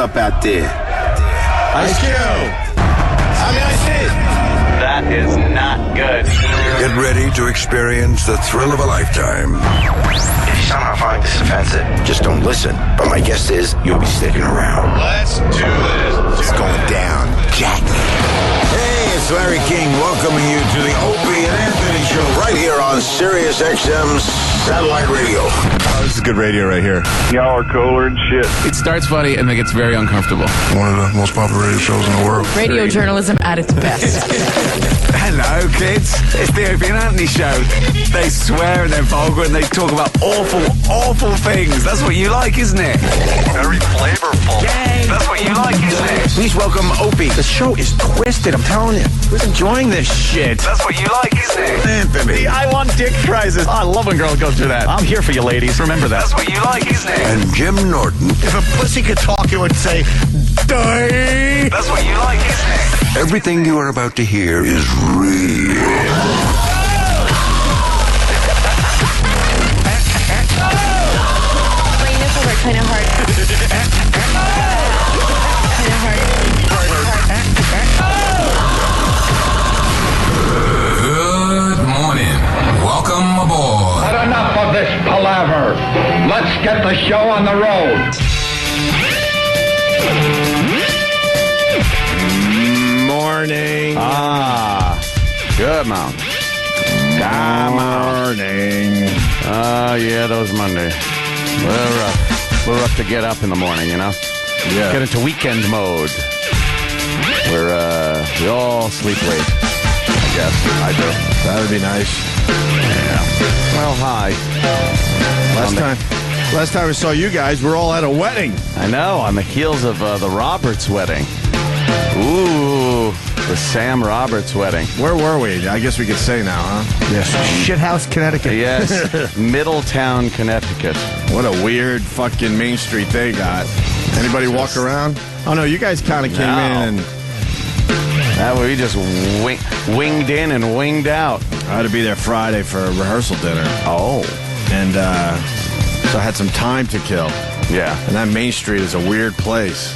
up out there? Ice Cube. How many Ice Cube? That is not good. Get ready to experience the thrill of a lifetime. If you somehow find this offensive, just don't listen. But my guess is you'll be sticking around. Let's do this. It's going down, Jack. Hey, it's Larry King welcoming you to the Opie and Anthony show right here on Sirius XM's satellite radio. Oh, this is good radio right here. Y'all are cooler and shit. It starts funny and then gets very uncomfortable. One of the most popular radio shows in the world. Radio journalism at its best. Hello, kids. It's the Opie and Anthony show. They swear and they're vulgar and they talk about awful, awful things. That's what you like, isn't it? Very flavorful. Yay! That's what you like, isn't it? Please welcome Opie. The show is twisted, I'm telling you. We're enjoying this shit. That's what you like, isn't it? Anthony. I want dick prizes. I love when girls go through that. I'm here for you, ladies. Remember that. That's what you like, isn't it? And Jim Norton. If a pussy could talk, it would say, die. That's what you like, isn't it? Everything you are about to hear is real. My nipples are kind of hard. Kind of hard. Good morning. Welcome aboard. But enough of this palaver. Let's get the show on the road. Morning. Good morning. Good Morning. yeah, those Mondays. We're rough. We're rough to get up in the morning, you know? Yeah. Get into weekend mode. We all sleep late. I guess. I do. That would be nice. Yeah. Well, hi. Last time we saw you guys, we're all at a wedding. I know, on the heels of the Roberts wedding. Ooh, the Sam Roberts wedding. Where were we? I guess we could say now, huh? Yes. Shithouse, Connecticut. Yes, Middletown, Connecticut. What a weird fucking Main Street they got. Anybody walk around? Oh, no, you guys kind of came in and... That way we just winged in and winged out. I had to be there Friday for a rehearsal dinner. Oh. And so I had some time to kill. Yeah. And that Main Street is a weird place.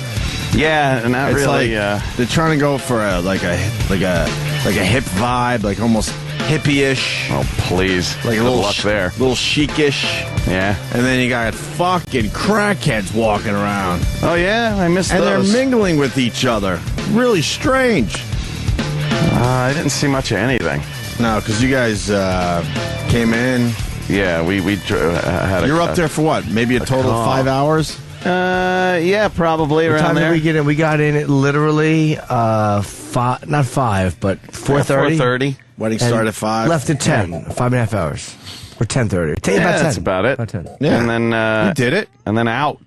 Yeah, and not It's really. like they're trying to go for a hip vibe, like almost hippie-ish. Oh, please. Like a Good little luck there. little chic-ish. Yeah. And then you got fucking crackheads walking around. Oh, yeah? I missed And those. they're mingling with each other. Really strange. I didn't see much of anything. No, because you guys came in. Yeah, we had a... You're up there for what? Maybe a total of 5 hours? Yeah, probably What around time there. did we get in? We got in at literally not 5, but 4:30. 4:30. Wedding started at 5. Left at 10. 5.5 hours. Or 10:30. Take Yeah, about 10. that's about it. About 10. Yeah. And then... You did it. And then out.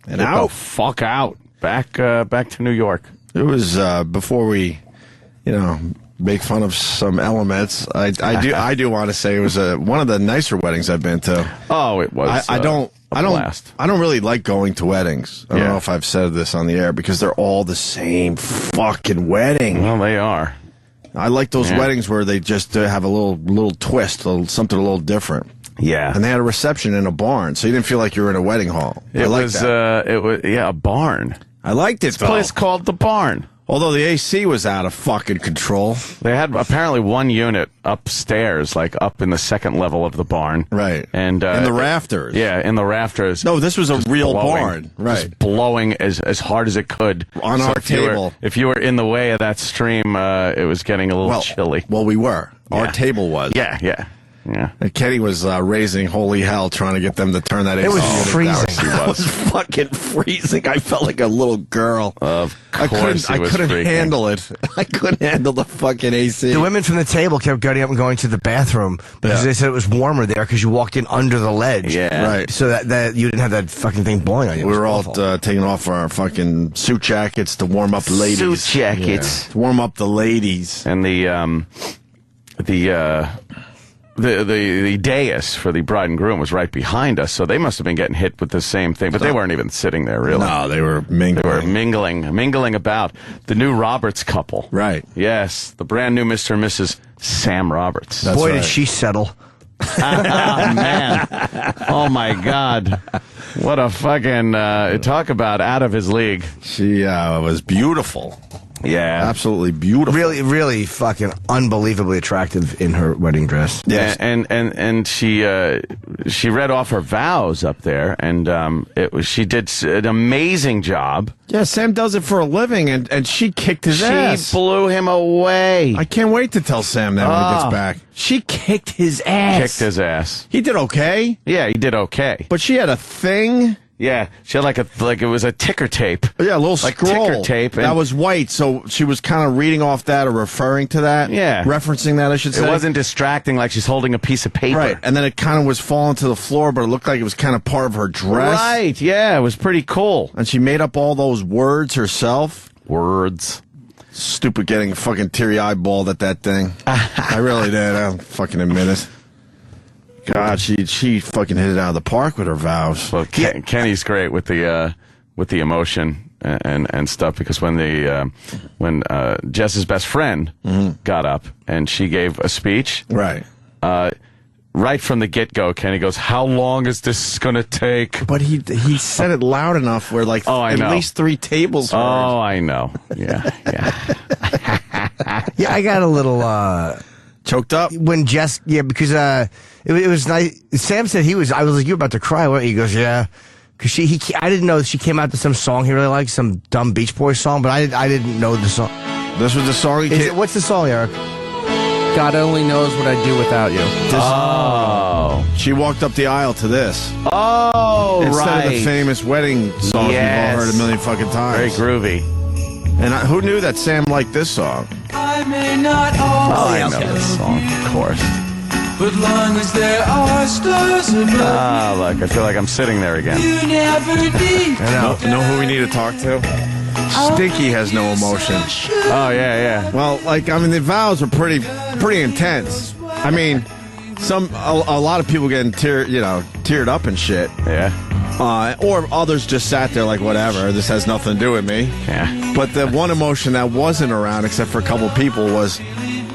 And Get out. the fuck out. Back to New York. It was before we, make fun of some elements. I do want to say it was one of the nicer weddings I've been to. Oh, it was. I don't really like going to weddings. I don't know if I've said this on the air because they're all the same fucking wedding. Well, they are. I like those weddings where they just have a little twist, something a little different. Yeah. And they had a reception in a barn, so you didn't feel like you were in a wedding hall. I liked that. It was a barn. I liked it, though. A place called the Barn. Although the AC was out of fucking control. They had apparently one unit upstairs, like up in the second level of the barn. Right. And in the rafters. Yeah, in the rafters. No, this was a real barn. Right. Just blowing as hard as it could. On our table. If you were in the way of that stream, it was getting a little chilly. Well, we were. Our table was. Yeah. And Kenny was raising holy hell trying to get them to turn that AC. It was unit freezing. down. It was fucking freezing. I felt like a little girl. Of course I couldn't handle it. I couldn't handle the fucking AC. The women from the table kept getting up and going to the bathroom because they said it was warmer there because you walked in under the ledge. Yeah. Right. So that you didn't have that fucking thing blowing on you. We were all taking off our fucking suit jackets to warm up the ladies. Suit jackets. To warm up the ladies. And the dais for the bride and groom was right behind us, so they must have been getting hit with the same thing. But they weren't even sitting there, really. No, they were mingling. They were mingling about. The new Roberts couple. Right. Yes, the brand new Mr. and Mrs. Sam Roberts. That's Boy, right. did she settle. Oh, man. Oh, my God. What a fucking talk about out of his league. She was beautiful. Yeah, absolutely beautiful. Really, really fucking unbelievably attractive in her wedding dress. Yes, and she read off her vows up there, and she did an amazing job. Yeah, Sam does it for a living, and she kicked his ass. She blew him away. I can't wait to tell Sam that when he gets back. She kicked his ass. Kicked his ass. He did okay. Yeah, he did okay. But she had a thing. Yeah, she had like it was a ticker tape. Yeah, a little scroll. Ticker tape. That was white, so she was kind of reading off that or referring to that. Yeah. Referencing that, I should say. It wasn't distracting like she's holding a piece of paper. Right, and then it kind of was falling to the floor, but it looked like it was kind of part of her dress. Right, yeah, it was pretty cool. And she made up all those words herself. Words. Stupid getting fucking teary-eyed balled at that thing. I really did. I'll fucking admit it. God, she fucking hit it out of the park with her vows. Well, Kenny's great with the emotion and stuff, because when Jess's best friend got up and she gave a speech, right from the get-go, Kenny goes, "How long is this going to take?" But he said it loud enough where at least 3 tables heard. Oh, I know. Yeah. Yeah, I got a little choked up when Jess. Yeah, because it was nice. Sam said I was like, "You're about to cry." What? He goes, "Yeah," because I didn't know she came out to some song he really liked, some dumb Beach Boys song, but I didn't know the song. This was the song he came. What's the song, Eric? God only knows what I'd do without you. She walked up the aisle to this. Oh, Instead of the famous wedding song we've all heard a million fucking times. Very groovy. And who knew that Sam liked this song? I know this song, of course. But long as there are stars above. Look, I feel like I'm sitting there again. You never need. Know who we need to talk to? Stinky has no emotion. Oh, yeah. Well, the vows are pretty intense. I mean, a lot of people getting teared up and shit. Yeah. Or others just sat there like, whatever, this has nothing to do with me. Yeah. But the one emotion that wasn't around, except for a couple people, was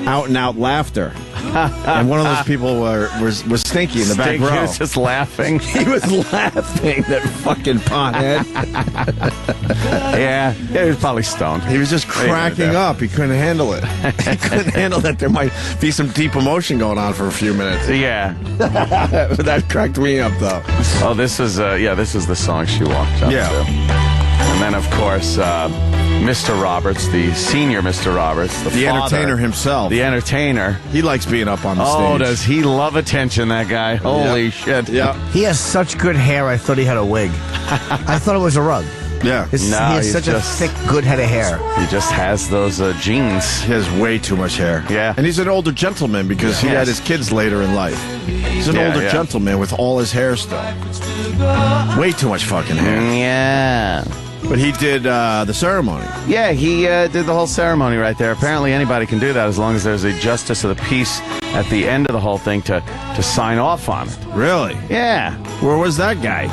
out and out laughter. And one of those people was Stinky in the back row. He was just laughing. He was laughing, that fucking pothead. Yeah, he was probably stoned. He was just cracking up. He couldn't handle it. He couldn't handle that there might be some deep emotion going on for a few minutes. Yeah. That cracked me up, though. Oh, this is the song she walked up to. And then, of course, Mr. Roberts, the senior Mr. Roberts, the father, entertainer himself. The entertainer. He likes being up on the stage. Oh, does he love attention, that guy? Holy shit. Yeah. He has such good hair, I thought he had a wig. I thought it was a rug. Yeah. He has such a thick, good head of hair. He just has those genes. He has way too much hair. Yeah. And he's an older gentleman because he had his kids later in life. He's an older gentleman with all his hair still. Way too much fucking hair. Yeah. But he did the ceremony. Yeah, he did the whole ceremony right there. Apparently anybody can do that as long as there's a justice of the peace at the end of the whole thing to sign off on it. Really? Yeah. Where was that guy?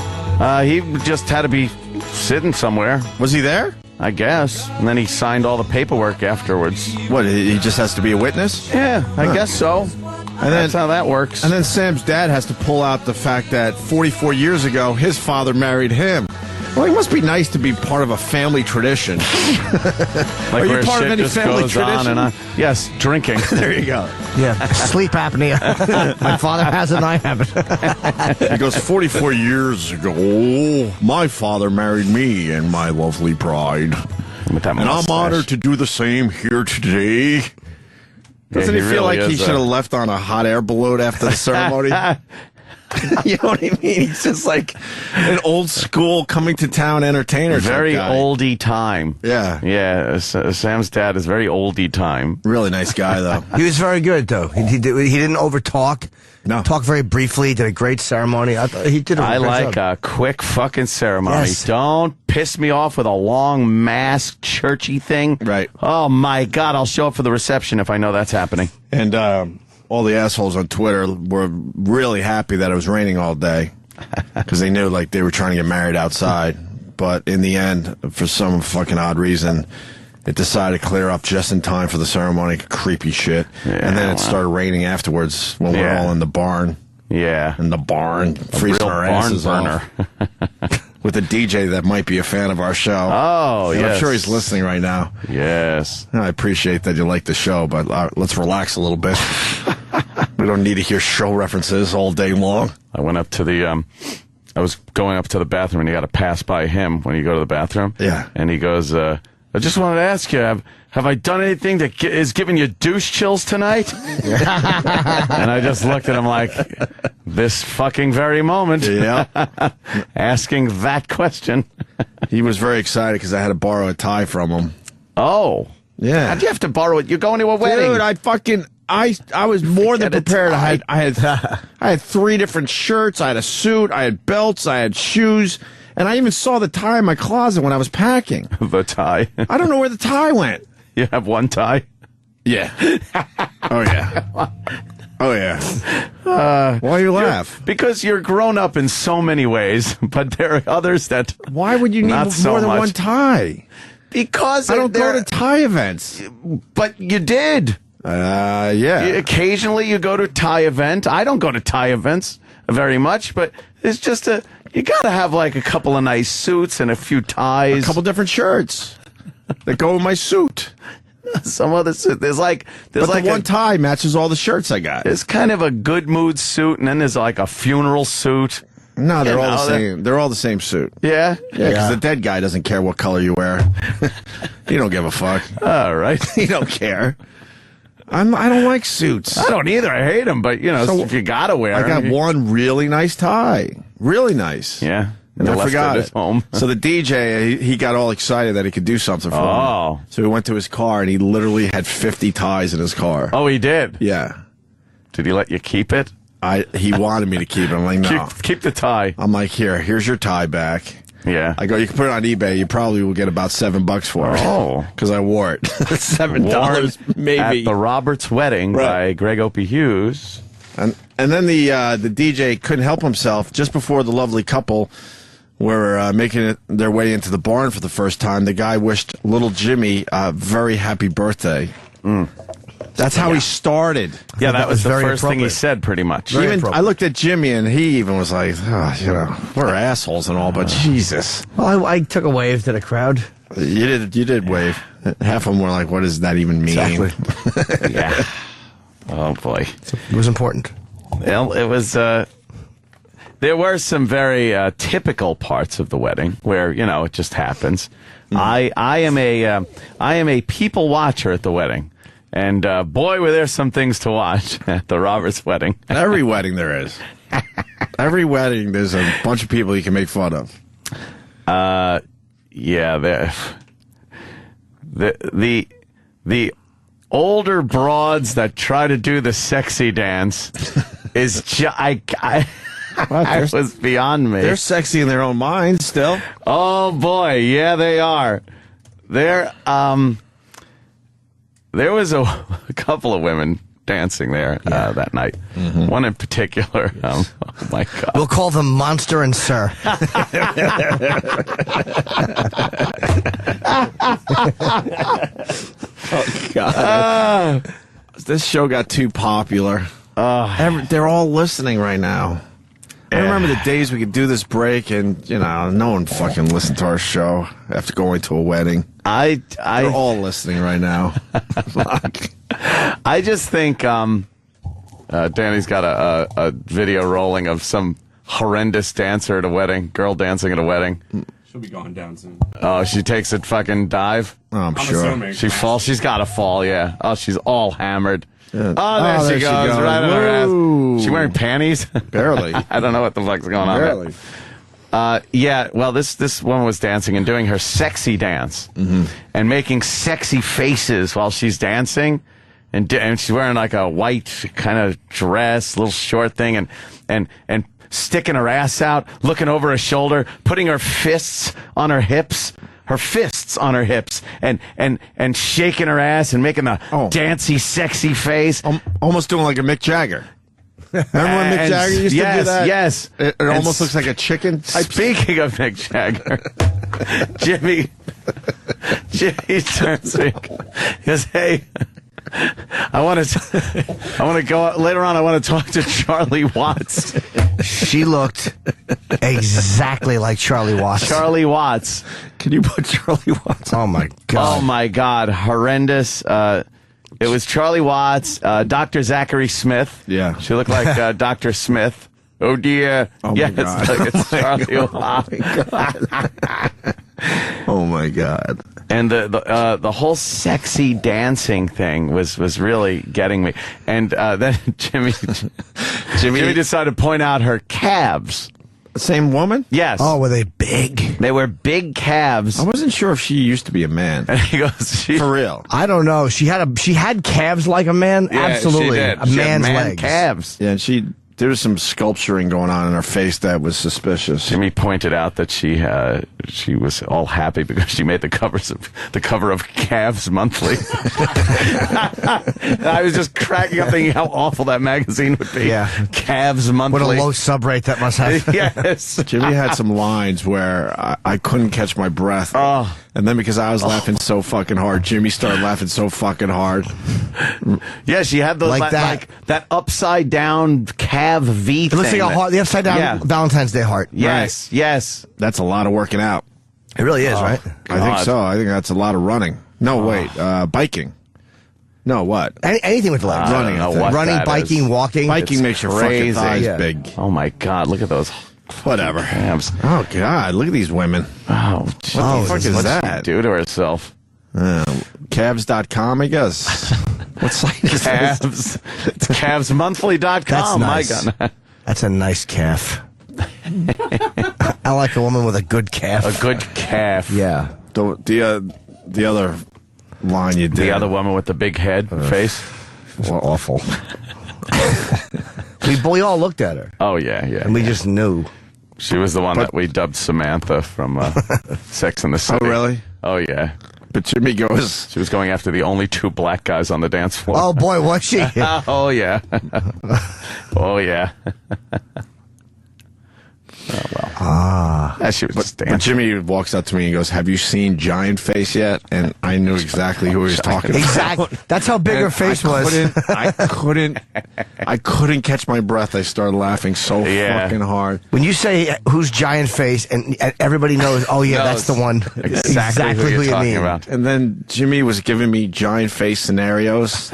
He just had to be sitting somewhere. Was he there? I guess. And then he signed all the paperwork afterwards. What, he just has to be a witness? Yeah, I guess so. And that's how that works. And then Sam's dad has to pull out the fact that 44 years ago, his father married him. Well, it must be nice to be part of a family tradition. Like Are you where part shit of any just family goes tradition? on and on. Yes, drinking. There you go. Yeah, sleep apnea. My father has it, and I have it. He goes, 44 years ago, my father married me and my lovely bride. With that and I'm honored to do the same here today. Doesn't he feel really like he should have left on a hot air balloon after the ceremony? You know what I mean? He's just like an old school coming to town entertainer. Very oldie time. Yeah. Yeah. Sam's dad is very oldie time. Really nice guy, though. He was very good, though. He didn't overtalk. No. Talked very briefly. Did a great ceremony. I thought he did a I great like job. a quick fucking ceremony. Yes. Don't piss me off with a long mask churchy thing. Right. Oh my God! I'll show up for the reception if I know that's happening. And all the assholes on Twitter were really happy that it was raining all day because they knew like they were trying to get married outside. But in the end, for some fucking odd reason, it decided to clear up just in time for the ceremony. Creepy shit. Yeah, and then it started raining afterwards when we were all in the barn. Yeah. in the barn, freezing our asses off. With a DJ that might be a fan of our show. Oh, and yes. I'm sure he's listening right now. Yes. I appreciate that you like the show, but let's relax a little bit. We don't need to hear show references all day long. I went up to the, I was going up to the bathroom, and you got to pass by him when you go to the bathroom. Yeah. And he goes, I just wanted to ask you, have I done anything that is giving you douche chills tonight? And I just looked at him like, this fucking very moment. Yeah. Asking that question. He was very excited because I had to borrow a tie from him. Oh. Yeah. How'd you have to borrow it? You're going to a wedding. Dude, I was more than prepared. I had 3 different shirts. I had a suit. I had belts. I had shoes. And I even saw the tie in my closet when I was packing. The tie. I don't know where the tie went. You have one tie? Yeah. Oh, yeah. Oh, yeah. Why you laugh? Because you're grown up in so many ways, but there are others that... Why would you need not more so than much. one tie? Because I don't go to tie events. But you did. Yeah. Occasionally you go to a tie event. I don't go to tie events very much, but it's just you gotta have like a couple of nice suits and a few ties. A couple different shirts that go with my suit. Some other suit. There's like the one tie matches all the shirts I got. There's kind of a good mood suit, and then there's like a funeral suit. No, they're all the same. They're all the same suit. Yeah? Yeah, because the dead guy doesn't care what color you wear. He don't give a fuck. All right. He don't care. I don't like suits. I don't either. I hate them, but, so if you gotta wear I got one really nice tie. Really nice. Yeah. And I forgot it. Home. So the DJ, he got all excited that he could do something for me. So he went to his car, and he literally had 50 ties in his car. Oh, he did? Yeah. Did he let you keep it? He wanted me to keep it. I'm like, no. Keep the tie. I'm like, here's your tie back. Yeah. I go, you can put it on eBay. You probably will get about $7 for it. Oh. Because I wore it. $7 maybe. At the Roberts wedding by Greg Opie Hughes. And then the DJ couldn't help himself. Just before the lovely couple were making their way into the barn for the first time, the guy wished little Jimmy a very happy birthday. That's how he started. Yeah, that was the first thing he said, pretty much. I looked at Jimmy, and he even was like, we're assholes and all, but Jesus. Well, I took a wave to the crowd. You did wave. Half of them were like, what does that even mean? Exactly. Yeah. Oh, boy. It was important. Well, it was... there were some very typical parts of the wedding where, it just happens. I am a people watcher at the wedding. And boy, were there some things to watch at the Roberts wedding. Every wedding there is. Every wedding, there's a bunch of people you can make fun of. Yeah, the older broads that try to do the sexy dance is it was beyond me. They're sexy in their own minds still. Oh boy, yeah, they are. There was a couple of women dancing there that night. Mm-hmm. One in particular. Oh my God. We'll call them Monster and Sir. Oh God. This show got too popular. They're all listening right now. I remember the days we could do this break and, no one fucking listened to our show after going to a wedding. They're all listening right now. I just think Danny's got a video rolling of some horrendous dancer at a wedding, girl dancing at a wedding. She'll be going down soon. Oh, she takes a fucking dive? Oh, I'm sure. Assuming. She falls. She's got to fall, yeah. Oh, she's all hammered. Yeah. Oh, there she goes. Right on her ass. She wearing panties? Barely. I don't know what the fuck's going on Barely. there. Yeah, well, this woman was dancing and doing her sexy dance and making sexy faces while she's dancing. And she's wearing like a white kind of dress, little short thing, and sticking her ass out, looking over her shoulder, putting her fists on her hips. Her fists on her hips and shaking her ass and making a dancey, sexy face. Almost doing like a Mick Jagger. Remember when Mick Jagger used to do that? Yes. It almost looks like a chicken. Speaking of Mick Jagger, Jimmy turns to me. He goes, hey, I want to go later on. I want to talk to Charlie Watts. She looked exactly like Charlie Watts. Charlie Watts. Can you put Charlie Watts? Oh my God. Oh my God. Horrendous. It was Charlie Watts, Dr. Zachary Smith. Yeah. She looked like Dr. Smith. Oh dear. Oh yes, my God. look, it's Charlie Watts. Oh my God. And the whole sexy dancing thing was really getting me. And then Jimmy decided to point out her calves. Same woman? Yes. Oh, were they big? They were big calves. I wasn't sure if she used to be a man. And he goes, for real. I don't know. She had calves like a man. Yeah, Absolutely, she did. a She had man's man legs. calves. Yeah, and there was some sculpturing going on in her face that was suspicious. Jimmy pointed out that she was all happy because she made the cover of Calves Monthly. And I was just cracking up thinking how awful that magazine would be. Yeah. Calves Monthly. What a low sub rate that must have. Yes. Jimmy had some lines where I couldn't catch my breath. Oh. And then because I was laughing so fucking hard, Jimmy started laughing so fucking hard. Yeah, she had those Like that. that upside down calf V It thing. looks like a heart, the upside down Yeah. Valentine's Day heart. Yes, Right. yes. That's a lot of working out. It really is, right? I think so. I think that's a lot of running. No, wait. Biking. No, what? Anything with the legs. Running, I think. Running, that biking, is. walking. Biking makes your fucking crazy. thighs Yeah. big. Oh my God! Look at those. Whatever. Calves. Oh, God. Look at these women. Oh, What the fuck is what's that? she do to herself? Calves.com, I guess. What site is this? Calves. It's calvesmonthly.com. That's nice. My God. That's a nice calf. I like a woman with a good calf. A good calf. Yeah. The other line you did. The other woman with the big head face. Well, awful. We all looked at her. Oh, yeah. And we just knew. She was the one that we dubbed Samantha from Sex and the City. Oh, really? Oh, yeah. But Jimmy goes. She was going after the only two black guys on the dance floor. Oh, boy, was she? Oh, yeah. Oh, yeah. Oh, well. She was just But dancing. Jimmy walks up to me and goes, "Have you seen Giant Face yet?" And I knew exactly who he was talking about. Exactly. That's how big her face was. I couldn't catch my breath. I started laughing so fucking hard. When you say who's giant face and everybody knows, oh yeah, that's the one. Exactly who you're you talking mean. about. And then Jimmy was giving me giant face scenarios.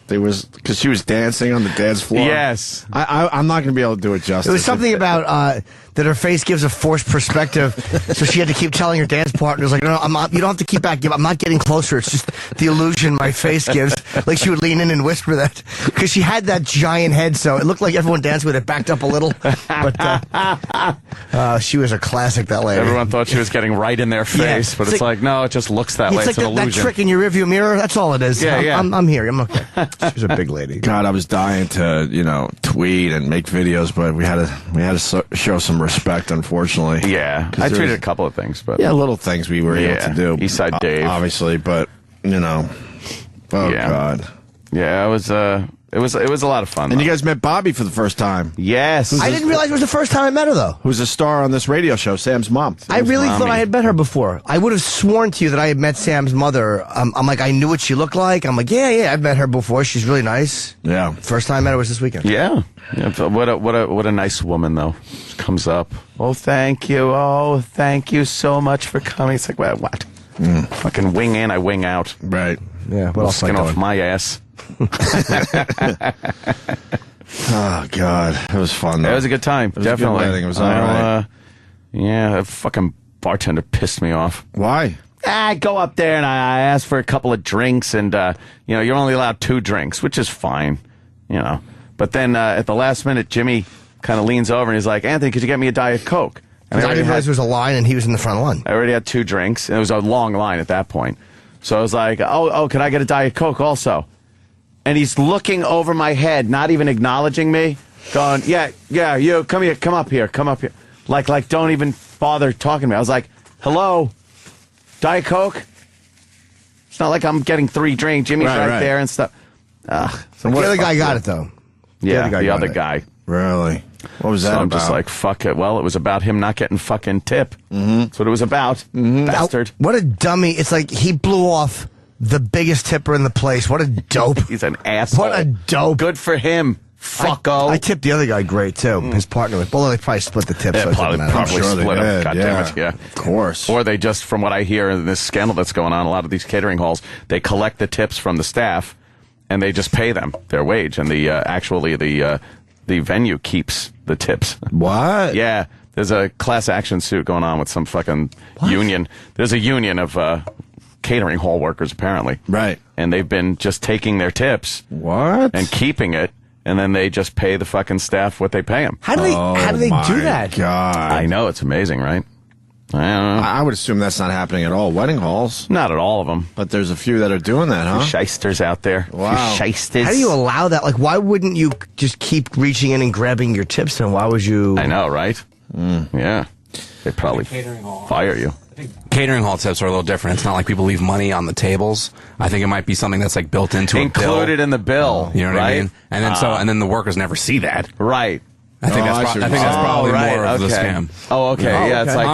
They was because she was dancing on the dance floor. Yes. I'm not going to be able to do it justice. It was something about that her face gives a forced perspective, so she had to keep telling her dance partners, like, no, I'm not, you don't have to keep back. I'm not getting closer. It's just the illusion my face gives. Like she would lean in and whisper that because she had that giant head, so it looked like everyone danced with it backed up a little. But she was a classic, that lady. Everyone thought she was getting right in their face, Yeah. but it's like, no, it just looks that way. It's It's like an that illusion. trick in your rearview mirror. That's all it is. Yeah, I'm here. I'm okay. She was a big lady. God, I was dying to tweet and make videos, but we had to show some respect, unfortunately. Yeah, 'Cause I there tweeted was- a couple of things, but little things we were able to do. Eastside Dave, obviously, but oh God, yeah, it was a lot of fun. and though. you guys met Bobby for the first time. Yes, I didn't realize it was the first time I met her, though. Who's a star on this radio show, Sam's mom. I really thought mommy. I had met her before. I would have sworn to you that I had met Sam's mother. I'm like, I knew what she looked like. I'm like, yeah, I've met her before. She's really nice. Yeah. First time I met her was this weekend. Yeah. But what a nice woman though. She comes up. Oh, thank you. Oh, thank you so much for coming. It's like, well, what? Fucking wing in, I wing out. Right. Yeah. What else? Skin off my ass. Oh God, it was fun. Though. It was a good time. It was a good Definitely. wedding. It was all right. Yeah, that fucking bartender pissed me off. Why? I go up there and I ask for a couple of drinks, and you're only allowed 2 drinks, which is fine, But then at the last minute, Jimmy kind of leans over and he's like, "Anthony, could you get me a Diet Coke?" And I didn't realize there was a line and he was in the front line. I already had 2 drinks, and it was a long line at that point. So I was like, "Oh, can I get a Diet Coke also?" And he's looking over my head, not even acknowledging me, going, "Yeah, you come here, come up here." Like don't even bother talking to me. I was like, "Hello, Diet Coke." It's not like I'm getting 3 drinks. Jimmy's right there and stuff. So the other guy got it, though. Yeah, the other guy. Really? What was that So I'm about? just like, fuck it. Well, it was about him not getting fucking tip. Mm-hmm. That's what it was about. Bastard. What a dummy. It's like he blew off the biggest tipper in the place. What a dope. He's an asshole. What a dope. Good for him. Fucko. I tipped the other guy great, too. His partner. Well, they probably split the tips. Yeah, so it probably doesn't matter. split them. did, God damn it, yeah. Of course. Or they just, from what I hear in this scandal that's going on, a lot of these catering halls, they collect the tips from the staff and they just pay them their wage. And the venue keeps the tips. What? Yeah. There's a class action suit going on with some fucking union. There's a union of catering hall workers, apparently. Right. And they've been just taking their tips. What? And keeping it. And then they just pay the fucking staff what they pay them. How do they do that? God. I know, it's amazing, right? I don't know. I would assume that's not happening at all. Wedding halls. Not at all of them. But there's a few that are doing that, huh? Shysters out there. Wow. Shysters. How do you allow that? Like, why wouldn't you just keep reaching in and grabbing your tips? And why would you? I know, right? Yeah. They'd probably fire you. Catering hall tips are a little different. It's not like people leave money on the tables. I think it might be something that's like built into a bill. Included in the bill. You know what right? I mean? And then and then the workers never see that. Right. I think that's probably more of the scam. Oh, okay. Yeah, it's like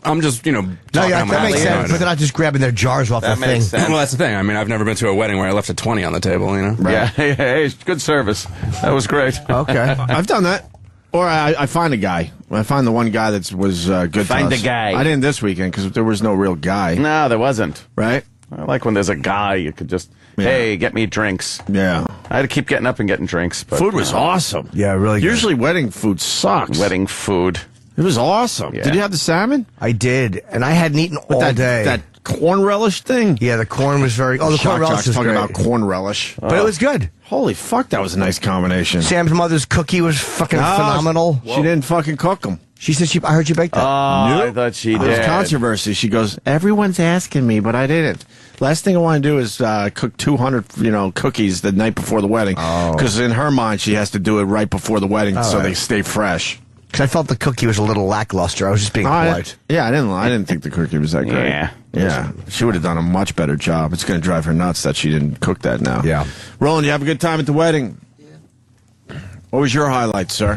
I'm just talking that makes sense. But they're not just grabbing their jars off the thing. makes sense. Well, that's the thing. I mean, I've never been to a wedding where I left a 20 on the table. You know? Right. Yeah. Hey, good service. That was great. Okay. I've done that. Or I find a guy. I find the one guy that was good to us. Find a guy. I didn't this weekend because there was no real guy. No, there wasn't. Right? I like when there's a guy you could just, hey, get me drinks. Yeah. I had to keep getting up and getting drinks. But, Food was awesome. Yeah, really good. Usually wedding food sucks. Wedding food. It was awesome. Yeah. Did you have the salmon? I did, and I hadn't eaten all day. That corn relish thing? Yeah, the corn was very. Oh, the corn relish was talking great. about corn relish. But it was good. Holy fuck, that was a nice combination. Sam's mother's cookie was fucking phenomenal. She didn't fucking cook them. She said I heard you bake that. I thought she did. There's controversy. She goes, everyone's asking me, but I didn't. Last thing I want to do is cook 200, cookies the night before the wedding. Because in her mind, she has to do it right before the wedding so they stay fresh. Because I felt the cookie was a little lackluster. I was just being polite. I didn't think the cookie was that great. Yeah. She would have done a much better job. It's going to drive her nuts that she didn't cook that now. Yeah. Roland, you have a good time at the wedding? Yeah. What was your highlight, sir?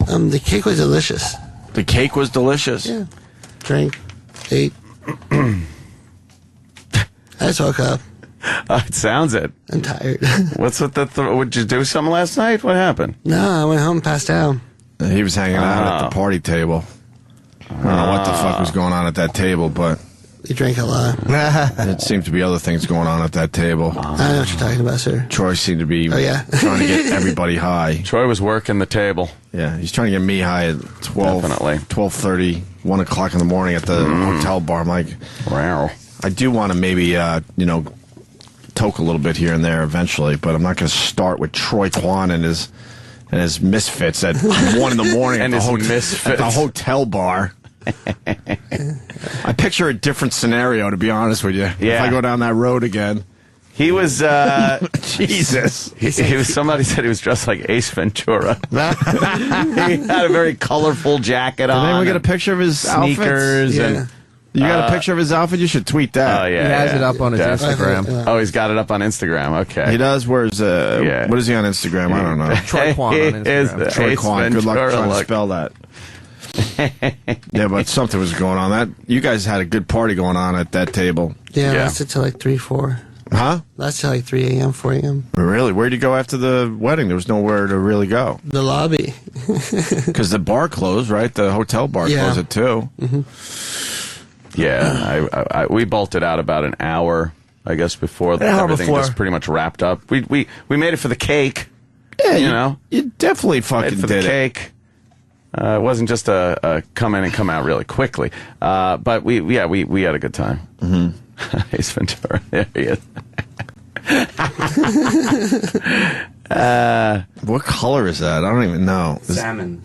The cake was delicious. The cake was delicious? Yeah. Drank, ate. I just woke up. It sounds it. I'm tired. What's with the... Would you do something last night? What happened? No, I went home and passed out. He was hanging out at the party table. I don't know what the fuck was going on at that table, but... You drank a lot. It seemed to be other things going on at that table. I know what you're talking about, sir. Troy seemed to be trying to get everybody high. Troy was working the table. Yeah, he's trying to get me high at 12:30, 1 o'clock in the morning at the hotel bar. I'm like, wow. I do want to maybe, toke a little bit here and there eventually, but I'm not going to start with Troy Kwan and his misfits at 1 in the morning and at the misfits. hotel bar. I picture a different scenario, to be honest with you. Yeah. If I go down that road again. He was, Jesus. He was, somebody said he was dressed like Ace Ventura. He had a very colorful jacket on. Did anyone get a picture of his sneakers and you got a picture of his outfit? You should tweet that. Oh, yeah. He has it up on his Instagram. Oh, he's got it up on Instagram. Okay. He does? Where's, what is he on Instagram? I don't know. Troy Kwan on Instagram. Troy Kwan. Good luck trying to spell that. Yeah, but something was going on. You guys had a good party going on at that table. Yeah, lasted till like 3, 4. Huh? Lasted till like 3 a.m., 4 a.m. Really? Where'd you go after the wedding? There was nowhere to really go. The lobby. Because the bar closed, right? The hotel bar closed at 2. Mm-hmm. Yeah, we bolted out about an hour, I guess, before everything just pretty much wrapped up. We made it for the cake. Yeah, you definitely fucking for did the cake. It wasn't just a come in and come out really quickly. But we had a good time. Mm-hmm. Ace Ventura, there he is. What color is that? I don't even know. Salmon.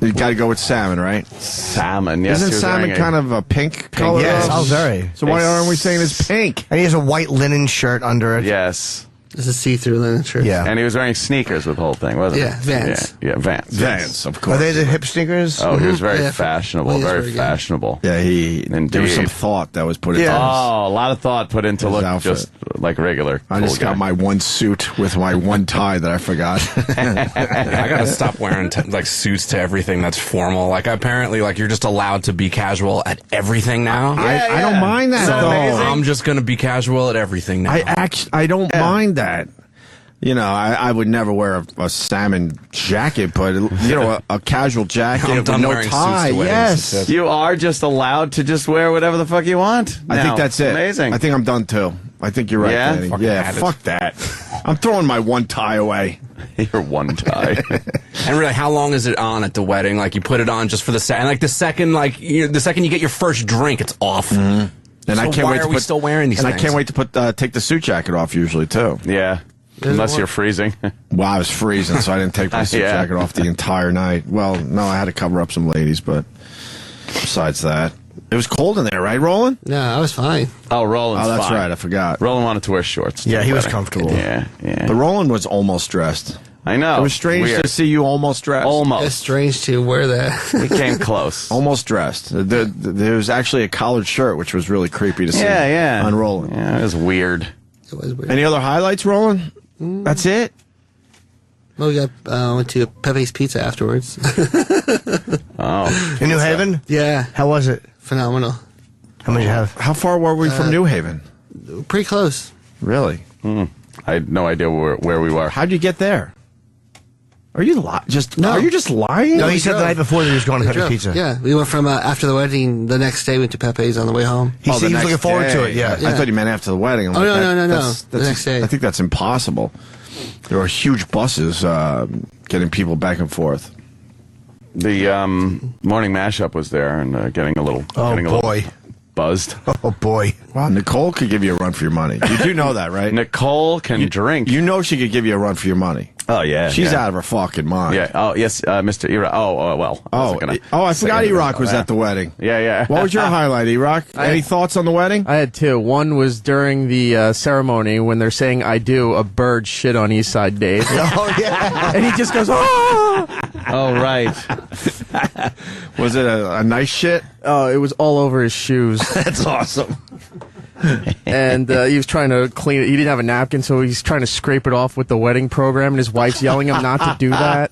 You got to go with salmon, right? Salmon, yes. Isn't salmon kind of a pink color? Yes, very. So why aren't we saying it's pink? And he has a white linen shirt under it. Yes. It's a see-through linen shirt. Yeah. And he was wearing sneakers with the whole thing, wasn't he? Yeah, Vans. Yeah, Vans. Vans, of course. Are they the hip sneakers? Oh, he was very Yeah, fashionable, well, he's very very good. fashionable. Yeah, there was some Indeed. thought that was put into Yeah. this. Oh, a lot of thought put into His look outfit. just like regular. I just got my one suit with my one tie that I forgot. I gotta stop wearing like suits to everything that's formal. Like apparently, like you're just allowed to be casual at everything now. I don't mind that, So though. I'm just gonna be casual at everything now. I don't mind that. You know, I would never wear a salmon jacket, but a casual jacket I'm with done no wearing tie. suits to weddings. Yes, You are just allowed to just wear whatever the fuck you want. I think that's it. Amazing. I think I'm done too. I think you're right, Yeah? Danny. Fucking Yeah, had it. fuck that. I'm throwing my one tie away. Your one tie. And really, how long is it on at the wedding? Like you put it on just for the second, like the second you get your first drink, it's off. And So I can't why wait are to we still wearing these And I things? can't wait to take the suit jacket off usually too. Yeah. Unless you're freezing. Well, I was freezing, so I didn't take my suit Yeah. jacket off the entire night. Well, no, I had to cover up some ladies, but besides that, it was cold in there, right, Roland? No, I was fine. Oh, Roland's Oh, that's fine. right. I forgot. Roland wanted to wear shorts. to Yeah, the he was wedding. comfortable. Yeah, yeah. But Roland was almost dressed. I know. It was strange Weird. to see you almost dressed. It's Almost. strange to wear that. He came close. Almost dressed. There was actually a collared shirt, which was really creepy to see. Yeah, yeah. On Roland. Yeah, it was weird. It was weird. Any other highlights, Roland? That's it. Well, we went to Pepe's Pizza afterwards. Oh. In New Haven? Yeah, How was it? phenomenal. How many you have? How far were we from New Haven? Pretty close. Really? I had no idea where we were. How'd you get there? Are you Are you just lying? No, he we said the drove. night before that he was going to We Pepe's drove. Pizza. Yeah, we went from after the wedding. The next day, we went to Pepe's on the way home. He Oh, said the he was next looking forward to day. it, yeah. I thought you meant after the wedding. I'm Oh, like, no. that's- The next day. I think that's impossible. There were huge buses getting people back and forth. The morning mashup was there and getting a little buzzed. Oh, boy. Wow, Nicole could give you a run for your money. You do know that, right? Nicole can drink. You know she could give you a run for your money. Oh, yeah. She's yeah. out of her fucking mind. Yeah. Oh, yes, Mr. Ira. Oh, well. I forgot E-Rock was at the wedding. Yeah, yeah. What was your highlight, E-Rock? Any thoughts on the wedding? I had two. One was during the ceremony when they're saying "I do." A bird shit on East Side Dave. Oh, yeah. And he just goes, "Oh!" Oh, right. Was it a nice shit? Oh, it was all over his shoes. That's awesome. And he was trying to clean it. He didn't have a napkin, so he's trying to scrape it off with the wedding program, and his wife's yelling him not to do that.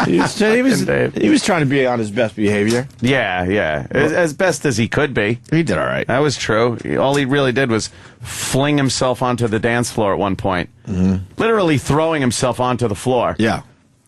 He was trying to be on his best behavior. Yeah, yeah. As best as he could be. He did all right. That was true. All he really did was fling himself onto the dance floor at one point. Mm-hmm. Literally throwing himself onto the floor. Yeah.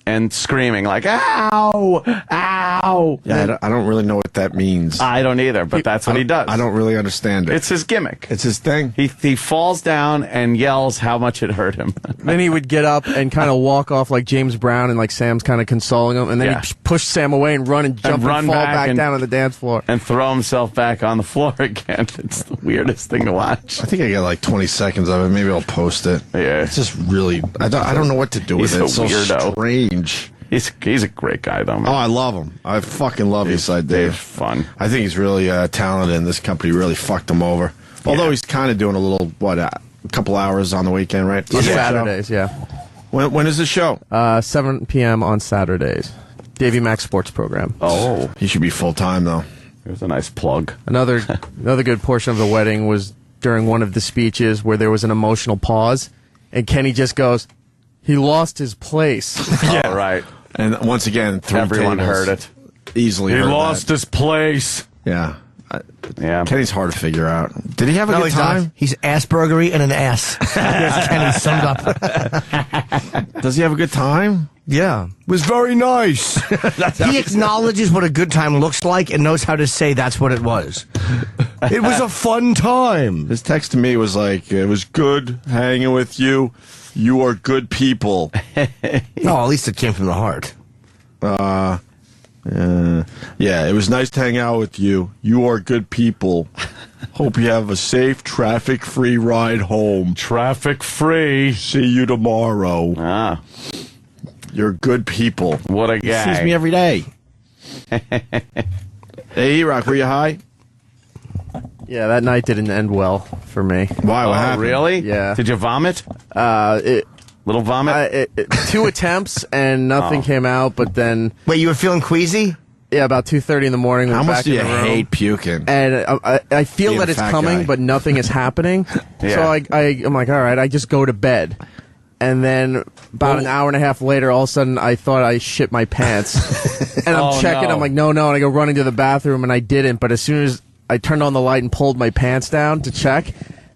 And screaming like, ow, ow. Yeah, I don't really know what that means. I don't either, but that's what he does. I don't really understand it. It's his gimmick. It's his thing. He falls down and yells how much it hurt him. Then he would get up and kind of walk off like James Brown, and like Sam's kind of consoling him, and then Yeah. he'd push Sam away and run and jump and fall back down on the dance floor. And throw himself back on the floor again. It's the weirdest thing to watch. I think I get like 20 seconds of it. Maybe I'll post it. Yeah. It's just really, I don't know what to do with He's it. a It's so weirdo. strange. He's a great guy, though, man. Oh, I love him. I fucking love East Side Dave. Fun. I think he's really talented, and this company really fucked him over. Although he's kind of doing a little, a couple hours on the weekend, right? On Saturdays, yeah. When is the show? 7 p.m. on Saturdays. Davy Mac Sports Program. Oh. He should be full-time, though. There's a nice plug. Another good portion of the wedding was during one of the speeches where there was an emotional pause, and Kenny just goes, "He lost his place." Yeah, right. And once again, Everyone heard it. Easily heard that. his place. Yeah. Yeah. Kenny's hard to figure out. Did he have a good he's time? not. He's Aspergery and an ass. That's Kenny summed up. Does he have a good time? Yeah. It was very nice. He acknowledges what a good time looks like and knows how to say that's what it was. It was a fun time. His text to me was like, it was good hanging with you. You are good people. No, at least it came from the heart. Yeah, it was nice to hang out with you. You are good people. Hope you have a safe, traffic-free ride home. Traffic-free. See you tomorrow. Ah. You're good people. What a He guy. sees me every day. Hey, E-Rock, were you high? Yeah, that night didn't end well for me. Why? What happened? Really? Yeah. Did you vomit? Little vomit? 2 attempts and nothing came out, but then... Wait, you were feeling queasy? Yeah, about 2:30 in the morning. How much back do you in the room, hate puking? And I feel Being that a it's fat coming, guy. but nothing is happening. Yeah. So I'm like, all right, I just go to bed. And then about an hour and a half later, all of a sudden, I thought I shit my pants. And I'm checking. no. I'm like, no. And I go running to the bathroom, and I didn't. But as soon as I turned on the light and pulled my pants down to check,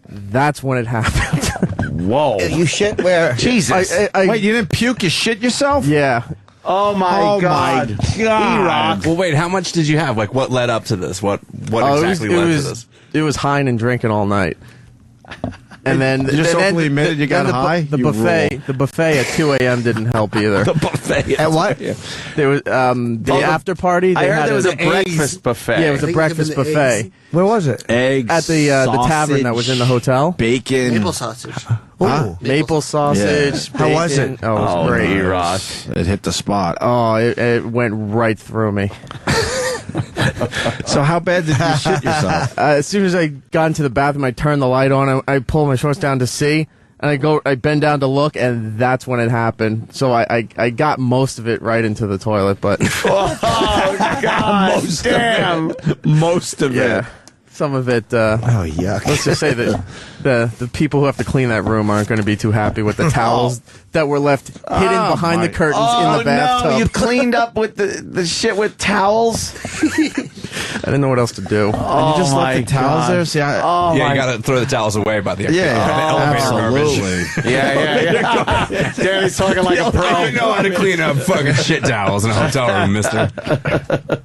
that's when it happened. Whoa. You shit where? Jesus. Wait, you didn't puke? You shit yourself? Yeah. Oh my God. God. Well, wait, how much did you have? Like, what led up to this? What exactly led to this? It was high and drinking all night. And then You just openly admitted you got high? The You buffet at 2 a.m. didn't help either. The buffet. At what? There was the after party. I they heard had there was a breakfast buffet. Yeah, it was a They breakfast give them the buffet eggs. Where was it? Eggs, at the tavern that was in the hotel. bacon. Maple sausage. Ooh. Maple sausage. How was bacon. it? Oh, it was great. Ross. It hit the spot. Oh, it went right through me. So how bad did you shit yourself? As soon as I got into the bathroom, I turned the light on. I pulled my shorts down to see, and I bend down to look, and that's when it happened. So I got most of it right into the toilet, but Oh, God. Damn. Most of yeah, some of it. Oh, yuck. Let's just say that the people who have to clean that room aren't going to be too happy with the towels that were left hidden behind the curtains in the bathtub. No, you cleaned up with the shit with towels? I didn't know what else to do. You just my left the towels God. there? See, Oh, Yeah, my you got to throw the towels away by the absolutely. Yeah. Danny's talking like a pro. I know how to clean up fucking shit towels in a hotel room, mister.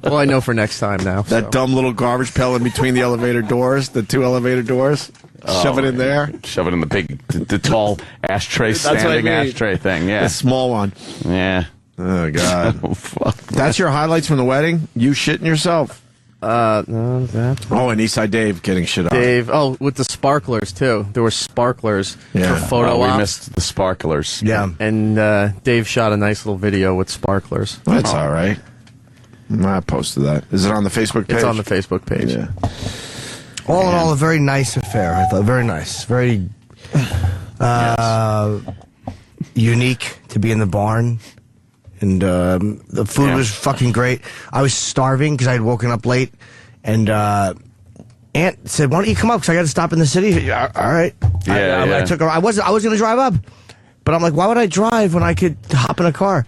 Well, I know for next time now. That so. dumb little garbage pail in between the elevator doors, the 2 elevator doors. Shove it in there. Shove it in the big, the tall ashtray, what I standing mean. ashtray thing. Yeah. The small one. Yeah. Oh, God. Oh, fuck. That's your highlights from the wedding? You shitting yourself? No, that. Oh, and Eastside Dave getting shit on. Dave. Oh, with the sparklers too. There were sparklers Yeah. for photo Oh, we ops. missed the sparklers. Yeah. And Dave shot a nice little video with sparklers. That's all right. I posted that. Is it on the Facebook page? It's on the Facebook page. Yeah. All in all, a very nice affair. I thought very nice, very unique to be in the barn, and the food was fucking great. I was starving because I had woken up late, and Aunt said, "Why don't you come up? Because I got to stop in the city." Yeah, all right. I took her. I was going to drive up, but I'm like, why would I drive when I could hop in a car?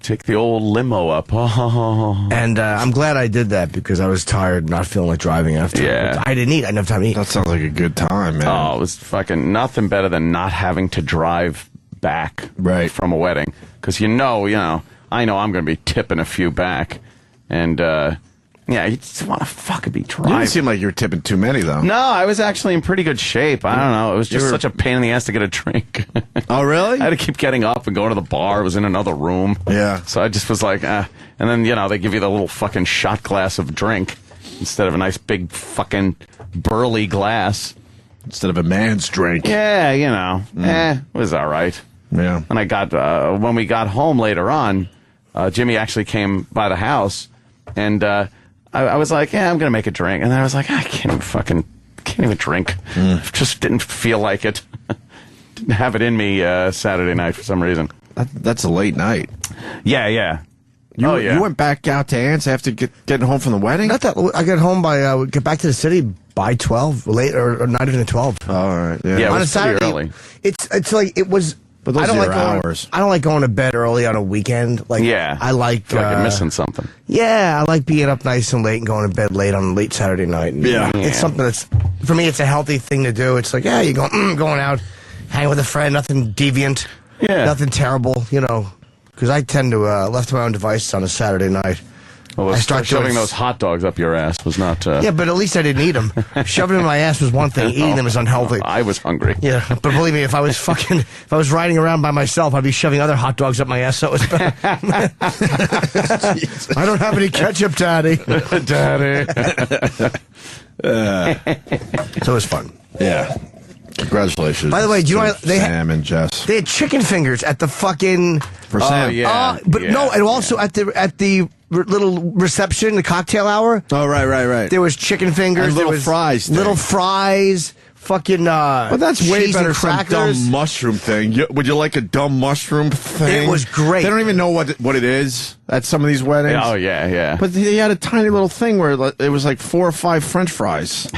Take the old limo up. And I'm glad I did that because I was tired, not feeling like driving after. Yeah. I didn't eat. I didn't have time to eat. That sounds like a good time, man. Oh, it was fucking nothing better than not having to drive back from a wedding. Because I know I'm going to be tipping a few back. And, you just want to fucking be You driving. didn't seem like you were tipping too many, though. No, I was actually in pretty good shape. I don't know. It was just such a pain in the ass to get a drink. Oh, really? I had to keep getting up and going to the bar. It was in another room. Yeah. So I just was like, And then, they give you the little fucking shot glass of drink instead of a nice big fucking burly glass. Instead of a man's drink. Yeah, it was all right. Yeah. And I got, when we got home later on, Jimmy actually came by the house and, I was like, I'm going to make a drink. And then I was like, I can't even drink. Just didn't feel like it. Didn't have it in me Saturday night for some reason. That's a late night. Yeah. You went back out to Aunt's after getting home from the wedding? Not that I got home by get back to the city by 12, late or not even at 12. Oh, all right. Yeah, it on was a pretty Saturday, early. It's like it was. But those I don't are like your going, hours. I don't like going to bed early on a weekend. Like I like feel like you're missing something. Yeah, I like being up nice and late and going to bed late on a late Saturday night. And it's something that's for me. It's a healthy thing to do. It's like you go going out, hang with a friend, nothing deviant, nothing terrible, Because I tend to left to my own devices on a Saturday night. Well, I start shoving doing those hot dogs up your ass was not. Yeah, but at least I didn't eat them. Shoving them in my ass was one thing. Eating them is unhealthy. I was hungry. Yeah, but believe me, if I was riding around by myself, I'd be shoving other hot dogs up my ass. So it was bad. I don't have any ketchup, Daddy. Daddy. So it was fun. Yeah. Congratulations. By the way, do you know Sam and Jess? They had chicken fingers at the fucking for Sam. No, and also at the little reception, the cocktail hour. Oh, right. There was chicken fingers, and little there was fries, little fries. Fucking but that's way cheese better and some crackers. dumb mushroom thing. Would you like a dumb mushroom thing? It was great. They don't even know what it is at some of these weddings. Oh yeah. But they had a tiny little thing where it was like 4 or 5 French fries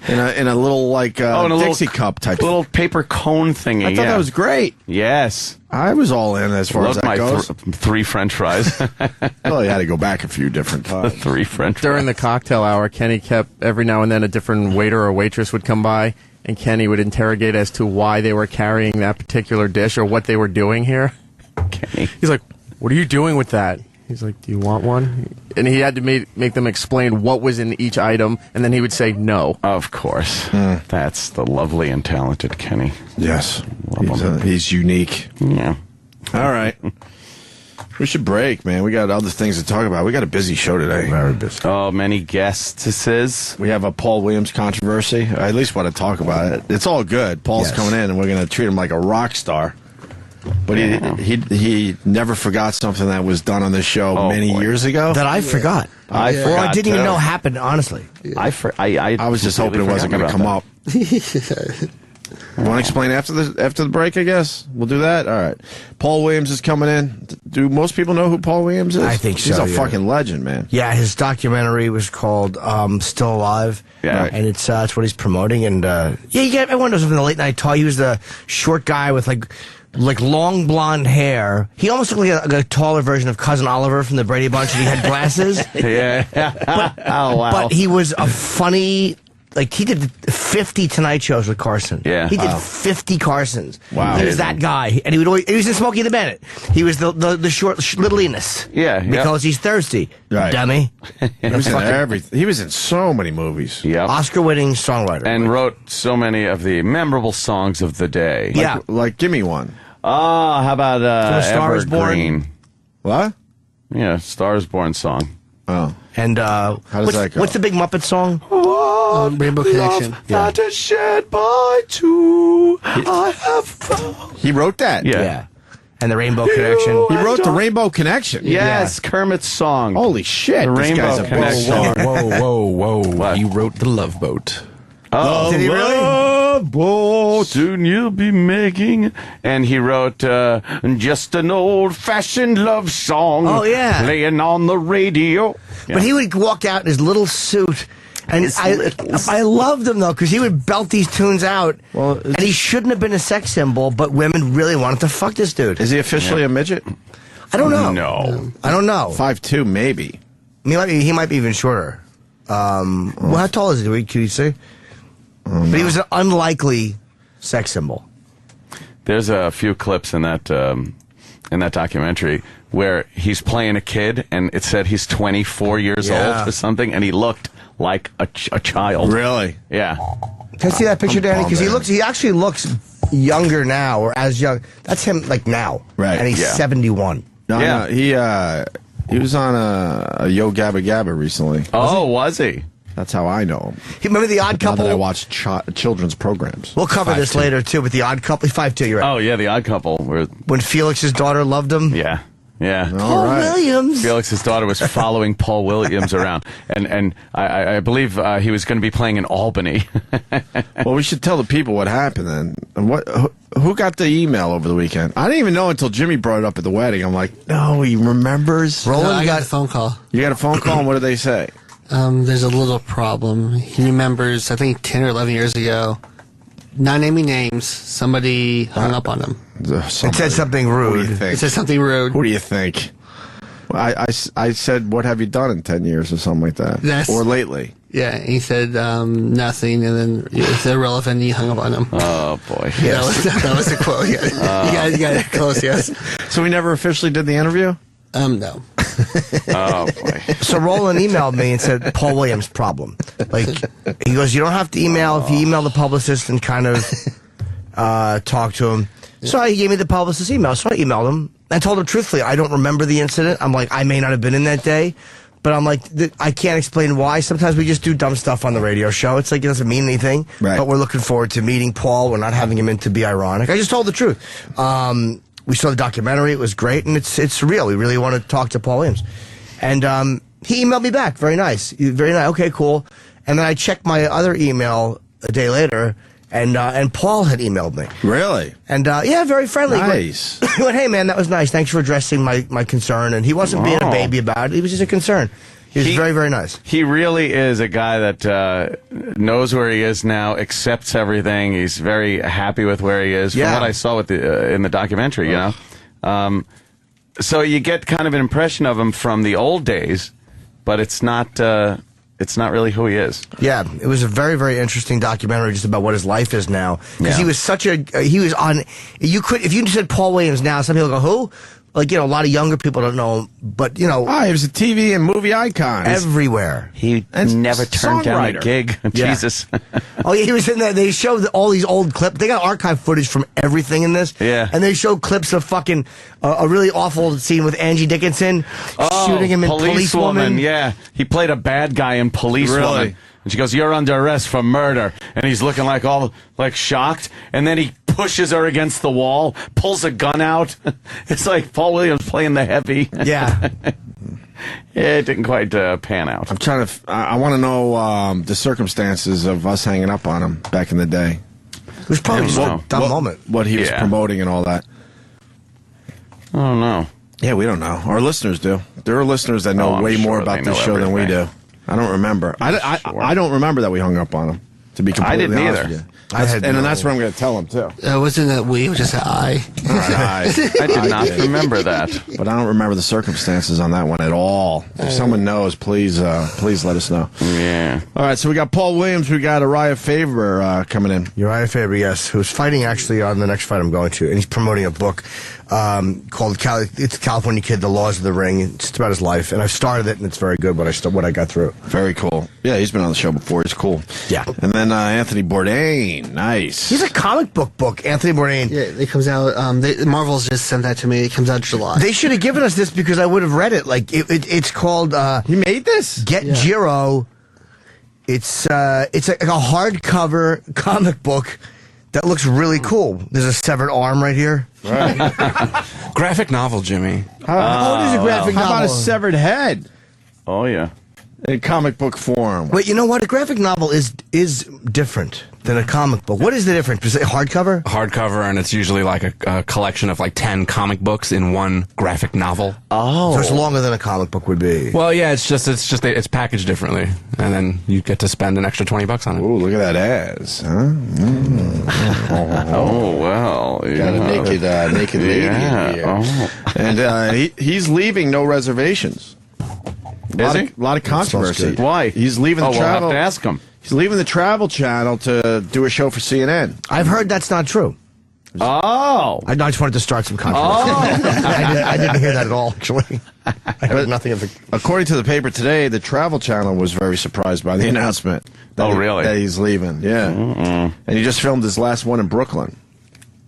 in a little like Dixie cup type, little paper cone thingy. I thought that was great. Yes, I was all in as far as that goes. 3 French fries. Well, you had to go back a few different times. 3 French fries. During the cocktail hour, Kenny kept every now and then a different waiter or waitress would come by, and Kenny would interrogate as to why they were carrying that particular dish or what they were doing here. Kenny. He's like, "What are you doing with that?" He's like, "Do you want one?" And he had to make them explain what was in each item, and then he would say no. Of course. That's the lovely and talented Kenny. Yes. He's unique. Yeah. All right. We should break, man. We got other things to talk about. We got a busy show today. Very busy. Oh, many guests. We have a Paul Williams controversy. I at least want to talk about it. It's all good. Paul's coming in, and we're going to treat him like a rock star. But he never forgot something that was done on this show many years ago. That I forgot. I didn't even know happened, honestly. I was just hoping it wasn't going to come up. Want to explain after the break, I guess? We'll do that? All right. Paul Williams is coming in. Do most people know who Paul Williams is? I think so. He's a fucking legend, man. Yeah, his documentary was called Still Alive. Yeah. And it's what he's promoting. And everyone knows him from the late night talk. He was the short guy with like long blonde hair. He almost looked like a taller version of Cousin Oliver from the Brady Bunch, and he had glasses. Yeah. Oh, wow. But he was a funny... Like, he did 50 Tonight shows with Carson. Yeah. He did 50 Carsons. Wow. He was that guy. And he was in Smokey and the Bandit. He was the short, little Enos. Yeah. Because he's thirsty. Right. Dummy. He was in everything. He was in so many movies. Yeah. Oscar-winning songwriter. And wrote so many of the memorable songs of the day. Yeah. Like give me one. Oh, how about A Star Is Born? Evergreen? What? Yeah, Star Is Born song. Oh. And how does that go? What's the big Muppet song? Rainbow Connection. That is shared by two. I have found. He wrote that. Yeah. And the Rainbow Connection. He wrote the Rainbow Connection. Yes, Kermit's song. Holy shit! The This Rainbow guy's a big Connection. song. Whoa. What? He wrote The Love Boat. Oh, Did he really? Love boat. soon you'll be making. And he wrote just an old-fashioned love song. Oh, yeah. Playing on the radio. But he would walk out in his little suit. And I loved him, though, because he would belt these tunes out. Well, and he shouldn't have been a sex symbol, but women really wanted to fuck this dude. Is he officially a midget? I don't know. No. I don't know. 5'2", maybe. He might be even shorter. Well, how tall is he? Can you say? But he was an unlikely sex symbol. There's a few clips in that documentary where he's playing a kid, and it said he's 24 years old or something, and he looked like a child. Really? Yeah. Can I see that picture, Danny? Because he actually looks younger now, or as young. That's him, like now. Right. And he's 71. No, he was on a Yo Gabba Gabba recently. Oh, was he? That's how I know him. Remember The Odd Now Couple? that I watch children's programs. We'll cover this later, too, but The Odd Couple. 5'2", you're right. Oh, yeah, The Odd Couple. When Felix's daughter loved him. Yeah. Paul Williams. Felix's daughter was following Paul Williams around, and I believe he was going to be playing in Albany. Well, we should tell the people what happened then. Who got the email over the weekend? I didn't even know until Jimmy brought it up at the wedding. I'm like, no, he remembers. I got a phone call. You got a phone call, and what did they say? There's a little problem. He remembers, I think 10 or 11 years ago, not naming names, somebody hung up on him. It said something rude. Who do you think? It said something rude. Who do you think? I said, what have you done in 10 years or something like that? Or lately? Yeah, he said nothing, and then it's irrelevant, and he hung up on him. Oh, boy. Yeah, that was the quote. Yeah. You got it close, yes. So we never officially did the interview? No. Oh, boy. So Roland emailed me and said, Paul Williams problem. Like, he goes, you don't have to email. If you email the publicist and kind of talk to him. So he gave me the publicist's email. So I emailed him. I told him truthfully, I don't remember the incident. I'm like, I may not have been in that day, But I'm like, I can't explain why. Sometimes we just do dumb stuff on the radio show. It's like it doesn't mean anything. Right. But we're looking forward to meeting Paul. We're not having him in to be ironic. I just told the truth. We saw the documentary. It was great, and it's real. We really want to talk to Paul Williams. And he emailed me back. Very nice. Very nice. Okay, cool. And then I checked my other email a day later, and Paul had emailed me. Really? And yeah, very friendly. Nice. He went, hey man, that was nice. Thanks for addressing my concern. And he wasn't being a baby about it. He was just a concern. He was very, very nice. He really is a guy that knows where he is now, accepts everything. He's very happy with where he is. From what I saw with in the documentary, you know. So you get kind of an impression of him from the old days, but it's not really who he is. Yeah, it was a very, very interesting documentary just about what his life is now. Because he was he was on, if you said Paul Williams now, some people go, who? Like, you know, a lot of younger people don't know him, but, you know. He was a TV and movie icon. Everywhere. He never turned down a gig. Jesus. Oh, yeah, he was in there. They showed all these old clips. They got archive footage from everything in this. Yeah. And they showed clips of fucking a really awful scene with Angie Dickinson shooting him in Policewoman. Yeah. He played a bad guy in Policewoman. Really? And she goes, you're under arrest for murder. And he's looking like shocked. And then he pushes her against the wall, pulls a gun out. It's like Paul Williams playing the heavy. Yeah. It didn't quite pan out. I'm trying to. I want to know the circumstances of us hanging up on him back in the day. It was probably just a dumb moment. What he was promoting and all that. I don't know. Yeah, we don't know. Our listeners do. There are listeners that know way more about this show than we do. I don't remember. I don't remember that we hung up on him. To be completely honest either. with you. And that's what I'm going to tell him too. Wasn't that we? It was just I. I did not remember that. But I don't remember the circumstances on that one at all. If someone knows, please let us know. Yeah. All right, so we got Paul Williams. We got Uriah Faber coming in. Uriah Faber, yes, who's fighting actually on the next fight I'm going to. And he's promoting a book called It's California Kid, The Laws of the Ring. It's about his life. And I've started it, and it's very good what I got through. Very cool. Yeah, he's been on the show before. He's cool. Yeah. And then Anthony Bourdain. Nice. He's a comic book, Anthony Bourdain. Yeah, it comes out. Marvel's just sent that to me. It comes out July. They should have given us this because I would have read it. Like it's called. He made this. Get Jiro. It's a hardcover comic book that looks really cool. There's a severed arm right here. Right. Graphic novel, Jimmy. It is a graphic novel. How about a severed head? Oh yeah. In comic book form. Wait, you know what? A graphic novel is different than a comic book. What is the difference? Is it hardcover? Hardcover, and it's usually like a collection of like 10 comic books in one graphic novel. Oh, so it's longer than a comic book would be. Well, yeah, it's packaged differently, and then you get to spend an extra $20 on it. Ooh, look at that ass, huh? Oh well, got a naked lady in here. Oh. And he's leaving, no reservations. Is he? A lot of controversy. Why? He's leaving the We'll travel. have to ask him. He's leaving the Travel Channel to do a show for CNN. I've heard that's not true. Oh. I just wanted to start some controversy. I didn't hear that at all, actually. I heard nothing of it. According to the paper today, the Travel Channel was very surprised by the announcement. Really? That he's leaving, yeah. And he just filmed his last one in Brooklyn.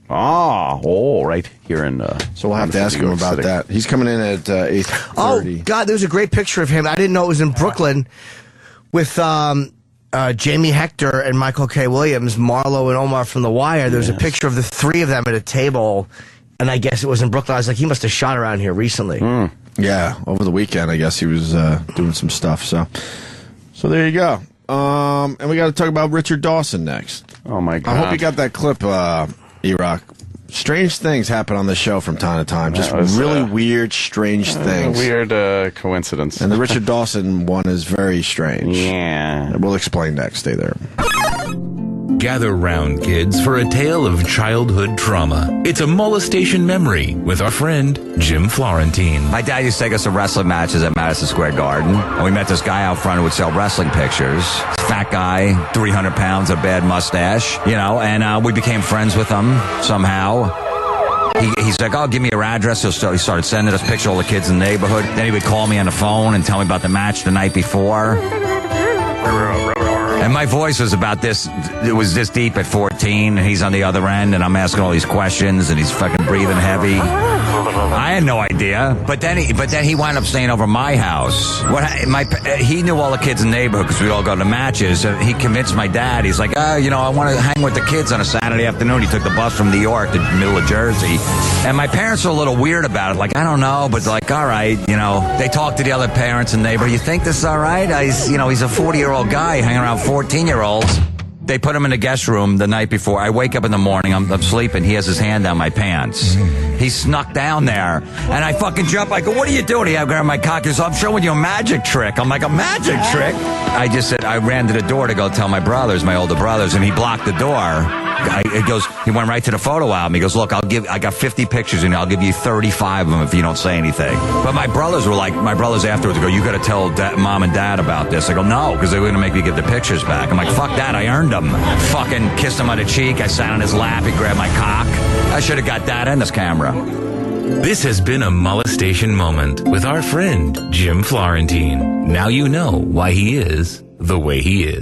Right here in. So we'll have to ask him about that. He's coming in at 8:30. Oh God, there's a great picture of him. I didn't know it was in Brooklyn with Jamie Hector and Michael K. Williams, Marlo and Omar from The Wire. There's a picture of the three of them at a table, and I guess it was in Brooklyn. I was like, he must have shot around here recently. Yeah, over the weekend, I guess he was doing some stuff. So there you go. And we got to talk about Richard Dawson next. Oh my God! I hope you got that clip, E-Rock. Strange things happen on the show from time to time. Just really weird, strange things. Weird coincidence. And the Richard Dawson one is very strange. Yeah. We'll explain next. Stay there. Gather round, kids, for a tale of childhood trauma. It's a molestation memory with our friend Jim Florentine. My dad used to take us to wrestling matches at Madison Square Garden, and we met this guy out front who would sell wrestling pictures. Fat guy, 300 pounds, a bad mustache, and we became friends with him somehow. He's like, oh, give me your address. He started sending us pictures of all the kids in the neighborhood. Then he would call me on the phone and tell me about the match the night before. And my voice was about this, it was this deep at 14. 14, and he's on the other end, and I'm asking all these questions, and he's fucking breathing heavy. I had no idea, but then he wound up staying over my house. He knew all the kids in the neighborhood because we'd all go to matches. And he convinced my dad. He's like, I want to hang with the kids on a Saturday afternoon. He took the bus from New York to the middle of Jersey, and my parents were a little weird about it. Like, I don't know, but like, all right, they talked to the other parents and neighbor. You think this is all right? He's a 40-year-old guy hanging around 14-year-olds. They put him in the guest room the night before. I wake up in the morning. I'm sleeping. He has his hand down my pants. He snuck down there. And I fucking jump. I go, what are you doing? He grabbed my cock. He goes, I'm showing you a magic trick. I'm like, a magic trick? I just said, I ran to the door to go tell my older brothers, and he blocked the door. He went right to the photo album. He goes, look, I got 50 pictures, and I'll give you 35 of them if you don't say anything. But my brothers afterwards go, you got to tell mom and dad about this. I go, no, because they were going to make me give the pictures back. I'm like, fuck that, I earned them. Fucking kissed him on the cheek. I sat on his lap. He grabbed my cock. I should have got that in this camera. This has been a molestation moment with our friend, Jim Florentine. Now you know why he is the way he is.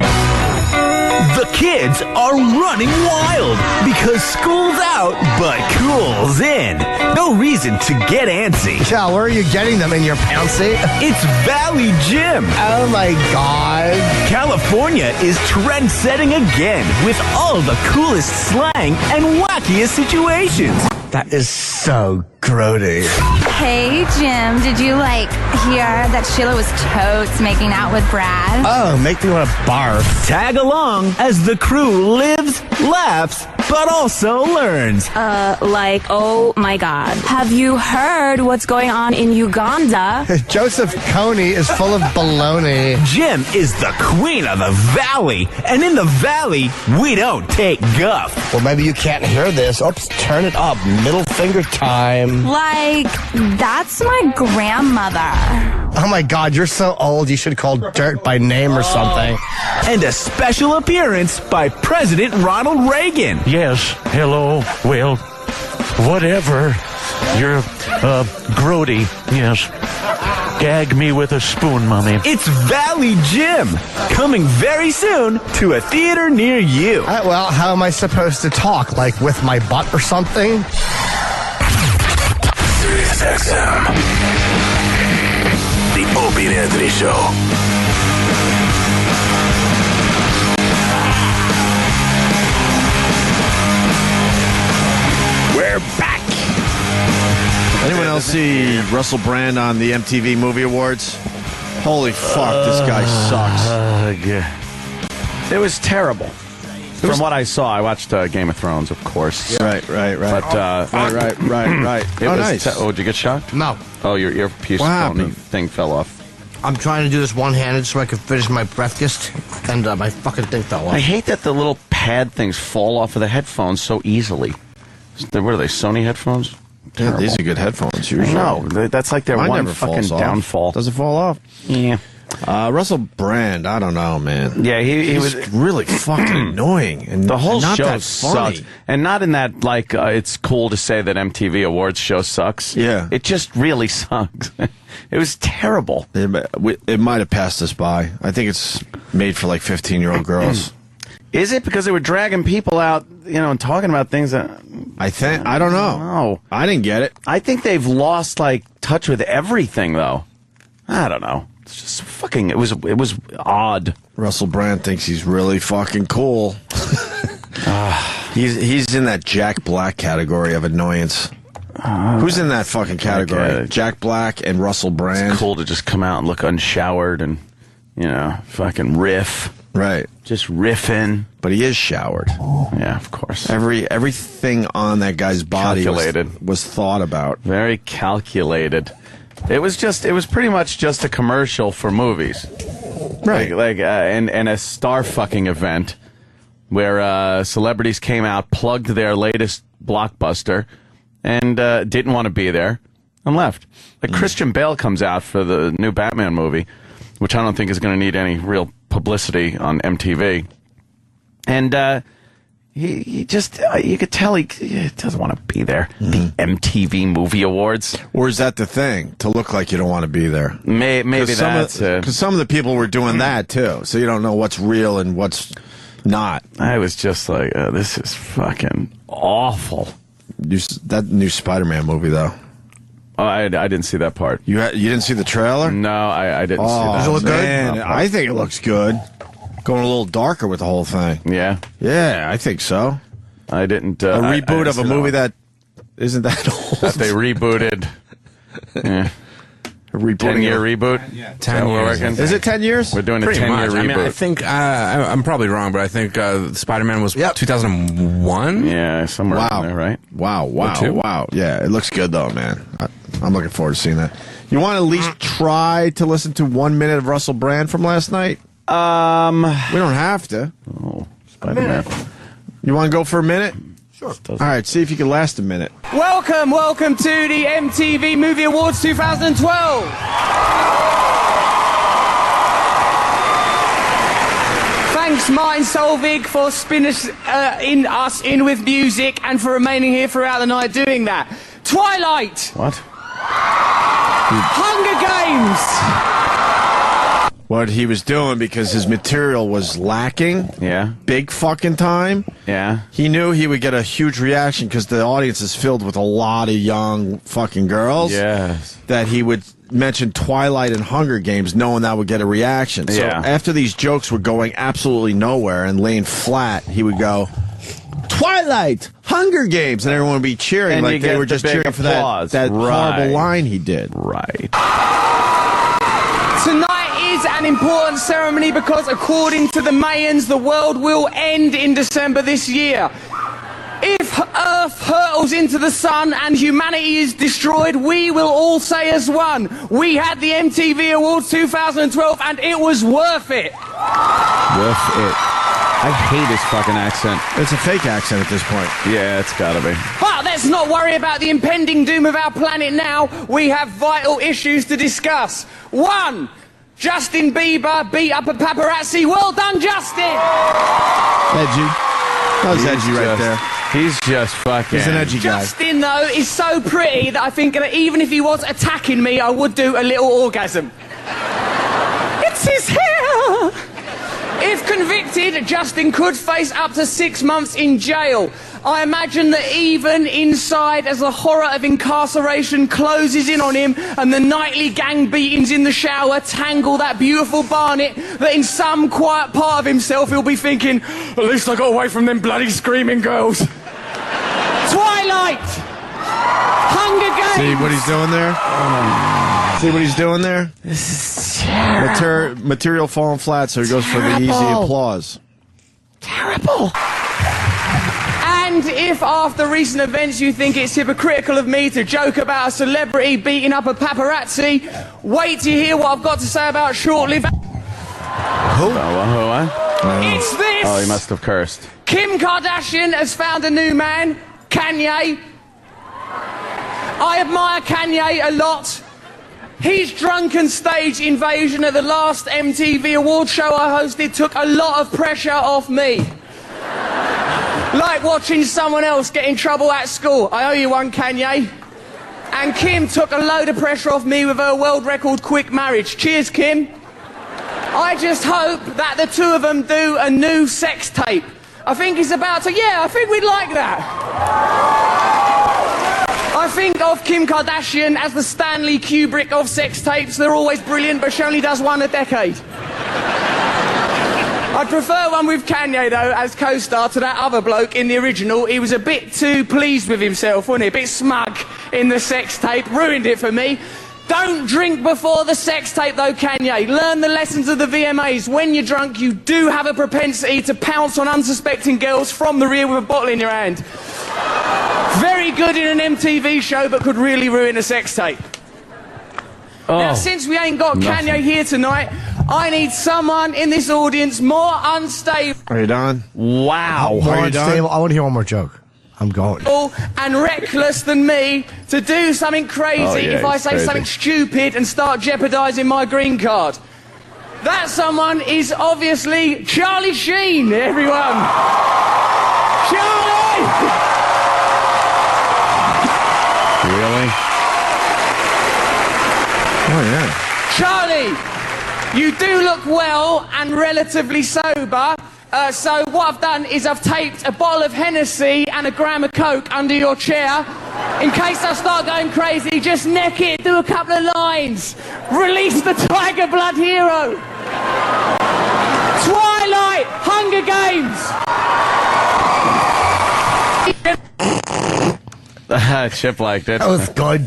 The kids are running wild because school's out, but cool's in. No reason to get antsy. Cal, where are you getting them? In your pantsuit? It's Valley Gym. Oh my God. California is trend-setting again with all the coolest slang and wackiest situations. That is so grody. Hey, Jim, did you, hear that Sheila was totes making out with Brad? Oh, make me want to barf. Tag along as the crew lives, laughs, but also learns. Oh my God. Have you heard what's going on in Uganda? Joseph Kony is full of baloney. Jim is the queen of the valley, and in the valley, we don't take guff. Well, maybe you can't hear this. Oops, turn it up. Middle finger time. That's my grandmother. Oh my God, you're so old. You should call dirt by name or something. And a special appearance by President Ronald Reagan. Yes, hello, well, whatever. You're, grody, yes. Gag me with a spoon, Mommy. It's Valley Gym, coming very soon to a theater near you. Well, how am I supposed to talk? Like with my butt or something? Sirius XM. The Opie Anthony Show. We're back. Anyone else see Russell Brand on the MTV Movie Awards? Holy fuck, this guy sucks. It was terrible. From what I saw, I watched Game of Thrones, of course. Yeah. Right. But, right. Nice. Nice. Did you get shocked? No. Oh, your earpiece thing fell off. I'm trying to do this one-handed so I can finish my breakfast, and my fucking thing fell off. I hate that the little pad things fall off of the headphones so easily. What are they, Sony headphones? Yeah, these are good headphones, usually. No, that's like their one fucking downfall. Does it fall off? Yeah. Russell Brand, I don't know, man. Yeah, he was really fucking annoying, and the whole not show that sucks. funny. And not in that it's cool to say that MTV Awards show sucks. Yeah, it just really sucks. It was terrible. It might have passed us by. I think it's made for 15-year-old girls. Is it because they were dragging people out, and talking about things that I don't know. I didn't get it. I think they've lost touch with everything, though. I don't know. It's just fucking. It was odd. Russell Brand thinks he's really fucking cool. He's in that Jack Black category of annoyance. Who's in that fucking category? Jack Black and Russell Brand. It's cool to just come out and look unshowered and fucking riff. Right. Just riffing. But he is showered. Yeah, of course. Everything on that guy's body was thought about. Very calculated. It was pretty much just a commercial for movies. Right. And a star fucking event where celebrities came out, plugged their latest blockbuster, and didn't want to be there and left. Christian Bale comes out for the new Batman movie, which I don't think is going to need any real publicity on MTV. And he just, you could tell he doesn't want to be there. The MTV Movie Awards. Or is that the thing? To look like you don't want to be there? Maybe that's it. Because some of the people were doing that, too. So you don't know what's real and what's Not. I was just like, this is fucking awful. That new Spider-Man movie, though. Oh, I didn't see that part. You didn't see the trailer? No, I didn't see that. Does it look good? I think it looks good. Going a little darker with the whole thing. Yeah? Yeah, I think so. I didn't... a reboot of a movie that isn't that old. That they rebooted. Yeah. A 10-year reboot? Yeah, 10 years. Is it 10 years? We're doing a 10-year reboot. I mean, I think, I'm probably wrong, but I think Spider-Man was 2001? Yeah, somewhere in there, right? Wow. Yeah, it looks good, though, man. I'm looking forward to seeing that. You want to at least try to listen to 1 minute of Russell Brand from last night? We don't have to. Oh, Spider-Man. You want to go for a minute? Sure. All right, see if you can last a minute. Welcome to the MTV Movie Awards 2012. Thanks, Martin Solveig, for spinning us in with music and for remaining here throughout the night doing that. Twilight. What? Hunger Games. What he was doing, because his material was lacking. Yeah. Big fucking time. Yeah. He knew he would get a huge reaction because the audience is filled with a lot of young fucking girls. Yes. That he would mention Twilight and Hunger Games knowing that would get a reaction. So after these jokes were going absolutely nowhere and laying flat, he would go, Twilight, Hunger Games, and everyone would be cheering and like they were just cheering for that horrible line he did. Right. Tonight is an important ceremony because, according to the Mayans, the world will end in December this year. If Earth hurtles into the sun and humanity is destroyed, we will all say as one, we had the MTV Awards 2012 and it was worth it. Worth it. I hate his fucking accent. It's a fake accent at this point. Yeah, it's gotta be. But let's not worry about the impending doom of our planet now. We have vital issues to discuss. 1. Justin Bieber beat up a paparazzi. Well done, Justin! Edgy. That was edgy right there. He's just fucking... He's an edgy guy. Justin, though, is so pretty that I think that even if he was attacking me, I would do a little orgasm. It's his hair! If convicted, Justin could face up to 6 months in jail. I imagine that even inside, as the horror of incarceration closes in on him and the nightly gang beatings in the shower tangle that beautiful Barnet, that in some quiet part of himself he'll be thinking, at least I got away from them bloody screaming girls. Twilight! Hunger Games! See what he's doing there? See what he's doing there? This is terrible. Material falling flat, so he goes for the easy applause. Terrible. And if after recent events you think it's hypocritical of me to joke about a celebrity beating up a paparazzi, wait to hear what I've got to say about short-lived... It's this! Oh, he must have cursed. Kim Kardashian has found a new man, Kanye. I admire Kanye a lot. His drunken stage invasion at the last MTV Awards show I hosted took a lot of pressure off me. Like watching someone else get in trouble at school. I owe you one, Kanye. And Kim took a load of pressure off me with her world record quick marriage. Cheers, Kim. I just hope that the two of them do a new sex tape. I think he's about to... Yeah, I think we'd like that. I think of Kim Kardashian as the Stanley Kubrick of sex tapes. They're always brilliant, but she only does one a decade. I'd prefer one with Kanye, though, as co-star to that other bloke in the original. He was a bit too pleased with himself, wasn't he? A bit smug in the sex tape. Ruined it for me. Don't drink before the sex tape, though, Kanye. Learn the lessons of the VMAs. When you're drunk, you do have a propensity to pounce on unsuspecting girls from the rear with a bottle in your hand. Very good in an MTV show, but could really ruin a sex tape. Now, since we ain't got Kanye here tonight, I need someone in this audience more unstable. Are you done? Wow. More unstable. I want to hear one more joke. I'm going. And reckless than me to do something crazy if I say something stupid and start jeopardising my green card. That someone is obviously Charlie Sheen, everyone. Charlie! Really? Oh, yeah. Charlie, you do look well and relatively sober. So what I've done is I've taped a bottle of Hennessy and a gram of Coke under your chair. In case I start going crazy, just neck it, do a couple of lines. Release the Tiger Blood hero. Twilight, Hunger Games. Chip liked it. That was good.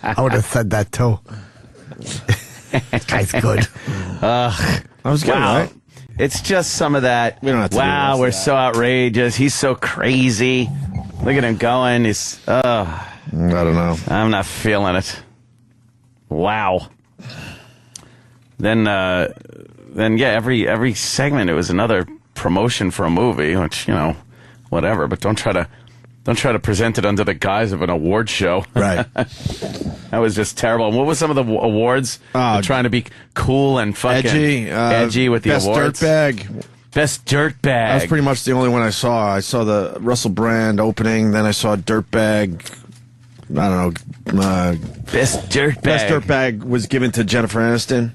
I would have said that too. This guy's good. That was good, right? It's just some of that. We don't have to do the rest we're of that. so outrageous. He's so crazy. Look at him going. He's. I don't know. I'm not feeling it. Wow. Then yeah, every segment it was another promotion for a movie, which whatever. But don't try to present it under the guise of an award show. Right. That was just terrible. And what was some of the awards? They're trying to be cool and fucking edgy with the best awards. Best dirtbag. That was pretty much the only one I saw. I saw the Russell Brand opening, then I saw Dirtbag. I don't know. Best dirtbag. Best Dirtbag was given to Jennifer Aniston.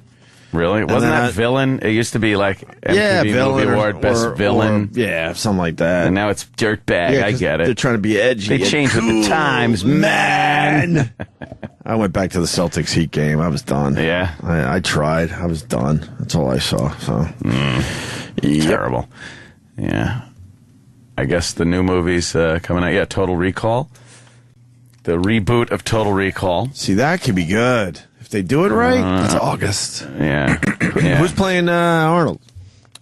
Really? Wasn't that Villain? It used to be like MTV Villain Movie Award, Best Villain. Yeah, something like that. And now it's Dirtbag. Yeah, I get it. They're trying to be edgy. They changed with the times, man. I went back to the Celtics Heat game. I was done. Yeah. I tried. I was done. That's all I saw. So Terrible. Yeah. I guess the new movie's coming out. Yeah, Total Recall. The reboot of Total Recall. See, that could be good. If they do it right, it's August. Yeah. Who's playing Arnold?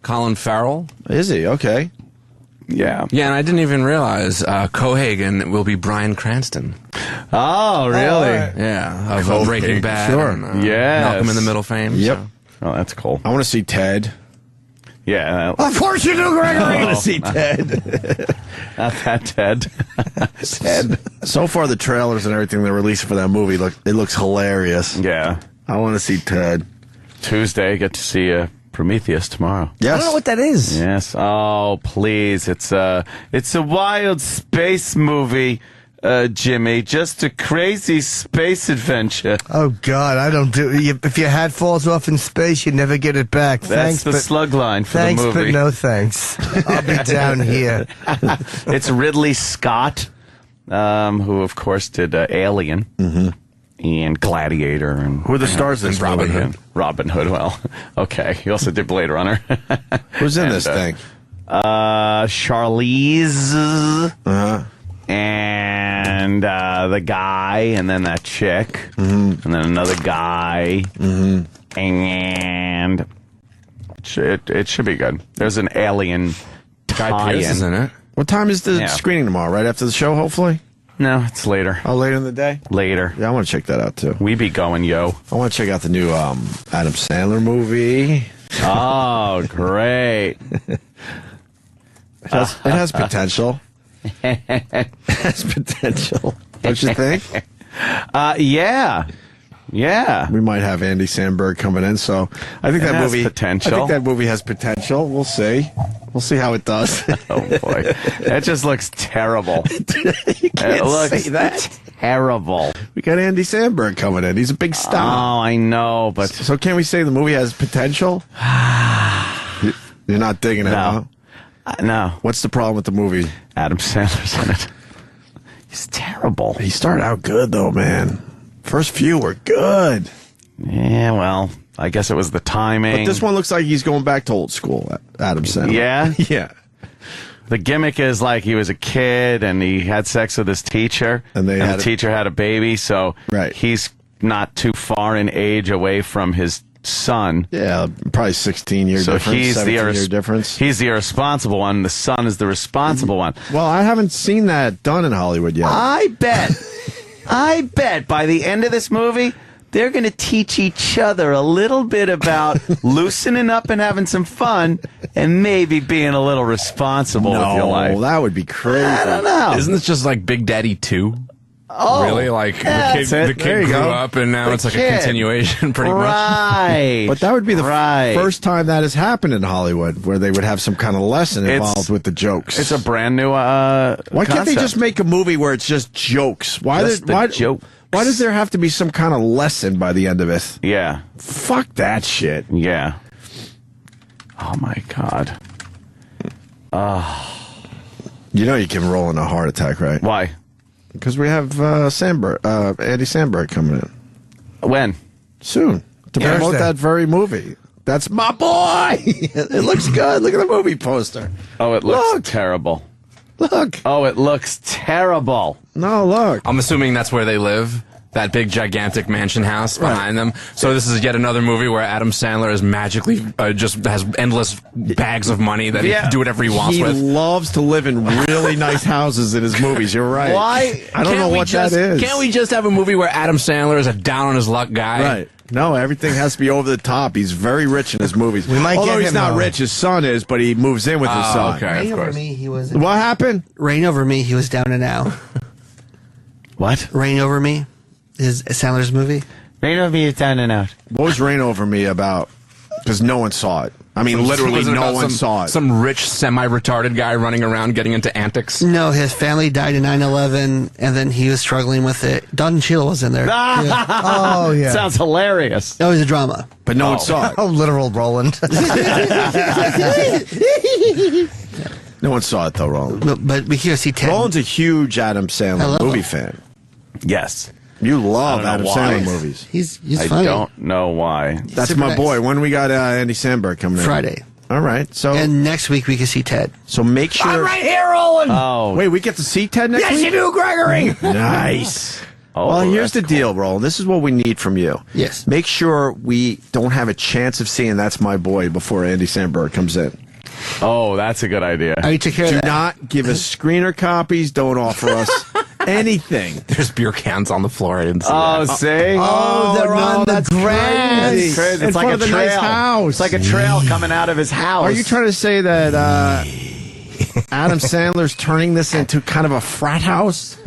Colin Farrell. Is he? Okay. Yeah. Yeah, and I didn't even realize Cohagen will be Bryan Cranston. Oh, really? Yeah, of Breaking Bad. Sure. And, yes. Malcolm in the Middle fame. Yep. So. Oh, that's cool. I want to see Ted. Yeah. Of course you do, Gregory. I want to see Ted. Not that Ted. Ted. So far, the trailers and everything they're releasing for that movie looks hilarious. Yeah. I want to see Ted. Tuesday, get to see Prometheus tomorrow. Yes. I don't know what that is. Yes. Oh, please. It's a wild space movie, Jimmy. Just a crazy space adventure. Oh, God, I don't do... If your hat falls off in space, you never get it back. That's the slug line for the thanks, movie. but no thanks. I'll be down here. It's Ridley Scott, who, of course, did Alien and Gladiator. And Who are the stars in Robin Hood? Robin Hood, well, okay. He also did Blade Runner. Who's in this thing? Charlize. Uh-huh. And the guy, and then that chick, and then another guy, and it should be good. There's an alien Guy Pearce is in it. What time is the screening tomorrow? Right after the show, hopefully? No, it's later. Oh, later in the day? Later. Yeah, I want to check that out, too. We be going, yo. I want to check out the new Adam Sandler movie. Oh, great. It has potential. It has potential. Don't you think? Yeah. Yeah. We might have Andy Samberg coming in, so I think It that has movie potential. I think that movie has potential. We'll see. We'll see how it does. Oh boy. That just looks terrible. You can't It looks say that. terrible. We got Andy Samberg coming in. He's a big star. Oh, I know, but So can we say the movie has potential? You're not digging it, huh? No. What's the problem with the movie? Adam Sandler's in it. He's terrible. He started out good, though, man. First few were good. Yeah, well, I guess it was the timing. But this one looks like he's going back to old school, Adam Sandler. Yeah? Yeah. The gimmick is like he was a kid and he had sex with his teacher. And the teacher had a baby, so he's not too far in age away from his son. Yeah, probably 16-year so difference, he's 17-year difference. He's the irresponsible one. The son is the responsible one. Well, I haven't seen that done in Hollywood yet. I bet by the end of this movie, they're going to teach each other a little bit about loosening up and having some fun and maybe being a little responsible with your life. That would be crazy. I don't know. Isn't this just like Big Daddy 2? Oh, really? Like the kid There you grew go. up and now The it's like kid. a continuation pretty much. Right. But that would be the first time that has happened in Hollywood, where they would have some kind of lesson involved with the jokes. It's a brand new Why can't they concept. just make a movie where it's just jokes? Why Just the jokes. Why does there have to be some kind of lesson by the end of it? Yeah. Fuck that shit. Yeah. Oh my God. You know you can roll in a heart attack, right? Why? Because we have Andy Samberg coming in. When? Soon. To promote that very movie. That's my boy! It looks good. Look at the movie poster. Oh, it looks terrible. Look. Oh, it looks terrible. No, look. I'm assuming that's where they live. That big, gigantic mansion house behind them. So this is yet another movie where Adam Sandler is magically just has endless bags of money that he can do whatever he wants with. He loves to live in really nice houses in his movies. You're right. Why? I don't know what that is. Can't we just have a movie where Adam Sandler is a down-on-his-luck guy? Right. No, everything has to be over the top. He's very rich in his movies. Although he's not rich, his son is, but he moves in with his son. Okay, Reign of Over course. Me, he was. What happened? Reign Over Me, he was down and out. What? Reign Over Me is Sandler's movie. Reign Over Me is down and out. What was Reign Over Me about? Because no one saw it. I mean, literally Was it no about one saw it. Some rich, semi-retarded guy running around getting into antics. No, his family died in 9/11, and then he was struggling with it. Don Cheadle was in there. Yeah. Oh, yeah. Sounds hilarious. That was a drama. But no one saw it. Oh, literal Roland. No one saw it, though, Roland. But we here see Ted. Roland's a huge Adam Sandler movie fan. Yes. You love I don't know Adam why. Sandler movies. He's I funny. don't know why. That's Super my nice. boy. When we got Andy Samberg coming in? Friday. All right. So And next week we can see Ted. so make sure. I'm right here, Roland. Oh. Wait, we get to see Ted next Yes, week? you do, Gregory. Nice. Oh, Well, here's that's the deal, Roland. This is what we need from you. Yes. Make sure we don't have a chance of seeing That's My Boy before Andy Samberg comes in. Oh, that's a good idea. I took care of Do that. not give us screener copies. Don't offer us anything. There's beer cans on the floor. I didn't see Oh, that. see? Oh, they're on the grass. crazy. Crazy. In It's like front a of the trail. nice house. It's like a trail coming out of his house. Are you trying to say that Adam Sandler's turning this into kind of a frat house?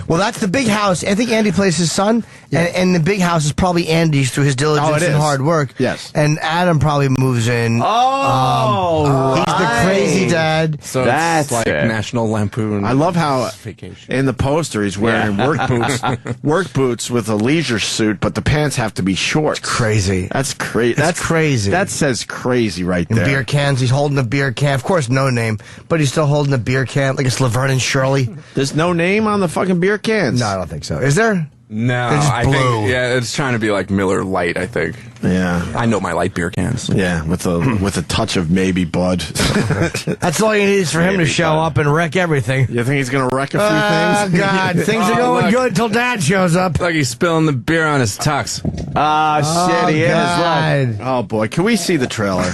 Well, that's the big house. I think Andy plays his son, and the big house is probably Andy's through his diligence it and is. hard work. Yes. And Adam probably moves in. Oh, He's the crazy dad. So That's it's like it. National Lampoon. I love how Vacation. in the poster he's wearing work boots with a leisure suit, but the pants have to be short. Crazy. That's crazy. That's crazy. That says crazy right And there. beer cans. He's holding a beer can. Of course, no name, but he's still holding a beer can like it's Laverne and Shirley. There's no name on the fucking beer cans. No, I don't think so. Is there? No, They're just I blue. think it's trying to be like Miller Lite. I think. Yeah. I know my light beer cans. Yeah, with a touch of maybe Bud. That's all you need is for him to show up and wreck everything. You think he's gonna wreck a few Oh, things? God. Things are Oh, going look. good till Dad shows up. Like he's spilling the beer on his tux. shit, he is. God. Oh boy, can we see the trailer?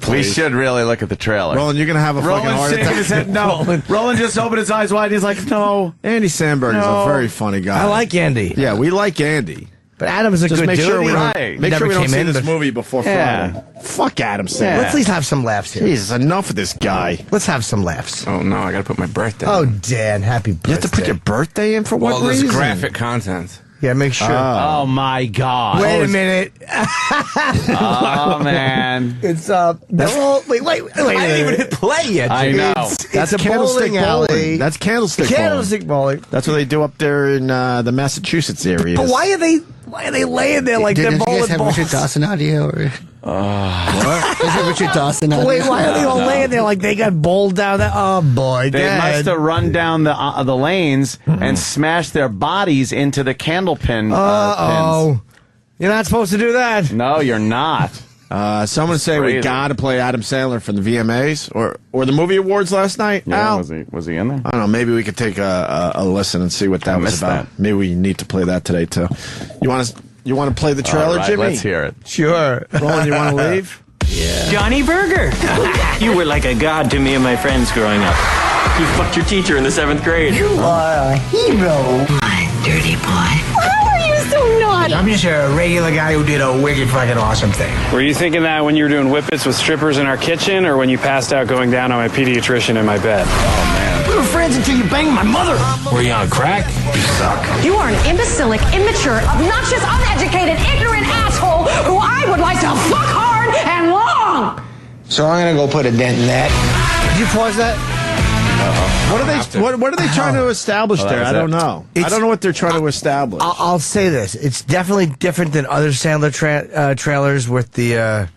We should really look at the trailer. Roland, you're gonna have a fucking Roland's heart shaking attack. his head. No. Roland just opened his eyes wide. He's like, no. Andy Samberg is No. a very funny guy. I like Andy. Yeah, we like Andy. But Adam is a Just good make dude. sure we He don't, Right. make sure we don't came see in, this but- movie before Yeah. Friday. Fuck Adam Sandler. Yeah. Let's at least have some laughs here. Jesus, enough of this guy. Let's have some laughs. Oh no, I got to put my birthday. Oh, Dan, happy birthday. You have to put your birthday in for well, what there's reason? graphic content. Yeah, make sure. Oh, my God. Wait a minute. Oh, man. It's they're all wait. I didn't even hit play yet. I know. It's a Candlestick bowling alley. That's Candlestick Candlestick bowling. Bowling. That's what they do up there in the Massachusetts area. But why are they laying there like Did they're you guys bowling have balls? Richard Dawson audio? Or? What? Is it Richard Dawson audio? Wait, why are they all laying there like they got bowled down there? Oh boy, They Dad. must have run down the lanes and smashed their bodies into the candlepin pins. You're not supposed to do that. No, you're not. Someone say we Crazy. got to play Adam Sandler from the VMAs or the movie awards last night. Yeah, Al? was he in there? I don't know. Maybe we could take a listen and see what that was missed about. that. Maybe we need to play that today too. You want to play the trailer, All right, Jimmy? let's hear it. Sure. Roland, you want to leave? Johnny Berger. You were like a god to me and my friends growing up. You fucked your teacher in the 7th grade. You are a hero. Dirty boy. How are you so naughty? I'm just a regular guy who did a wicked fucking awesome thing. Were you thinking that when you were doing whippets with strippers in our kitchen, or when you passed out going down on my pediatrician in my bed? Oh, man. We were friends until you banged my mother. Were you on crack? You suck. You are an imbecilic, immature, obnoxious, uneducated, ignorant asshole who I would like to fuck hard and long! So I'm gonna go put a dent in that. Did you pause that? What are they trying to establish Oh, that there? was I don't it. know. I don't know what they're trying to establish. I'll say this: it's definitely different than other Sandler trailers with the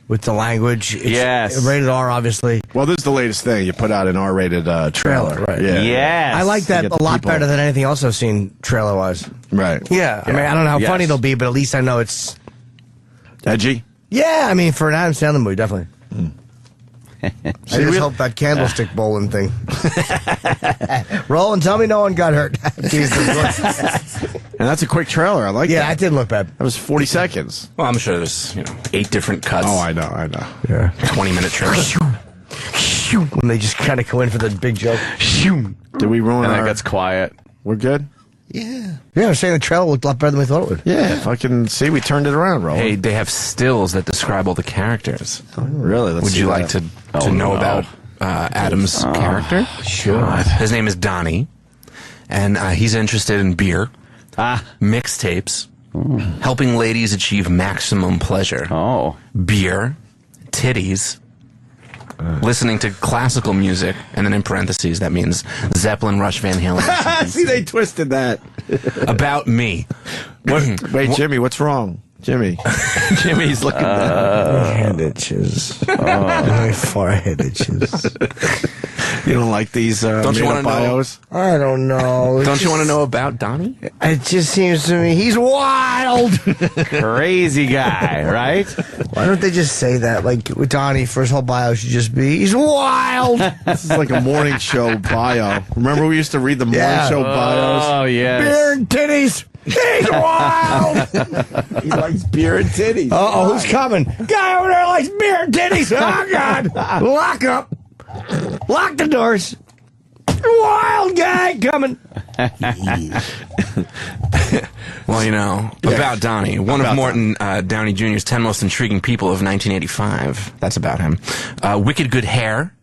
with the language. It's Yes. rated R, obviously. Well, this is the latest thing. You put out an R-rated trailer. Right. Yeah. Yes. I like that a lot better than anything else I've seen trailer-wise. Right. Yeah. I mean, I don't know how Yes. funny they'll be, but at least I know it's... Edgy? Yeah, I mean, for an Adam Sandler movie, definitely. I just hope that candlestick bowling thing. Roll and tell me no one got hurt. And that's a quick trailer. I like that. Yeah, that didn't look bad. That was 40 seconds. Well, I'm sure there's 8 different cuts. Oh, I know. Yeah. 20-minute trailer. When they just kind of go in for the big joke. Did we ruin And our... it gets quiet. We're good? Yeah, I was saying the trailer looked a lot better than we thought it would. Yeah. Fucking see, we turned it around, Roll. Hey, they have stills that describe all the characters. Really? Let's Would see you that. like to know about Adam's character? Sure. His name is Donnie, and he's interested in beer, mixtapes, helping ladies achieve maximum pleasure. Beer, titties, listening to classical music, and then in parentheses, that means Zeppelin, Rush, Van Halen. See, they twisted that. About me. Wait, Jimmy, what's wrong? Jimmy. Jimmy's looking down. My head itches. My forehead itches. You don't like these Don't you want to bios? I don't know. Don't you want to know about Donnie? It just seems to me he's wild. Crazy guy, right? Why don't they just say that? Like with Donnie, for his whole bio should just be, he's wild. This is like a morning show bio. Remember we used to read the morning show bios? Oh, yes. Beer and titties. He's wild. He likes beer and titties. Uh-oh, who's coming? Guy over there likes beer and titties. Oh, God. Lock up. Lock the doors. Wild guy coming. Well, about Donnie, one of Morton Downey Jr.'s 10 most intriguing people of 1985. That's about him. Wicked good hair.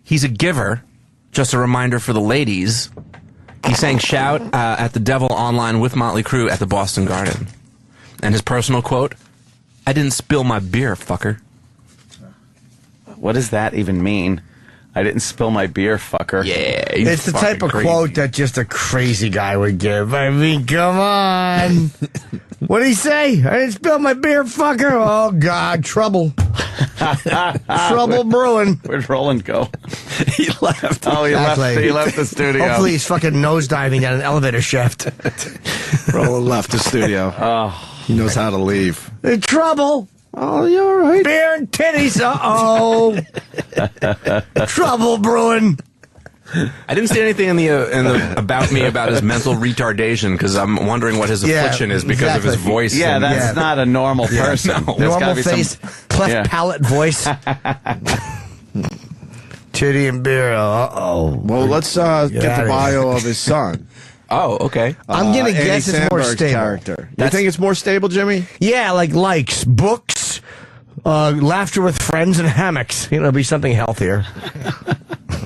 He's a giver. Just a reminder for the ladies. He sang Shout at the Devil online with Motley Crue at the Boston Garden. And his personal quote, "I didn't spill my beer, fucker." What does that even mean? I didn't spill my beer, fucker. Yeah. It's the type of quote that just a crazy guy would give. I mean, come on. What'd he say? I didn't spill my beer, fucker. Oh, God, trouble. Trouble brewing. Where'd Roland go? He left. Oh, he left the studio. Hopefully he's fucking nosediving down an elevator shaft. Roland left the studio. He knows how to leave. Trouble. Oh, you're all right. Beer and titties. Uh-oh. Trouble brewing. I didn't see anything in the about me about his mental retardation because I'm wondering what his affliction is because of his voice. Yeah, that's not a normal person. No. There's Normal gotta be face, cleft palate voice. Titty and beer. Uh-oh. Well, let's get the bio of his son. Oh, okay. I'm going to guess Andy it's more Samberg's stable. character. You think it's more stable, Jimmy? Yeah, like likes, books, laughter with friends, and hammocks. It'll be something healthier.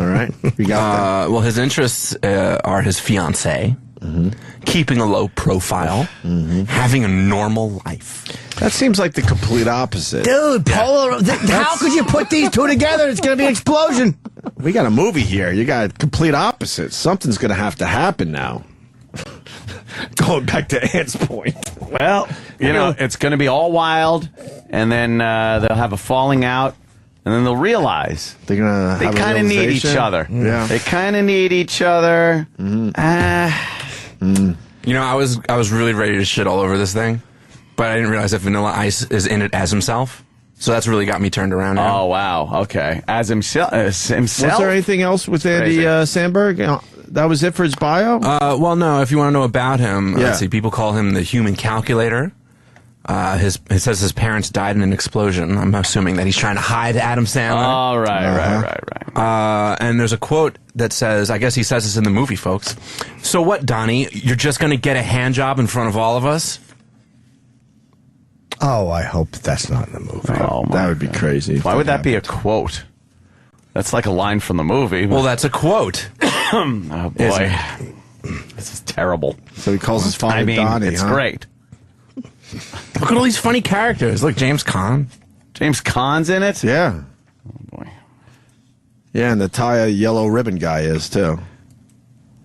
All right. We got that. Well, his interests are his fiancée, keeping a low profile, having a normal life. That seems like the complete opposite. Dude, how could you put these two together? It's going to be an explosion. We got a movie here. You got complete opposites. Something's going to have to happen now. Going back to Ant's point. Well, it's going to be all wild, and then they'll have a falling out, and then they'll realize they kind of need each other. Yeah. They kind of need each other. I was really ready to shit all over this thing, but I didn't realize that Vanilla Ice is in it as himself. So that's really got me turned around now. Oh, wow. Okay. As himself? Was there anything else with Andy Samberg? That was it for his bio? Well, no. If you want to know about him, let's see. People call him the human calculator. It says his parents died in an explosion. I'm assuming that he's trying to hide Adam Sandler. Oh, right. And there's a quote that says, I guess he says this in the movie, folks. "So what, Donnie? You're just going to get a hand job in front of all of us?" Oh, I hope that's not in the movie. Oh, that would be crazy. Why would that be a quote? That's like a line from the movie. Well, that's a quote. Oh, boy. This is terrible. So he calls his father Donnie, it's great. Look at all these funny characters. Look, James Caan. James Caan's in it? Yeah. Oh, boy. Yeah, and the tie yellow ribbon guy is, too.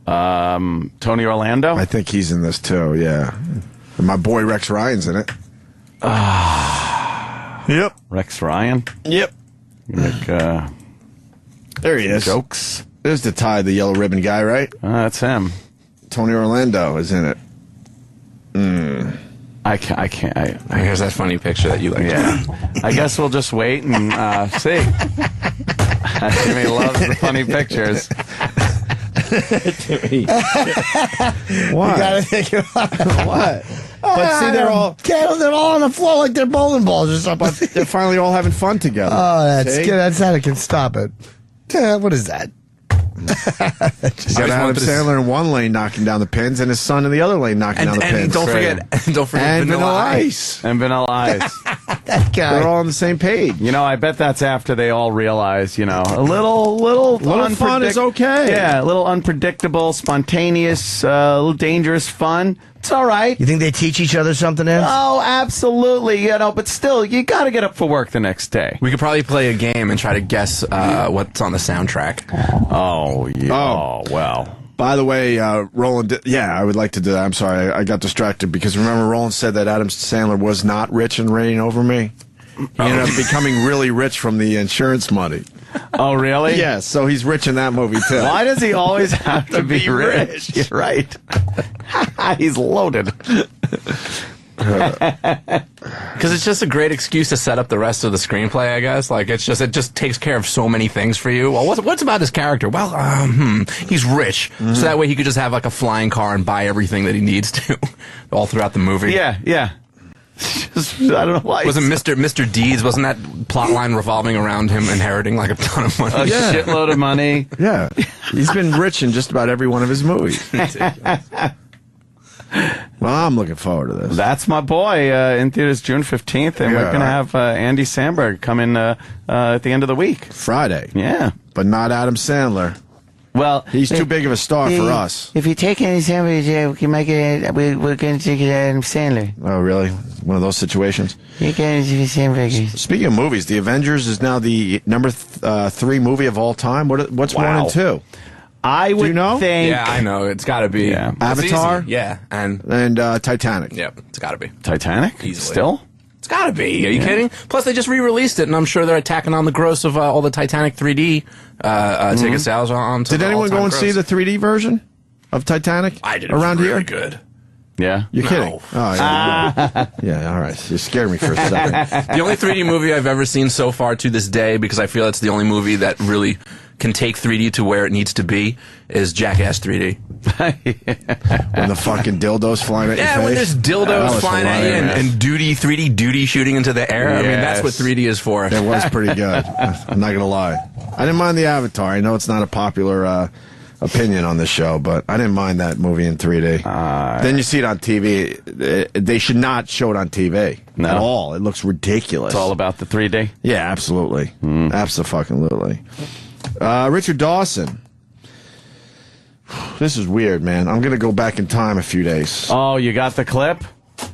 Tony Orlando? I think he's in this, too, yeah. And my boy Rex Ryan's in it. Yep. Rex Ryan. Yep. Like, there he is. Jokes. There's the tie, the yellow ribbon guy, right? That's him. Tony Orlando is in it. I can't. Here's that funny picture that you like. Yeah. I guess we'll just wait and see. Jimmy loves the funny pictures. What? You gotta think about What? But see, they're all on the floor like they're bowling balls or something. But they're finally all having fun together. Oh, that's See? good. That's how I can stop it. What is that? You got Adam Sandler in one lane knocking down the pins, and his son in the other lane knocking down the pins. And don't forget, and Vanilla Ice. And Vanilla Ice. That guy. They're all on the same page. You know, I bet that's after they all realize, you know, a little fun is okay. Yeah, a little unpredictable, spontaneous, a little dangerous fun. It's all right. You think they teach each other something else? Oh, absolutely. You know, but still, you got to get up for work the next day. We could probably play a game and try to guess what's on the soundtrack. Oh, yeah. Oh, well. By the way, Roland, I would like to do that. I'm sorry, I got distracted because remember Roland said that Adam Sandler was not rich and reigning over me? He ended up becoming really rich from the insurance money. Oh, really? Yeah, so he's rich in that movie, too. Why does he always have to be rich? You're right. He's loaded. Because it's just a great excuse to set up the rest of the screenplay, I guess. Like, it just takes care of so many things for you. Well, what's about his character? Well, he's rich, so that way he could just have like a flying car and buy everything that he needs to, all throughout the movie. Yeah. Just, I don't know why. Wasn't Mr. Deeds? Wasn't that plot line revolving around him inheriting like a ton of money? A shitload of money. Yeah, he's been rich in just about every one of his movies. Well, I'm looking forward to this. That's my boy in theaters June 15th, and we're going to have Andy Samberg come in at the end of the week. Friday. Yeah. But not Adam Sandler. Well, he's too big of a star for us. If you take Andy Samberg, we can make it. We're going to take it Adam Sandler. Oh, really? One of those situations? You can Samberg. Speaking of movies, The Avengers is now the number 3 movie of all time. What's 1 and 2? I would think. Yeah, I know. It's got to be. Yeah. Avatar? Yeah. And Titanic. Yep, it's got to be. Titanic? Easily. Still? It's got to be. Are you kidding? Plus, they just re-released it, and I'm sure they're attacking on the gross of all the Titanic 3D ticket sales. Did anyone go and see the 3D version of Titanic? I did. Around really here? Good. Yeah? You're kidding? Oh, yeah. Yeah, all right. You scared me for a second. The only 3D movie I've ever seen so far to this day, because I feel it's the only movie that really can take 3D to where it needs to be, is Jackass 3D. When the fucking dildos flying at your face? Yeah, when there's dildos flying at you and 3D duty shooting into the air. Yes. I mean, that's what 3D is for. It was pretty good. I'm not going to lie. I didn't mind the Avatar. I know it's not a popular opinion on this show, but I didn't mind that movie in 3D. Then you see it on TV. They should not show it on TV at all. It looks ridiculous. It's all about the 3D? Yeah, absolutely. Abso-fucking-lutely. Richard Dawson. This is weird, man. I'm going to go back in time a few days. Oh, you got the clip?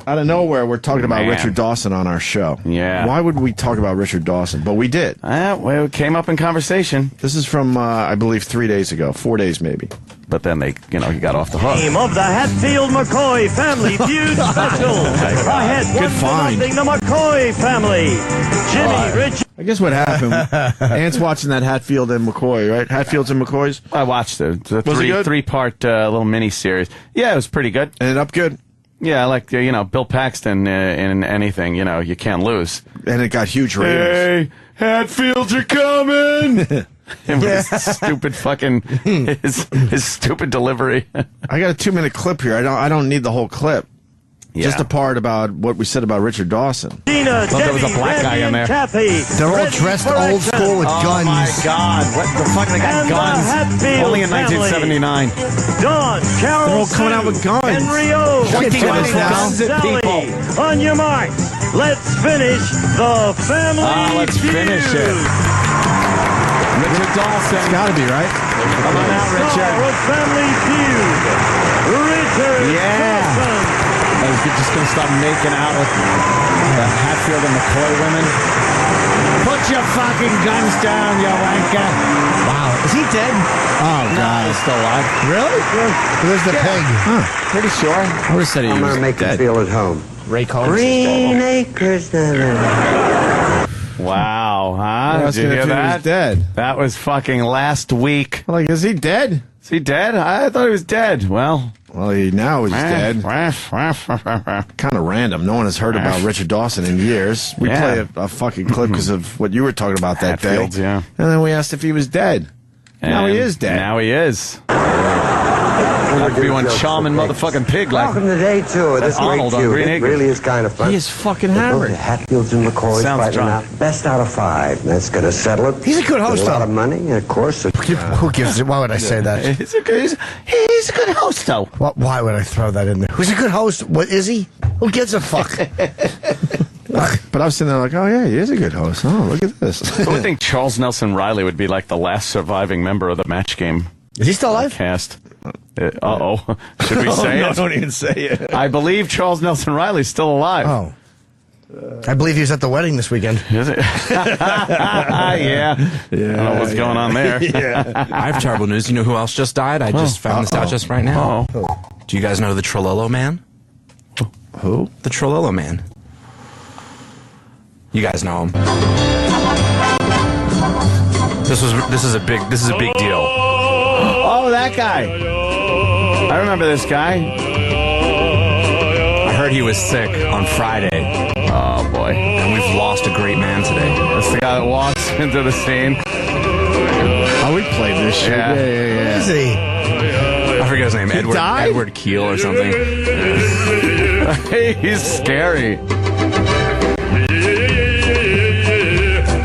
Out of nowhere, we're talking about Richard Dawson on our show. Yeah. Why would we talk about Richard Dawson? But we did. Well, it came up in conversation. This is from, I believe, 3 days ago. 4 days, maybe. But then he got off the hook. Game of the Hatfield-McCoy Family Feud Special. Ahead, Good find. the McCoy family. Jimmy, Richard. I guess what happened, Ant's watching that Hatfield and McCoy, right? Hatfields and McCoys? I watched it. It's Was it good? 3-part little mini-series. Yeah, it was pretty good. Ended up good? Yeah, I like, Bill Paxton in anything, you can't lose. And it got huge ratings. Hey, Hatfields are coming! His stupid fucking, his stupid delivery. I got a 2-minute clip here. I don't need the whole clip. Yeah. Just a part about what we said about Richard Dawson. Dina, there was a black guy in there. They're all dressed old school with guns. Oh my God! What the fuck? They got guns. Only in 1979. Don, Carol, They're all coming out with guns. Henry O. Pointing guns at people. On your mark, let's finish the family Let's finish it. Richard Dawson. It's got to be, right? Come on out, Richard. Family Feud. Richard Dawson. You're just going to start making out with the Hatfield and McCoy women. Put your fucking guns down, you wanker. Wow. Is he dead? Oh, God. He's still alive. Really? Where's the pig? Pretty sure. I would have said he was I'm going to make you feel at home. Ray Combs Green Acres. Wow, huh? Did you hear that? Dead. That was fucking last week. Like, is he dead? Is he dead? I thought he was dead. Well, now he's dead. Kind of random. No one has heard about Richard Dawson in years. We play a fucking clip because of what you were talking about that day. Yeah. And then we asked if he was dead. Now he is dead. Now he is. Like be one charming motherfucking pig like Welcome to day 2 of this great Arnold on feud. Green It Acres. really is kind of fun. He is fucking Both hammered. the Hatfields and McCoys Sounds fighting drunk. out best out of 5. That's going to settle it. He's a good host, With a lot though. of money, and of course. Who gives it? Why would I say that? He's a good host, though. Why would I throw that in there? Who's a good host? What is he? Who gives a fuck? But I was sitting there like, oh, yeah, he is a good host. Oh, look at this. I would think Charles Nelson Riley would be like the last surviving member of the Match Game. Is he still alive? Cast. Uh-oh. Should we say no, it? don't even say it. I believe Charles Nelson Riley's still alive. Oh. I believe he was at the wedding this weekend. Is it? Yeah. I don't know what's going on there. I have terrible news. You know who else just died? I just found this out just right now. Do you guys know the Trololo Man? Who? The Trololo Man. You guys know him. This is a big deal. Oh, that guy. I remember this guy. I heard he was sick on Friday. Oh, boy. And we've lost a great man today. That's the guy that walks into the scene. Oh, we played this shit. Yeah. Who is he? I forget his name. Edward Keel or something. He's scary.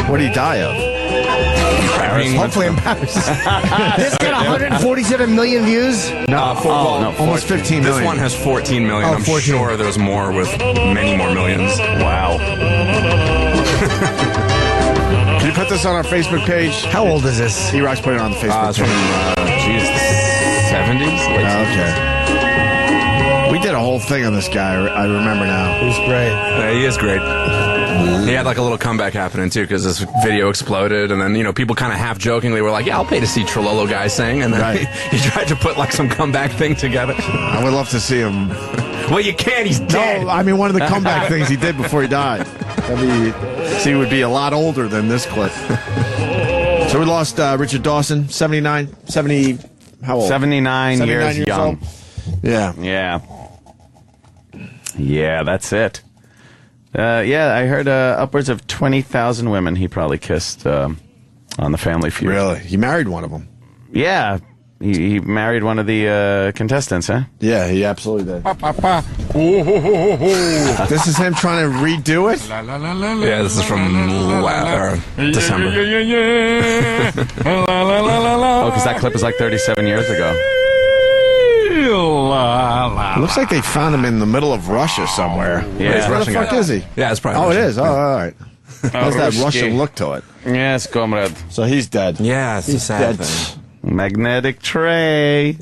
What did he die of? Hopefully embarrassed. This got 147 million views? No, almost 15 million. This one has 14 million. Oh, I'm 14. sure there's more with many more millions. Wow. Can you put this on our Facebook page? How old is this? E-Rock's putting it on the Facebook It's from, page. 70s? Late 70s. Okay. We did a whole thing on this guy. I remember now. He's great. Yeah, he is great. He had like a little comeback happening too because this video exploded, and then people kind of half jokingly were like, "Yeah, I'll pay to see Trololo guy sing," and then he tried to put like some comeback thing together. I would love to see him. Well, you can't. He's dead. No, I mean one of the comeback things he did before he died. He would be a lot older than this clip. So we lost Richard Dawson, 79, 70. How old? 79 years young. old. Yeah. Yeah, that's it. I heard upwards of 20,000 women he probably kissed on the Family Feud. Really? He married one of them. Yeah. He married one of the contestants, huh? Yeah, he absolutely did. This is him trying to redo it? Yeah, this is from December. Oh, because that clip is like 37 years ago. It looks like they found him in the middle of Russia somewhere. Yeah. Where the fuck is he? Yeah, it's probably Oh, Russian. it is? Oh, all right. Has that Ruski. Russian look to it. Yes, comrade. So he's dead. Yeah, it's a sad dead. thing. Magnetic tray.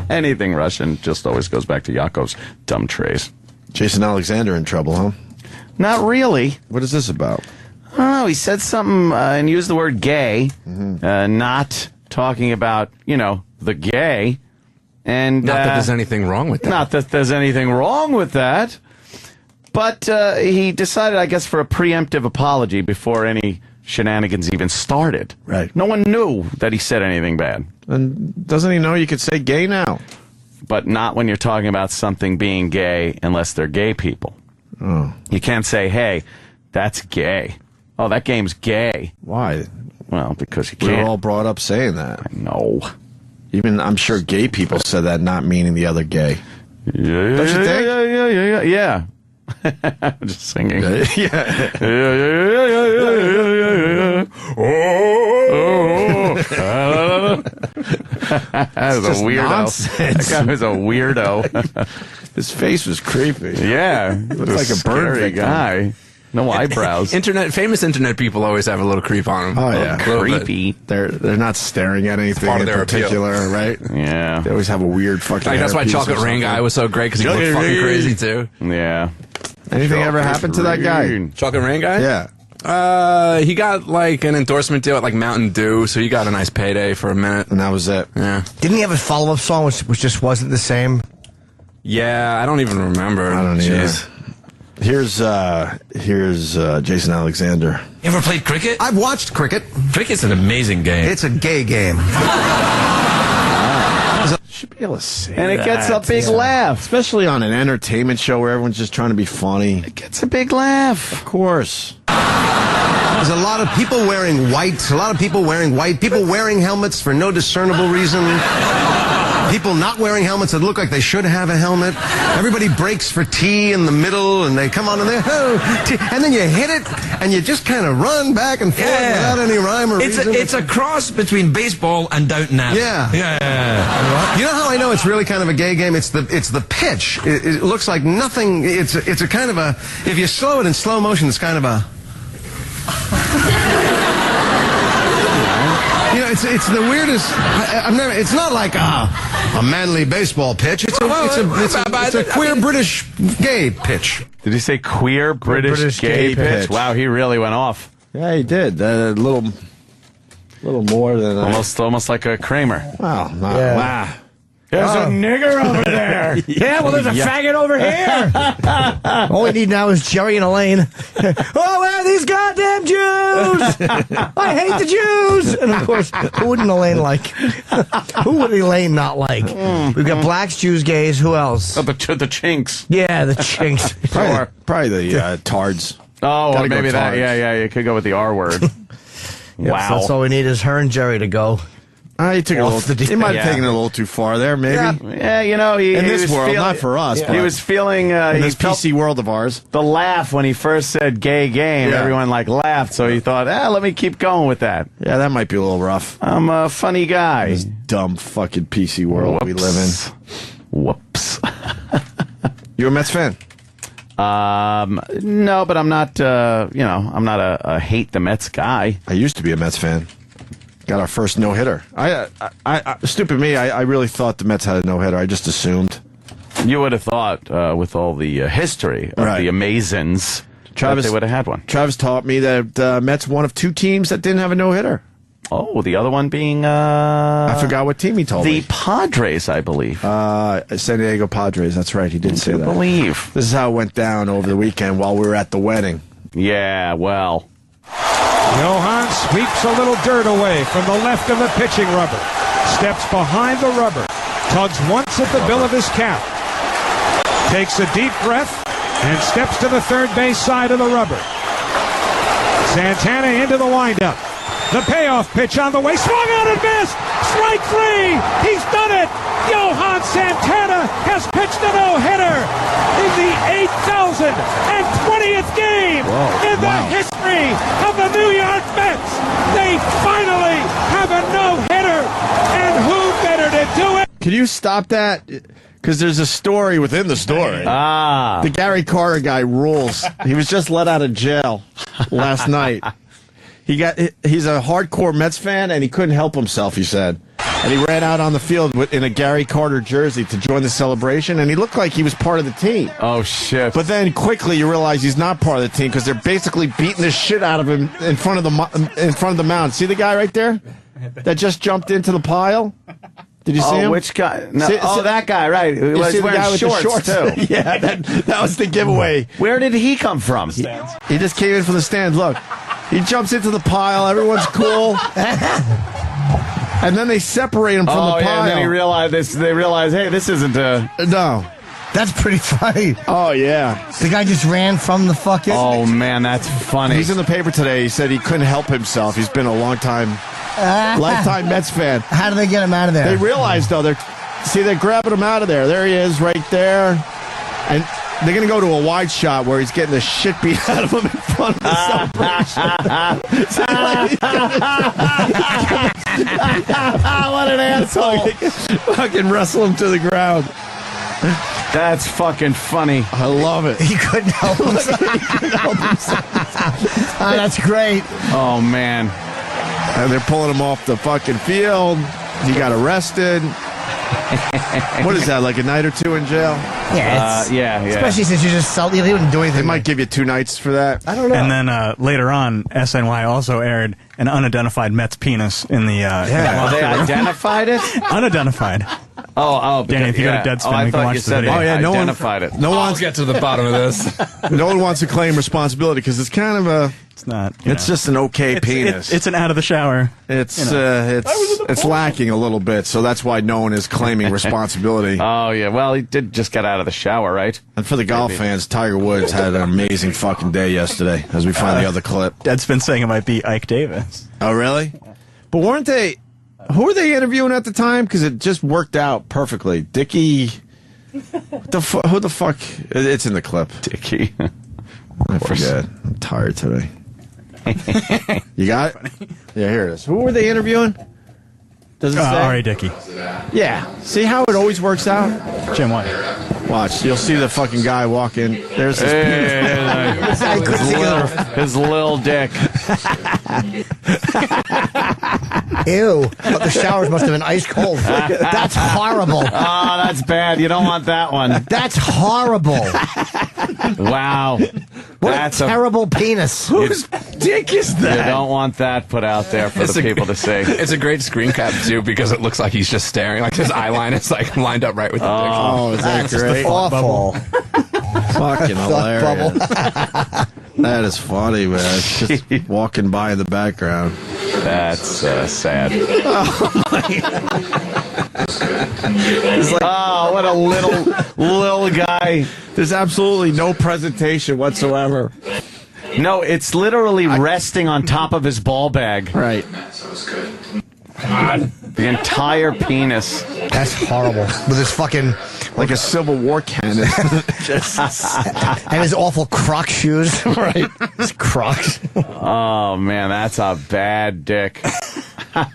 Anything Russian just always goes back to Yakov's dumb trays. Jason Alexander in trouble, huh? Not really. What is this about? Oh, he said something and used the word gay, not talking about, the gay. And Not that there's anything wrong with that. Not that there's anything wrong with that. But he decided, I guess, for a preemptive apology before any shenanigans even started. Right. No one knew that he said anything bad. And doesn't he know you could say gay now? But not when you're talking about something being gay unless they're gay people. Oh. You can't say, hey, that's gay. Oh, that game's gay. Why? Well, because you We can't. were all brought up saying that. No. Even, I'm sure gay people said that, not meaning the other gay. Yeah. Don't you think? Yeah. I'm just singing. Yeah. That was a weirdo. Nonsense. That guy was a weirdo. His face was creepy. Yeah. Looked like a burn scary victim. guy. No eyebrows. Famous internet people always have a little creep on them. Oh, yeah. Creepy. They're not staring at anything part in of their particular, right? Yeah. They always have a weird fucking Like, that's why hairpiece or Chocolate Rain something. Guy was so great because he looked fucking crazy too. Yeah. Anything ever happened to that guy? Chocolate Rain Guy? Yeah. He got like an endorsement deal at like Mountain Dew, so he got a nice payday for a minute. And that was it. Yeah. Didn't he have a follow-up song which just wasn't the same? Yeah, I don't even remember. I don't either. Jeez. Here's Jason Alexander. You ever played cricket? I've watched cricket. Cricket's an amazing game. It's a gay game. Should be able to say And it gets a big laugh. Especially on an entertainment show where everyone's just trying to be funny. It gets a big laugh. Of course. There's a lot of people wearing white. People wearing helmets for no discernible reason. People not wearing helmets that look like they should have a helmet. Everybody breaks for tea in the middle, and they come on and they and then you hit it, and you just kind of run back and forth without any rhyme or reason. It's a cross between baseball and Downton Abbey. Yeah. You know how I know it's really kind of a gay game? It's the pitch. It looks like nothing. It's a kind of a. If you slow it in slow motion, it's kind of a. You know, it's the weirdest. It's not like a manly baseball pitch. It's a queer British gay pitch. Did he say queer British gay pitch? Wow, he really went off. Yeah, he did. A little more than almost like a Kramer. Wow. Wow. There's a nigger over there. Yeah, well, there's a faggot over here. All we need now is Jerry and Elaine. Oh, where are these goddamn Jews? I hate the Jews. And, of course, who wouldn't Elaine like? Who would Elaine not like? We've got blacks, Jews, gays. Who else? Oh, the Chinks. Yeah, the Chinks. Probably the Tards. Oh, well, maybe that. Tards. Yeah. You could go with the R word. Wow. So that's all we need is her and Jerry to go. He took he might have taken it a little too far there, maybe. Yeah, you know, in this world, not for us. He was feeling in this PC world of ours. The laugh when he first said "gay game," everyone laughed. So he thought, let me keep going with that. Yeah, that might be a little rough. I'm a funny guy. This dumb fucking PC world we live in. Whoops. You a Mets fan? No, but I'm not. I'm not a hate the Mets guy. I used to be a Mets fan. Got our first no-hitter. Stupid me, I really thought the Mets had a no-hitter. I just assumed. You would have thought, with all the history of the Amazons, that they would have had one. Travis taught me that Mets one of two teams that didn't have a no-hitter. Oh, the other one being... I forgot what team he told me. The Padres, I believe. San Diego Padres, that's right. He did say that. I believe. This is how it went down over the weekend while we were at the wedding. Yeah, well... Johan sweeps a little dirt away from the left of the pitching rubber. Steps behind the rubber. Tugs once at the bill of his cap. Takes a deep breath and steps to the third base side of the rubber. Santana into the windup. The payoff pitch on the way. Swung on and missed. Strike three. He's done it. Johan Santana has pitched a no-hitter in the 8,020th game in the history of the New York Mets. They finally have a no-hitter, and who better to do it? Can you stop that? Because there's a story within the story. The Gary Carter guy rules. He was just let out of jail last night. He's a hardcore Mets fan, and he couldn't help himself, he said. And he ran out on the field in a Gary Carter jersey to join the celebration, and he looked like he was part of the team. Oh, shit. But then quickly you realize he's not part of the team because they're basically beating the shit out of him in front of the mound. See the guy right there that just jumped into the pile? Did you see him? Which guy? No. That guy, right. He was see the wearing guy with shorts, the shorts, too. Yeah, that was the giveaway. Where did he come from? He just came in from the stands. Look, he jumps into the pile. Everyone's cool. And then they separate him from the pile. Yeah, and then they realize, hey, this isn't a... No. That's pretty funny. Oh, yeah. The guy just ran from the fucking... Oh, man, that's funny. He's in the paper today. He said he couldn't help himself. He's been a lifetime Mets fan. How do they get him out of there? They realize, though, they're grabbing him out of there. There he is, right there. And they're going to go to a wide shot where he's getting the shit beat out of him in front of the celebration. What an asshole. Fucking wrestle him to the ground. That's fucking funny. I love it. He couldn't help himself. That's great. Oh, man. And they're pulling him off the fucking field. He got arrested. What is that, like a night or two in jail? Yeah. Especially since you just you didn't do anything. They might give you 2 nights for that. I don't know. And then later on, SNY also aired an unidentified Mets penis in the. Well, they identified it. Unidentified. Oh, Danny, if you go to Deadspin, I we can thought watch you the said video. they no one identified it. No one Let's get to the bottom of this. No one wants to claim responsibility because it's kind of a. It's not. It's just an okay penis. It's an out of the shower. It's lacking a little bit, so that's why no one is claiming responsibility. Oh yeah, well he did just get out of the shower, right? And for the golf fans, Tiger Woods had an amazing fucking day yesterday. As we find the other clip, Deadspin saying it might be Ike Davis. Oh really? But weren't they? Who were they interviewing at the time? Because it just worked out perfectly. Dickie. Who the fuck? It's in the clip. Dickie. I forget. I'm tired today. You got it? Yeah, here it is. Who were they interviewing? Does it say? R.A. Dickey. Yeah. See how it always works out? Jim White. Watch. You'll see the fucking guy walk in. There's his his little dick. Ew. But the showers must have been ice cold. That's horrible. Oh, that's bad. You don't want that one. That's horrible. Wow. What That's a terrible penis. Whose dick is that? You don't want that put out there for the people to see. It's a great screen cap, too, because it looks like he's just staring. Like his eye line is like lined up right with the dick. Oh, is that great? Awful. Fucking hilarious. That is funny, man. It's just walking by in the background. That's sad. Oh, what a little guy. There's absolutely no presentation whatsoever. No, it's literally resting on top of his ball bag. Right. God. The entire penis. That's horrible. With his fucking... Like a Civil War cannon. And his awful Croc shoes. Right. His Crocs. Oh, man, that's a bad dick. Can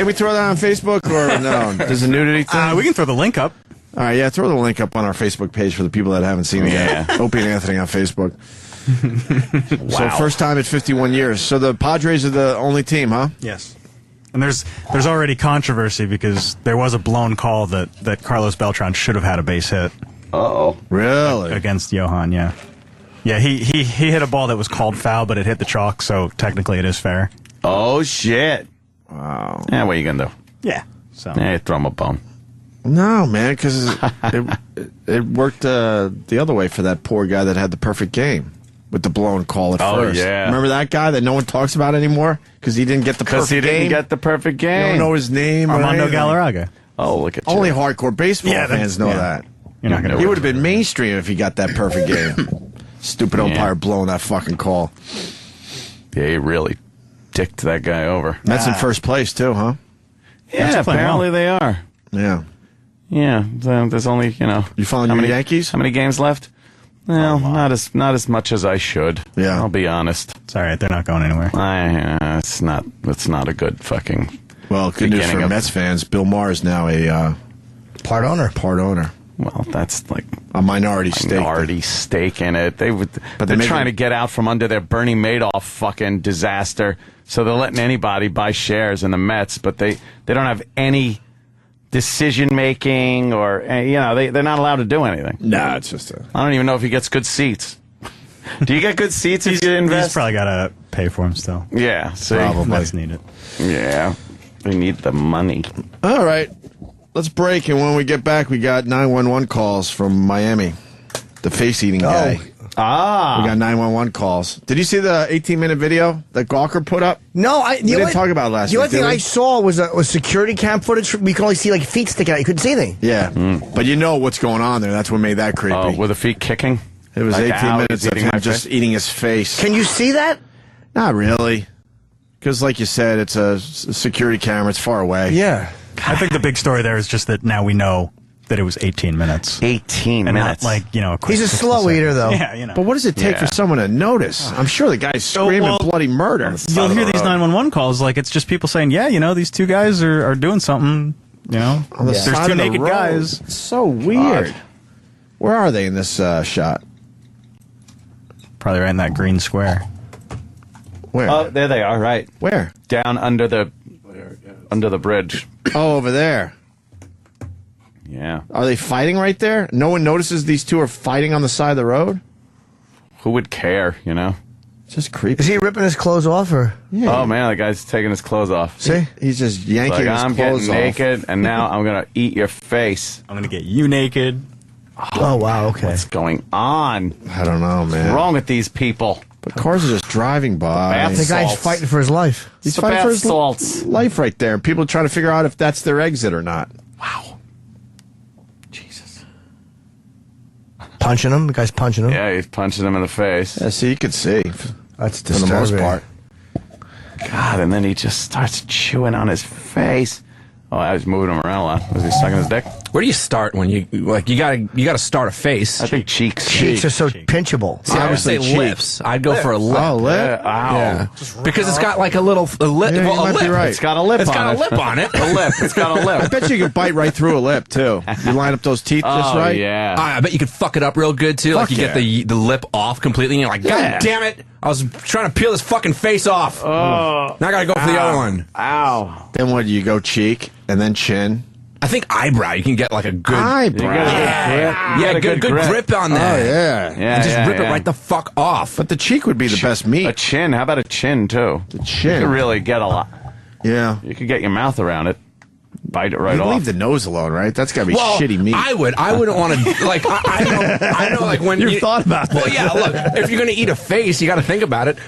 we throw that on Facebook or no? There's a nudity thing? We can throw the link up. All right, yeah, throw the link up on our Facebook page for the people that haven't seen it yet. Opie and Anthony on Facebook. Wow. So first time in 51 years. So the Padres are the only team, huh? Yes. And there's already controversy because there was a blown call that Carlos Beltran should have had a base hit. Uh-oh. Really? Against Johan, yeah. Yeah, he hit a ball that was called foul, but it hit the chalk, so technically it is fair. Oh, shit. Wow. Yeah, what are you going to do? Yeah. So. Yeah, throw him a bone. No, man, because it worked the other way for that poor guy that had the perfect game with the blown call at first. Oh, yeah. Remember that guy that no one talks about anymore because he didn't get the perfect game? Because he didn't get the perfect game. You don't know his name. Armando or anything. Galarraga. Oh, look at you. Only hardcore baseball fans know that. You're not gonna he would have been mainstream if he got that perfect game. Stupid umpire blowing that fucking call. Yeah, he really dicked that guy over. That's in first place, too, huh? Yeah, apparently they are. Yeah. Yeah, there's only, You following your Yankees? How many games left? Well, not as much as I should. Yeah. I'll be honest. It's all right. They're not going anywhere. It's not a good fucking. Well, good news for Mets fans. Bill Maher is now a part owner. Well, that's like a minority stake in it. They're trying to get out from under their Bernie Madoff fucking disaster. So they're letting anybody buy shares in the Mets, but they don't have any decision making or they're not allowed to do anything. No, it's just I don't even know if he gets good seats. Do you get good seats if you invest? He's probably got to pay for him still. Yeah, see? Probably. Mets need it. Yeah, they need the money. All right, let's break, and when we get back, we got 911 calls from Miami. The face-eating guy. We got 911 calls. Did you see the 18-minute video that Gawker put up? No, we didn't talk about it last week. The only thing I saw was security cam footage. We could only see like feet sticking out. You couldn't see anything. Yeah, but you know what's going on there. That's what made that creepy. Oh, were the feet kicking? It was Like 18 minutes of eating him just eating his face. Can you see that? Not really. Because like you said, it's a security camera. It's far away. Yeah. I think the big story there is just that now we know that it was 18 minutes. 18 and minutes. Not like, a quick He's a 60 slow seconds. eater, though. Yeah, But what does it take for someone to notice? I'm sure the guy's screaming bloody murder. You'll hear these 911 calls like it's just people saying, these two guys are doing something, On the There's side two of the naked road. guys. It's so weird. Where are they in this shot? Probably right in that green square. Where? Oh, there they are, right. Where? Down under the bridge. Oh, over there. Yeah. Are they fighting right there? No one notices these two are fighting on the side of the road? Who would care, you know? It's just creepy. Is he ripping his clothes off, or? Yeah. Oh, man, the guy's taking his clothes off. See? He's just yanking like, his I'm clothes getting off. naked, and now I'm going to eat your face. I'm going to get you naked. Oh, wow, okay. What's going on? I don't know, man. What's wrong with these people? But cars are just driving by. The guy's fighting for his life. He's The fighting bath for his salts. life right there. And people are trying to figure out if that's their exit or not. Wow. Punching him? The guy's punching him? Yeah, he's punching him in the face. Yeah, see, you could see. That's for the most part. God, and then he just starts chewing on his face. Oh, I was moving him around a lot. Was he sucking his dick? Where do you start when you gotta start a face? I think cheeks. Cheeks are so pinchable. See, I would say cheeks. lips. I'd go for a lip. Oh, lip? Ow. Yeah. Because it's got like a lip. Yeah, you might be right. It's got a lip It's on got it. a lip on it. A lip. It's got a lip. I bet you could bite right through a lip, too. You line up those teeth just Oh, right. yeah. I bet you could fuck it up real good too. Like Fuck you get the lip off completely, and you're like, God Yeah. damn it! I was trying to peel this fucking face off. Oh. Now I gotta go for the other one. Ow. Then what, you go cheek and then chin? I think eyebrow. You can get like a good Eyebrow. You got a yeah, good good grip on Oh, that. yeah. Yeah, And just yeah, rip it yeah. right the fuck off. But the cheek would be the best meat. A chin. How about a chin, too? The chin. You could really get a lot. Yeah. You could get your mouth around it. Bite it right You off. leave the nose alone, right? That's gotta be Well, shitty meat. I wouldn't want to like. I know, like when You've thought about that. Well, yeah. Look, if you're gonna eat a face, you got to think about it.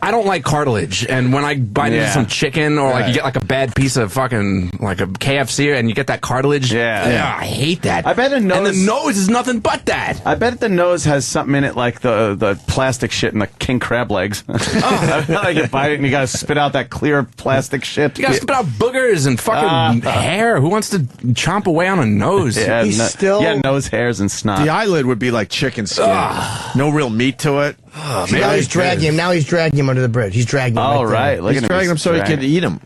I don't like cartilage, and when I bite into some chicken or like you get like a bad piece of fucking like a KFC and you get that cartilage, I hate that. I bet a nose. And the nose is nothing but that. I bet the nose has something in it like the plastic shit in the king crab legs. Like you bite it and you gotta spit out that clear plastic shit. You gotta spit out boogers and fucking hair. Who wants to chomp away on a nose? Yeah, still nose hairs and snot. The eyelid would be like chicken skin. No real meat to it. See, now he's dragging him. Now he's dragging him under the bridge. He's dragging him. Oh, right there. right. Look He's at him. dragging him so he dragging. can eat him.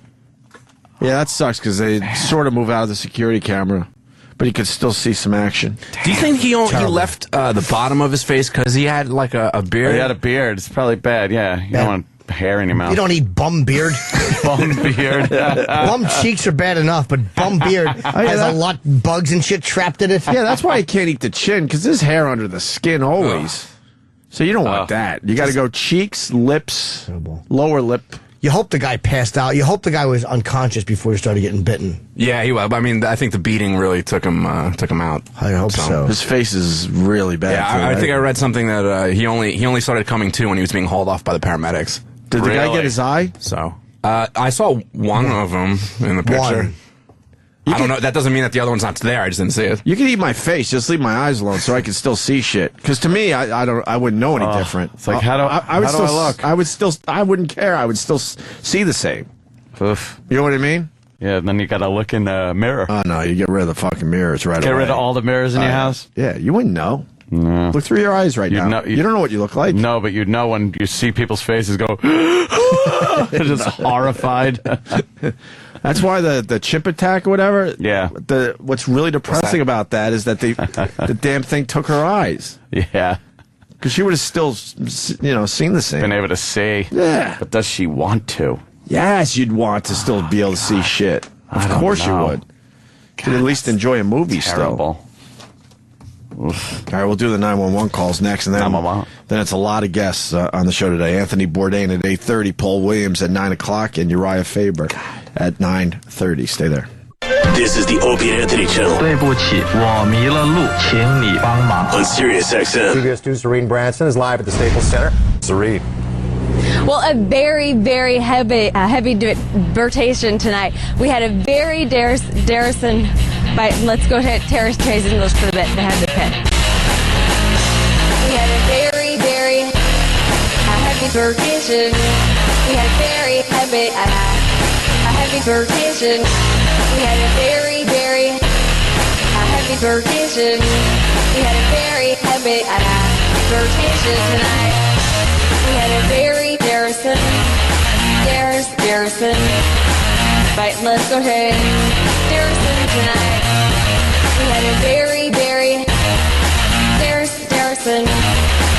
Yeah, that sucks because they sort of move out of the security camera, but you could still see some action. Do you think he left the bottom of his face because he had like a beard? He had a beard. It's probably bad. Yeah, you don't want hair in your mouth. You don't eat bum beard. bum beard. Bum cheeks are bad enough, but bum beard has a lot bugs and shit trapped in it. Yeah, that's why you can't eat the chin because there's hair under the skin always. So you don't want that. You got to go cheeks, lips, lower lip. You hope the guy passed out. You hope the guy was unconscious before he started getting bitten. Yeah, he was. I mean, I think the beating really took him out. I hope so. His face is really bad. Yeah, too, I right? think I read something that he only started coming to when he was being hauled off by the paramedics. Did the guy get his eye? So I saw one of them in the picture. One. I don't know. That doesn't mean that the other one's not there. I just didn't see it. You can eat my face, just leave my eyes alone, so I can still see shit. Because to me, I wouldn't know any different. It's like how do I look? I wouldn't care. I would still see the same. Oof. You know what I mean? Yeah, then you gotta look in the mirror. Oh no, you get rid of the fucking mirrors right away. Get rid of all the mirrors in your house. Yeah, you wouldn't know. No. Look through your eyes right now. You don't know what you look like. No, but you'd know when you see people's faces go, just horrified. That's why the chimp attack or whatever. Yeah. What's really depressing about that is that the damn thing took her eyes. Yeah. Because she would have still, seen the same. Been able to see. Yeah. But does she want to? Yes, you'd want to still be able to see shit. Of course you would. Could at least enjoy a movie Terrible. still. All right, we'll do the 911 calls next, and then it's a lot of guests on the show today. Anthony Bourdain at 8:30, Paul Williams at 9 o'clock, and Uriah Faber at 9:30. Stay there. This is the Opie Anthony channel. 对不起，我迷了路，请你帮忙。 On Sirius XM. CBS News' Serene Branson is live at the Staples Center. Serene. Well, a very, very heavy rotation tonight. We had a very Darrison, let's go to Terrace Trace English for the bit, the head of the pit. We had a very, very heavy rotation. We had a very heavy rotation. We had a very, very heavy rotation. We had a very heavy rotation tonight. We had a very Darrison. Right, let's go ahead. Darrison tonight. We had a very, very Darrison.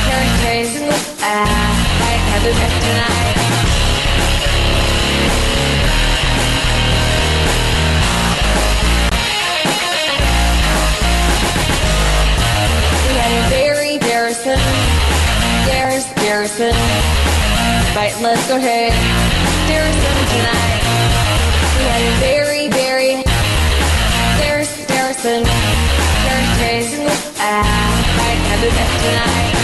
Terrace Trace. Right, have the best tonight. Darrison. Right, let's go ahead. Darrison tonight. We had a very, very Darrison. Right, have the best tonight.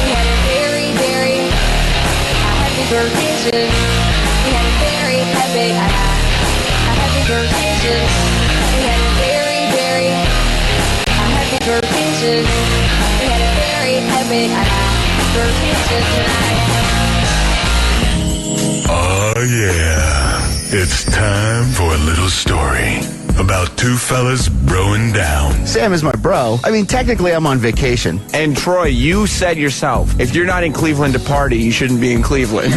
We had a very, very happy birthday. We had a very happy birthday. We had a very, very happy birthday. We had a very happy birthday tonight. Oh yeah, it's time for a little story about two fellas broing down. Sam is my bro. I mean, technically, I'm on vacation. And Troy, you said yourself, if you're not in Cleveland to party, you shouldn't be in Cleveland.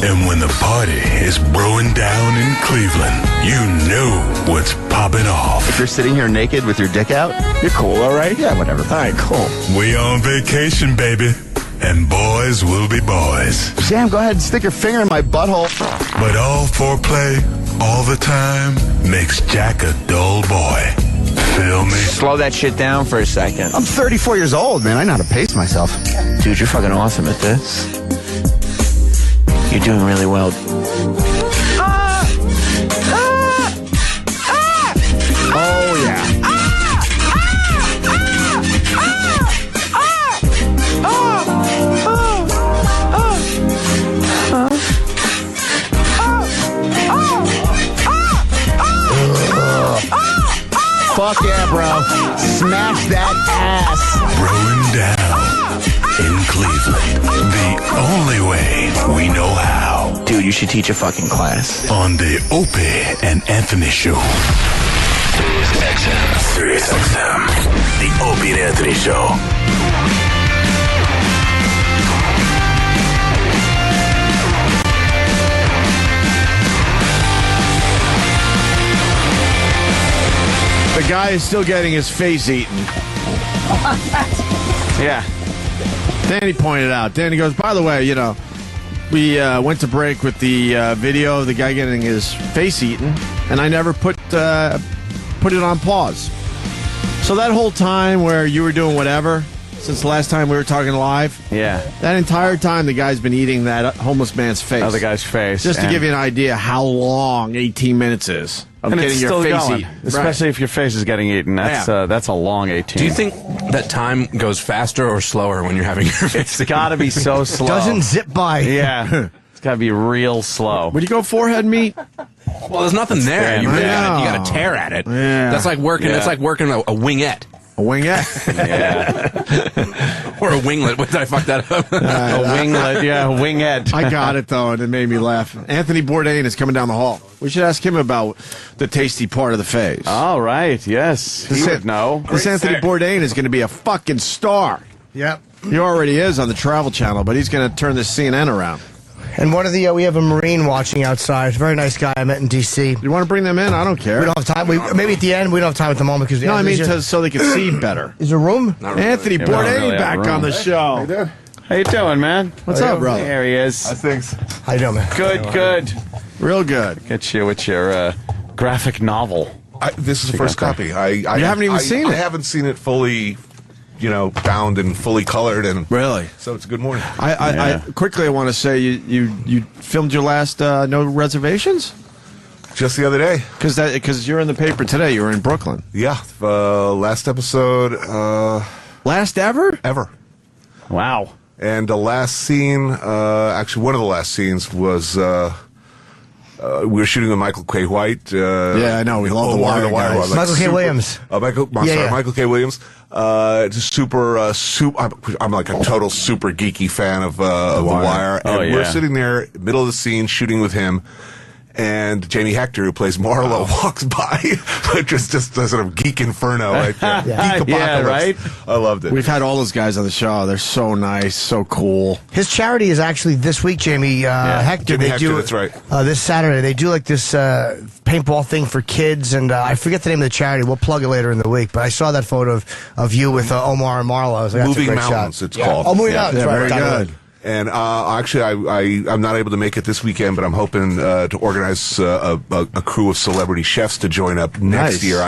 And when the party is broing down in Cleveland, you know what's popping off. If you're sitting here naked with your dick out, you're cool, all right? Yeah, whatever. All right, cool. We on vacation, baby. And boys will be boys. Sam, go ahead and stick your finger in my butthole. But all foreplay, all the time, makes Jack a dull boy. Feel me? Slow that shit down for a second. I'm 34 years old, man. I know how to pace myself. Dude, you're fucking awesome at this. You're doing really well. Oh, yeah. Fuck yeah, bro. Smash that ass. Broing down in Cleveland. The only way we know how. Dude, you should teach a fucking class. On the Opie and Anthony Show. Sirius XM. The Opie and Anthony Show. The guy is still getting his face eaten. Yeah. Danny pointed out. Danny goes, by the way, you know, we went to break with the video of the guy getting his face eaten, and I never put it on pause. So that whole time where you were doing whatever, since the last time we were talking live, yeah, that entire time the guy's been eating that homeless man's face. Oh, the guy's face. Just to give you an idea how long 18 minutes is. Of and getting it's your still face going, eaten. especially Right. if your face is getting eaten. That's that's a long 18. Do you think that time goes faster or slower when you're having your face? It's got to be so slow. Doesn't zip by. Yeah, it's got to be real slow. Would you go forehead meat? Well, there's nothing there. You got to tear at it. Yeah. That's like working. Yeah. That's like working a wingette. A wingette? Yeah. Or a winglet. What did I fuck that up? A winglet, yeah, a wingette. I got it, though, and it made me laugh. Anthony Bourdain is coming down the hall. We should ask him about the tasty part of the face. All right, yes. He would know. This Anthony Bourdain is going to be a fucking star. Yep. He already is on the Travel Channel, but he's going to turn this CNN around. And one of the we have a Marine watching outside. Very nice guy I met in D.C. You want to bring them in? I don't care. We don't have time. Maybe at the end. We don't have time at the moment because No, I mean so they can see better. Is there room? Anthony Bourdain back on the show. How you doing, man? What's up, brother? There he is. Thanks. How you doing, man? Good. Real good. Get you with your graphic novel. This is the first copy. I haven't even seen it. I haven't seen it fully, bound and fully colored, and really. So it's a good morning. I quickly I want to say you filmed your last No Reservations Just the other day. Because you're in the paper today. You were in Brooklyn. Yeah, last episode. Last ever? Ever. Wow. And the last scene, actually one of the last scenes was. We were shooting with Michael K. White. Yeah, I know. We love The Wire guys. Michael K. Williams. Michael K. Williams. Super. I'm like a total super geeky fan of The Wire. And we're sitting there, middle of the scene, shooting with him. And Jamie Hector, who plays Marlo, walks by. just a sort of geek inferno right there. Geek apocalypse. Yeah, right? I loved it. We've had all those guys on the show. They're so nice, so cool. His charity is actually this week, Jamie Hector. Jamie Hector, that's right. This Saturday. They do like this paintball thing for kids, and I forget the name of the charity. We'll plug it later in the week. But I saw that photo of you with Omar and Marlo. I was like, that's Moving a great Mountains, shot. it's called. Oh, Moving Mountains, very right. good. And actually, I'm not able to make it this weekend, but I'm hoping to organize a crew of celebrity chefs to join up next year.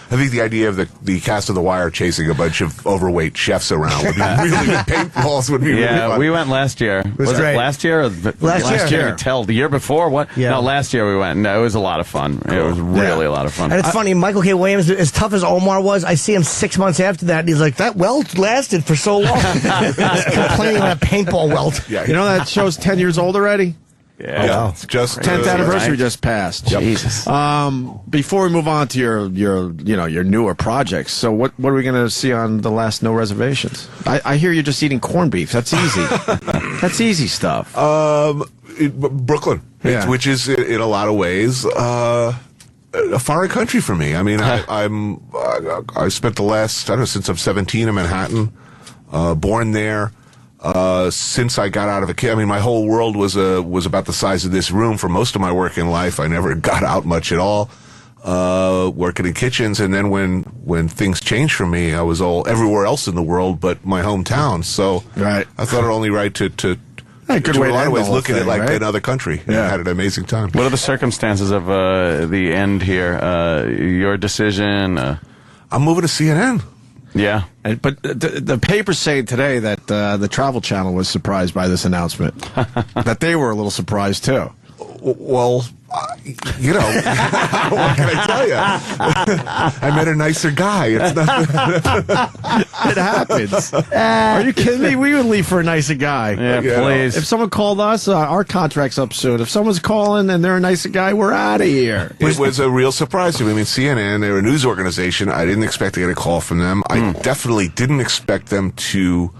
I think the idea of the cast of The Wire chasing a bunch of overweight chefs around would be really good. Paintballs would be really fun. We went last year. Was great. it last year? Or Last year. Tell the year before? What? Yeah. No, last year we went. No, it was a lot of fun. Cool. It was really a lot of fun. And it's funny, Michael K. Williams, as tough as Omar was, I see him 6 months after that, and he's like, that welt lasted for so long. Complaining about a paintball welt. You know that show's 10 years old already? Yeah. It's just 10th anniversary just passed. Yep. Jesus. Before we move on to your newer projects, so what are we going to see on the last No Reservations? I hear you're just eating corned beef. That's easy. That's easy stuff. Brooklyn, which is in a lot of ways a foreign country for me. I mean, I spent the last, I don't know, since I'm 17 in Manhattan, born there. Since I got out of I mean, my whole world was about the size of this room for most of my working life. I never got out much at all, working in kitchens. And then when things changed for me, I was all everywhere else in the world but my hometown. So I thought it only right to good way in a lot to of ways end the look at it whole like thing, right? another country. Yeah. I had an amazing time. What are the circumstances of the end here? Your decision? I'm moving to CNN. Yeah. But the papers say today that the Travel Channel was surprised by this announcement. That they were a little surprised, too. Well, you know, what can I tell you? I met a nicer guy. It's not. It happens. Are you kidding me? We would leave for a nicer guy. Yeah, please. If someone called us, our contract's up soon. If someone's calling and they're a nicer guy, we're out of here. It was a real surprise to me. I mean, CNN, they're a news organization. I didn't expect to get a call from them. I definitely didn't expect them to.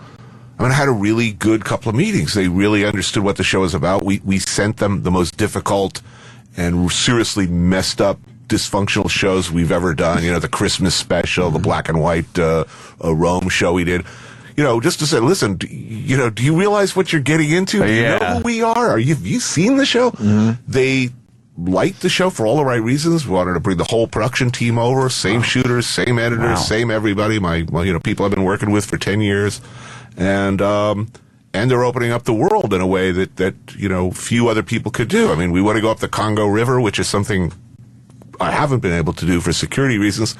I mean, I had a really good couple of meetings. They really understood what the show is about. We sent them the most difficult and seriously messed up, dysfunctional shows we've ever done. You know, the Christmas special, the black and white Rome show we did. You know, just to say, listen, do you realize what you're getting into? Do you know who we are? Have you seen the show? They liked the show for all the right reasons. We wanted to bring the whole production team over, same shooters, same editors, same everybody. My people I've been working with for 10 years. And they're opening up the world in a way that few other people could do. I mean, we want to go up the Congo River, which is something I haven't been able to do for security reasons.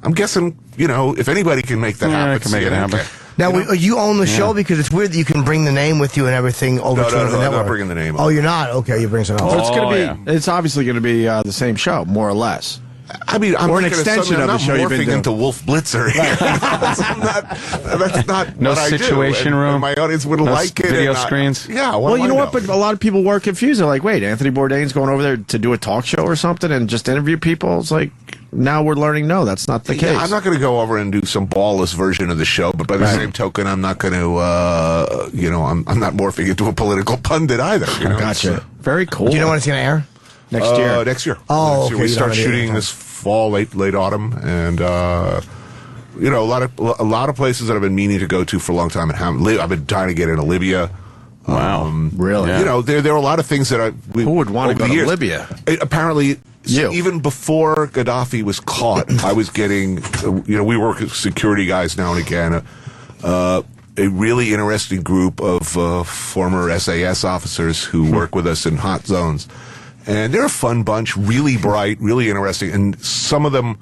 I'm guessing, if anybody can make that happen, can make it happen. Now, you own the show because it's weird that you can bring the name with you and everything over to the network. I'm not bringing the name. Oh, you're not? Okay, you bring something else. It's obviously going to be the same show, more or less. I mean, I'm or an thinking extension of the show you've been morphing doing. into Wolf Blitzer. That's not no what I do. situation room. And my audience wouldn't like it. Video screens. Yeah. Well, you know what? But a lot of people were confused. They're like, "Wait, Anthony Bourdain's going over there to do a talk show or something and just interview people?" It's like now we're learning. No, that's not the case. I'm not going to go over and do some ballless version of the show. But by the same token, I'm not going to. I'm not morphing into a political pundit either. Gotcha. Very cool. Do you know when it's going to air? Next year. Next year. Oh, next year. okay. We start shooting this fall, late autumn, and a lot of places that I've been meaning to go to for a long time. I've been trying to get into Libya. Wow, really? Yeah. There are a lot of things that who would want to go to Libya? Apparently, even before Gaddafi was caught, I was getting. We work with security guys now and again. A really interesting group of former SAS officers who work with us in hot zones. And they're a fun bunch, really bright, really interesting. And some of them,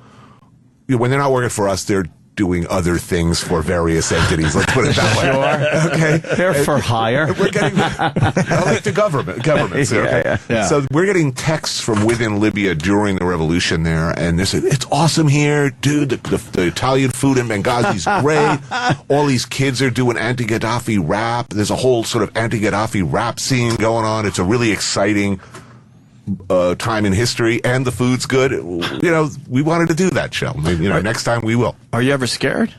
when they're not working for us, they're doing other things for various entities. Let's put it that way. Sure. Okay. They're for hire. We're getting, like the governments. Okay? Yeah. So we're getting texts from within Libya during the revolution there, and they said, "It's awesome here, dude. The Italian food in Benghazi is great. All these kids are doing anti-Gaddafi rap. There's a whole sort of anti-Gaddafi rap scene going on. It's a really exciting time in history, and the food's good." We wanted to do that show. Next time we will. Are you ever scared?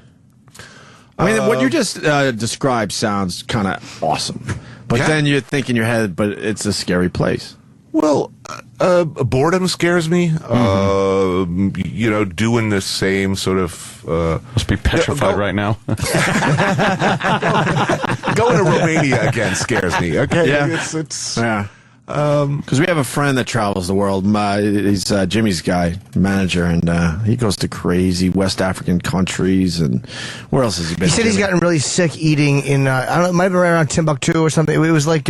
I mean, what you just described sounds kind of awesome, but then you think in your head, but it's a scary place. Well, boredom scares me. Doing the same sort of must be petrified right now. Going to Romania again scares me. Okay, it's because we have a friend that travels the world. He's Jimmy's guy, manager, and he goes to crazy West African countries. And where else has he been? He said he's gotten really sick eating in, I don't know, it might have been right around Timbuktu or something. It was like,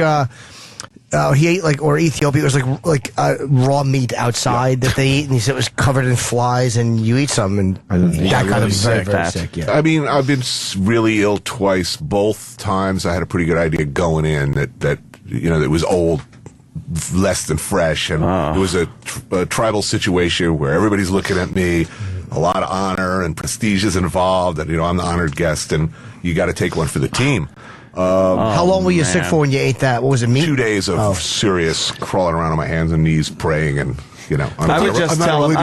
he ate or Ethiopia. It was like raw meat outside that they eat, and he said it was covered in flies. And you eat some, and that got him very sick. Yeah. I mean, I've been really ill twice. Both times, I had a pretty good idea going in that it was old, less than fresh, and it was a tribal situation where everybody's looking at me. A lot of honor and prestige is involved, and I'm the honored guest, and you got to take one for the team. How long were you sick for when you ate that? What was it, meat? 2 days of serious crawling around on my hands and knees, praying, and I would just tell him.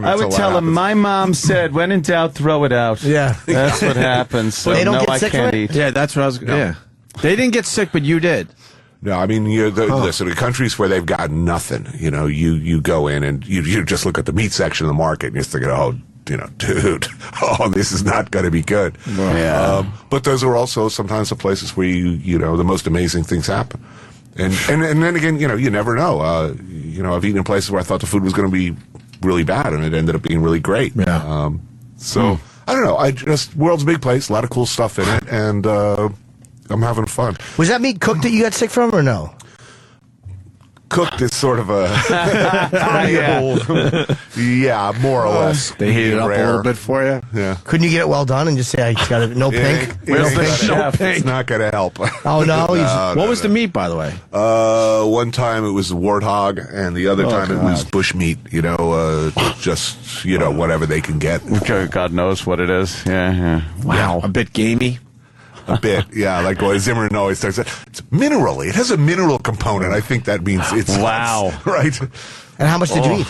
I would tell him. My mom said, "When in doubt, throw it out." Yeah, that's what happens. So they don't no, get I sick can't from it? eat. Yeah, that's what I was. Yeah, they didn't get sick, but you did. No, I mean, listen, the countries where they've got nothing, you go in and you just look at the meat section of the market and you're thinking, dude, this is not going to be good. Yeah. But those are also sometimes the places where the most amazing things happen. And then again, you never know. I've eaten in places where I thought the food was going to be really bad and it ended up being really great. Yeah. I don't know. World's a big place, a lot of cool stuff in it, and I'm having fun. Was that meat cooked that you got sick from, or no? Cooked is sort of a yeah, more or less. They heat it up a little bit for you. Yeah. Couldn't you get it well done and just say, I got it, no pink? Where's the chef? It's not going to help. Oh, no? What was the meat, by the way? One time it was warthog, and the other time it was bush meat, just, whatever they can get. God knows what it is. Yeah. Wow. A bit gamey. A bit, yeah. Like what Zimmerman always says, it's minerally. It has a mineral component. I think that means it's right. And how much did you eat?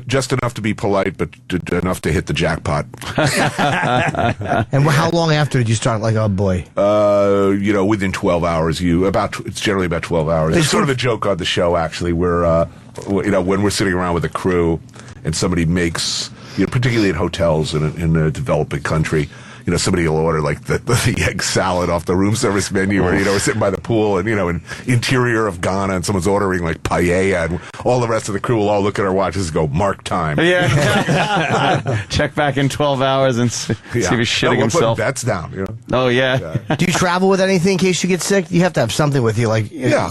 Just enough to be polite, but enough to hit the jackpot. And how long after did you start? Like, oh boy. Within 12 hours. It's generally about 12 hours. It's sort of a joke on the show, actually. Where when we're sitting around with a crew, and somebody makes, particularly in hotels in a developing country. Somebody will order like the egg salad off the room service menu, or we're sitting by the pool, and in interior of Ghana, and someone's ordering like paella, and all the rest of the crew will all look at our watches and go, "Mark time." Yeah. Check back in 12 hours and see if he's shitting himself. Bets down. Oh yeah. Do you travel with anything in case you get sick? You have to have something with you, like. Yeah.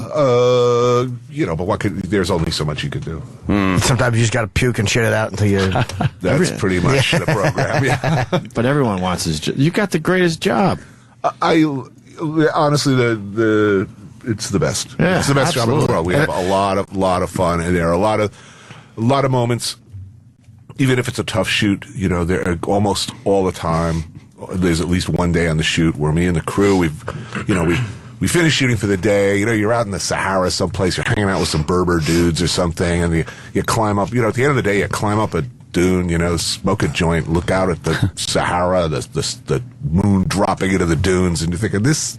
But there's only so much you could do. Sometimes you just got to puke and shit it out until you. That's pretty much the program. Yeah. But everyone wants his. You got the greatest job. I honestly, it's the best. Yeah, it's the best job in the world. We have a lot of fun, and there are a lot of moments. Even if it's a tough shoot, there are almost all the time. There's at least one day on the shoot where me and the crew, we finish shooting for the day. You're out in the Sahara someplace. You're hanging out with some Berber dudes or something, and you climb up. At the end of the day, you climb up a dune, smoke a joint, look out at the Sahara, the moon dropping into the dunes, and you're thinking, this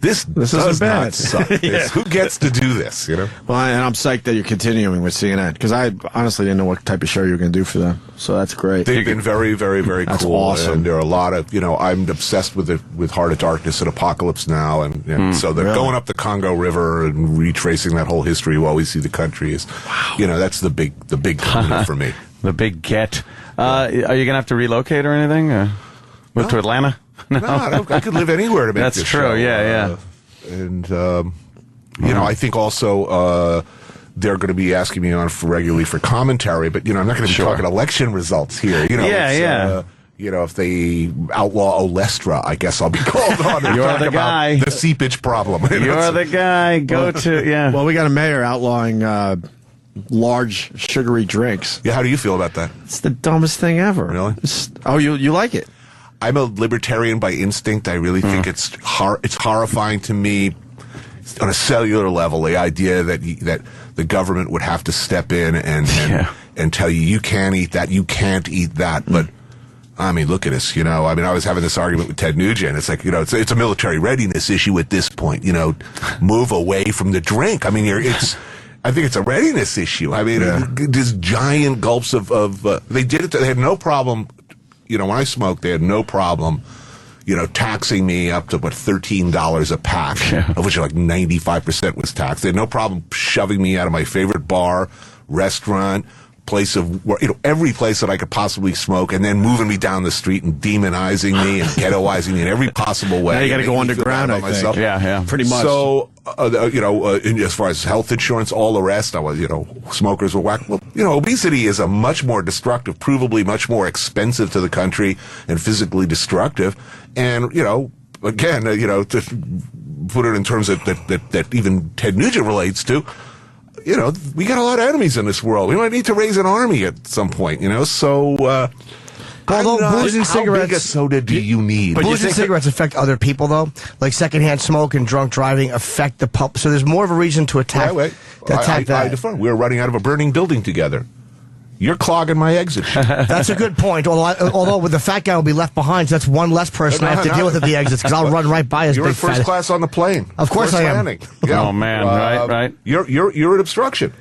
does not suck. Who gets to do this, Well, and I'm psyched that you're continuing with CNN, because I honestly didn't know what type of show you were going to do for them. So that's great. They've been very, very, very that's cool. Awesome. And there are a lot of, I'm obsessed with Heart of Darkness and Apocalypse Now, and so they're going up the Congo River and retracing that whole history while we see the country is, that's the big component for me. The big get. Are you going to have to relocate or anything? Move to Atlanta? No, I could live anywhere to make That's this true, show. yeah. And, I think also they're going to be asking me on regularly for commentary, but, I'm not going to be talking election results here. If they outlaw Olestra, I guess I'll be called on to talk the guy. about the seepage problem. You're the guy. Well, we got a mayor outlawing large sugary drinks. Yeah, how do you feel about that? It's the dumbest thing ever. Really? You like it? I'm a libertarian by instinct. I really think it's horrifying to me on a cellular level, the idea that the government would have to step in and tell you can't eat that, you can't eat that. But I mean, look at us, I was having this argument with Ted Nugent. It's like, it's a military readiness issue at this point, move away from the drink. I mean, I think it's a readiness issue. I mean, these giant gulps of they did it. They had no problem. When I smoked, they had no problem, taxing me up to $13 a pack, of which like 95% was taxed. They had no problem shoving me out of my favorite bar, restaurant, place every place that I could possibly smoke, and then moving me down the street and demonizing me and ghettoizing me in every possible way. Now you got to go underground, I think. Yeah, pretty much. So, as far as health insurance, all the rest, I was, smokers were whacked. Well, obesity is a much more destructive, provably much more expensive to the country and physically destructive. And, again, to put it in terms that even Ted Nugent relates to, we got a lot of enemies in this world. We might need to raise an army at some point, so, although booze and how cigarettes, big a soda do you need? Booze and cigarettes affect other people, though. Like secondhand smoke and drunk driving affect the pub. So there's more of a reason to attack. That. I defer. We're running out of a burning building together. You're clogging my exit. That's a good point. Although with the fat guy will be left behind, so that's one less person I have to deal with at the exits because I'll run right by his You're big in first fat. class on the plane. Of course First I am. landing. Yeah. Oh man, right. You're an obstruction.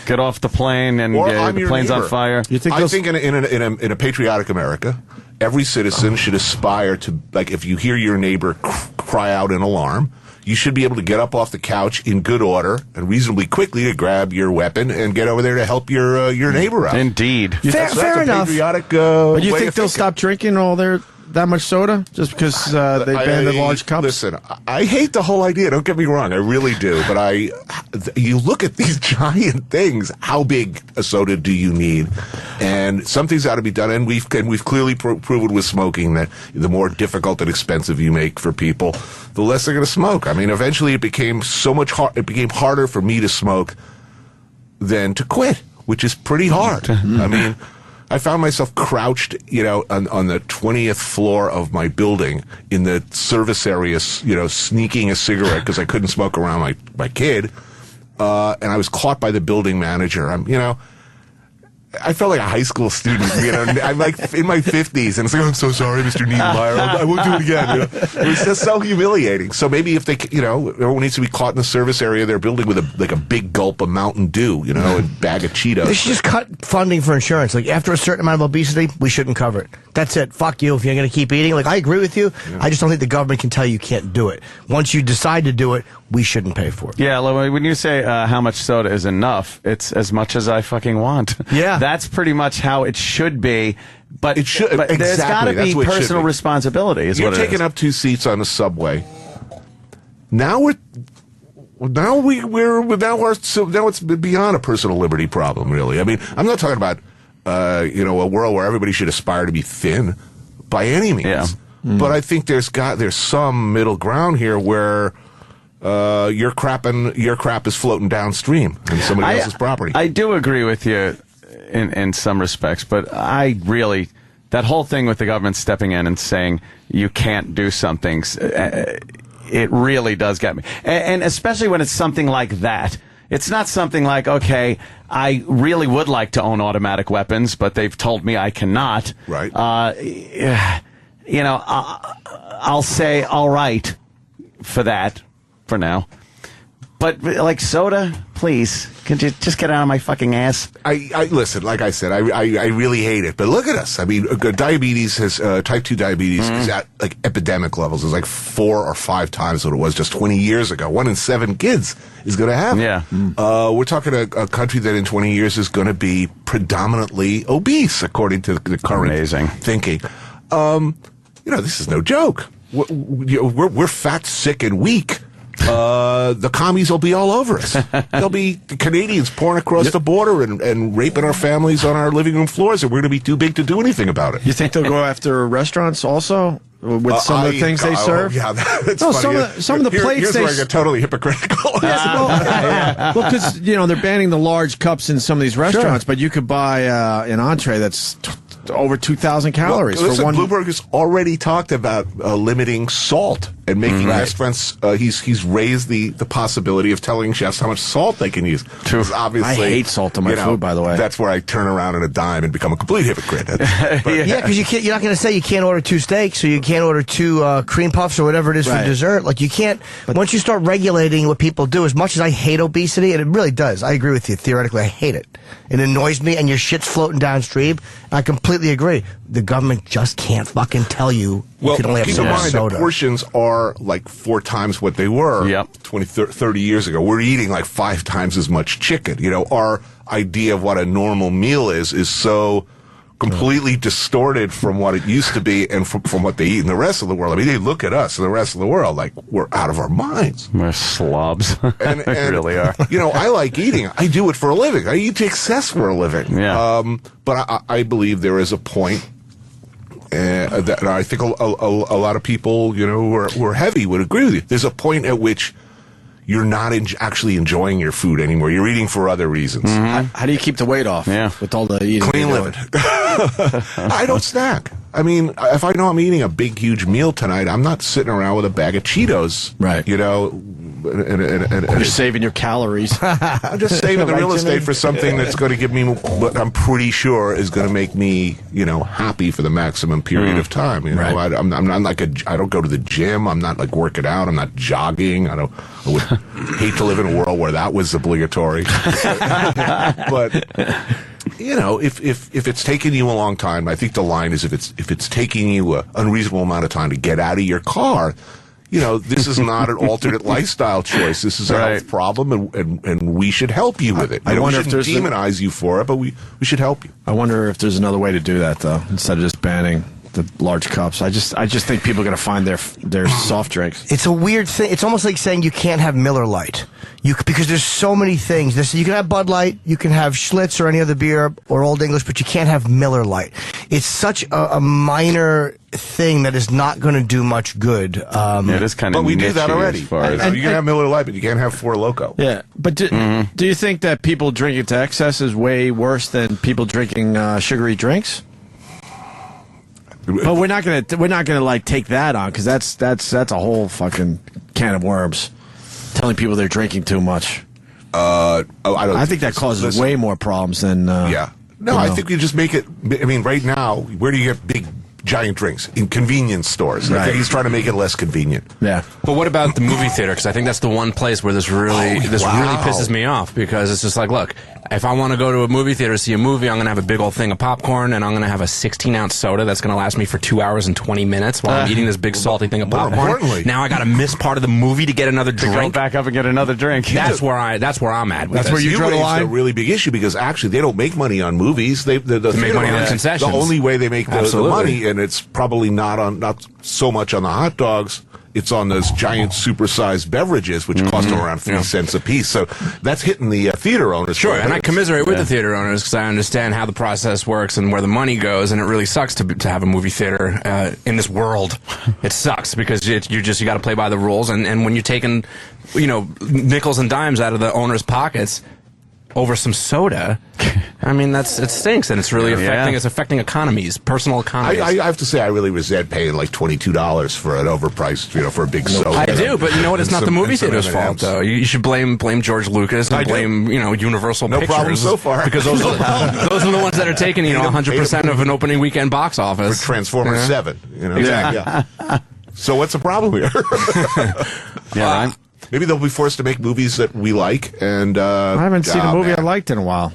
Get off the plane and the plane's on fire. I think in a patriotic America, every citizen should aspire to, like, if you hear your neighbor cry out in alarm, you should be able to get up off the couch in good order and reasonably quickly to grab your weapon and get over there to help your neighbor out. Indeed. Fair enough. Patriotic, but you think they'll stop drinking that much soda just because they banned the large cups? Listen, I hate the whole idea. Don't get me wrong, I really do. But you look at these giant things. How big a soda do you need? And something's got to be done. And we've clearly proven with smoking that the more difficult and expensive you make for people, the less they're going to smoke. I mean, eventually it became It became harder for me to smoke than to quit, which is pretty hard. I mean, I found myself crouched, on the 20th floor of my building in the service area, sneaking a cigarette because I couldn't smoke around my kid. And I was caught by the building manager. I felt like a high school student, I'm like in my 50s, and it's like, I'm so sorry, Mr. Niedermeyer, I won't do it again. It was just so humiliating. So maybe if they, everyone needs to be caught in the service area of their building with a big gulp of Mountain Dew, a bag of Cheetos. They should just cut funding for insurance. Like after a certain amount of obesity, we shouldn't cover it. That's it. Fuck you if you're going to keep eating. Like I agree with you. Yeah. I just don't think the government can tell you can't do it. Once you decide to do it, we shouldn't pay for it. Yeah, when you say how much soda is enough, it's as much as I fucking want. Yeah. That's pretty much how it should be. But it should. But exactly. there's got to be personal responsibility. You're taking up 2 seats on the subway. Now it's beyond a personal liberty problem, really. I mean, I'm not talking about a world where everybody should aspire to be thin by any means. Yeah. But I think there's some middle ground here where your crap is floating downstream on somebody else's property. I do agree with you in some respects, but that whole thing with the government stepping in and saying you can't do something, it really does get me. And especially when it's something like that. It's not something like, okay, I really would like to own automatic weapons, but they've told me I cannot. Right. I'll say all right for that for now. But like soda, please, could you just get out of my fucking ass? I listen. Like I said, I really hate it. But look at us. I mean, diabetes type 2 diabetes is at like epidemic levels. It's like 4 or 5 times what it was just 20 years ago. 1 in 7 kids is going to have it. Yeah. We're talking a country that in 20 years is going to be predominantly obese, according to the current thinking. This is no joke. We're fat, sick, and weak. The commies will be all over us. There'll be Canadians pouring across the border and raping our families on our living room floors, and we're going to be too big to do anything about it. You think they'll go after restaurants also with some of the things they serve? Yeah, that's no, funny. some of the plates here's where I get totally hypocritical. Well, because they're banning the large cups in some of these restaurants, but you could buy an entree that's over 2,000 calories for one. Bloomberg has already talked about limiting salt and making restaurants. He's raised the possibility of telling chefs how much salt they can use. Obviously, I hate salt on my food, by the way. That's where I turn around on a dime and become a complete hypocrite. Because you're not going to say you can't order 2 steaks or you can't order 2 cream puffs or whatever it is for dessert. Like you can't. Once you start regulating what people do, as much as I hate obesity, and it really does, I agree with you. Theoretically, I hate it. It annoys me, and your shit's floating downstream. I completely agree. The government just can't fucking tell you you can only have so much soda. The portions are like 4 times what they were 20, 30 years ago. We're eating like 5 times as much chicken. Our idea of what a normal meal is so completely distorted from what it used to be and from what they eat in the rest of the world. I mean, they look at us and the rest of the world like we're out of our minds. We're slobs. And we really are. You know, I like eating. I do it for a living. I eat to excess for a living. Yeah. But I believe there is a point that I think a lot of people, you know, who are heavy would agree with you. There's a point at which you're not actually enjoying your food anymore. You're eating for other reasons. Mm-hmm. How do you keep the weight off? Yeah. With all the eating. Clean living. I don't snack. I mean, if I know I'm eating a big, huge meal tonight, I'm not sitting around with a bag of Cheetos. Right. You know, you're saving your calories. I'm just saving the real estate for something that's going to give me what I'm pretty sure is going to make me, you know, happy for the maximum period of time. You know, right. I'm not like I don't go to the gym. I'm not like working out. I'm not jogging. I would hate to live in a world where that was obligatory. But you know, if it's taking you a long time, I think the line is if it's taking you an unreasonable amount of time to get out of your car, you know, this is not an alternate lifestyle choice. This is a health problem, and we should help you with it. I wonder if there's demonize you for it, but we should help you. I wonder if there's another way to do that, though, instead of just banning the large cups. I just think people are going to find their soft drinks. It's a weird thing. It's almost like saying you can't have Miller Lite. Because there's so many things. You can have Bud Light, you can have Schlitz or any other beer or Old English, but you can't have Miller Lite. It's such a minor thing that is not going to do much good. Yeah, it is kind of. But we do that already. You can have Miller Lite, but you can't have Four Loko. Yeah, but do you think that people drinking to excess is way worse than people drinking sugary drinks? But we're not gonna like take that on because that's a whole fucking can of worms. Telling people they're drinking too much. I think that causes way more problems than. Yeah. No, I think you just make it. I mean, right now, where do you get big, giant drinks? In convenience stores. I think he's trying to make it less convenient. Yeah. But what about the movie theater? Because I think that's the one place where this really pisses me off. Because it's just like, look, if I want to go to a movie theater to see a movie, I'm going to have a big old thing of popcorn, and I'm going to have a 16-ounce soda that's going to last me for 2 hours and 20 minutes while I'm eating this big salty thing of popcorn. Now I got to miss part of the movie to get another drink. Go back up and get another drink. That's where I'm at. That's where you draw the line. That's a really big issue because actually they don't make money on movies. They make money on concessions. The only way they make the money, and it's probably not so much on the hot dogs. It's on those giant supersized beverages, which cost them around 3 cents a piece. So that's hitting the theater owners. Sure, and I commiserate with the theater owners because I understand how the process works and where the money goes, and it really sucks to have a movie theater in this world. It sucks because you got to play by the rules, and when you're taking, nickels and dimes out of the owners' pockets over some soda, I mean it stinks, and it's really affecting economies, personal economies. I have to say I really resent paying like $22 for an overpriced, for a big soda. I do, but you know what? It's not the movie theater's fault, though. You should blame George Lucas and blame Universal Pictures. No problem so far, because those are the ones that are taking 100% of an opening weekend box office for Transformers 7. Exactly. Yeah. So what's the problem here? Maybe they'll be forced to make movies that we like, and I haven't seen a movie I liked in a while.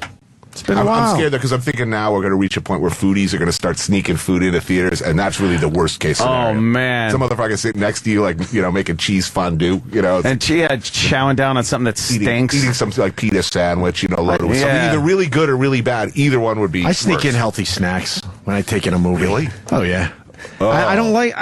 It's been a while. I'm scared because I'm thinking now we're going to reach a point where foodies are going to start sneaking food into theaters, and that's really the worst case scenario. Oh man! Some motherfucker sitting next to you, like making cheese fondue, and chowing down on something that stinks, eating something like pita sandwich, loaded with something either really good or really bad. Either one would be. I sneak in healthy snacks when I take in a movie. Really? Oh yeah. I don't like.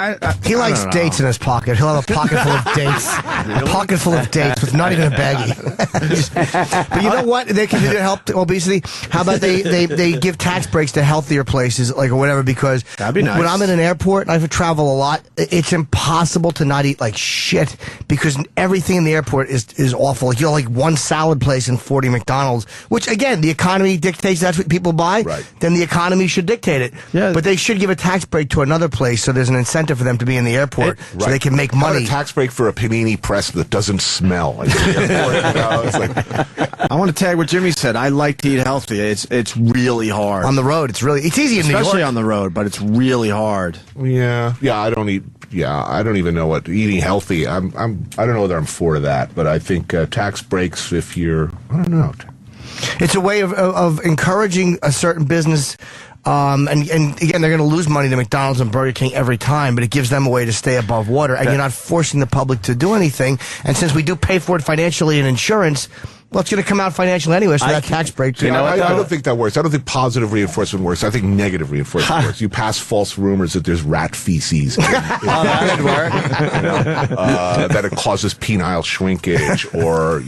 He likes dates in his pocket. He'll have a pocket full of dates. A pocket full of dates with not even a baggie. But you know what? They can do to help obesity. How about they give tax breaks to healthier places, or whatever? Because that'd be nice. When I'm in an airport, I travel a lot. It's impossible to not eat like shit because everything in the airport is awful. Like one salad place and 40 McDonald's, which again the economy dictates that's what people buy. Right. Then the economy should dictate it. Yeah. But they should give a tax break to another place so there's an incentive for them to be in the airport so they can make money. A tax break for a panini press that doesn't smell. It's like, I want to tag what Jimmy said. I like to eat healthy. It's really hard on the road. It's easy in New York, especially on the road, but it's really hard. Yeah. I don't eat. Yeah, I don't even know what eating healthy. I don't know whether I'm for that, but I think tax breaks if you're. I don't know. It's a way of encouraging a certain business. And again, they're going to lose money to McDonald's and Burger King every time, but it gives them a way to stay above water, and you're not forcing the public to do anything. And since we do pay for it financially in insurance, Well, it's going to come out financially anyway, so that tax break. See, I don't think that works. I don't think positive reinforcement works. I think negative reinforcement works. You pass false rumors that there's rat feces. That would work. That it causes penile shrinkage, or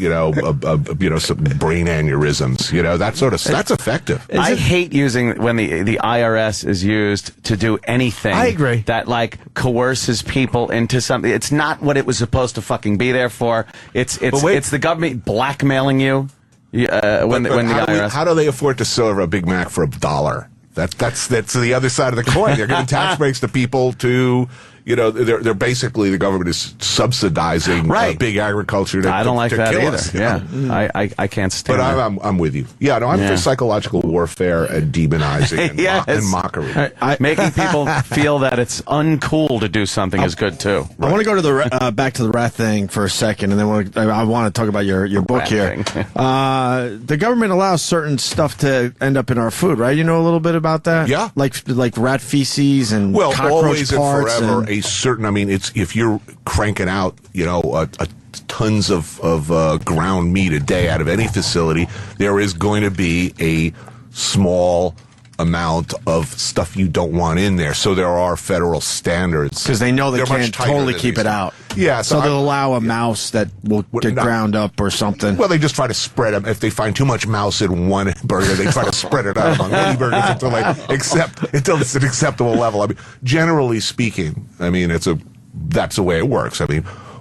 some brain aneurysms. That's effective. I hate using when the IRS is used to do anything. I agree. That coerces people into something. It's not what it was supposed to fucking be there for. It's the government blackmailing you when the IRS. How do they afford to serve a Big Mac for $1? That's the other side of the coin. They're giving tax breaks to people to, they're basically, the government is subsidizing big agriculture. I don't like that either. Us, I can't stand. But I'm with you. Yeah, no, I'm for psychological warfare and demonizing and mockery. Making people feel that it's uncool to do something is good too. I want to go to the back to the rat thing for a second, and then I want to talk about your book here. The government allows certain stuff to end up in our food, right? You know a little bit about that? Yeah, like rat feces and cockroach always parts and forever. A certain, it's if you're cranking out, tons of ground meat a day out of any facility, there is going to be a small amount of stuff you don't want in there. So there are federal standards. Because they know they can't totally keep it out. Yeah. So they'll allow a mouse that will get ground up or something. Well, they just try to spread them. If they find too much mouse in one burger, they try to spread it out among many burgers until it's an acceptable level. Generally speaking, that's the way it works.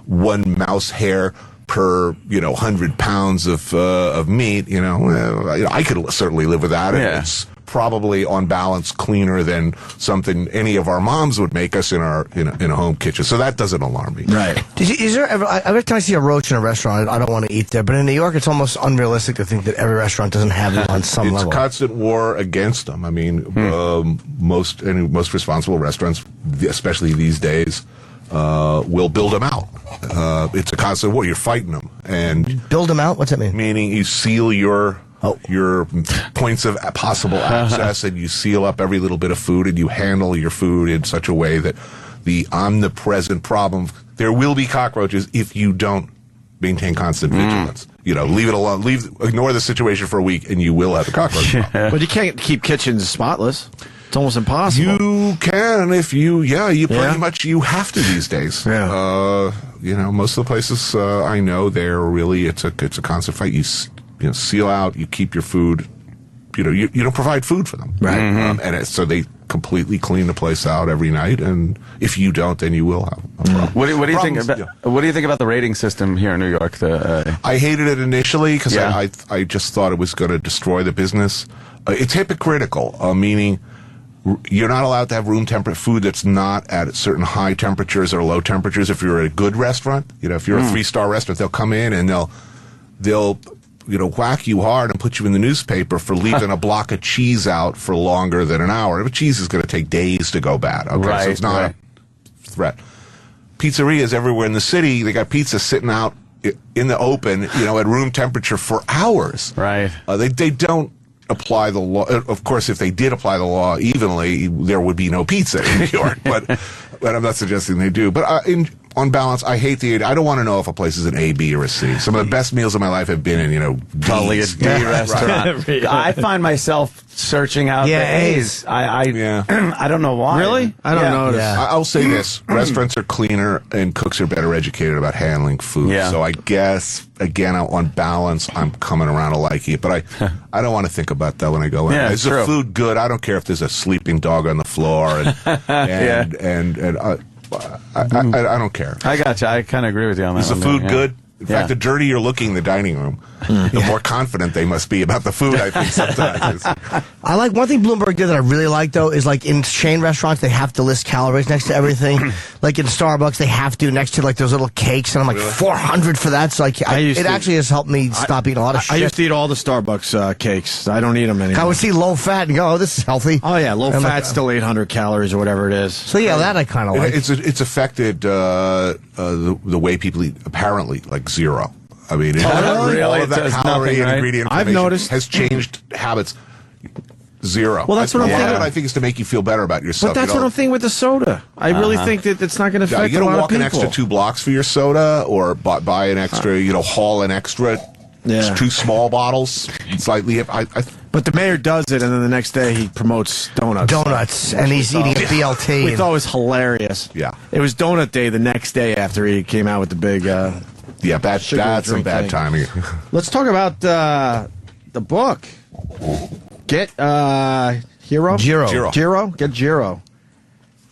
One mouse hair per 100 pounds of meat. I could certainly live with that. Yeah. It's probably on balance cleaner than something any of our moms would make us in a home kitchen. So that doesn't alarm me. Right. Is there ever? Every time I see a roach in a restaurant, I don't want to eat there. But in New York, it's almost unrealistic to think that every restaurant doesn't have it on some level. It's a constant war against them. Most responsible restaurants, especially these days, will build them out. It's a constant war. You're fighting them. And build them out? What's that mean? Meaning you seal your points of possible access, and you seal up every little bit of food, and you handle your food in such a way that the omnipresent problem, there will be cockroaches if you don't maintain constant vigilance. Leave it alone. Ignore the situation for a week, and you will have a cockroach problem. But you can't keep kitchens spotless. It's almost impossible. You can if you pretty much you have to these days. Yeah. Most of the places I know, they're really it's a constant fight. You seal out. You keep your food. You don't provide food for them, right? And so they completely clean the place out every night. And if you don't, then you will have a problem. What do you think about? What do you think about the rating system here in New York? I hated it initially because I just thought it was going to destroy the business. It's hypocritical, meaning you're not allowed to have room temperature food that's not at certain high temperatures or low temperatures. If you're at a good restaurant, if you're a 3-star restaurant, they'll come in and they'll whack you hard and put you in the newspaper for leaving a block of cheese out for longer than an hour. But cheese is going to take days to go bad. Okay, so it's not a threat. Pizzerias everywhere in the city, they got pizza sitting out in the open, at room temperature for hours. Right. They don't apply the law. Of course, if they did apply the law evenly, there would be no pizza in New York. But I'm not suggesting they do. But on balance, I hate I don't want to know if a place is an A, B, or a C. Some of the best meals of my life have been in, probably a D restaurant. I find myself searching out the A's. I don't know why. Really? I don't know. Yeah. I'll say this. Restaurants are cleaner and cooks are better educated about handling food. Yeah. So I guess, again, on balance, I'm coming around to liking it. But I don't want to think about that when I go in. Yeah, is the food good? I don't care if there's a sleeping dog on the floor. I don't care. I got you. I kind of agree with you on that. Is the food good? In fact, the dirtier looking the dining room, the more confident they must be about the food, I think, sometimes. I like one thing Bloomberg did that I really like, though, is like in chain restaurants, they have to list calories next to everything. Like in Starbucks, they have to next to like those little cakes, and I'm like, 400 for that. So it actually has helped me stop eating a lot of shit. I used to eat all the Starbucks cakes. I don't eat them anymore. I would see low fat and go, oh, this is healthy. Oh, yeah, low fat, still 800 calories or whatever it is. So, yeah, that I kind of like. It's affected the way people eat, apparently, like zero. I mean, all of that calorie and ingredient I've noticed has changed habits. Zero. Well, that's what I'm thinking. I think is to make you feel better about yourself. But that's what I'm thinking with the soda. I really think that it's not going to affect a lot of people. You got to walk an extra 2 blocks for your soda, or buy an extra, haul an extra Yeah. It's 2 small bottles, slightly. But the mayor does it, and then the next day he promotes donuts. And he's eating a BLT. We thought it was hilarious. Yeah. It was donut day the next day after he came out with the big. That's some bad timing. Let's talk about the book. Get Hero? Jiro. Get Jiro.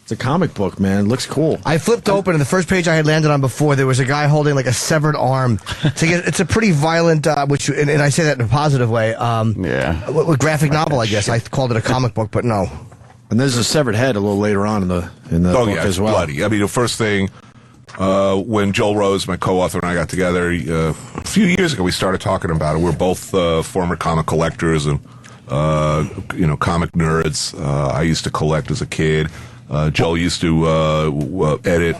It's a comic book, man. It looks cool. I flipped open, and the first page I had landed on before, there was a guy holding like a severed arm. It's a pretty violent, and I say that in a positive way. A graphic novel, I guess. I called it a comic book, but no. And there's a severed head a little later on in the book as well. Bloody. I mean, the first thing, when Joel Rose, my co-author, and I got together a few years ago, we started talking about it. We're both former comic collectors and comic nerds. I used to collect as a kid. Joel used to edit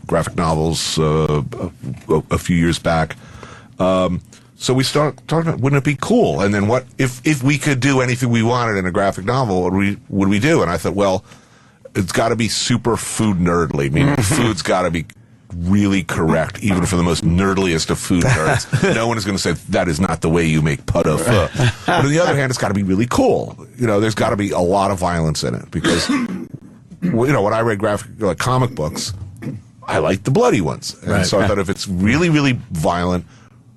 graphic novels a few years back. So we started talking about, wouldn't it be cool? And then what if we could do anything we wanted in a graphic novel, what would we do? And I thought, well, it's got to be super food nerdly. I mean, food's got to be really correct, even for the most nerdliest of food nerds. No one is going to say that is not the way you make pot au feu. But on the other hand, it's got to be really cool. There's got to be a lot of violence in it because, when I read comic books, I like the bloody ones. And so I thought if it's really, really violent,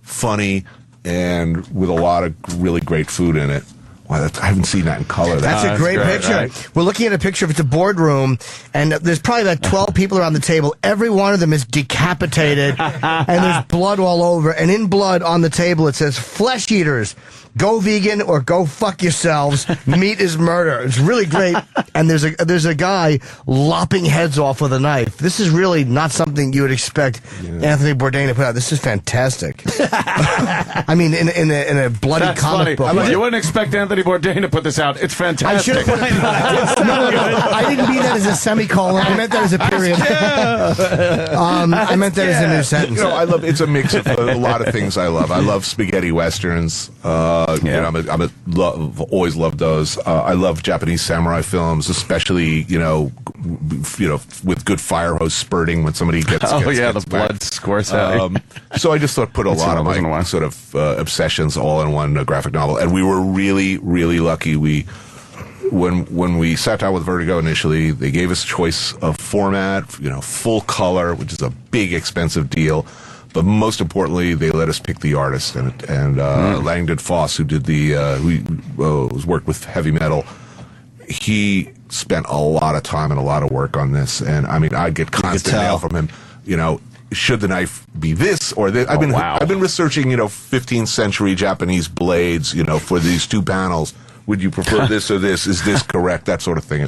funny, and with a lot of really great food in it. Wow, I haven't seen that in color. That's a great picture. Right? We're looking at a picture of it's a boardroom, and there's probably about 12 people around the table. Every one of them is decapitated, and there's blood all over. And in blood on the table, it says, "Flesh eaters, go vegan or go fuck yourselves. Meat is murder." It's really great. And there's a guy lopping heads off with a knife. This is really not something you would expect Anthony Bourdain to put out. This is fantastic. I mean, in a bloody That's comic funny. book. You wouldn't expect Anthony Bourdain to put this out. It's fantastic. I should have put it. No. I didn't mean that as a semicolon. I meant that as a period. I meant that as a new sentence. It's a mix of a lot of things I love. I love spaghetti westerns. I've always loved those. I love Japanese samurai films, especially with good fire hose spurting when somebody gets. The blood squirts out. So I just thought put a lot of my sort of obsessions all in one graphic novel, and we were really, really lucky. When we sat down with Vertigo initially, they gave us a choice of format, full color, which is a big expensive deal. But most importantly, they let us pick the artist, and Langdon Foss, who did worked with heavy metal, he spent a lot of time and a lot of work on this. And I mean, I'd get constant mail from him. Should the knife be this or this? I've been researching 15th century Japanese blades, for these 2 panels. Would you prefer this or this? Is this correct? That sort of thing.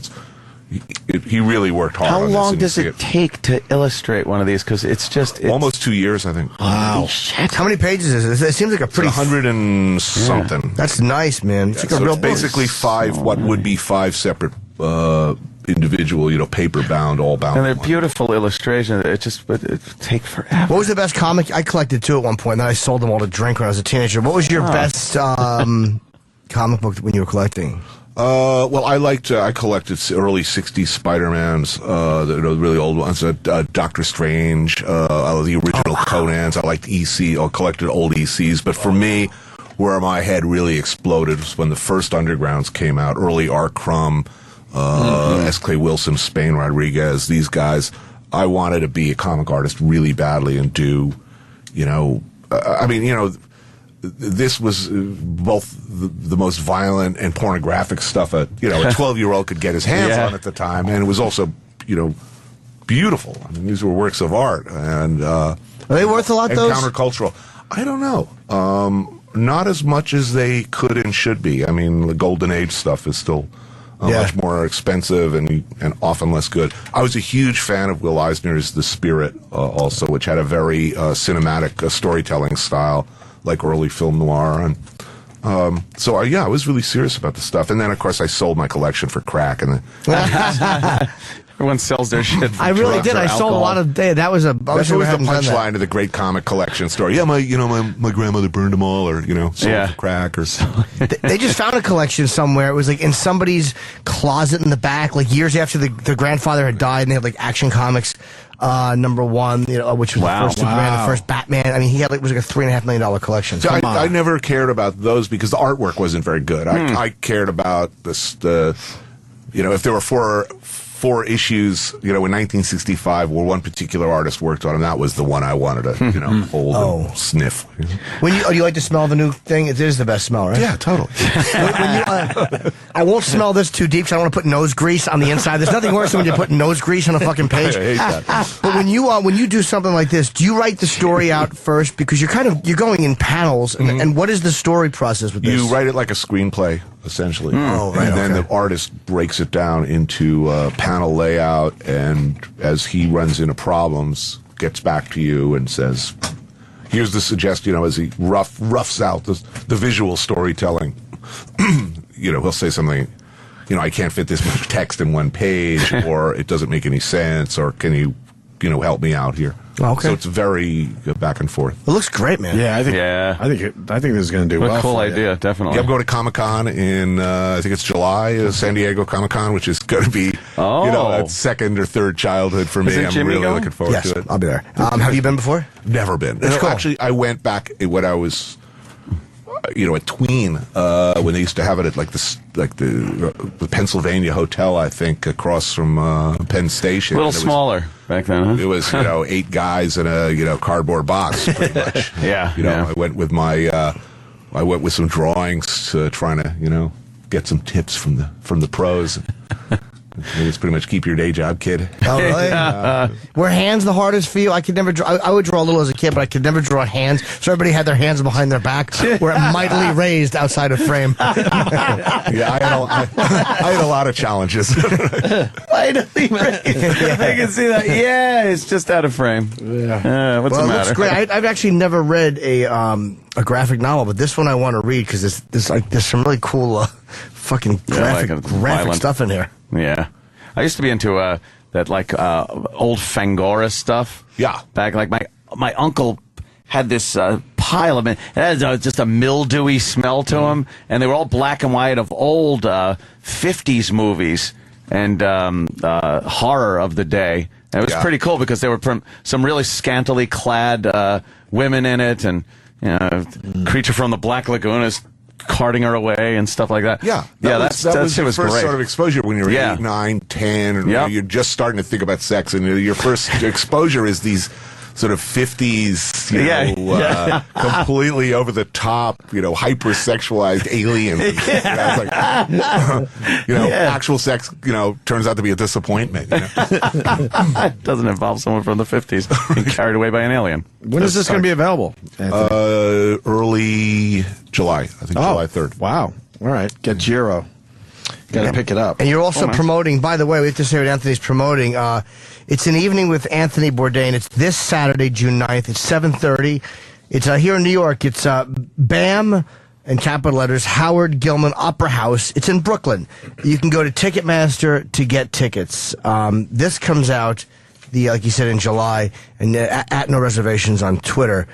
He really worked hard on this. How long does it take to illustrate one of these? Because it's almost 2 years, I think. Wow. Shit. How many pages is it? It seems like a pretty... 100 and something. Yeah. That's nice, man. It's like a real book. Basically 5, what would be 5 separate individual, paper bound, all bound. And they're beautiful illustrations. It take forever. What was the best comic? I collected 2 at one point, and then I sold them all to drink when I was a teenager. What was your best comic book when you were collecting? I collected early 60s Spider-Mans, the really old ones, Doctor Strange, the original Conans. I liked EC, I collected old ECs, but for me, where my head really exploded was when the first Undergrounds came out, early R. Crumb, S. Clay Wilson, Spain Rodriguez, these guys. I wanted to be a comic artist really badly and do, this was both the most violent and pornographic stuff a 12-year-old could get his hands on at the time, and it was also beautiful. I mean, these were works of art, and are they worth a lot? Those countercultural. I don't know. Not as much as they could and should be. I mean, the Golden Age stuff is still much more expensive and often less good. I was a huge fan of Will Eisner's The Spirit, also, which had a very cinematic storytelling style, like early film noir. And I was really serious about the stuff. And then, of course, I sold my collection for crack. And everyone sells their shit for I really did. I sold a lot of... That was a... That's always the punchline of the great comic collection story. Yeah, my grandmother burned them all, or, sold for crack. Or They just found a collection somewhere. It was like in somebody's closet in the back, like years after the grandfather had died, and they had like Action Comics #1, which was the first Superman, the first Batman. I mean, he had was like a $3.5 million collection. So I never cared about those because the artwork wasn't very good. I cared about if there were four issues, in 1965, where one particular artist worked on them, that was the one I wanted to, hold and sniff. When do you like to smell the new thing? It is the best smell, right? Yeah, totally. I won't smell this too deep, so I don't want to put nose grease on the inside. There's nothing worse than when you put nose grease on a fucking page. I hate that. But when you do something like this, do you write the story out first? Because you're going in panels, and what is the story process with this? You write it like a screenplay, essentially. And then the artist breaks it down into panel layout, and as he runs into problems, gets back to you and says, here's the suggestion, as he roughs out the visual storytelling. He'll say something, I can't fit this much text in one page, or it doesn't make any sense, or can you, help me out here? Okay. So it's very back and forth. It looks great, man. Yeah, I think this is going to do What well. a cool idea, definitely. Yeah, I'm going to Comic-Con in, I think it's July, San Diego Comic-Con, which is going to be, a second or third childhood for me. I'm really looking forward to it. I'll be there. Have you been before? Never been. Cool. Actually, I went back when I was, at Tween, when they used to have it at the Pennsylvania Hotel, I think, across from Penn Station. A little smaller back then, huh? It was, 8 guys in a, cardboard box, pretty much. I went with I went with some drawings, trying to, get some tips from the pros. It's pretty much keep your day job, kid. Oh, really? Were hands the hardest for you? I could never draw. I would draw a little as a kid, but I could never draw hands. So everybody had their hands behind their back, were mightily raised outside of frame. Yeah, I had a lot of challenges. Mightily raised. I can see that. Yeah, it's just out of frame. Yeah. What's the matter? It looks great. I've actually never read a graphic novel, but this one I want to read because there's some really cool fucking graphic stuff in here. Yeah, I used to be into old Fangoria stuff. Yeah, back my uncle had this pile of it. It had just a mildewy smell to them, and they were all black and white of old 50s movies and horror of the day. And it was pretty cool because there were some really scantily clad women in it, and Creature from the Black Lagoon is carting her away and stuff like that. Yeah, that was your first great. sort of exposure when you were 8, 9, 10, and you're just starting to think about sex, and your first exposure is these sort of 50s, completely over the top, hypersexualized aliens. Actual sex, turns out to be a disappointment. It doesn't involve someone from the 50s being carried away by an alien. When is this going to be available? Early July. I think July 3rd. Wow. All right. Get Jiro. Got to pick it up. And you're also promoting, by the way, we have to say what Anthony's promoting. It's an evening with Anthony Bourdain. It's this Saturday, June 9th. It's 7:30. It's here in New York. It's BAM, in capital letters, Howard Gilman Opera House. It's in Brooklyn. You can go to Ticketmaster to get tickets. This comes out, like you said, in July, and at No Reservations on Twitter.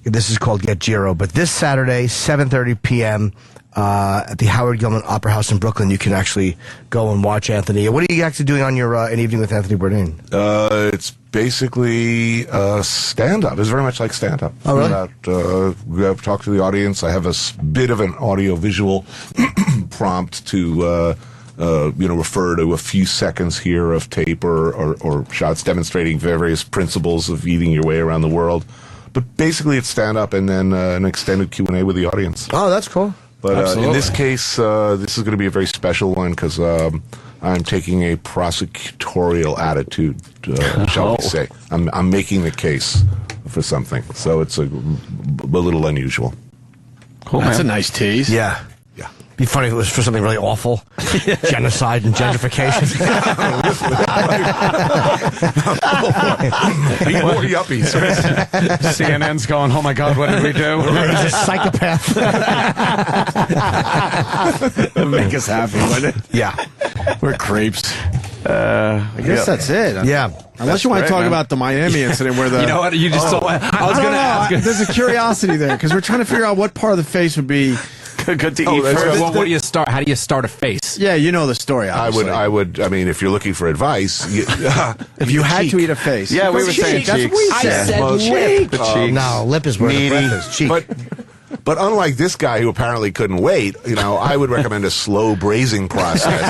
This is called Get Jiro. But this Saturday, 7:30 p.m., at the Howard Gilman Opera House in Brooklyn, you can actually go and watch Anthony. What are you actually doing on your An Evening with Anthony Bourdain? It's basically stand-up. It's very much like stand-up. Oh, really? We have talked to the audience. I have a bit of an audio-visual prompt to refer to a few seconds here of tape or shots demonstrating various principles of eating your way around the world. But basically, it's stand-up and then an extended Q&A with the audience. Oh, that's cool. But in this case, this is going to be a very special one because I'm taking a prosecutorial attitude, shall we say. I'm making the case for something, so it's a little unusual. Cool, that's a nice tease. Yeah. Be funny if it was for something really awful. Genocide and gentrification. Eat more yuppies. CNN's going, oh my God, what did we do? He's a psychopath. It'll make us happy, wouldn't it? Yeah. We're creeps. I guess that's it. Yeah. Unless you want to talk about the Miami incident where the... You know what? You just I was going to ask. There's a curiosity there because we're trying to figure out what part of the face would be good to eat that's first. Well, what do you start? How do you start a face? Yeah, you know the story. Obviously. I mean, if you're looking for advice, if you had to eat a face, Yeah, we were saying That's cheeks. what we I said. said Cheek. The cheeks. No, lip is where the breath is. Cheek. But unlike this guy who apparently couldn't wait, I would recommend a slow braising process.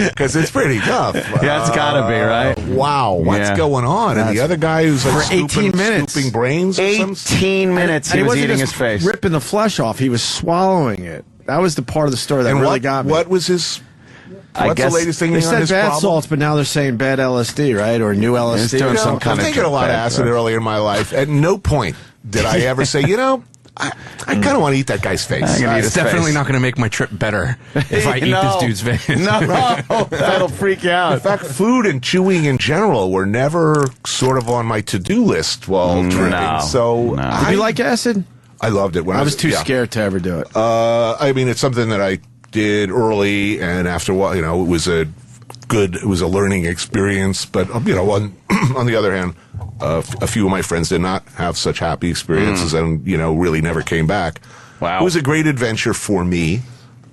Because it's pretty tough. Yeah, it's got to be, right? Wow, what's going on? And the other guy who's like for 18 minutes, scooping brains. 18 minutes he was eating his face, ripping the flesh off. He was swallowing it. That was the part of the story that really got me. What was his? What's the latest thing? They on said his bad problem? salts, but now they're saying bad LSD, right? Or new LSD. I've taken a lot of acid earlier in my life. At no point did I ever say, I kind of want to eat that guy's face. It's definitely not going to make my trip better if I eat this dude's face. No, that'll freak you out. In fact, food and chewing in general were never sort of on my to-do list while tripping. No. So, Did you like acid? I loved it. When I was too scared to ever do it. I mean, it's something that I did early, and after a while, it was a learning experience. But on the other hand, a few of my friends did not have such happy experiences, and really never came back. Wow, it was a great adventure for me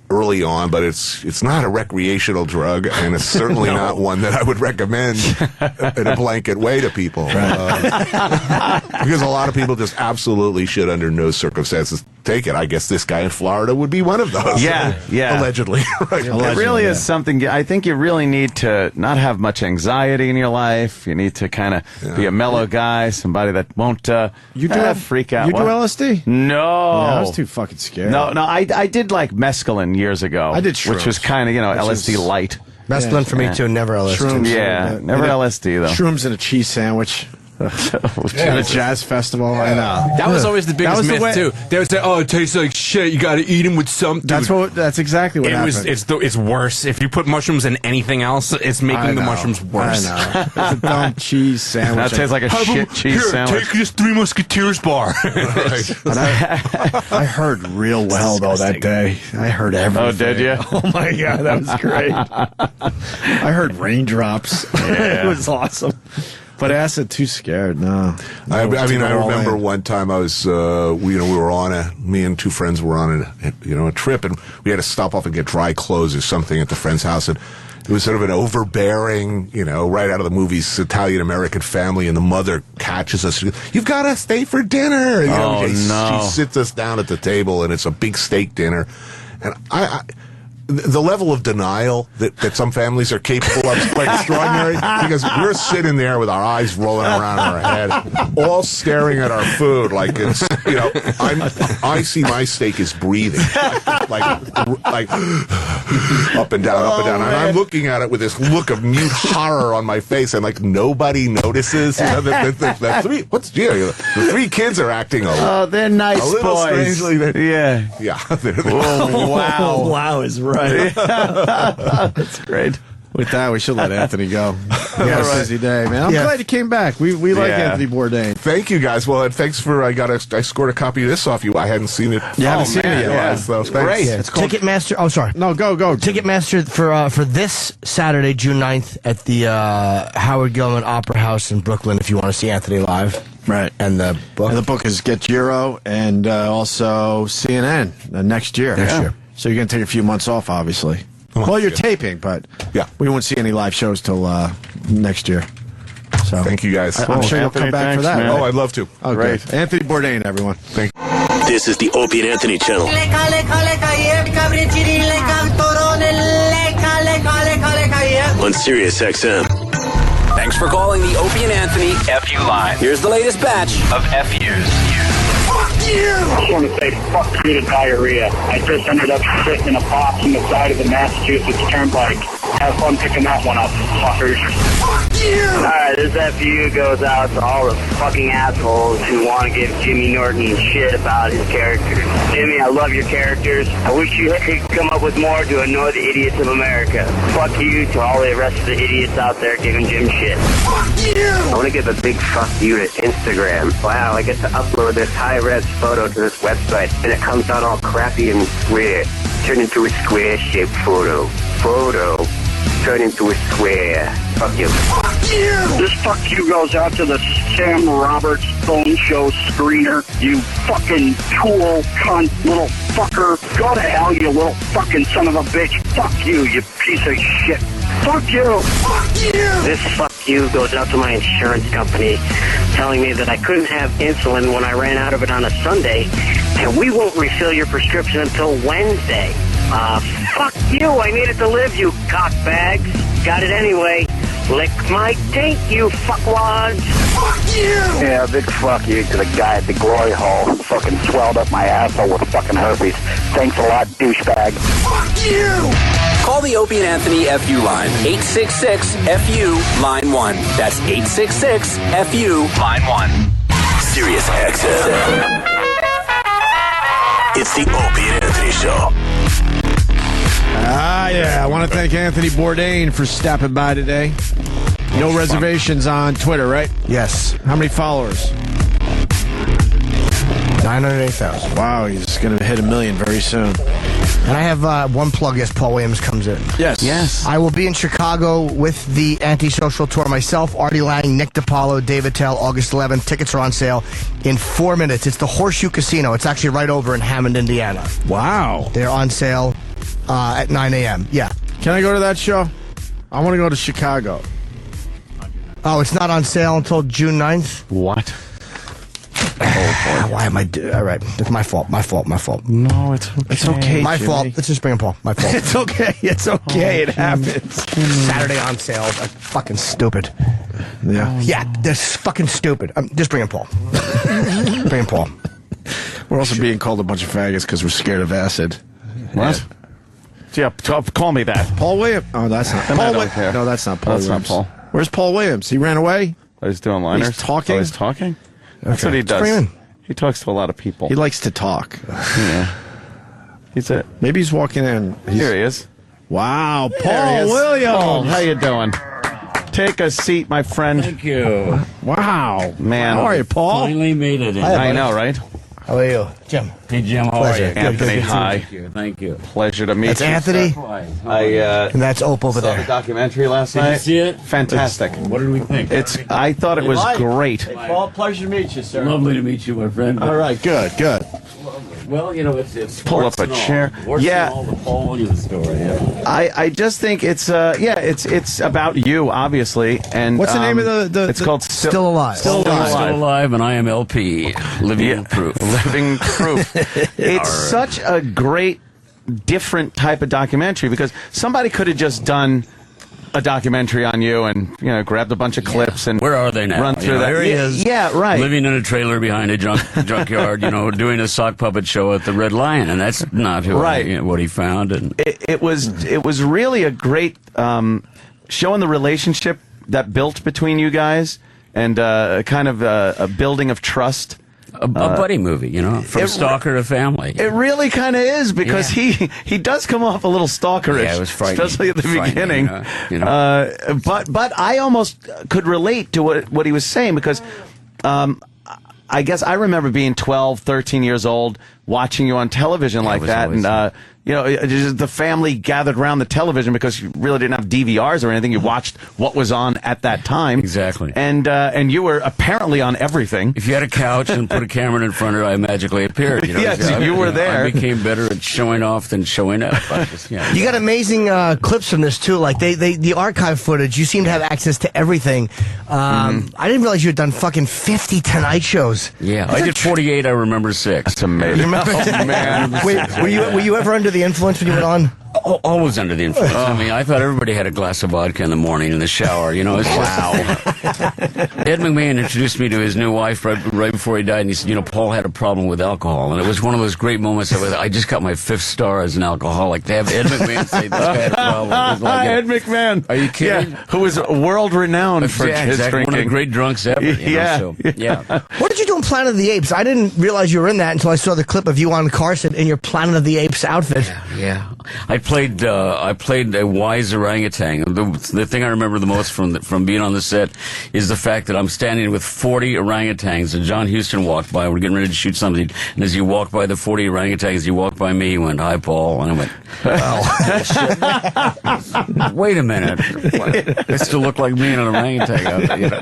early on, but it's not a recreational drug, and it's certainly not one that I would recommend in a blanket way to people. Because a lot of people just absolutely should, under no circumstances, take it. I guess this guy in Florida would be one of those. Yeah. Allegedly. Right. It really is something. I think you really need to not have much anxiety in your life. You need to kind of be a mellow guy, somebody that won't freak out. You do LSD? No. Yeah, I was too fucking scared. No, I did like mescaline years ago. I did which was kind of, LSD light. Mescaline for me too, never LSD. Shrooms. Yeah, never LSD though. Shrooms and a cheese sandwich. At a jazz festival. I know. That was always the biggest myth too. They would say, "Oh, it tastes like shit. You got to eat them with something." That's exactly what happened. It's worse. If you put mushrooms in anything else, it's making the mushrms worse. I know. It's a dumb cheese sandwich. That tastes like a shit cheese sandwich. Take this Three Musketeers bar. I heard real well though that day. I heard everything. Oh, did you? Oh my god, that was great. I heard raindrops. It was awesome. But acid, too scared. No. I remember one time I was, we were me and two friends were on a trip, and we had to stop off and get dry clothes or something at the friend's house, and it was sort of an overbearing, right out of the movies, Italian-American family, and the mother catches us. She goes, "You've got to stay for dinner." She sits us down at the table, and it's a big steak dinner, and the level of denial that some families are capable of is quite extraordinary, because we're sitting there with our eyes rolling around in our head, all staring at our food like it's, I see my steak is breathing, like up and down, and I'm looking at it with this look of mute horror on my face, and like nobody notices. The three kids are acting they're nice a little boys. strangely. Yeah. Oh, wow. Wow is right. That's great. With that, we should let Anthony go. He had a busy day, man. I'm glad you came back. We like Anthony Bourdain. Thank you, guys. Well, and thanks for I scored a copy of this off you. I hadn't seen it. You haven't seen it yet. Yeah, so great. It's called Ticketmaster. Oh, sorry. No, go. Ticketmaster for this Saturday, June 9th, at the Howard Gilman Opera House in Brooklyn. If you want to see Anthony live, right? And the book is Get Jiro, and also CNN next year. So you're going to take a few months off, obviously. Well, you're taping, but we won't see any live shows till next year. So thank you, guys. I'm sure you'll come back for that. Man. Oh, I'd love to. Oh, great. Anthony Bourdain, everyone. Thank you. This is the Opie and Anthony channel on Sirius XM. Thanks for calling the Opie and Anthony FU line. Here's the latest batch of FUs. Fuck you! I just want to say fuck you to diarrhea. I just ended up sitting in a box on the side of the Massachusetts Turnpike. Have fun picking that one up, fuckers. Fuck you! Alright, this FU goes out to all the fucking assholes who want to give Jimmy Norton shit about his characters. Jimmy, I love your characters. I wish you could come up with more to annoy the idiots of America. Fuck you to all the rest of the idiots out there giving Jim shit. Fuck you! I want to give a big fuck you to Instagram. Wow, I get to upload this high-res photo to this website, and it comes out all crappy and square. Turned into a square-shaped photo. turn into a square. Fuck you. Fuck you! This fuck you goes out to the Sam Roberts phone show screener. You fucking tool, cunt, little fucker. Go to hell, you little fucking son of a bitch. Fuck you, you piece of shit. Fuck you! Fuck you! This fuck you goes out to my insurance company telling me that I couldn't have insulin when I ran out of it on a Sunday, and we won't refill your prescription until Wednesday. Fuck you! I needed to live, you cockbags. Got it anyway. Lick my taint, you fuckwads. Fuck you! Yeah, big fuck you to the guy at the glory hole who fucking swelled up my asshole with fucking herpes. Thanks a lot, douchebag. Fuck you! Call the Opie and Anthony FU line. 866-FU, line 1. That's 866-FU, line 1. Sirius XM. It's the Opie and Anthony Show. Yeah. I want to thank Anthony Bourdain for stopping by today. No reservations on Twitter, right? Yes. How many followers? 908,000. Wow, he's going to hit 1 million very soon. And I have one plug as Paul Williams comes in. Yes. I will be in Chicago with the Antisocial Tour myself, Artie Lang, Nick DiPaolo, David Tell, August 11th. Tickets are on sale in 4 minutes. It's the Horseshoe Casino. It's actually right over in Hammond, Indiana. Wow. They're on sale at 9 a.m. Yeah. Can I go to that show? I want to go to Chicago. Oh, it's not on sale until June 9th? What? Why am I all right, it's my fault. No, it's okay. It's okay, My Jimmy. fault. Let's just bring in Paul. My fault. It's okay. It's okay. It happens. Saturday on sale. That's fucking stupid. Yeah. Yeah, that's fucking stupid. Just bring in Paul. Bring in Paul. We're also being called a bunch of faggots because we're scared of acid. What? Yeah, call me that. Paul Williams. Oh, that's not. I don't care. No, that's not Paul That's Williams. not Paul. Where's Paul Williams? He ran away? Oh, he's doing liners? He's talking? Oh, he's talking? That's Okay. what he Let's bring does. him He talks to a lot of people. He likes to talk. Yeah. He's it. Maybe he's walking in. Here he is. Wow, There he Paul is. Williams. Paul, how you doing? Take a seat, my friend. Thank you. Wow. Man. How are you, Paul? Finally made it in. I know, right? How are you? Jim. Hey, Jim, how Pleasure. are you? Anthony, hi. Thank you. Thank you. Pleasure to meet That's you. Anthony. And that's Ope over saw the there. documentary last night. Did you see it? Fantastic. What did we think? I thought it was great. Paul, pleasure to meet you, sir. Lovely to meet you, my friend. All right, good. Well, you know, it's Pull up a chair. Yeah. All the Paul Williams story. Yeah. I just think it's it's about you, obviously. And What's the name of the It's called Still Alive. Still Alive. Still alive, and I am LP. Living proof. Living proof. It's such a great, different type of documentary because somebody could have just done a documentary on you and grabbed a bunch of clips and Where are they now? run through that. Here he is. Yeah, right. Living in a trailer behind a junkyard, doing a sock puppet show at the Red Lion, and that's not who what he found. And It was really a great showing the relationship that built between you guys and kind of a building of trust. a buddy movie, from stalker to family. It really kind of is because he does come off a little stalkerish. Yeah, it was frightening. Especially at the beginning. But I almost could relate to what he was saying because I guess I remember being 12, 13 years old, watching you on television like that, and just the family gathered around the television because you really didn't have DVRs or anything. You watched what was on at that time. Exactly. And you were apparently on everything. If you had a couch and put a camera in front of it, I magically appeared. Yes, you were there. I became better at showing off than showing up. You got amazing clips from this too. Like the archive footage. You seem to have access to everything. I didn't realize you had done fucking 50 Tonight shows. Yeah, I did 48. I remember 6. That's amazing. You remember? Oh, man. Wait, were you ever under the influence when you went on? Always under the influence. I mean, I thought everybody had a glass of vodka in the morning in the shower. It's wow. Ed McMahon introduced me to his new wife right before he died, and he said, Paul had a problem with alcohol, and it was one of those great moments. I just got my 5th star as an alcoholic. To have Ed McMahon say this guy had a problem. It was like, Ed McMahon. Are you kidding? Yeah, who was world renowned for his drinking. One of the great drunks ever. Yeah. What did you do in Planet of the Apes? I didn't realize you were in that until I saw the clip of you on Carson in your Planet of the Apes outfit. Yeah. I played a wise orangutan. The thing I remember the most from being on the set is the fact that I'm standing with 40 orangutans, and John Huston walked by. We're getting ready to shoot something, and as he walked by the 40 orangutans, he walked by me. He went, "Hi, Paul," and I went, "Oh, wait a minute! I still look like me and an orangutan." You know?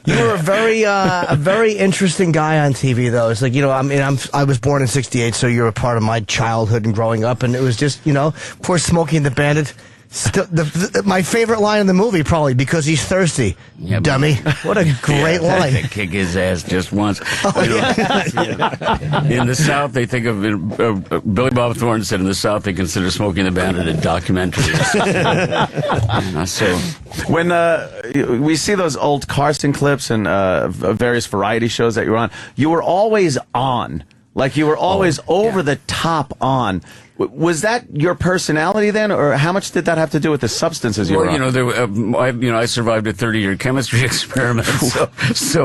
You were a very interesting guy on TV, though. It's like, I was born in '68, so you're a part of my childhood and growing up, and it was just, of course, Smokey and the Bandit. Still, my favorite line in the movie, probably, because he's thirsty. Yeah, dummy. What a great line. Kick his ass just once. Oh, in the South, they think of Billy Bob Thornton said in the South they consider Smokey and the Bandit a documentary. So when we see those old Carson clips and various variety shows that you were on, you were always on. Like you were always over the top on. Was that your personality then, or how much did that have to do with the substances you were on? I survived a 30-year chemistry experiment, so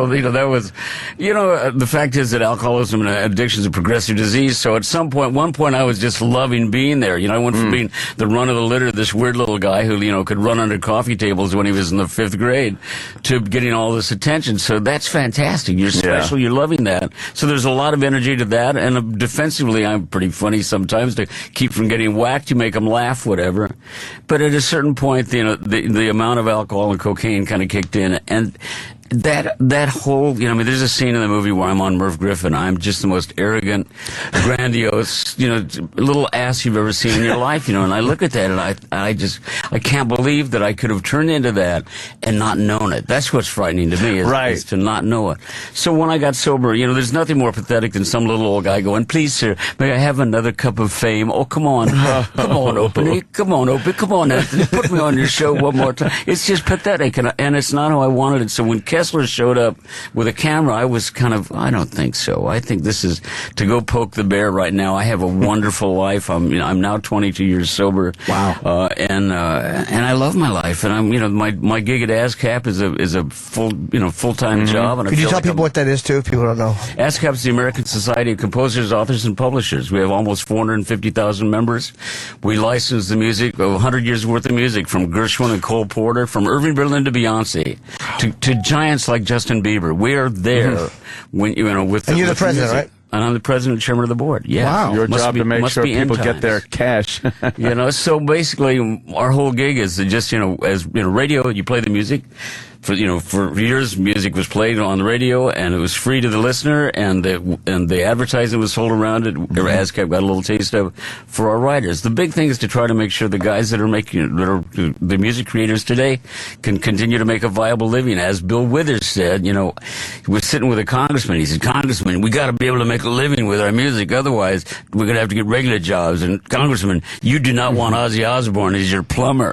that was, the fact is that alcoholism and addiction is a progressive disease. So at one point, I was just loving being there. I went from being the run of the litter, this weird little guy who could run under coffee tables when he was in the 5th grade, to getting all this attention. So that's fantastic. You're special. Yeah. You're loving that. So there's a lot of energy to that, and defensively, I'm pretty funny sometimes to keep from getting whacked. You make them laugh, whatever. But at a certain point, the amount of alcohol and cocaine kind of kicked in, and that whole, there's a scene in the movie where I'm on Merv Griffin. I'm just the most arrogant, grandiose, little ass you've ever seen in your life, and I look at that and I can't believe that I could have turned into that and not known it. That's what's frightening to me, is to not know it. So when I got sober, there's nothing more pathetic than some little old guy going, "Please, sir, may I have another cup of fame?" "Oh, come on. Come on, Opie. Come on, Opie. Come on, Anthony. Put me on your show one more time." It's just pathetic, and it's not how I wanted it. So when Kessler showed up with a camera, I was I don't think so. I think this is to go poke the bear right now. I have a wonderful life. I'm now 22 years sober. Wow. And I love my life. And I'm, my gig at ASCAP is a full-time job. And Could you tell people what that is too, if people don't know? ASCAP is the American Society of Composers, Authors, and Publishers. We have almost 450,000 members. We license the music, 100 years worth of music, from Gershwin and Cole Porter, from Irving Berlin to Beyonce, to giants like Justin Bieber. We are there when with. And you're the president, right? And I'm the president and chairman of the board. Yeah. Wow. Your job to make sure people get their cash. So basically, our whole gig is to just, as radio, you play the music. For years, music was played on the radio, and it was free to the listener, and the advertising was sold around it. ASCAP got a little taste of for our writers. The big thing is to try to make sure the guys that are the music creators today can continue to make a viable living. As Bill Withers said, he was sitting with a congressman. He said, "Congressman, we got to be able to make a living with our music. Otherwise, we're going to have to get regular jobs. And Congressman, you do not want Ozzy Osbourne as your plumber."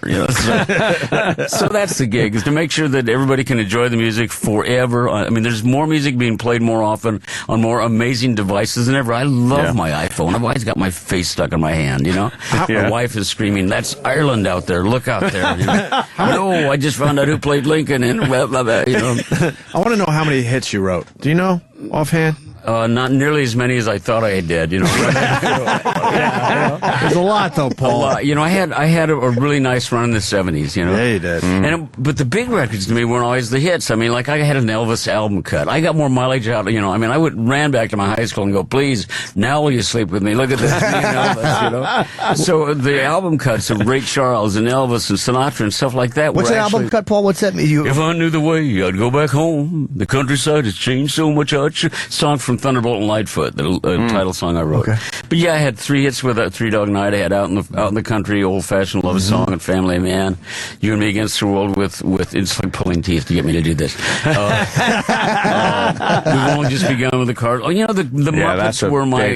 So that's the gig, is to make sure that everybody can enjoy the music forever. There's more music being played more often on more amazing devices than ever. I love my iPhone. I've always got my face stuck in my hand, My wife is screaming, "That's Ireland out there. Look out there." No, I just found out who played Lincoln and blah, blah, blah, I want to know how many hits you wrote. Do you know offhand? Not nearly as many as I thought I did. There's a lot, though, Paul. A lot. I had a really nice run in the 70s. Yeah, you did. But the big records to me weren't always the hits. I had an Elvis album cut. I got more mileage out. I ran back to my high school and go, "Please, now will you sleep with me? Look at this, me and Elvis." So the album cuts of Ray Charles and Elvis and Sinatra and stuff like that. What's an album cut, Paul? What's that mean? If I knew the way, I'd go back home. The countryside has changed so much. Song from Thunderbolt and Lightfoot, the title song I wrote. Okay. But yeah, I had 3 hits with Three Dog Night. I had Out in the Country, Old Fashioned Love Song, and Family Man. You and Me Against the World with it's like pulling teeth to get me to do this. We've only just begun with the cars. The Muppets were my.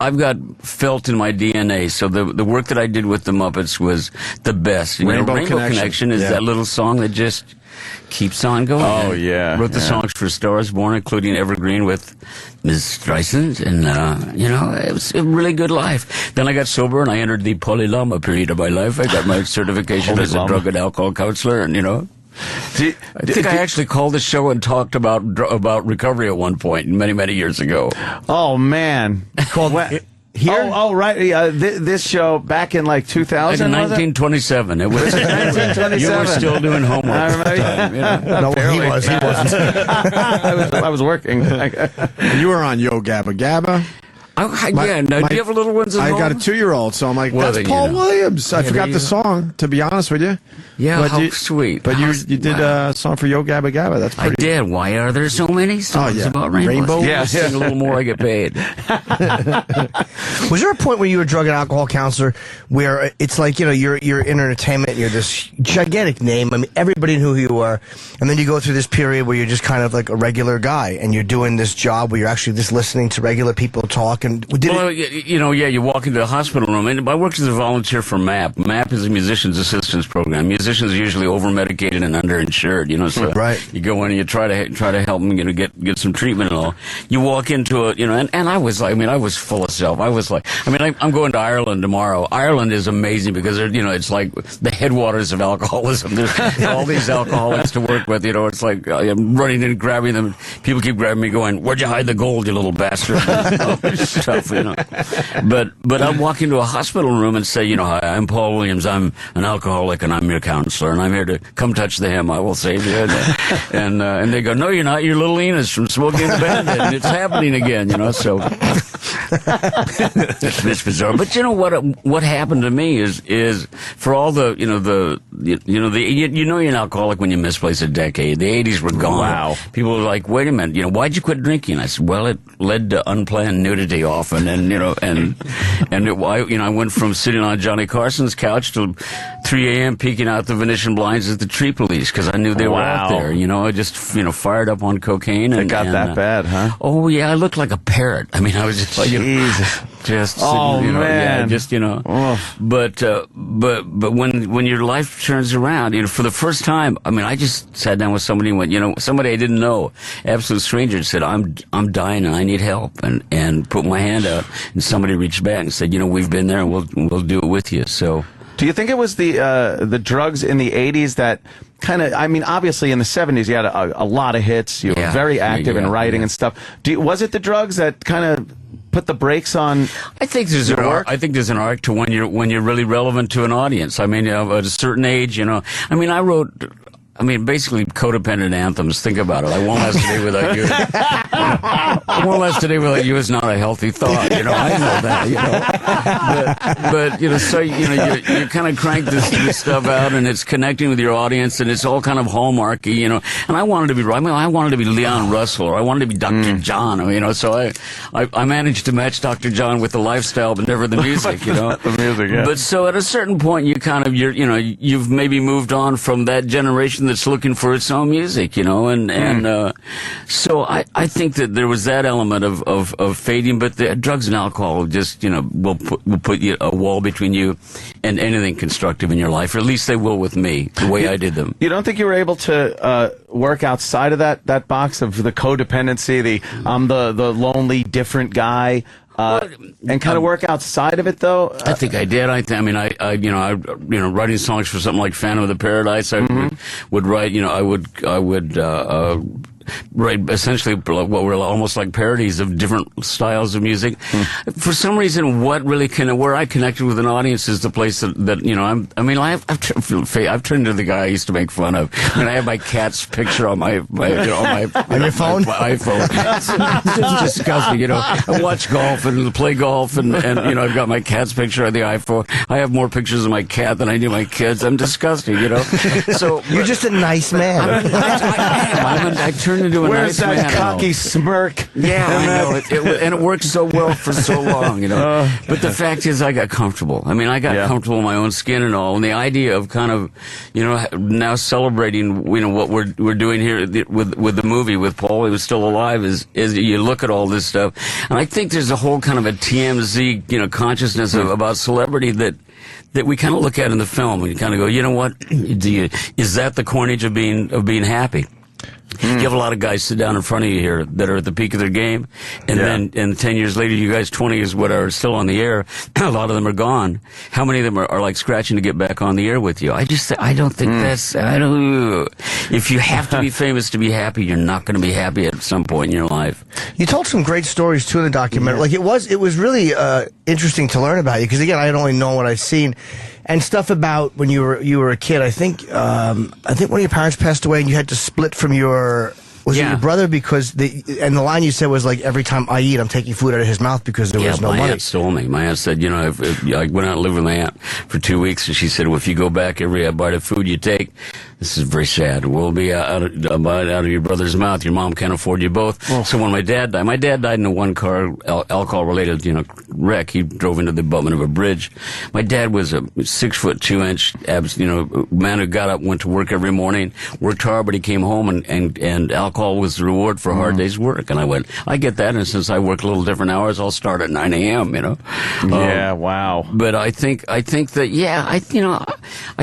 I've got felt in my DNA. So the work that I did with the Muppets was the best. Rainbow Connection is that little song that just keeps on going. Oh, yeah. Wrote the songs for Stars Born, including Evergreen with Ms. Streisand, and, it was a really good life. Then I got sober, and I entered the Polylama period of my life. I got my certification as a drug and alcohol counselor, and, I think I actually called the show and talked about recovery at one point, many, many years ago. Oh, man. here? Oh, right. This show back in like 2000. In 1927. It was 1927. You were still doing homework. I remember. No, he wasn't. I was working. You were on Yo Gabba Gabba. Yeah, do you have little ones at I home? got a 2-year-old, so I'm like, Well, that's then, Paul you know. Williams. I Yeah, forgot there the you song, to be honest with you. Yeah, But how you- sweet. But you did a song for Yo Gabba Gabba. That's I pretty. did. Why are there so many songs about rainbows? Rainbow? Yeah, sing a little more, I get paid. Was there a point where you were a drug and alcohol counselor where it's like, you're in entertainment, you're this gigantic name, I mean, everybody knew who you were, and then you go through this period where you're just kind of like a regular guy, and you're doing this job where you're actually just listening to regular people talk, and you walk into the hospital room, and I worked as a volunteer for MAP. MAP is a musician's assistance program. Musicians are usually over-medicated and underinsured, so right. You go in and you try to help them, get some treatment and all. You walk into it, and I was like, I was full of self. I was like, I'm going to Ireland tomorrow. Ireland is amazing because it's like the headwaters of alcoholism. There's all these alcoholics to work with, it's like I'm running in and grabbing them. People keep grabbing me going, "Where'd you hide the gold, you little bastard?" Stuff, But I'll walk into a hospital room and say, "Hi, I'm Paul Williams. I'm an alcoholic and I'm your counselor and I'm here to come touch the hem. I will save you." And they go, "No, you're not. You're little Enos from Smoking the Bandit, and it's happening again." So it's bizarre. But what happened to me is for all the you're an alcoholic when you misplace a decade. The 80s were gone. Wow. People were like, "Wait a minute, why'd you quit drinking?" I said, "Well, it led to unplanned nudity often, and I went from sitting on Johnny Carson's couch till 3 a.m. peeking out the Venetian blinds at the tree police because I knew they were out there. I just fired up on cocaine. It got that bad, huh? Oh yeah, I looked like a parrot. I was just like, Jesus. just Oh, sitting, man. But when your life turns around, for the first time, I just sat down with somebody and went, somebody I didn't know, absolute stranger, and said, I'm dying and I need help, and put my hand out, and somebody reached back and said, we've been there and we'll do it with you. So. Do you think it was the drugs in the 80s that kind of, obviously in the 70s you had a lot of hits, you were very active in writing and stuff. Was it the drugs that kind of put the brakes on? I think there's an arc to when you're really relevant to an audience. At a certain age, I wrote basically codependent anthems. Think about it. I won't last today without you. I won't last today without you is not a healthy thought. I know that. But so you kind of crank this stuff out, and it's connecting with your audience, and it's all kind of hallmarky. And I wanted to be right. I wanted to be Leon Russell, or I wanted to be Dr. John. So I managed to match Dr. John with the lifestyle, but never the music. The music, yeah. But so at a certain point, you've maybe moved on from that generation that's looking for its own music, so I think that there was that element of fading, but the drugs and alcohol just, will put a wall between you and anything constructive in your life, or at least they will with me, the way I did them. You don't think you were able to work outside of that box of the codependency, the lonely, different guy? And kind of work outside of it, though. I think I did. Writing songs for something like Phantom of the Paradise. I would write. I would write essentially what were almost like parodies of different styles of music. For some reason, where I connected with an audience is the place I've turned into the guy I used to make fun of. I have my cat's picture on my on your phone, my iPhone. It's disgusting. I watch golf and play golf, and I've got my cat's picture on the iPhone. I have more pictures of my cat than I do my kids. I'm disgusting. So you're just a nice man. I turned into a Where's nice man. Where's that cocky smirk? Yeah, I know. And it worked so well for so long, But the fact is, I got comfortable. I got comfortable in my own skin and all. And the idea of kind of, now celebrating, what we're doing here with the movie with Paul, he was still alive, is you look at all this stuff. And I think there's a whole kind of a TMZ, consciousness about celebrity that we kind of look at in the film and you kind of go, you know what? Is that the coinage of being happy? You have a lot of guys sit down in front of you here that are at the peak of their game, and then 10 years later, you guys 20 is what are still on the air. A lot of them are gone. How many of them are like scratching to get back on the air with you? I don't think that's. If you have to be famous to be happy, you're not going to be happy at some point in your life. You told some great stories too in the documentary. Like it was really interesting to learn about you because again, I had only known what I've seen. And stuff about when you were a kid. I think one of your parents passed away, and you had to split from your. Was it your brother? Because the line you said was like, every time I eat, I'm taking food out of his mouth because there was no money. My aunt told me. My aunt said, if I went out and lived with my aunt for 2 weeks, and she said, well, if you go back every bite of food you take, this is very sad. We'll be out of your brother's mouth. Your mom can't afford you both. Oh. So when my dad died in a one-car alcohol-related, wreck. He drove into the abutment of a bridge. My dad was a 6'2" man who got up, went to work every morning, worked hard, but he came home and alcohol was the reward for a hard day's work. And I went, I get that, and since I work a little different hours, I'll start at 9 a.m., Yeah, wow. But I think that, I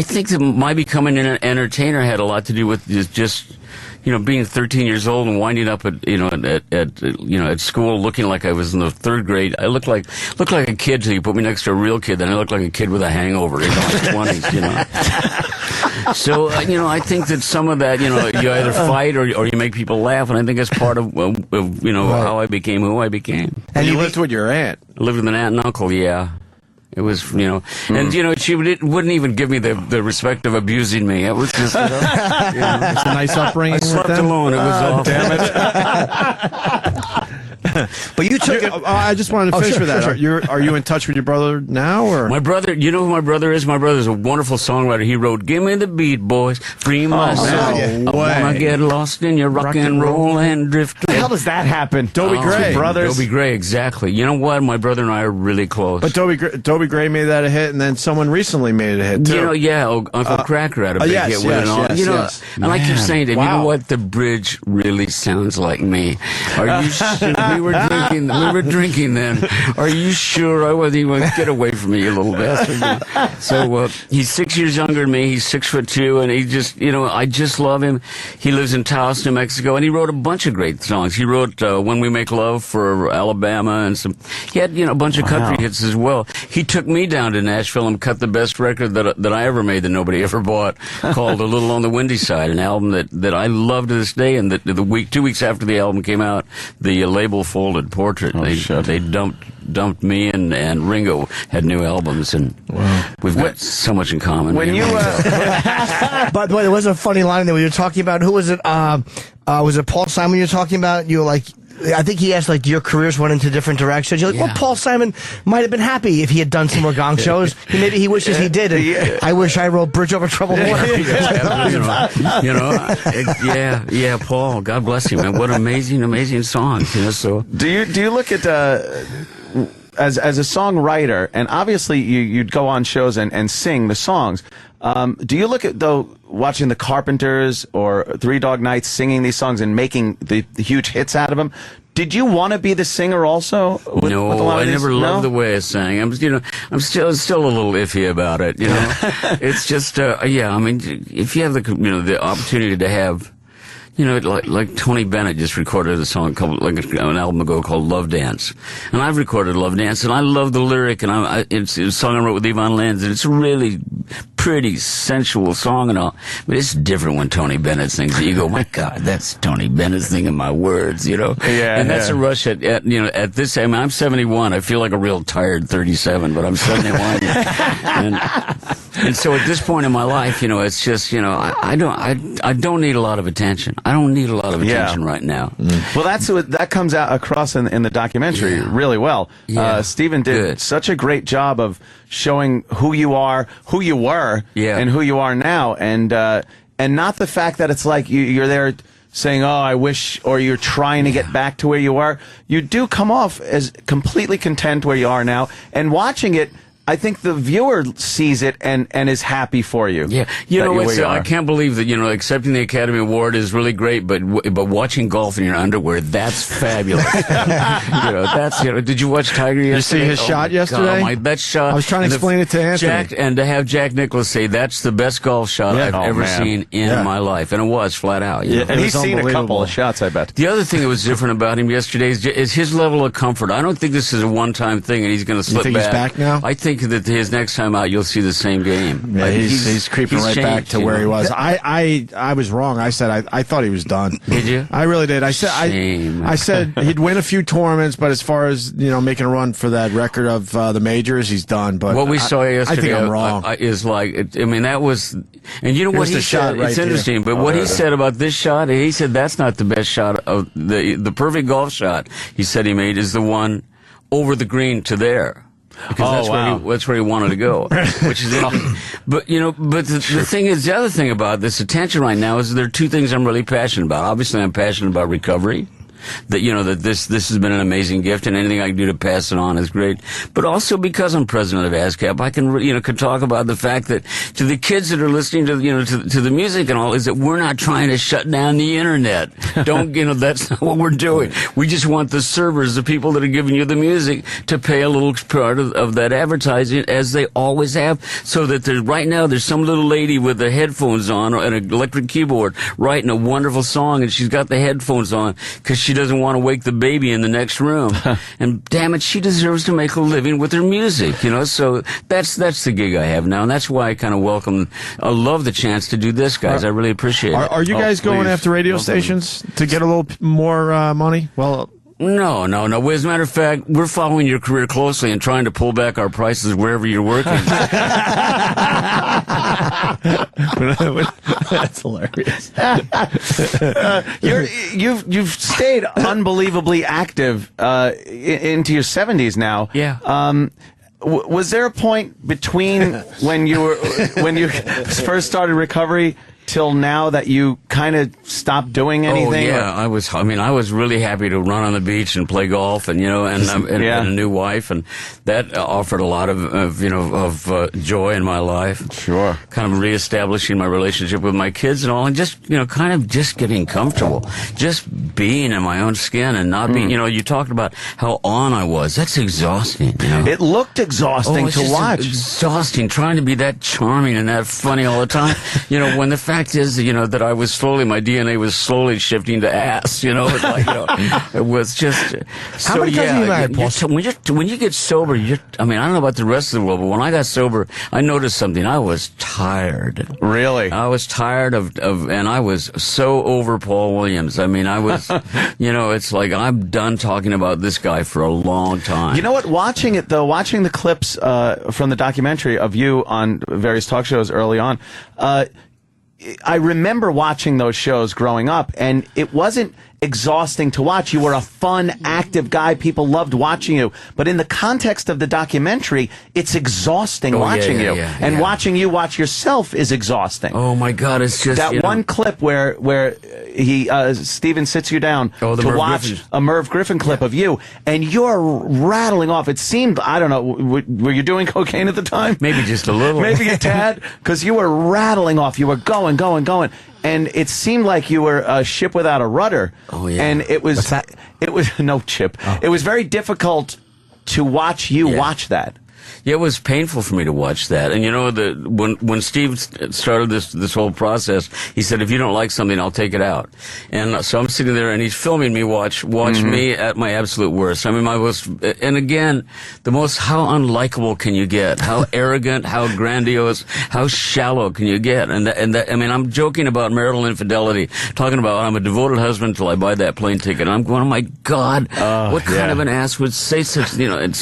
think that my becoming an entertainer had a lot to do with just being 13 years old and winding up at school looking like I was in the third grade. I looked like a kid till you put me next to a real kid. Then I looked like a kid with a hangover in my 20s, So, I think that some of that, you either fight or you make people laugh. And I think that's part of how I became who I became. And you lived with your aunt. I lived with an aunt and uncle, yeah. It was, and she wouldn't even give me the respect of abusing me. It was just, It's a nice upbringing. I slept alone. It was awful. Damn it. But you took it. I just wanted to finish with that. Sure. Are you in touch with your brother now, or my brother? You know who my brother is? My brother's a wonderful songwriter. He wrote "Give Me the Beat, Boys, Free My Soul." I wanna get lost in your rock and roll and drift. How does that happen? Dobie Gray, brothers. Dobie Gray, exactly. You know what? My brother and I are really close. But Dobie Gray made that a hit, and then someone recently made it a hit too. Uncle Cracker had a big hit with it. Yes. And I keep saying to him, you know what? The bridge really sounds like me. Are you sure? We were drinking then. Are you sure? I wasn't even get away from me, you little bastard. So he's 6 years younger than me. He's 6'2", and he just, I just love him. He lives in Taos, New Mexico, and he wrote a bunch of great songs. He wrote "When We Make Love" for Alabama, and he had a bunch of country hits as well. He took me down to Nashville and cut the best record that I ever made that nobody ever bought, called "A Little on the Windy Side," an album that I love to this day. And 2 weeks after the album came out, the label folded. Portrait. They dumped me and Ringo had new albums, and we've got so much in common. When you, by the way, there was a funny line there when you were talking about who was it? Was it Paul Simon you were talking about? You were like, I think he asked, like, your careers went into different directions. You're like, well, Paul Simon might have been happy if he had done some more gong shows. Maybe he wishes he did. And I wish I wrote Bridge Over Troubled Water. Paul, God bless you, man. What amazing songs. So do you look at as a songwriter, and obviously you'd go on shows and sing the songs. Do you look at, watching the Carpenters or Three Dog Nights singing these songs and making the huge hits out of them? Did you want to be the singer also? With a lot of I never loved the way I sang. I'm still a little iffy about it. It's just, I mean, if you have the opportunity to have, like Tony Bennett just recorded a song an album ago called Love Dance. And I've recorded Love Dance, and I love the lyric, and it's a song I wrote with Yvonne Lenz, and it's a really pretty, sensual song and all. But it's different when Tony Bennett sings it. You go, my God, that's Tony Bennett singing my words, Yeah. And that's a rush at this, I mean, I'm 71. I feel like a real tired 37, but I'm 71. and so at this point in my life, it's just, I don't need a lot of attention. I don't need a lot of attention right now. Well, that comes out across in the documentary really well. Stephen did such a great job of showing who you are, who you were, and who you are now, and not the fact that it's like you're there saying, "Oh, I wish," or you're trying to get back to where you are. You do come off as completely content where you are now, and watching it. I think the viewer sees it and is happy for you. Yeah, I can't believe that accepting the Academy Award is really great, but watching golf in your underwear, that's fabulous. Did you watch Tiger yesterday? You see his shot yesterday? God, that shot. I was trying to explain it to Anthony. And to have Jack Nicklaus say that's the best golf shot I've ever seen in my life, and it was flat out. And he's seen a couple of shots, I bet. The other thing that was different about him yesterday is his level of comfort. I don't think this is a one-time thing, and he's going to slip back. You think he's back now? I think that his next time out, you'll see the same game. Yeah, he's creeping right back to where he was. I was wrong. I said I thought he was done. Did you? I really did. I said he'd win a few tournaments, but as far as making a run for that record of the majors, he's done. But what we saw yesterday, I think I'm wrong. Is like that was, and you know what he said. It's interesting, but what he said about this shot, he said that's not the best shot of the perfect golf shot. He said he made is the one over the green to there. Because that's where he wanted to go, which is interesting. But the thing is, the other thing about this attention right now is there are two things I'm really passionate about. Obviously, I'm passionate about recovery. That this has been an amazing gift, and anything I can do to pass it on is great. But also because I'm president of ASCAP, I can talk about the fact that to the kids that are listening to to the music and all, is that we're not trying to shut down the internet. That's not what we're doing. We just want the servers, the people that are giving you the music, to pay a little part of that advertising, as they always have. So that right now there's some little lady with the headphones on and an electric keyboard writing a wonderful song, and she's got the headphones on because she doesn't want to wake the baby in the next room. And damn it, she deserves to make a living with her music, so that's the gig I have now, and that's why I love the chance to do this, guys. I really appreciate it. Are you guys going after radio stations to get a little more money? Well, No. As a matter of fact, we're following your career closely and trying to pull back our prices wherever you're working. That's hilarious. You've stayed unbelievably active into your 70s now. Yeah. Was there a point between when you first started recovery till now that you kind of stopped doing anything? Oh, yeah. I was really happy to run on the beach and play golf, and a new wife, and that offered a lot of joy in my life. Sure. Kind of reestablishing my relationship with my kids and all, and just getting comfortable, just being in my own skin and not being. You talked about how on I was. That's exhausting. It looked exhausting to watch. Exhausting, trying to be that charming and that funny all the time. When the fact is, that I was my DNA was slowly shifting to ass, it was just. How many times have you married, Paul? When you get sober, I don't know about the rest of the world, but when I got sober, I noticed something. I was tired. Really? I was tired of and I was so over Paul Williams. I was, it's like I'm done talking about this guy for a long time. You know what? Watching the clips from the documentary of you on various talk shows early on, I remember watching those shows growing up, and it wasn't exhausting to watch. You were a fun, active guy. People loved watching you. But in the context of the documentary, it's exhausting watching you. And watching you watch yourself is exhausting. Oh, my God. It's just... That one clip where Steven sits you down to watch a Merv Griffin clip of you, and you're rattling off. It seemed, I don't know, were you doing cocaine at the time? Maybe just a little. Maybe a tad? Because you were rattling off. You were going. And it seemed like you were a ship without a rudder. Oh, yeah. And it was... What's that? It was... No, Chip. Oh. It was very difficult to watch you watch that. Yeah, it was painful for me to watch that. And when Steve started this whole process, he said, if you don't like something, I'll take it out. And so I'm sitting there and he's filming me watch me at my absolute worst. And again, how unlikable can you get? How arrogant, how grandiose, how shallow can you get? And I'm joking about marital infidelity, talking about I'm a devoted husband until I buy that plane ticket. And I'm going, oh my God, what kind of an ass would say such, and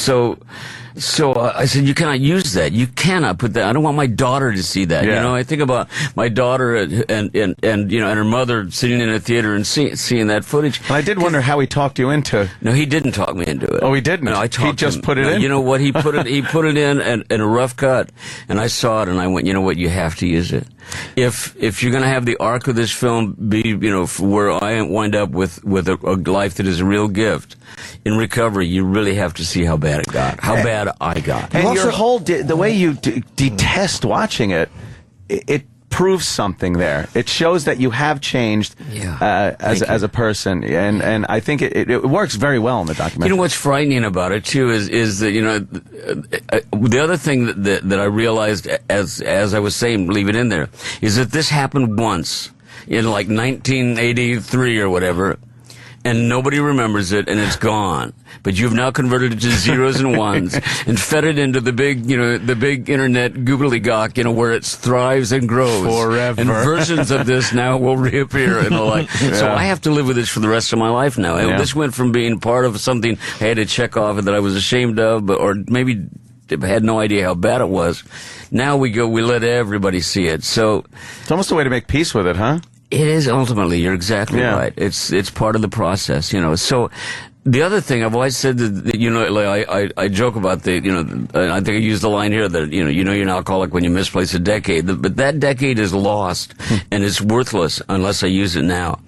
So I said, you cannot use that. You cannot put that. I don't want my daughter to see that. Yeah. I think about my daughter and her mother sitting in a theater and seeing that footage. And I did wonder how he talked you into. No, he didn't talk me into it. Oh, he didn't. No, he just put it in. You know what? He put it in a rough cut, and I saw it, and I went, you know what? You have to use it. If you're going to have the arc of this film be, where I wind up with a life that is a real gift in recovery, you really have to see how bad it got. How bad bad I got. And your whole the way you detest watching it proves something there. It shows that you have changed as a person, and I think it works very well in the documentary. You know what's frightening about it too is that the other thing that I realized as I was saying, leave it in there, is that this happened once in like 1983 or whatever. And nobody remembers it, and it's gone. But you've now converted it to zeros and ones, and fed it into the big internet gobbledygook, where it thrives and grows forever. And versions of this now will reappear and the like. So I have to live with this for the rest of my life now. And this went from being part of something I had to check off and that I was ashamed of, or maybe had no idea how bad it was. Now we let everybody see it. So it's almost a way to make peace with it, huh? It is ultimately. You're exactly right. It's part of the process, So the other thing I've always said that I joke about I think I used the line here that you're an alcoholic when you misplace a decade, but that decade is lost and it's worthless unless I use it now.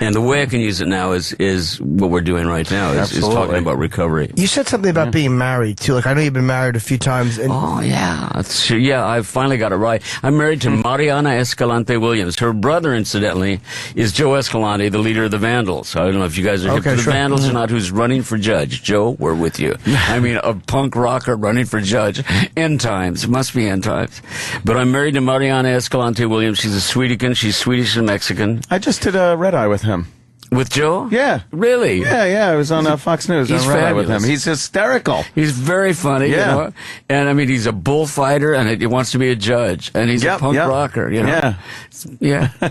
And the way I can use it now is what we're doing right now is talking about recovery. You said something about being married too. Like I know you've been married a few times. And I finally got it right. I'm married to Mariana Escalante Williams. Her brother, incidentally, is Joe Escalante, the leader of the Vandals. I don't know if you guys are hip to the Vandals or not. Who's running for judge? Joe, we're with you. I mean, a punk rocker running for judge. End times. It must be end times. But I'm married to Mariana Escalante Williams. She's a Swedican. She's Swedish and Mexican. I just did a red eye with him. With Joe? Yeah. Really? Yeah. I was on Fox News. He's red eye fabulous. with him. He's hysterical. He's very funny. Yeah. And I mean, he's a bullfighter, and he wants to be a judge, and he's a punk rocker. Yeah.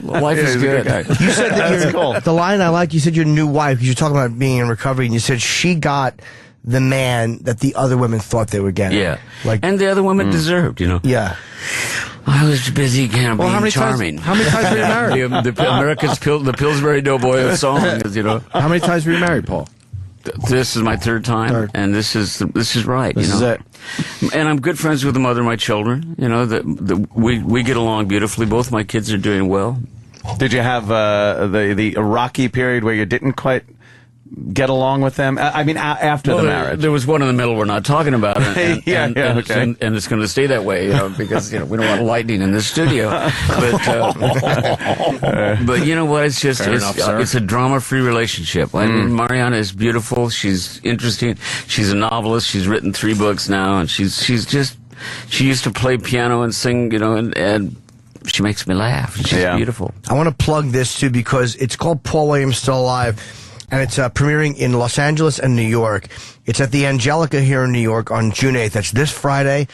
Life is good. You said that the line I like. You said your new wife, because you're talking about being in recovery, and you said she got the man that the other women thought they were getting. Yeah. And the other women deserved. Yeah. I was busy being charming. How many times were you married? The America's the Pillsbury Doughboy of songs. How many times were you married, Paul? This is my third time, and this is right. This is it. And I'm good friends with the mother of my children. We get along beautifully. Both my kids are doing well. Did you have the rocky period where you didn't quite get along with them? I mean, after the marriage. There was one in the middle we're not talking about. And it's going to stay that way, because, we don't want lightning in the studio. But you know what? It's just, it's a drama-free relationship. I mean, Mariana is beautiful. She's interesting. She's a novelist. She's written 3 books now, and she used to play piano and sing, and she makes me laugh. She's beautiful. I want to plug this too, because it's called Paul Williams Still Alive. And it's premiering in Los Angeles and New York. It's at the Angelica here in New York on June 8th. That's this Friday.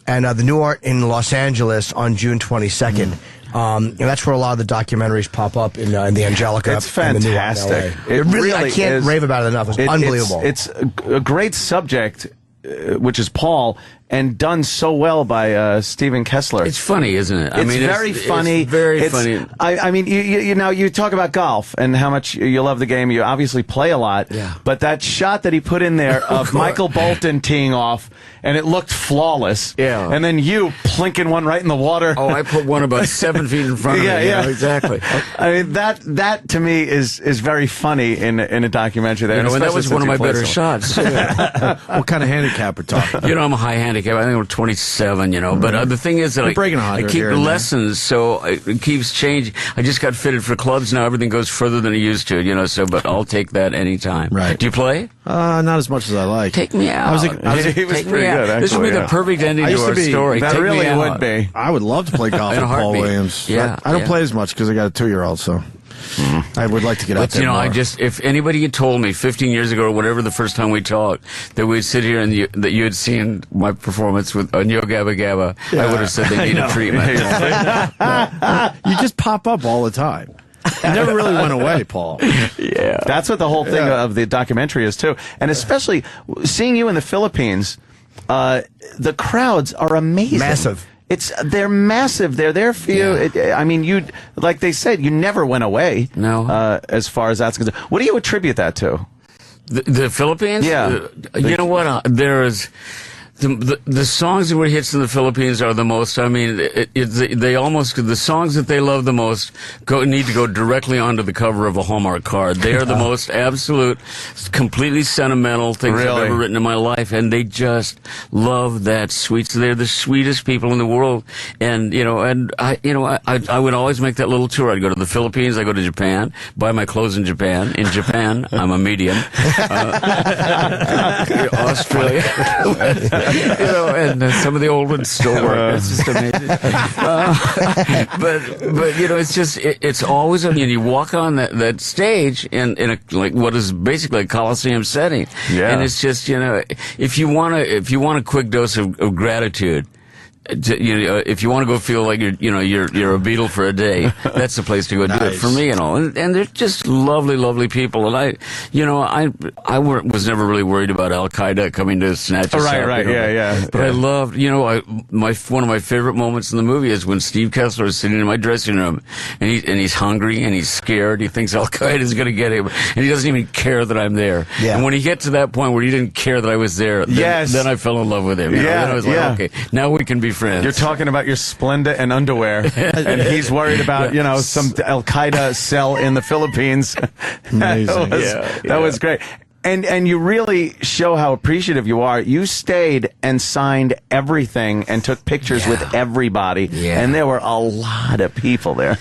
And the New Art in Los Angeles on June 22nd. And that's where a lot of the documentaries pop up in the Angelica. It's fantastic. It really I can't rave about it enough. It's unbelievable. It's a great subject, which is Paul, and done so well by Stephen Kessler. It's funny, isn't it? It's very funny. It's very funny. I mean, you talk about golf and how much you love the game. You obviously play a lot. Yeah. But that shot that he put in there of Michael Bolton teeing off, and it looked flawless. Yeah. And then you plinking one right in the water. Oh, I put one about 7 feet in front of me. Yeah, exactly. I mean, that to me is very funny in a documentary. There, and that was one of my better shots. What kind of handicap we're talking? I'm a high handicap. I think we're 27, But the thing is that I keep lessons, so it keeps changing. I just got fitted for clubs now. Everything goes further than it used to, but I'll take that anytime. Right. Do you play? Not as much as I like. Take me out. He was pretty good, actually. This would be the perfect ending to our story. That really would be. I would love to play golf with Paul Williams. Yeah. I don't play as much because I got a 2-year-old, so I would like to get out there more. If anybody had told me 15 years ago or whatever the first time we talked that we'd sit here and that you had seen my performance on Yo Gabba Gabba, I would have said they needed treatment. You just pop up all the time. You never really went away, Paul. Yeah. That's what the whole thing of the documentary is, too. And especially seeing you in the Philippines, the crowds are amazing. Massive. They're massive. They're there for you. You, like they said, you never went away. No. As far as that's concerned. What do you attribute that to? The Philippines? Yeah. You know what? the songs that were hits in the Philippines are the most. I mean, they almost the songs that they love the most need to go directly onto the cover of a Hallmark card. They are the most absolute, completely sentimental things I've ever written in my life, and they just love that sweet. So they're the sweetest people in the world, and I would always make that little tour. I'd go to the Philippines, I go to Japan, buy my clothes in Japan. In Japan, I'm a medium. Australia, and some of the old ones still work. It's just amazing. But it's just it's always you walk on that stage in a like what is basically a Coliseum setting, and it's just if you want a quick dose of gratitude. If you want to go feel like you're a Beatle for a day, that's the place to go do it for me and all. And they're just lovely, lovely people. And I was never really worried about Al Qaeda coming to snatch us out. Right, yeah. But I loved, one of my favorite moments in the movie is when Steve Kessler is sitting in my dressing room and he's hungry and he's scared. He thinks Al Qaeda is going to get him, and he doesn't even care that I'm there. Yeah. And when he gets to that point where he didn't care that I was there, then I fell in love with him. Then I was like, okay, now we can be friends. You're talking about your Splenda and underwear, and he's worried about some Al Qaeda cell in the Philippines. Amazing. That was great. And you really show how appreciative you are. You stayed and signed everything and took pictures with everybody, and there were a lot of people there.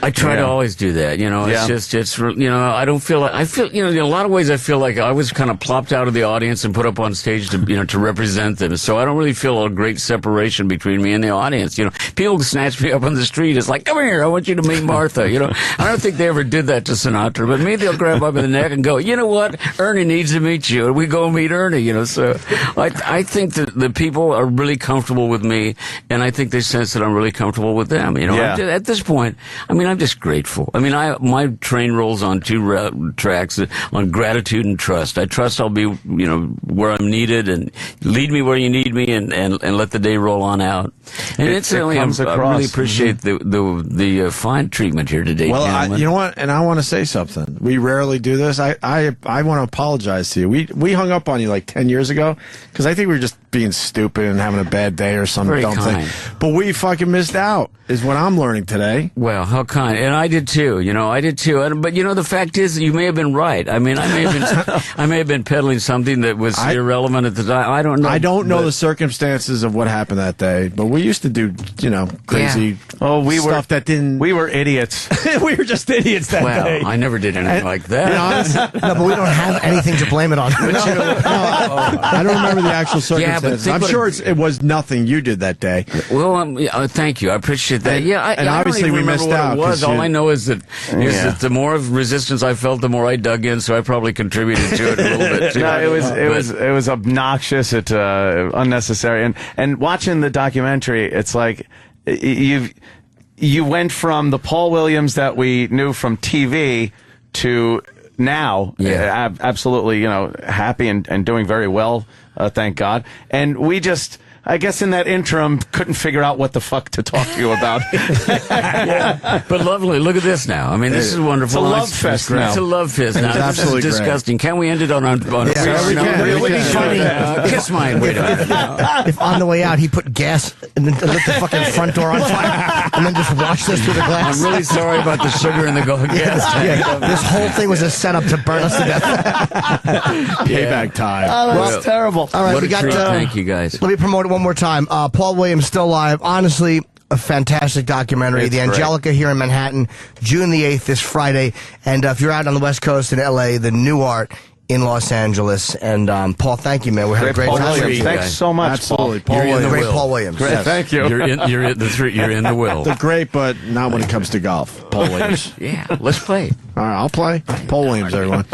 I try to always do that, I don't feel like, in a lot of ways I feel like I was kind of plopped out of the audience and put up on stage to represent them. So I don't really feel a great separation between me and the audience. People snatch me up on the street. It's like, come here, I want you to meet Martha. I don't think they ever did that to Sinatra, but me, they'll grab up in the neck and go, you know what? Ernie needs to meet you. And we go meet Ernie, So I think that the people are really comfortable with me, and I think they sense that I'm really comfortable with them. At this point, I'm just grateful. My train rolls on two tracks on gratitude and trust. I trust I'll be, where I'm needed, and lead me where you need me, and let the day roll on out. And incidentally, I really appreciate the fine treatment here today. Well, you know what? And I want to say something. We rarely do this. I want to apologize to you. We hung up on you like 10 years ago because I think we were just being stupid and having a bad day or some dumb thing. But we fucking missed out, is what I'm learning today. Well, how kind. And I did too. But the fact is, you may have been right. I may have been peddling something that was irrelevant at the time. I don't know. I don't know the circumstances of what happened that day, but we used to do, crazy stuff that didn't. We were idiots. We were just idiots that day. I never did anything like that. No, but we don't have anything to blame it on. I don't remember the actual circumstances. I'm sure it was nothing you did that day. Well, thank you. I appreciate that. And I obviously don't even we missed remember out. What it was. All I know is that the more of resistance I felt, the more I dug in. So I probably contributed to it a little bit too. No, it was obnoxious. It unnecessary. And watching the documentary, it's like you went from the Paul Williams that we knew from TV to now, absolutely, happy and doing very well, thank God. And we just, I guess in that interim, couldn't figure out what the fuck to talk to you about. But lovely. Look at this now. This is wonderful. It's a love fest now. It's a love fest now. This is disgusting. Can we end it on we can. It would be funny. Kiss mine. Wait a minute. If on the way out he put gas and then lit the fucking front door on fire and then just watched us through the glass. I'm really sorry about the sugar and the gas tank. This whole thing was a setup to burn us to death. Payback time. Oh, that's terrible. All right, what we got. Thank you, guys. Let me promote it one more time. Paul Williams Still Alive. Honestly, a fantastic documentary. It's the Angelica here in Manhattan, June the 8th, this Friday. And if you're out on the West Coast in L.A., the New Art in Los Angeles. And Paul, thank you, man. We had a great time. Thanks so much, Absolutely. Paul. Paul Williams. Great Paul Williams. Great. Yes. Thank you. You're in the will. They're great, but not when it comes to golf. Paul Williams. Yeah, let's play. All right, I'll play. Paul Williams, everyone.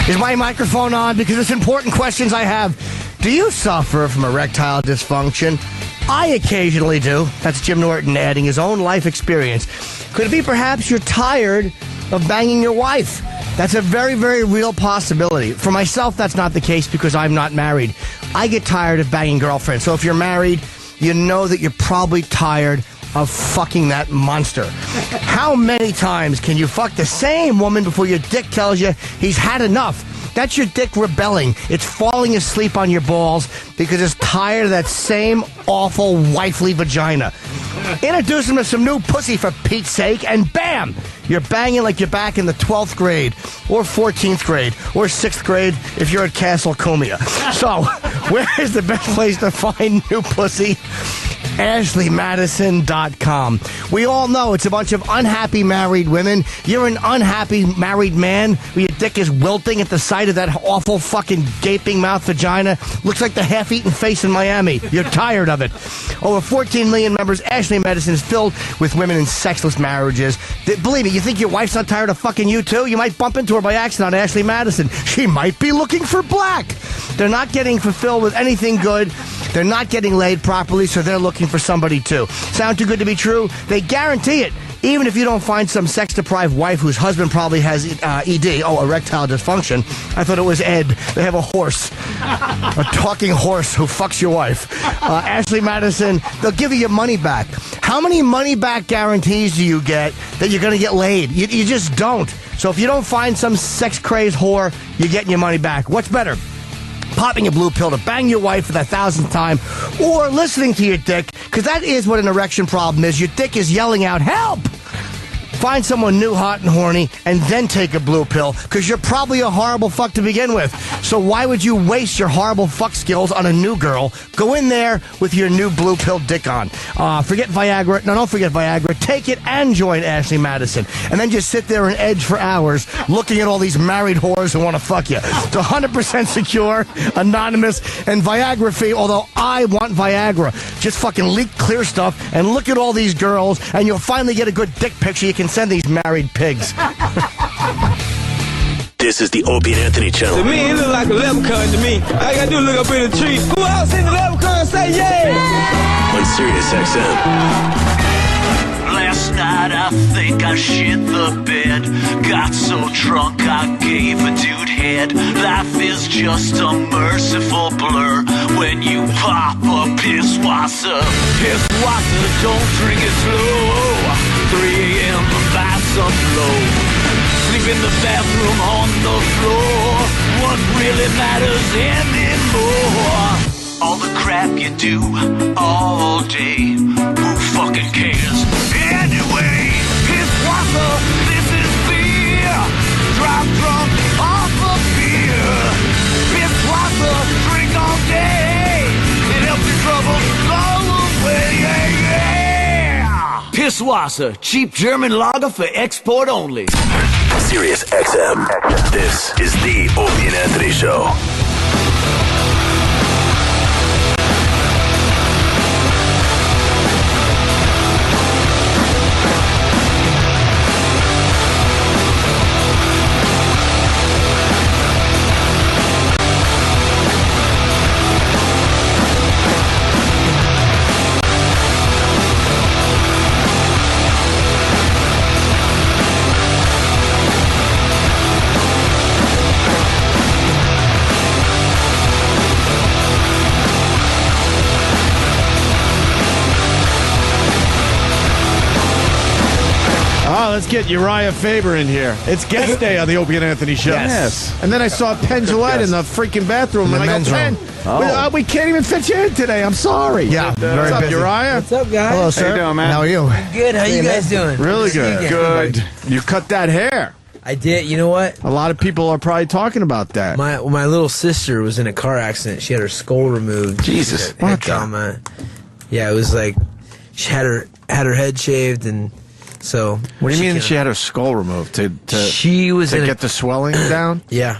Is my microphone on? Because it's important questions I have. Do you suffer from erectile dysfunction? I occasionally do. That's Jim Norton adding his own life experience. Could it be perhaps you're tired of banging your wife? That's a very, very real possibility. For myself, that's not the case because I'm not married. I get tired of banging girlfriends. So if you're married, you know that you're probably tired of fucking that monster. How many times can you fuck the same woman before your dick tells you he's had enough? That's your dick rebelling. It's falling asleep on your balls because it's tired of that same awful wifely vagina. Introduce them to some new pussy for Pete's sake, and bam! You're banging like you're back in the 12th grade, or 14th grade, or 6th grade if you're at Castle Cumia. So, where is the best place to find new pussy? AshleyMadison.com. We all know it's a bunch of unhappy married women. You're an unhappy married man where your dick is wilting at the sight of that awful fucking gaping mouth vagina. Looks like the half-eaten face in Miami. You're tired of it. Over 14 million members. Ashley Madison is filled with women in sexless marriages. Believe me, you think your wife's not tired of fucking you too? You might bump into her by accident on Ashley Madison. She might be looking for black. They're not getting fulfilled with anything good. They're not getting laid properly, so they're looking for somebody too. Sound too good to be true? They guarantee it. Even if you don't find some sex-deprived wife whose husband probably has ED, erectile dysfunction. I thought it was Ed. They have a horse. A talking horse who fucks your wife. Ashley Madison, they'll give you your money back. How many money-back guarantees do you get that you're going to get laid? You just don't. So if you don't find some sex-crazed whore, you're getting your money back. What's better? Popping a blue pill to bang your wife for the 1,000th time, or listening to your dick, because that is what an erection problem is. Your dick is yelling out, help! Find someone new, hot, and horny, and then take a blue pill, because you're probably a horrible fuck to begin with. So why would you waste your horrible fuck skills on a new girl? Go in there with your new blue pill dick on. Forget Viagra. No, don't forget Viagra. Take it and join Ashley Madison. And then just sit there and edge for hours looking at all these married whores who want to fuck you. It's 100% secure, anonymous, and Viagra-free, although I want Viagra. Just fucking leak clear stuff and look at all these girls, and you'll finally get a good dick picture you can send these married pigs. This is the Opie and Anthony channel. To me, it look like a leprechaun to me. All I gotta do is look up in the tree. Who else in the leprechaun say yeah? On Sirius XM. Last night I think I shit the bed. Got so drunk I gave a dude head. Life is just a merciful blur when you pop a piss wasser. Piss wasser, don't drink it slow. 3 a.m. buy some blow. Sleep in the bathroom on the floor. What really matters anymore? All the crap you do all day. Who fucking cares? Anyway, piss wasser, this is beer. Drive drunk off of beer. Piss wasser, drink all day. It helps your troubles go away. Yeah, yeah. Pisswasser, cheap German lager for export only. Sirius XM. This is the Opie and Anthony Show. Let's get Uriah Faber in here. It's guest day on the Opie and Anthony Show. Yes. And then I saw Penn Jillette in the freaking bathroom. And I go, Penn, we can't even fit you in today. I'm sorry. Yeah, What's up, busy. Uriah? What's up, guys? Hello, sir. How you doing, man? How are you? Good. How you guys doing? Really good. Good. You cut that hair. I did. You know what? A lot of people are probably talking about that. My little sister was in a car accident. She had her skull removed. Jesus. Head trauma. Yeah, it was like she had her head shaved, and so. What do you mean she had her skull removed to get the swelling down? Yeah.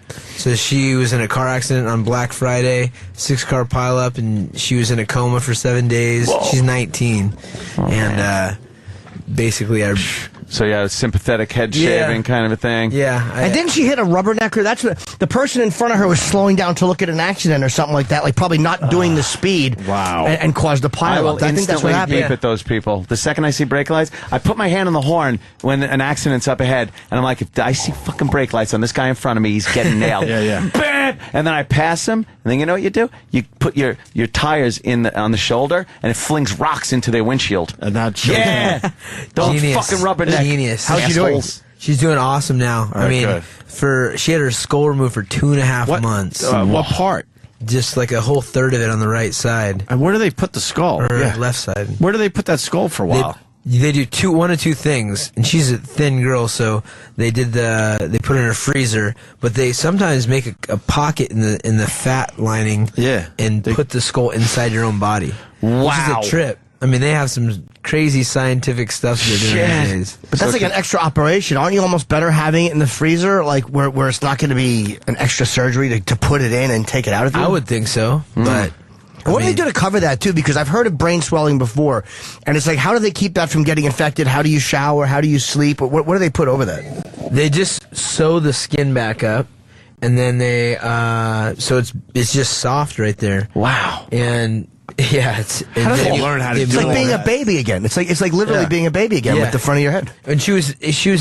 So she was in a car accident on Black Friday, 6-car pileup, and she was in a coma for 7 days. Whoa. She's 19, and basically So you had a sympathetic head shaving kind of a thing. Yeah. And didn't she hit a rubbernecker? That's what the person in front of her was slowing down to look at an accident or something like that, like probably not doing the speed. Wow. And caused a I will pileup. I think that's what instantly happened. beep at those people. The second I see brake lights, I put my hand on the horn when an accident's up ahead, and I'm like, if I see fucking brake lights on this guy in front of me, he's getting nailed. Yeah. Bam! And then I pass him, and then you know what you do? You put your tires on the shoulder, and it flings rocks into their windshield. And that's yeah. Don't Genius. fucking rubberneck. Genius. How's she doing? She's doing awesome now. I mean, she had her skull removed for 2.5 months. What part? Just like a whole third of it on the right side. And where do they put the skull? Or left side. Where do they put that skull for a while? They do one of two things, and she's a thin girl, so they put it in her freezer, but they sometimes make a pocket in the fat lining, and put the skull inside your own body. Wow, which is a trip. I mean, they have some crazy scientific stuff they're doing nowadays. But that's like an extra operation. Aren't you almost better having it in the freezer, like where it's not going to be an extra surgery to put it in and take it out of you? I would think so, but. What do they do to cover that, too? Because I've heard of brain swelling before, and it's like, how do they keep that from getting infected? How do you shower? How do you sleep? What do they put over that? They just sew the skin back up, and then they, so it's just soft right there. Wow. And, yeah, how do they learn how to do it? It's like being a baby again. It's like literally being a baby again with the front of your head. And she was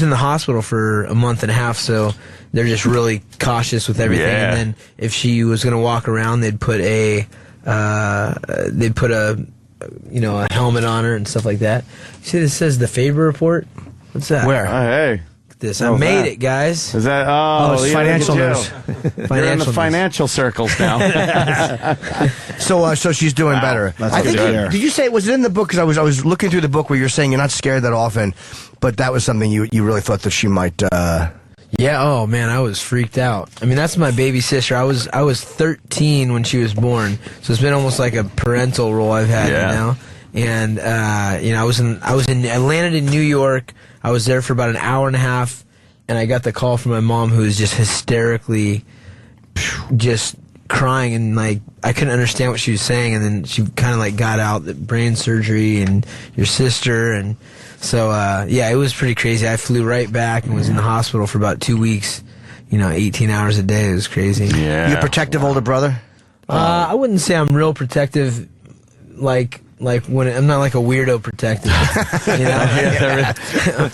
in the hospital for a month and a half, so they're just really cautious with everything. Yeah. And then if she was going to walk around, they'd put a helmet on her and stuff like that. See, this says the Faber report. What's that? Where? Hey. Look at this. I made it, guys. Is that? It's financial news. You're in the financial circles now. So she's doing better. That's good. Did you say, was it in the book? Because I was looking through the book where you're saying you're not scared that often, but that was something you really thought that she might. Yeah, oh man, I was freaked out. I mean, that's my baby sister. I was 13 when she was born, so it's been almost like a parental role I've had now. And I landed in New York. I was there for about an hour and a half, and I got the call from my mom, who was just hysterically, just crying, and like I couldn't understand what she was saying. And then she kind of like got out that brain surgery and your sister and. So, it was pretty crazy. I flew right back and was in the hospital for about 2 weeks, 18 hours a day. It was crazy. Yeah. You a protective older brother? I wouldn't say I'm real protective, like when I'm not like a weirdo protective.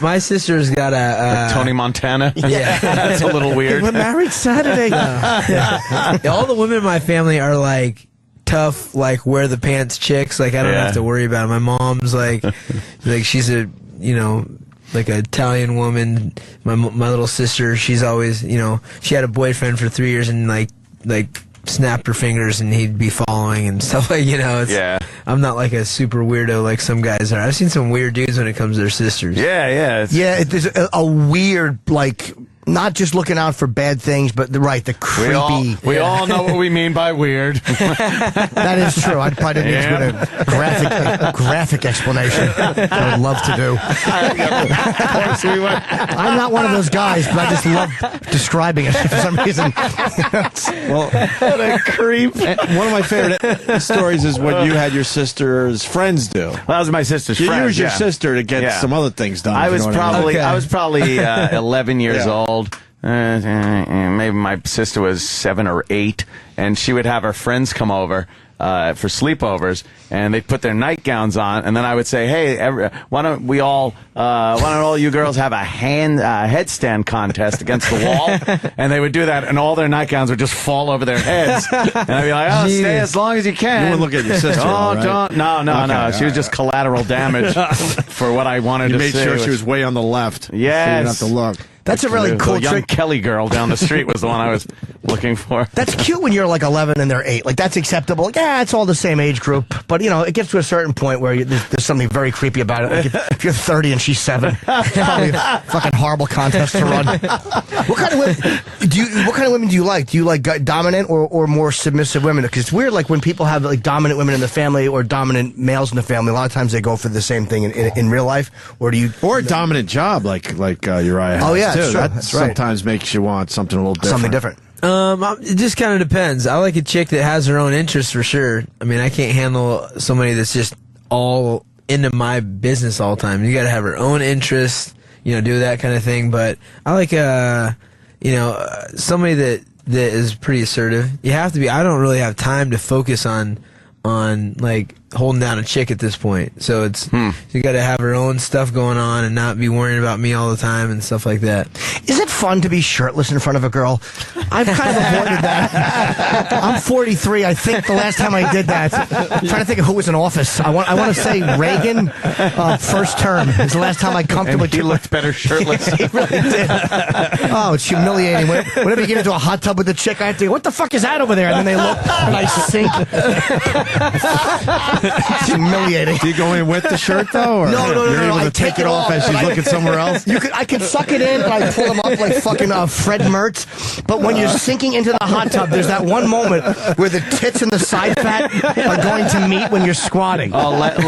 My sister's got like Tony Montana. Yeah. That's a little weird. We're married Saturday. All the women in my family are like, tough, like wear the pants chicks. Like I don't have to worry about it. My mom's like she's a like an Italian woman. My little sister, she's always she had a boyfriend for 3 years and like snapped her fingers and he'd be following and stuff like I'm not like a super weirdo like some guys are. I've seen some weird dudes when it comes to their sisters. There's a weird like. Not just looking out for bad things, but the creepy. We all know what we mean by weird. That is true. I probably didn't need a graphic explanation. I would love to do. I'm not one of those guys, but I just love describing it for some reason. Well, what a creep. One of my favorite stories is what you had your sister's friends do. Well, that was my sister's friend. You used your sister to get some other things done. I was probably 11 years old. Maybe my sister was 7 or 8, and she would have her friends come over for sleepovers, and they'd put their nightgowns on, and then I would say, "Hey, why don't all you girls have a headstand contest against the wall?" And they would do that, and all their nightgowns would just fall over their heads, and I'd be like, "Oh, stay as long as you can." You wouldn't look at your sister. No. She was just collateral damage for what I wanted to say. You made sure she was way on the left. Yes. So you didn't have to look. That's a really cool young trick. Kelly girl down the street was the one I was looking for. That's cute when you're like 11 and they're 8. Like, that's acceptable. Yeah, it's all the same age group. But, it gets to a certain point where there's something very creepy about it. Like if you're 30 and she's 7, it's probably a fucking horrible contest to run. What kind of women do you like? Do you like dominant or more submissive women? Because it's weird, like, when people have, like, dominant women in the family or dominant males in the family, a lot of times they go for the same thing in real life. Or a dominant job like Uriah has. Oh, yeah. Too. That's true. That sometimes makes you want something a little different. Something different. It just kind of depends. I like a chick that has her own interests for sure. I mean, I can't handle somebody that's just all into my business all the time. You got to have her own interests, do that kind of thing. But I like somebody that is pretty assertive. You have to be. I don't really have time to focus on like holding down a chick at this point. So it's you got to have her own stuff going on and not be worrying about me all the time and stuff like that. Is it fun to be shirtless in front of a girl? I've kind of avoided that. I'm 43. I think the last time I did that, I'm trying to think of who was in office. I want to say Reagan, first term. It was the last time I comfortably. And he looked better shirtless. He really did. Oh, it's humiliating. Whenever you get into a hot tub with a chick, I have to go, what the fuck is that over there? And then they look, and I sink. It's humiliating. Do you go in with the shirt though? Or No. You're able I to take it off as she's looking somewhere else. I can suck it in, and I pull them up like fucking Fred Mertz. But when you're sinking into the hot tub, there's that one moment where the tits and the side fat are going to meet when you're squatting. Oh, last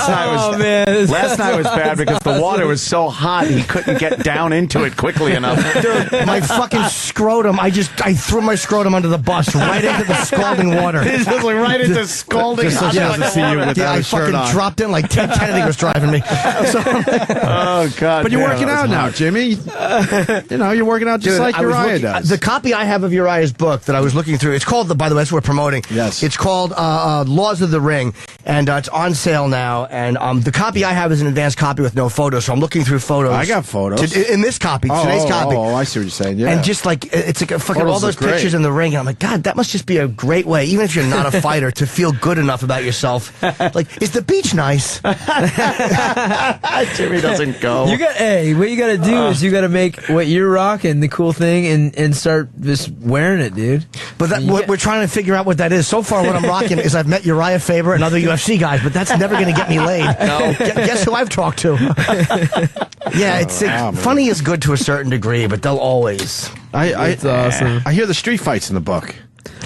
night was bad because the water was so hot he couldn't get down into it quickly enough. Dude, my fucking scrotum, I threw my scrotum under the bus right into the scalding water. It was like right into scalding Just so she doesn't see you without a shirt fucking on. dropped in like Ted Kennedy was driving me. So, oh, God. But you're working out now, Jimmy. You're working out just like Uriah does. The copy I have of Uriah's book that I was looking through, it's called, by the way, that's what we're promoting. Yes. It's called Laws of the Ring, and it's on sale now. And the copy I have is an advanced copy with no photos, so I'm looking through photos. I got photos. In this copy, today's copy. Oh, I see what you're saying, yeah. And just like, it's like fucking Photos all those look great. pictures in the ring, and I'm like, God, that must just be a great way, even if you're not a fighter, to feel good enough about yourself. Like, is the beach nice? Jimmy doesn't go. What you got to do is you got to make what you're rocking the cool thing and start just wearing it, dude. But we're trying to figure out what that is. So far, what I'm rocking is I've met Uriah Faber and other UFC guys, but that's never going to get me laid. No. Guess who I've talked to? Yeah, it's funny is good to a certain degree, but they'll always. It's awesome. I hear the street fights in the book.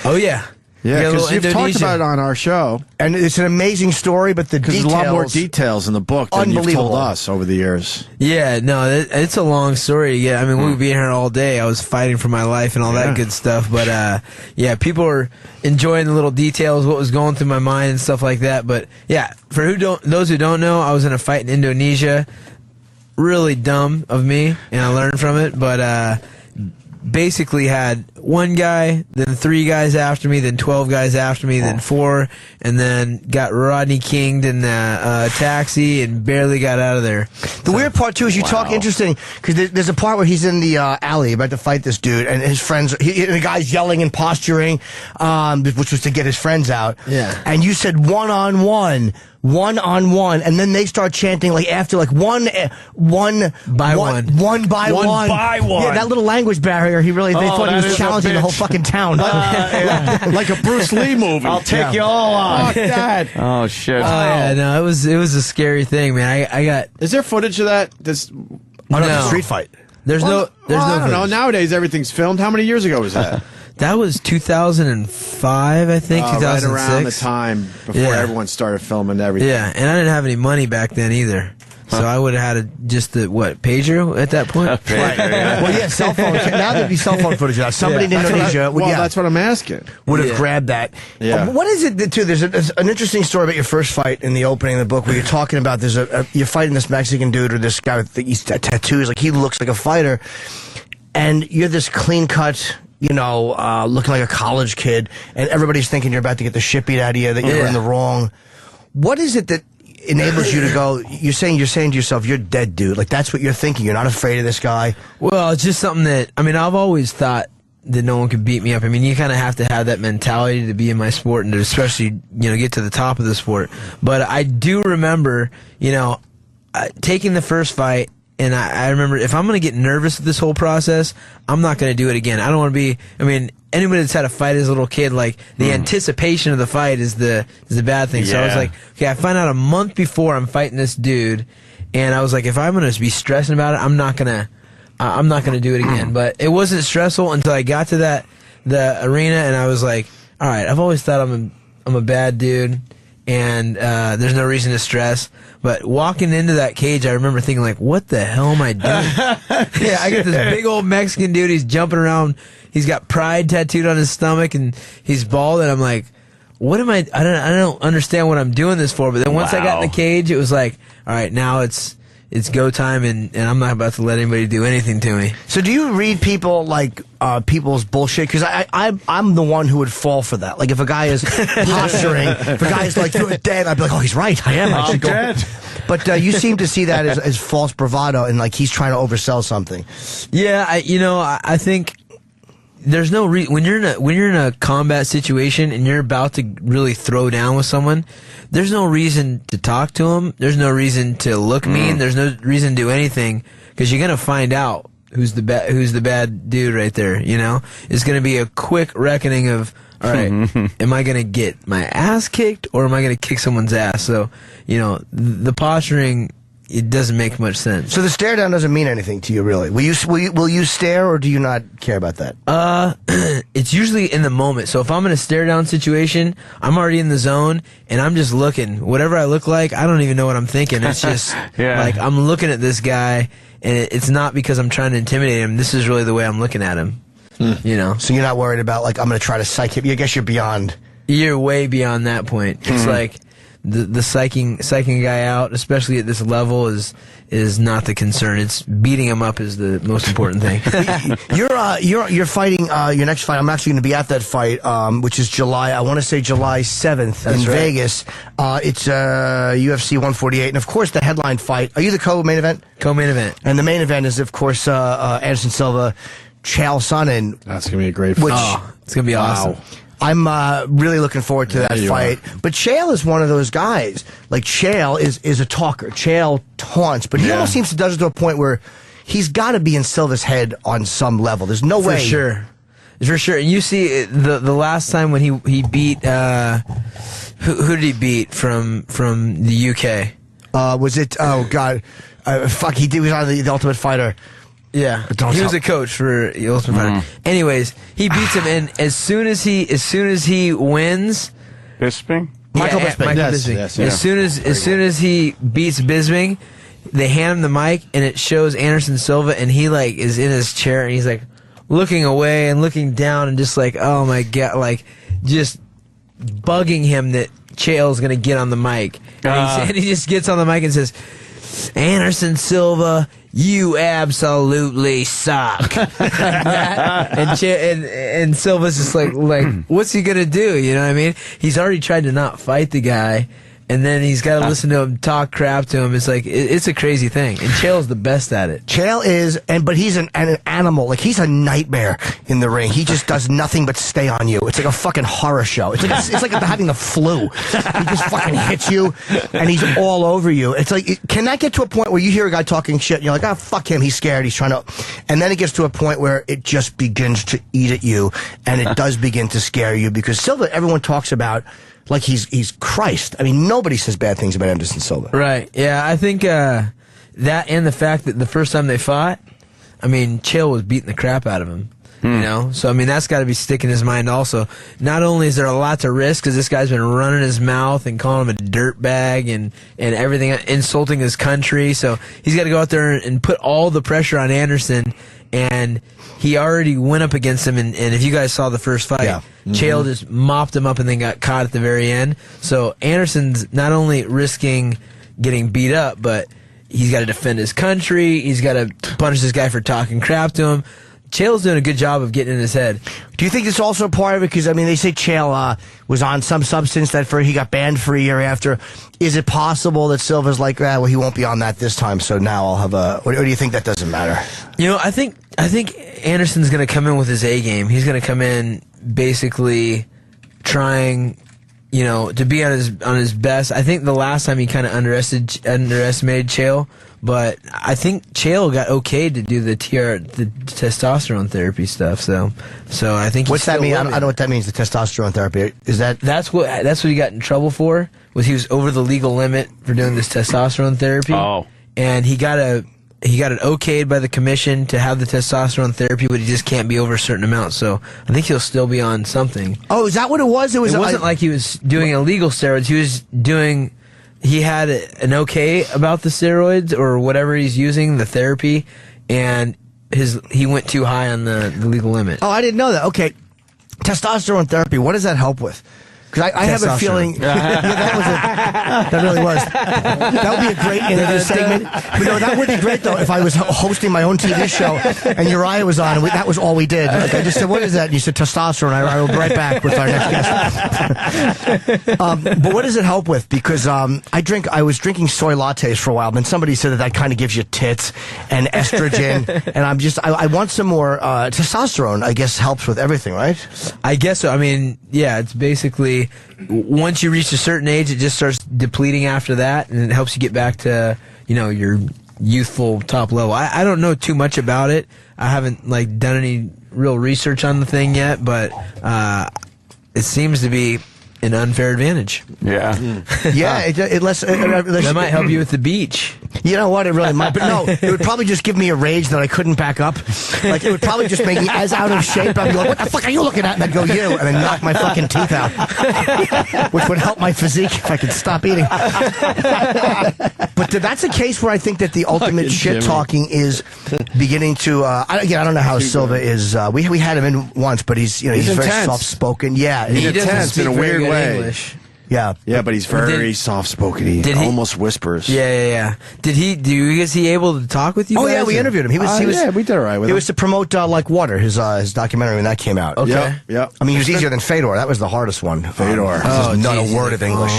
Oh, yeah. Yeah, because you've talked about it on our show. And it's an amazing story, but there's a lot more details in the book than you've told us over the years. Yeah, no, it's a long story. Yeah, I mean, we would be here all day. I was fighting for my life and all that good stuff. But, yeah, people were enjoying the little details, what was going through my mind and stuff like that. But, yeah, for those who don't know, I was in a fight in Indonesia. Really dumb of me, and I learned from it. But, basically had one guy, then 3 guys after me, then 12 guys after me, then 4, and then got Rodney King'd in a taxi and barely got out of there. The weird part, too, is you talk interesting, because there's a part where he's in the alley about to fight this dude, and his friends, and the guy's yelling and posturing, which was to get his friends out. Yeah. And you said one-on-one, and then they start chanting like after like one by one. Yeah, that little language barrier. They thought he was challenging the whole fucking town. Like a Bruce Lee movie. I'll take you all on. Fuck that. Oh shit. Oh yeah, no, it was a scary thing, man. I got. Is there footage of that? No. Street fight. There's no. I don't know. Nowadays everything's filmed. How many years ago was that? That was 2005, I think. 2006. Right around the time before everyone started filming everything. Yeah, and I didn't have any money back then either. So I would have had just the pager at that point. Pager, yeah. Well, yeah, cell phone. Now there'd be cell phone footage of that. Somebody in Indonesia that's what I'm asking. Would have grabbed that. Yeah. What is it that, too? There's an interesting story about your first fight in the opening of the book where you're talking about you're fighting this Mexican dude or this guy with these tattoos. Like, he looks like a fighter, and you're this clean cut. Looking like a college kid, and everybody's thinking you're about to get the shit beat out of you, that you're in the wrong. What is it that enables you to go? You're saying to yourself, "You're dead, dude." Like, that's what you're thinking. You're not afraid of this guy. Well, it's just something that I've always thought that no one could beat me up. I mean, you kind of have to have that mentality to be in my sport, and to especially get to the top of the sport. But I do remember, taking the first fight. And I remember, if I'm going to get nervous with this whole process, I'm not going to do it again. I don't want to be, anybody that's had a fight as a little kid, like, the anticipation of the fight is the bad thing. So I was like, okay, I find out a month before I'm fighting this dude, and I was like, if I'm going to be stressing about it, I'm not going to do it again. But it wasn't stressful until I got to the arena, and I was like, all right, I've always thought I'm a bad dude, and there's no reason to stress. But walking into that cage, I remember thinking, like, what the hell am I doing? Yeah, I got this big old Mexican dude. He's jumping around. He's got pride tattooed on his stomach, and he's bald. And I'm like, what am I don't understand what I'm doing this for. But then once I got in the cage, it was like, all right, now it's it's go time, and I'm not about to let anybody do anything to me. So do you read people like people's bullshit? Because I'm the one who would fall for that. Like if a guy is posturing, if a guy is like, you're dead, I'd be like, oh, he's right, I am. I'm dead. But you seem to see that as false bravado, and like he's trying to oversell something. Yeah, I think there's no when you're in a combat situation and you're about to really throw down with someone, there's no reason to talk to him. There's no reason to look mean. There's no reason to do anything, because you're gonna find out who's the bad dude right there. You know, it's gonna be a quick reckoning of, all right, am I gonna get my ass kicked or am I gonna kick someone's ass? So, the posturing, it doesn't make much sense. So the stare down doesn't mean anything to you, really. Will you stare, or do you not care about that? It's usually in the moment. So if I'm in a stare down situation, I'm already in the zone and I'm just looking. Whatever I look like, I don't even know what I'm thinking. It's just like I'm looking at this guy, and it's not because I'm trying to intimidate him. This is really the way I'm looking at him. So you're not worried about like I'm going to try to psych him. I guess you're beyond. You're way beyond that point. It's like the psyching a guy out, especially at this level, is not the concern. It's beating him up is the most important thing. You're fighting your next fight. I'm actually going to be at that fight, which is July 7th in Vegas. It's UFC 148, and of course the headline fight. Are you the co-main event? Co-main event, and the main event is of course Anderson Silva, Chael Sonnen. That's gonna be a great fight. It's gonna be awesome. I'm really looking forward to that fight. But Chael is one of those guys. Like, Chael is a talker. Chael taunts, but he almost seems to does it to a point where he's got to be in Silva's head on some level. There's no way. For sure. And you see, the last time when he beat, who did he beat from the UK? Was it, oh God, he was on the Ultimate Fighter. Yeah, he was a coach for the Ultimate Fighter. Anyways, he beats him, and as soon as he wins, Bisping, Michael Bisping. Yes. As soon as he beats Bisping, they hand him the mic, and it shows Anderson Silva, and he like is in his chair, and he's like looking away and looking down, and just like, oh my God, like just bugging him that Chael's gonna get on the mic, and he just gets on the mic and says, Anderson Silva, you absolutely suck. and Silva's just like, what's he gonna do? You know what I mean? He's already tried to not fight the guy, and then he's got to listen to him talk crap to him. It's like it's a crazy thing, and Chael's the best at it. Chael is, but he's an animal. Like, he's a nightmare in the ring. He just does nothing but stay on you. It's like a fucking horror show. It's like having the flu. He just fucking hits you, and he's all over you. It's like, can that get to a point where you hear a guy talking shit, and you're like, oh, fuck him, he's scared, he's trying to, and then it gets to a point where it just begins to eat at you, and it does begin to scare you, because Silva, everyone talks about like he's Christ. I mean, nobody says bad things about Anderson Silva. Right. Yeah, I think that, and the fact that the first time they fought, I mean, Chael was beating the crap out of him. You know? So, I mean, that's got to be sticking in his mind also. Not only is there a lot to risk, because this guy's been running his mouth and calling him a dirtbag and everything, insulting his country. So he's got to go out there and put all the pressure on Anderson, and he already went up against him, and if you guys saw the first fight, Chael just mopped him up and then got caught at the very end. So Anderson's not only risking getting beat up, but he's got to defend his country. He's got to punish this guy for talking crap to him. Chael's doing a good job of getting in his head. Do you think it's also part of it? Because, I mean, they say Chael was on some substance that he got banned for a year after. Is it possible that Silva's like, well, he won't be on that this time, so now I'll have a... Or do you think that doesn't matter? You know, I think Anderson's going to come in with his A game. He's going to come in basically trying, you know, to be on his best. I think the last time he kind of underestimated Chael, but I think Chael got okayed to do the testosterone therapy stuff. So I think. What's that mean? I don't know what that means. The testosterone therapy, is that? That's what he got in trouble for. Was he was over the legal limit for doing this testosterone therapy? Oh, and he got it okayed by the commission to have the testosterone therapy, but he just can't be over a certain amount. So I think he'll still be on something. Oh, is that what it was? It wasn't like he was doing illegal steroids. He had an okay about the steroids or whatever he's using, the therapy, and he went too high on the legal limit. Oh, I didn't know that. Okay. Testosterone therapy, what does that help with? Because I have a feeling that really was. That would be a great interview segment. But no, that would be great though if I was hosting my own TV show and Uriah was on, and that was all we did. Like, I just said, "What is that?" And you said testosterone. I will be right back with our next guest. But what does it help with? Because I was drinking soy lattes for a while, and somebody said that kind of gives you tits and estrogen, and I want some more testosterone. I guess helps with everything, right? I guess so. I mean, yeah, it's basically once you reach a certain age, it just starts depleting after that, and it helps you get back to your youthful top level. I don't know too much about it. I haven't done any real research on the thing yet, but it seems to be an unfair advantage. Yeah. Yeah, that might help you with the beach. You know what? It really might. But no, it would probably just give me a rage that I couldn't back up. Like, it would probably just make me as out of shape. I'd be like, what the fuck are you looking at? And I'd go, you. And then knock my fucking teeth out. Which would help my physique if I could stop eating. But that's a case where I think that the ultimate shit-talking is beginning to... I don't know how Silva is. We had him in once, but he's very intense. soft-spoken. Yeah. He's intense in a weird way. English. Yeah, but he's very soft-spoken. He almost whispers. Yeah. Was he able to talk with you? Oh guys, yeah, we interviewed him. He was. Yeah, we did all right with him. He was to promote Like Water, his documentary when that came out. Okay. Yep. I mean, he was easier than Fedor. That was the hardest one. Fedor. Not a word of English.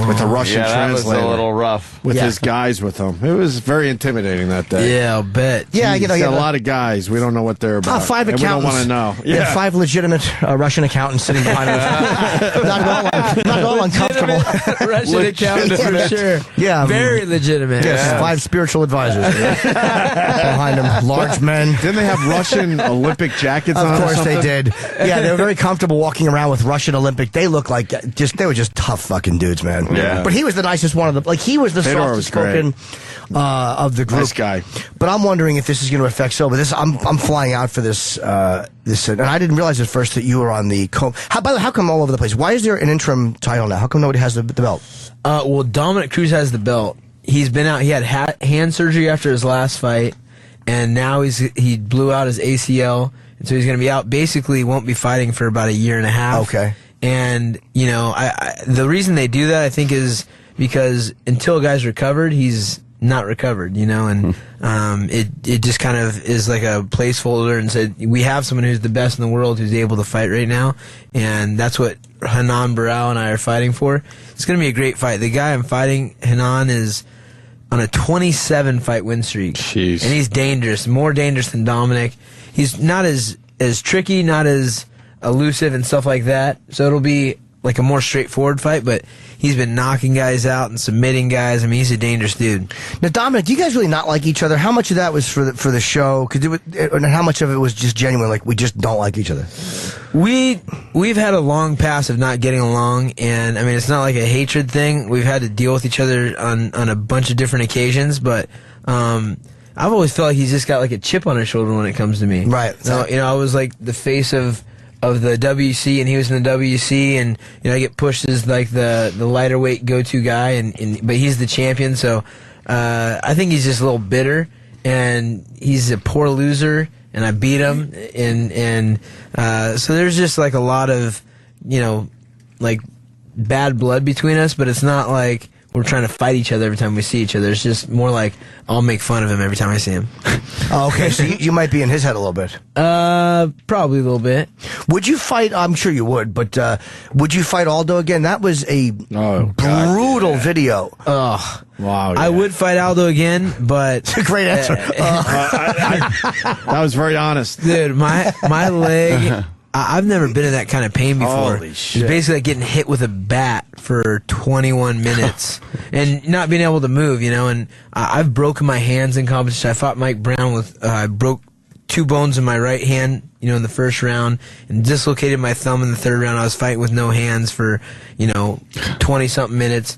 With a Russian translator. That was a little rough. With his guys with him. It was very intimidating that day. Yeah, I'll bet. Yeah, he's got a lot of guys. We don't know what they're about. 5 accountants. We don't want to know. Yeah, 5 legitimate Russian accountants sitting behind us. not at all uncomfortable. Russian accountants for sure. Yeah. Very legitimate. Yes, 5 spiritual advisors. Behind them, large men. Didn't they have Russian Olympic jackets on? Of course they did. Yeah, they were very comfortable walking around with Russian Olympic. They looked like they were just tough fucking dudes, man. Yeah. But he was the nicest one of them. Like, he was the softest spoken of the group. Nice guy. But I'm wondering if this is going to affect Silva. I'm flying out for this. And I didn't realize at first that you were on the. By the way, how come all over the place? Why is there an interim title now? How come nobody has the belt? Well, Dominic Cruz has the belt. He's been out. He had hand surgery after his last fight, and now he blew out his ACL, and so he's going to be out. Basically, he won't be fighting for about a year and a half. Okay. And the reason they do that, I think, is because until a guy's recovered, he's not recovered, and it just kind of is like a placeholder and said, we have someone who's the best in the world who's able to fight right now, and that's what Hanan Barao and I are fighting for. It's going to be a great fight. The guy I'm fighting, Hanan, is on a 27-fight win streak. Jeez. And he's dangerous, more dangerous than Dominic. He's not as tricky, not as elusive and stuff like that, so it'll be like a more straightforward fight, but he's been knocking guys out and submitting guys. I mean, he's a dangerous dude. Now, Dominic, do you guys really not like each other? How much of that was for the show? And how much of it was just genuine, like we just don't like each other? We've had a long past of not getting along, and I mean, it's not like a hatred thing. We've had to deal with each other on a bunch of different occasions, but I've always felt like he's just got like a chip on his shoulder when it comes to me. Right. So, I was like the face of the WC, and he was in the WC, and I get pushed as like the lighter weight go-to guy, but he's the champion, so I think he's just a little bitter, and he's a poor loser, and I beat him, and so there's just like a lot of like bad blood between us, but it's not like we're trying to fight each other every time we see each other. It's just more like I'll make fun of him every time I see him. Oh, okay, so you might be in his head a little bit. Probably a little bit. Would you fight? I'm sure you would, but would you fight Aldo again? That was a brutal video. Oh, wow! Yeah. I would fight Aldo again, but it's a great answer. That was very honest, dude. My leg. I've never been in that kind of pain before. Holy shit. It's basically like getting hit with a bat for 21 minutes and not being able to move, and I've broken my hands in competition. I fought Mike Brown with, I broke 2 bones in my right hand, in the first round, and dislocated my thumb in the third round. I was fighting with no hands for, 20-something minutes.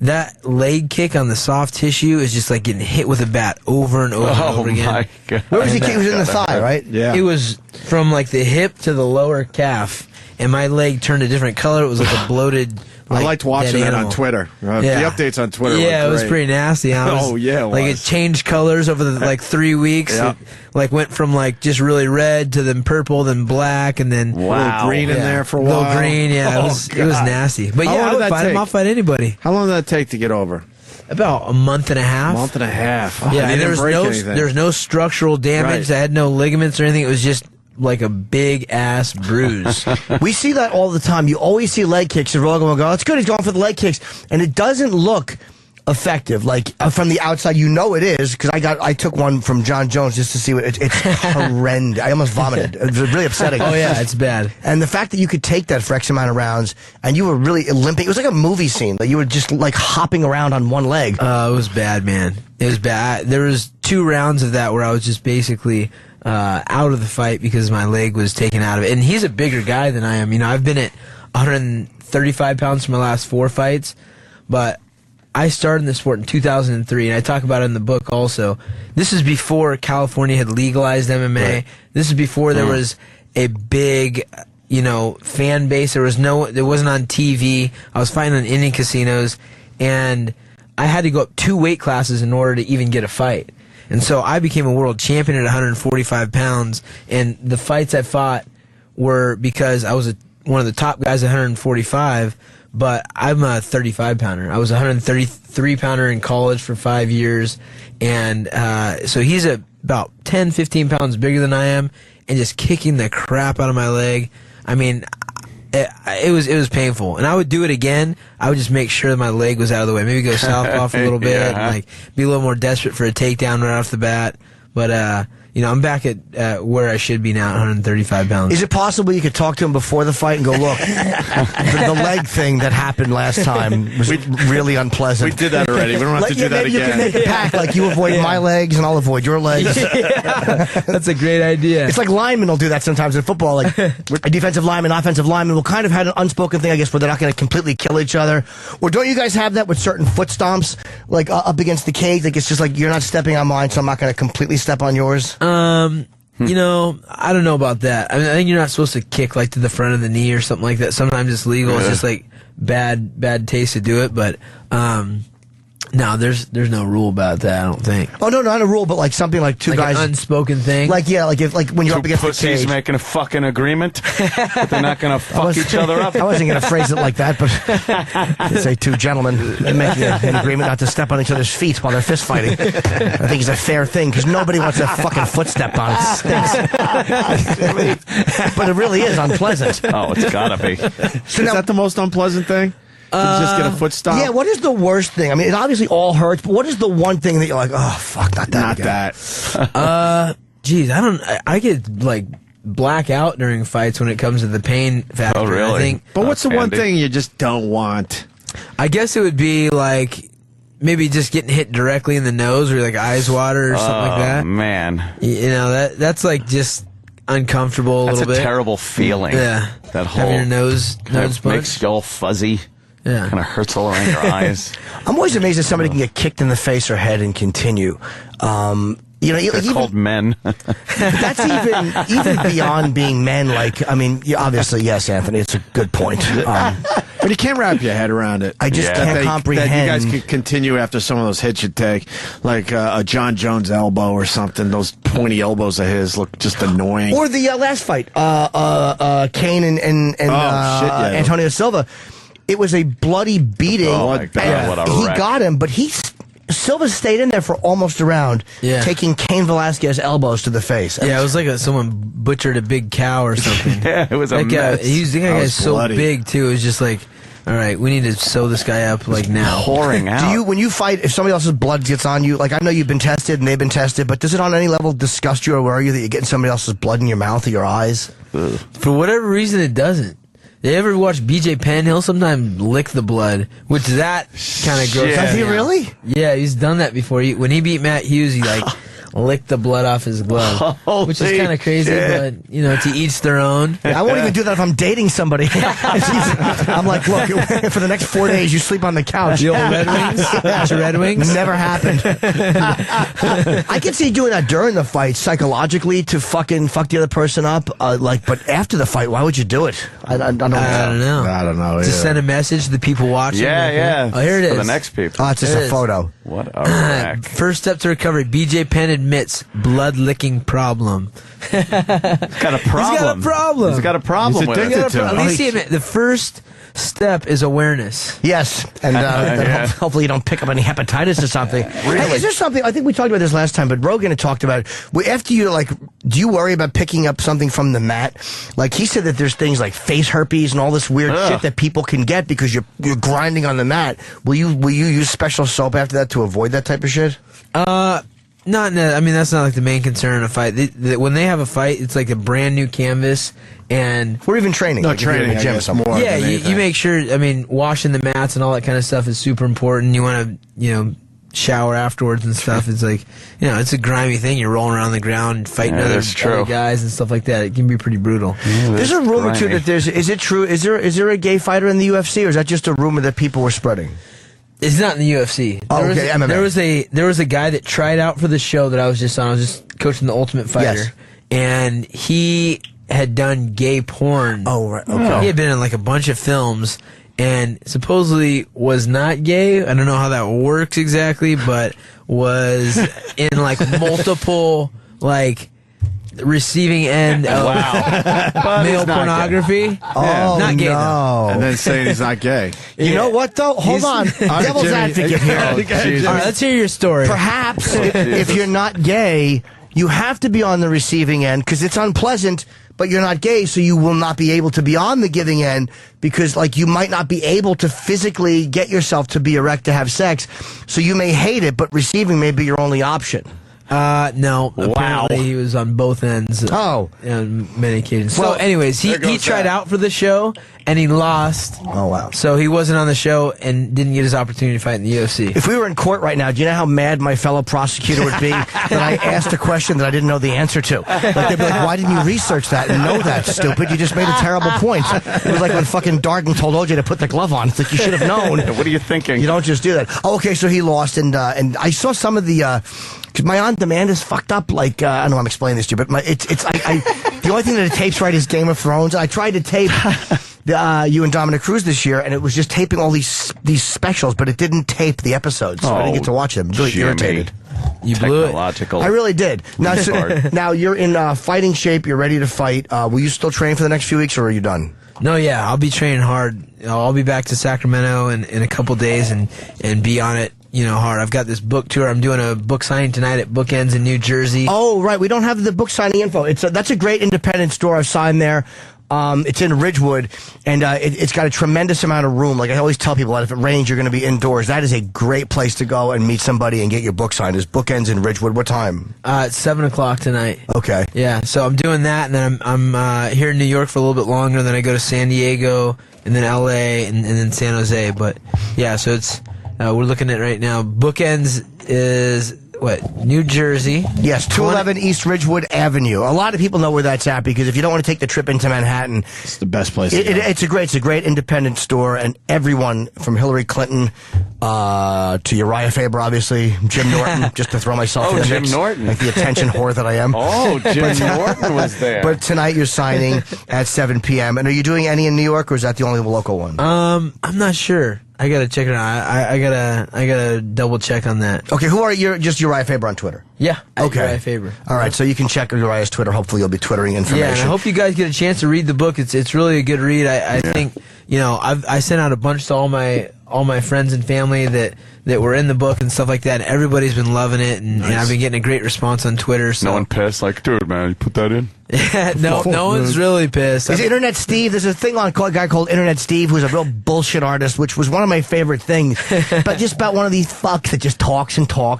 That leg kick on the soft tissue is just like getting hit with a bat over and over and over again. My God. Where was he kick? It was in the thigh, right? Yeah. It was from like the hip to the lower calf, and my leg turned a different color. It was like a bloated, I liked watching dead that on animal. Twitter. The updates on Twitter. Yeah, were it was great. pretty nasty. Oh yeah, it changed colors over the 3 weeks. Yeah. It, went from just really red to then purple, then black, and then a little green in there for a while. Little green, yeah. It was nasty. But How long I did would that fight him. take? I'll fight anybody. How long did that take to get over? About a month and a half. Oh, Yeah, and there was no structural damage. Right. I had no ligaments or anything. It was just like a big ass bruise. We see that all the time. You always see leg kicks, and we're all going, "Oh, it's good. He's going for the leg kicks," and it doesn't look effective. From the outside, it is because I took one from John Jones just to see what it's horrendous. I almost vomited. It was really upsetting. Oh yeah, it's bad. And the fact that you could take that for X amount of rounds and you were really limping, it was like a movie scene that you were just hopping around on one leg. It was bad, man. It was bad. There was 2 rounds of that where I was just basically out of the fight because my leg was taken out of it. And he's a bigger guy than I am. I've been at 135 pounds for my last 4 fights, but I started in the sport in 2003, and I talk about it in the book also. This is before California had legalized MMA. Right. This is before there was a big, fan base. It wasn't on TV. I was fighting in Indian casinos, and I had to go up 2 weight classes in order to even get a fight. And so I became a world champion at 145 pounds, and the fights I fought were because I was one of the top guys at 145, but I'm a 35-pounder. I was a 133-pounder in college for 5 years, and so he's about 10, 15 pounds bigger than I am, and just kicking the crap out of my leg. I mean, it was painful, and I would do it again. I would just make sure that my leg was out of the way. Maybe go southpaw for a little bit, and be a little more desperate for a takedown right off the bat. But I'm back at where I should be now, at 135 pounds. Is it possible you could talk to him before the fight and go, look, the leg thing that happened last time was really unpleasant? We did that already. We don't have to do that maybe again. You can make a pact, you avoid my legs and I'll avoid your legs. That's a great idea. It's like linemen will do that sometimes in football. A defensive lineman, offensive lineman will kind of have an unspoken thing, I guess, where they're not going to completely kill each other. Or don't you guys have that with certain foot stomps, up against the cage? It's just you're not stepping on mine, so I'm not going to completely step on yours? I don't know about that. I mean, I think you're not supposed to kick to the front of the knee or something like that. Sometimes it's legal. It's just bad taste to do it. But no, there's no rule about that. I don't think. Oh no, not a rule, but something two guys, an unspoken thing. If when you're up against the pussies cage, making a fucking agreement, but they're not going to fuck each other up. I wasn't going to phrase it like that, but I'd say 2 gentlemen making an agreement not to step on each other's feet while they're fist fighting. I think it's a fair thing because nobody wants a fucking foot stepped on. It stinks. But it really is unpleasant. Oh, it's gotta be. So is that the most unpleasant thing? Just get a foot stomp? Yeah, what is the worst thing? I mean, it obviously all hurts, but what is the one thing that you're like, oh, fuck, not that again? Geez, I get black out during fights when it comes to the pain factor. Oh, really? I think. But what's the one thing you just don't want? I guess it would be maybe just getting hit directly in the nose or eyes water or something like that. Oh, man. That's just uncomfortable a little bit. That's a terrible feeling. Yeah. That whole having your nose makes you all fuzzy. Yeah. Kind of hurts all around your eyes. I'm always amazed that somebody can get kicked in the face or head and continue. They're called men. But that's even beyond being men. Obviously, yes, Anthony, it's a good point. But you can't wrap your head around it. I just can't comprehend. That you guys can continue after some of those hits you take, like a John Jones elbow or something. Those pointy elbows of his look just annoying. Or the last fight, Kane and Antonio Silva. It was a bloody beating. Oh, my God, what a he wreck. got him, but Silva stayed in there for almost a round, taking Cain Velasquez elbows to the face. Yeah, it was like someone butchered a big cow or something. Yeah, it was a mess. That guy's so bloody. big, too. It was just all right, we need to sew this guy up now. Pouring out. When you fight, if somebody else's blood gets on you, I know you've been tested and they've been tested, but does it on any level disgust you or worry you that you're getting somebody else's blood in your mouth or your eyes? For whatever reason, it doesn't. They ever watch BJ Penn? He'll sometimes lick the blood, which that kind of gross. Does he really? Yeah, he's done that before. When he beat Matt Hughes, he lick the blood off his glove, which is kind of crazy, but to each their own. I won't even do that if I'm dating somebody. I'm like, look, for the next 4 days, you sleep on the couch. The old Red Wings? Your Red Wings? Never happened. I can see doing that during the fight psychologically to fucking fuck the other person up. But after the fight, why would you do it? I don't know. I don't know. Just send a message to the people watching. Yeah. Oh, here it is. For the next people. Oh, it's just a photo. What a wreck. First step to recovery. BJ Penn admits blood licking problem. He's got a problem. He's got a problem with it. At least he admit the first step is awareness. Yes, and hopefully you don't pick up any hepatitis or something. Hey, is there something, I think we talked about this last time, but Rogan had talked about, after you, do you worry about picking up something from the mat? Like, he said that there's things like face herpes and all this weird shit that people can get because you're grinding on the mat. Will you use special soap after that to avoid that type of shit? That's not like the main concern in a fight. When they have a fight, it's like a brand new canvas, and we're even training. No, training in the gym somewhere. Yeah, you make sure. Washing the mats and all that kind of stuff is super important. You want to, shower afterwards and stuff. It's like, it's a grimy thing. You're rolling around the ground, fighting other guys and stuff like that. It can be pretty brutal. There's a rumor too that is it true? Is there a gay fighter in the UFC, or is that just a rumor that people were spreading? It's not in the UFC. There was a guy that tried out for the show that I was just on. I was just coaching the Ultimate Fighter, and he had done gay porn. Oh, right. Okay. He had been in a bunch of films, and supposedly was not gay. I don't know how that works exactly, but was in multiple receiving end of male pornography. Oh, not gay, no. though. And then saying he's not gay. You know what, though? Hold on. Devil's advocate here. All right, let's hear your story. Perhaps if you're not gay, you have to be on the receiving end because it's unpleasant, but you're not gay, so you will not be able to be on the giving end because, you might not be able to physically get yourself to be erect to have sex. So you may hate it, but receiving may be your only option. No. Apparently he was on both ends. On many occasions. Well, so, anyways, he tried out for the show and he lost. Oh, wow. So he wasn't on the show and didn't get his opportunity to fight in the UFC. If we were in court right now, do you know how mad my fellow prosecutor would be that I asked a question that I didn't know the answer to? They'd be like, why didn't you research that and know that, stupid? You just made a terrible point. It was like when fucking Darden told OJ to put the glove on. It's like, you should have known. What are you thinking? You don't just do that. Oh, okay, so he lost, and I saw some of the... Because my on-demand is fucked up. I don't know I'm explaining this to you, but the only thing that it tapes right is Game of Thrones. I tried to tape you and Dominic Cruz this year, and it was just taping all these specials, but it didn't tape the episodes, so I didn't get to watch them. I'm really irritated. You blew it. I really did. Now you're in fighting shape. You're ready to fight. Will you still train for the next few weeks, or are you done? No, yeah, I'll be training hard. I'll be back to Sacramento in a couple days and be on it. Hard. I've got this book tour. I'm doing a book signing tonight at Bookends in New Jersey. Oh, right. We don't have the book signing info. That's a great independent store. I've signed there. It's in Ridgewood, and it's got a tremendous amount of room. Like I always tell people that if it rains, you're going to be indoors. That is a great place to go and meet somebody and get your book signed. It's Bookends in Ridgewood. What time? It's 7 o'clock tonight. Okay. Yeah, so I'm doing that, and then I'm here in New York for a little bit longer. Then I go to San Diego, and then LA, and then San Jose. But yeah, so it's we're looking at right now. Bookends is New Jersey? Yes, 211 East Ridgewood Avenue. A lot of people know where that's at because if you don't want to take the trip into Manhattan, it's the best place. It's a great independent store, and everyone from Hillary Clinton to Uriah Faber, obviously, Jim Norton, just to throw myself in the Jim mix, Norton, like the attention whore that I am. Oh, Jim Norton was there. But tonight you're signing at 7 p.m. And are you doing any in New York, or is that the only local one? I'm not sure. I gotta check it out. I gotta double check on that. Okay, who are you? Just Uriah Faber on Twitter. Yeah. Okay. Uriah Faber. All right, so you can check Uriah's Twitter. Hopefully, you'll be twittering information. Yeah, and I hope you guys get a chance to read the book. It's really a good read. I think I sent out a bunch to all my friends and family that were in the book and stuff like that. And everybody's been loving it, and I've been getting a great response on Twitter. So. No one pissed, dude, man, you put that in? no one's really pissed. Is Internet Steve? There's a thing on a guy called Internet Steve who's a real bullshit artist, which was one of my favorite things. But just about one of these fucks that just talks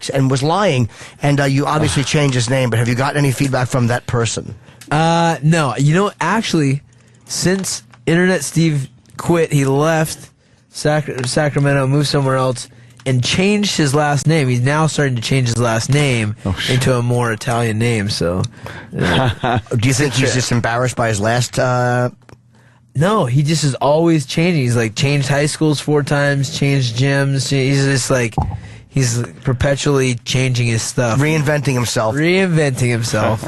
and was lying. And you obviously changed his name, but have you gotten any feedback from that person? No. Actually, since Internet Steve quit, he left Sacramento, moved somewhere else, and changed his last name. He's now starting to change his last name into a more Italian name. So, Do you think he's just embarrassed by his last? No, he just is always changing. He's like changed high schools 4 times, changed gyms. He's just like, he's perpetually changing his stuff. Reinventing himself.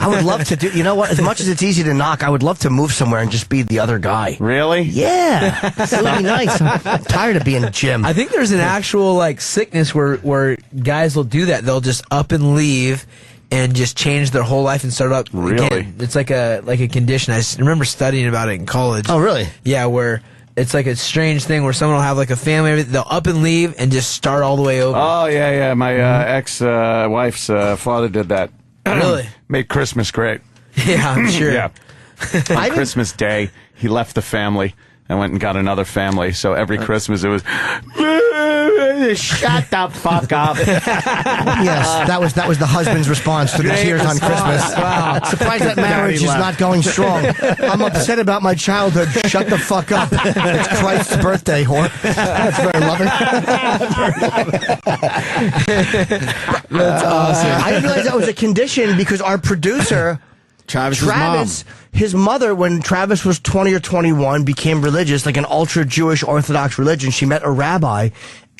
I would love to do, you know what, as much as it's easy to knock, I would love to move somewhere and just be the other guy. Really? Yeah. It would be nice. I'm tired of being Jim. I think there's an actual like sickness where guys will do that. They'll just up and leave and just change their whole life and start up again. It's like a condition. I remember studying about it in college. Oh, really? Yeah, where it's like a strange thing where someone will have like a family, everything. They'll up and leave and just start all the way over. Oh, yeah. My ex-wife's father did that. Really? Made Christmas great. Yeah, I'm sure. Yeah. On Christmas Day, he left the family and went and got another family. So every Christmas it was, shut the fuck up. Yes, that was the husband's response to the tears on Christmas. Wow. Surprised that marriage is not going strong. I'm upset about my childhood. Shut the fuck up. It's Christ's birthday, whore. That's very loving. That's awesome. I didn't realize that was a condition because our producer, Travis, his mother, when Travis was 20 or 21, became religious, like an ultra-Jewish Orthodox religion. She met a rabbi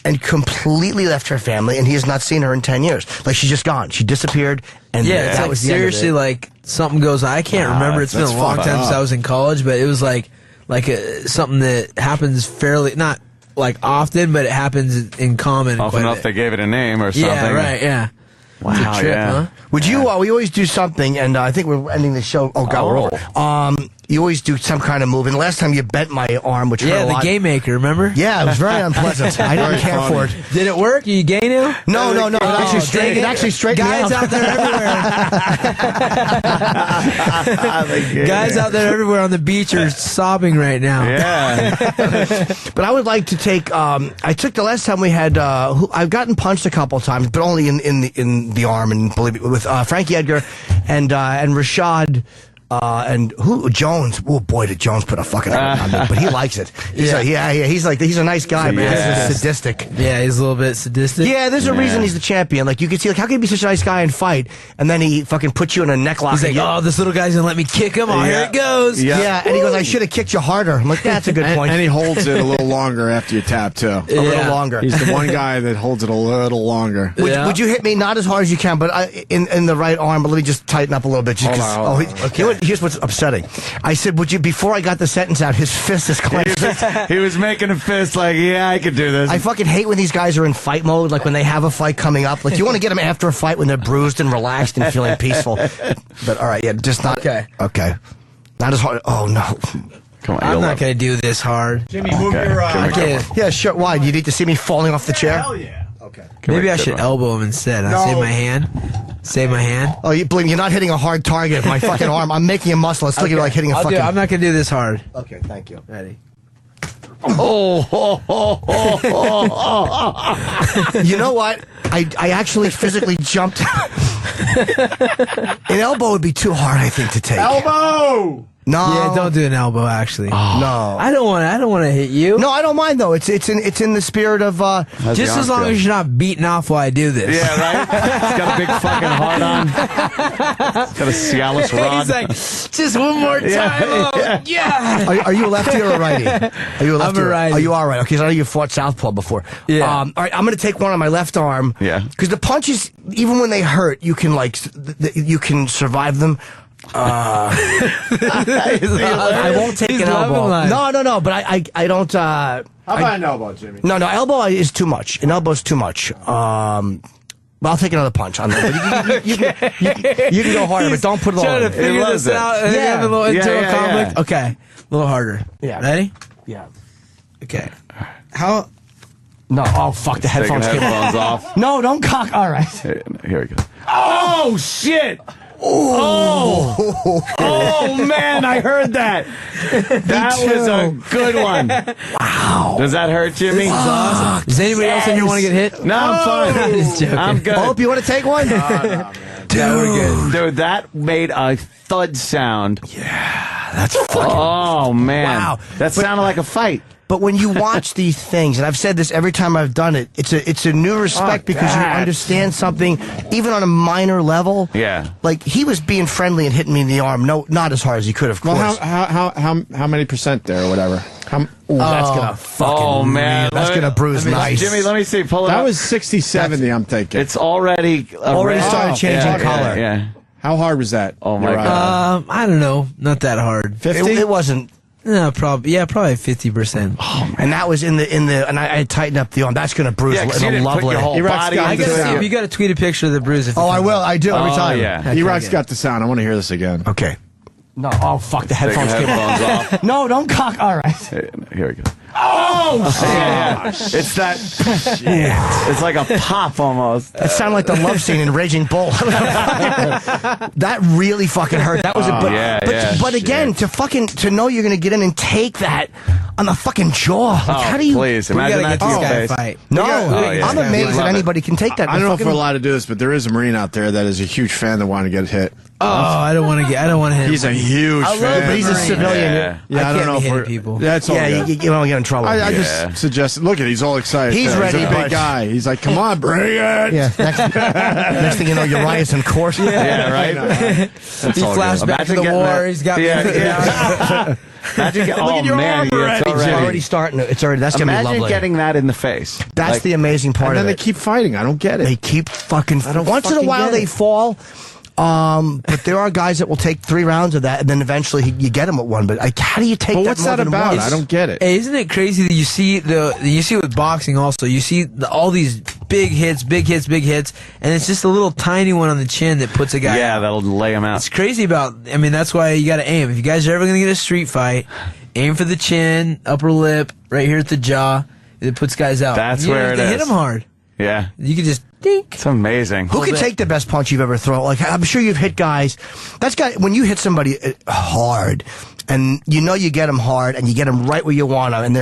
and completely left her family, and he has not seen her in 10 years. Like, she's just gone. She disappeared, and it's that like was the end of seriously it. like something goes on. I can't remember. It's been a long time since I was in college, but it was like something that happens fairly, not like often, but it happens in common. Often enough they gave it a name or something. Yeah, right, yeah. Wow, trip, yeah. huh? Would you, we always do something, and I think we're ending the show. Oh, God, we're over. You always do some kind of move, and last time you bent my arm, which hurt a lot. The game maker, remember? Yeah, it was very unpleasant. I didn't care for it. Did it work? Are you gay now? No. It actually straightened me out. Guys out there everywhere. Guys out there everywhere on the beach are sobbing right now. Yeah. But I would like to take. I took the last time we had. I've gotten punched a couple of times, but only in the arm, and believe me, with Frankie Edgar and Rashad. And Jones? Oh boy, did Jones put a fucking hurt on me, but he likes it. He's he's a nice guy, man. He's sadistic. Yeah, he's a little bit sadistic. Yeah, there's a reason he's the champion. Like, you can see, like, how can he be such a nice guy and fight, and then he fucking puts you in a necklock? He's like, oh, this little guy's gonna let me kick him. Oh, here it goes. Yeah, and he goes, I should have kicked you harder. I'm like, that's a good point. And he holds it a little longer after you tap, too. A little longer. He's the one guy that holds it a little longer. Would you hit me not as hard as you can, but in the right arm? But let me just tighten up a little bit. Hold on. Here's what's upsetting. I said, would you, before I got the sentence out, his fist is clenched. He was making a fist like, yeah, I could do this. I fucking hate when these guys are in fight mode, like when they have a fight coming up. Like, you want to get them after a fight when they're bruised and relaxed and feeling peaceful. But, all right, just not... Okay. Not as hard. Oh, no. Come on, I'm not going to do this hard. Jimmy, move your... Yeah, sure. Why? You need to see me falling off the chair? Hell yeah. Okay. Maybe I should elbow him instead. I'll save my hand. Save my hand. Oh, you believe me, you're not hitting a hard target with my fucking arm. I'm making a muscle. It's still gonna be like hitting a fucking... I'm not going to do this hard. Okay, thank you. Ready. You know what? I actually physically jumped. An elbow would be too hard, I think, to take. Elbow! No. Yeah, don't do an elbow. Actually, No. I don't want to hit you. No, I don't mind though. It's in the spirit of just as long as you're not beating off while I do this. Yeah, right? He's got a big fucking heart on. He's got a Cialis rod. He's like, just one more time. Yeah. Are you a lefty or a righty? Are you a lefty? I'm a righty. Oh, you are right. Okay, so I know you fought southpaw before. Yeah. All right, I'm going to take one on my left arm. Yeah. Because the punches, even when they hurt, you can you can survive them. I won't take an elbow. No, but I don't. How about an elbow, Jimmy? No, elbow is too much. An elbow's too much. Well, I'll take another punch on that. But you can go harder, but don't put it all Trying to in. figure this out and have a little internal conflict. Yeah. Okay, a little harder. Yeah. Ready? Yeah. Okay. How? No. Oh, fuck. The headphones came headphones off. No, don't cock. All right. Here we go. Oh, shit! Oh man, I heard that. That was a good one. Wow. Does that hurt, Jimmy? Does anybody else in here want to get hit? No, I'm fine. Just joking. I'm good. Hope you want to take one? No, man. Dude, that made a thud sound. Yeah, that's fucking... Oh man. Wow. That sounded like a fight. But when you watch these things, and I've said this every time I've done it, it's a new respect because you understand something, even on a minor level. Yeah. Like, he was being friendly and hitting me in the arm. No, not as hard as he could, of course. Well, how many percent there or whatever? That's gonna fucking. Oh man, that's gonna bruise nice. Jimmy, let me see. Pull it up. That was 60-70. I'm thinking it's already started changing color. Yeah. How hard was that? Oh my god. I don't know. Not that hard. 50. It wasn't. No, probably 50%. Oh, and that was in the and I tightened up the arm. That's gonna bruise. Yeah, 'cause you didn't put your whole body I into gotta see it. if you got to tweet a picture of the bruise. If Oh, I will. I do every time. Yeah. E-Rock's got the sound. I want to hear this again. Okay. No. Oh, fuck. The headphones came headphones off. No, don't cock. All right. Here we go. Oh, Yeah. It's that. It's like a pop almost. It sounded like the love scene in Raging Bull. That really fucking hurt. That was but again, to know you're gonna get in and take that on the fucking jaw. Like, how do you? Please imagine that to your face. Fight. No, yeah. I'm amazed that anybody can take that. I don't know if we're allowed to do this, but there is a Marine out there that is a huge fan that wanted to get hit. Oh, I don't want to hit. He's a huge fan. But he's a civilian. Yeah, I don't know if we're people. That's all. Yeah, you don't get in trouble. I just suggested. Look at, he's all excited. He's ready, He's a big guy. He's like, come on, bring it. Yeah. Next thing you know, Uriah's in court. Yeah, right. He flashed back to the war. He's got me. Imagine Look at your arm already. It's already starting. That's gonna be lovely. Imagine getting that in the face. That's the amazing part And then of they it. keep fighting. I don't get it. They keep fucking. Once in a while they fall. But there are guys that will take 3 rounds of that, and then eventually you get them at one. But how do you take that? What's that about? I don't get it. Hey, isn't it crazy that you see with boxing also? You see all these big hits, and it's just a little tiny one on the chin that puts a guy. Yeah, out. that'll lay him out. It's crazy about. I mean, that's why you got to aim. If you guys are ever going to get a street fight, aim for the chin, upper lip, right here at the jaw. It puts guys out. That's where it is. Hit them hard. Yeah, you can just dink. It's amazing. Who can take the best punch you've ever thrown? Like, I'm sure you've hit guys. When you hit somebody hard, and you know you get them hard, and you get them right where you want them,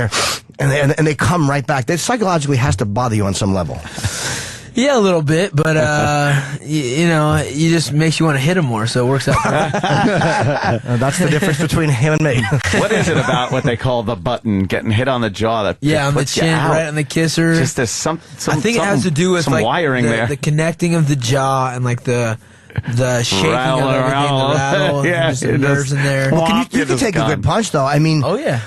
and they come right back. That psychologically has to bother you on some level. Yeah, a little bit, but you just makes you want to hit him more, so it works out. That's the difference between him and me. What is it about what they call the button getting hit on the jaw that on the puts chin, you out? right on the kisser? Just there's some I think it has to do with some like wiring the connecting of the jaw and like the shaking of everything, the rattle, just the nerves in there. Well, you can take a good punch, though. I mean,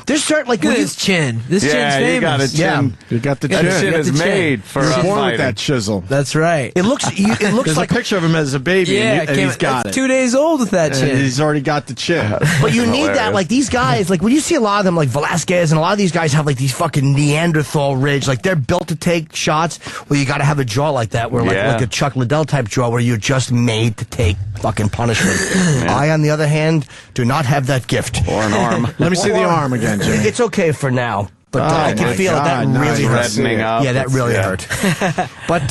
there's certain look at his chin. This chin's famous. You got a chin. You got the That chin. chin is made for You're born fighting. with that chisel. That's right. It looks There's like a picture of him as a baby, and he's got it's it. 2 days old with that chin. And he's already got the chin. But you need that, like these guys, like when you see a lot of them, like Velasquez, and a lot of these guys have like these fucking Neanderthal ridge, like they're built to take shots. Well, you got to have a jaw like that, where like a Chuck Liddell type jaw, where you're just made to take fucking punishment. I, on the other hand, do not have that gift. Or an arm. Let me see the arm again, Jimmy. It's okay for now. But I can feel that really hurt. Up. Yeah, that really hurt. But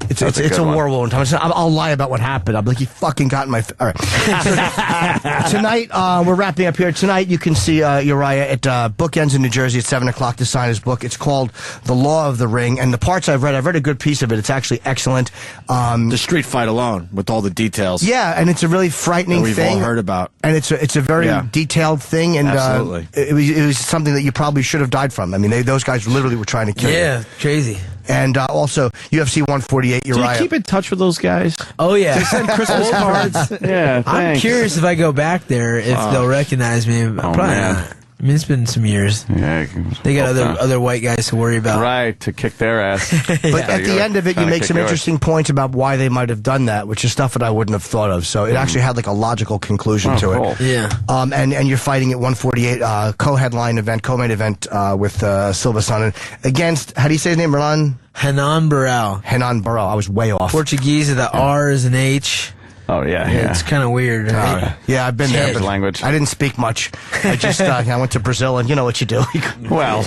it's a war wound. I'll lie about what happened. I'm like, you fucking got in my. All right. Tonight we're wrapping up here. Tonight you can see Uriah at Bookends in New Jersey at 7:00 to sign his book. It's called The Law of the Ring, and the parts I've read a good piece of it. It's actually excellent. The street fight alone, with all the details. Yeah, and it's a really frightening that we've thing. all heard about. And it's a very detailed thing, and absolutely, it was something that you probably should have died from. I mean, those guys literally were trying to kill you. Yeah, crazy. And also, UFC 148, Uriah. Do you keep in touch with those guys? Oh, yeah. They send Christmas cards? Yeah, thanks. I'm curious if I go back there, if they'll recognize me. Probably not. I mean, it's been some years. Yeah, they got other white guys to worry about. Right, to kick their ass. But at the end of it, you make some interesting points about why they might have done that, which is stuff that I wouldn't have thought of. So it actually had like a logical conclusion to cool. it. Yeah. And you're fighting at 148, co-main event with Silva Son against, how do you say his name, Renan? Renan Barão. Renan Barão. I was way off. Portuguese, the R is an H. Oh, yeah. It's kind of weird. Right? Yeah, I've been there. But language. I didn't speak much. I just I went to Brazil, and you know what you do. Well,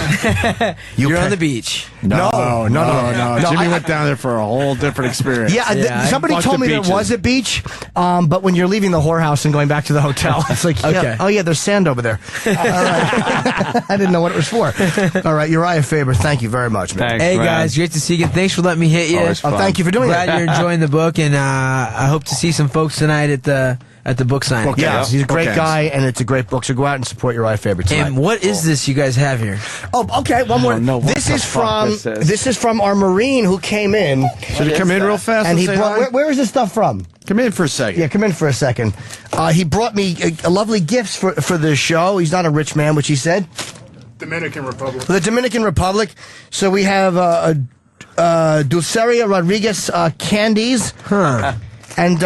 you're on the beach. No. Jimmy went down there for a whole different experience. Yeah, somebody told me there was a beach, but when you're leaving the whorehouse and going back to the hotel, it's like, there's sand over there. All right. I didn't know what it was for. All right, Uriah Faber, thank you very much, man. Thanks, hey, man. guys, great to see you again. Thanks for letting me hit you. Thank you for doing that. that. Glad you're enjoying the book, and I hope to see some folks tonight at the at the book signing. Yes, he's a great guy, and it's a great book. So go out and support Uriah Faber tonight. And what is this you guys have here? Oh, okay. One more. This is from our Marine who came in. Should he come in real fast? And he brought. Where is this stuff from? Come in for a second. Yeah, come in for a second. He brought me lovely gifts for the show. He's not a rich man, which he said. Dominican Republic. The Dominican Republic. So we have Dulceria Rodriguez candies. And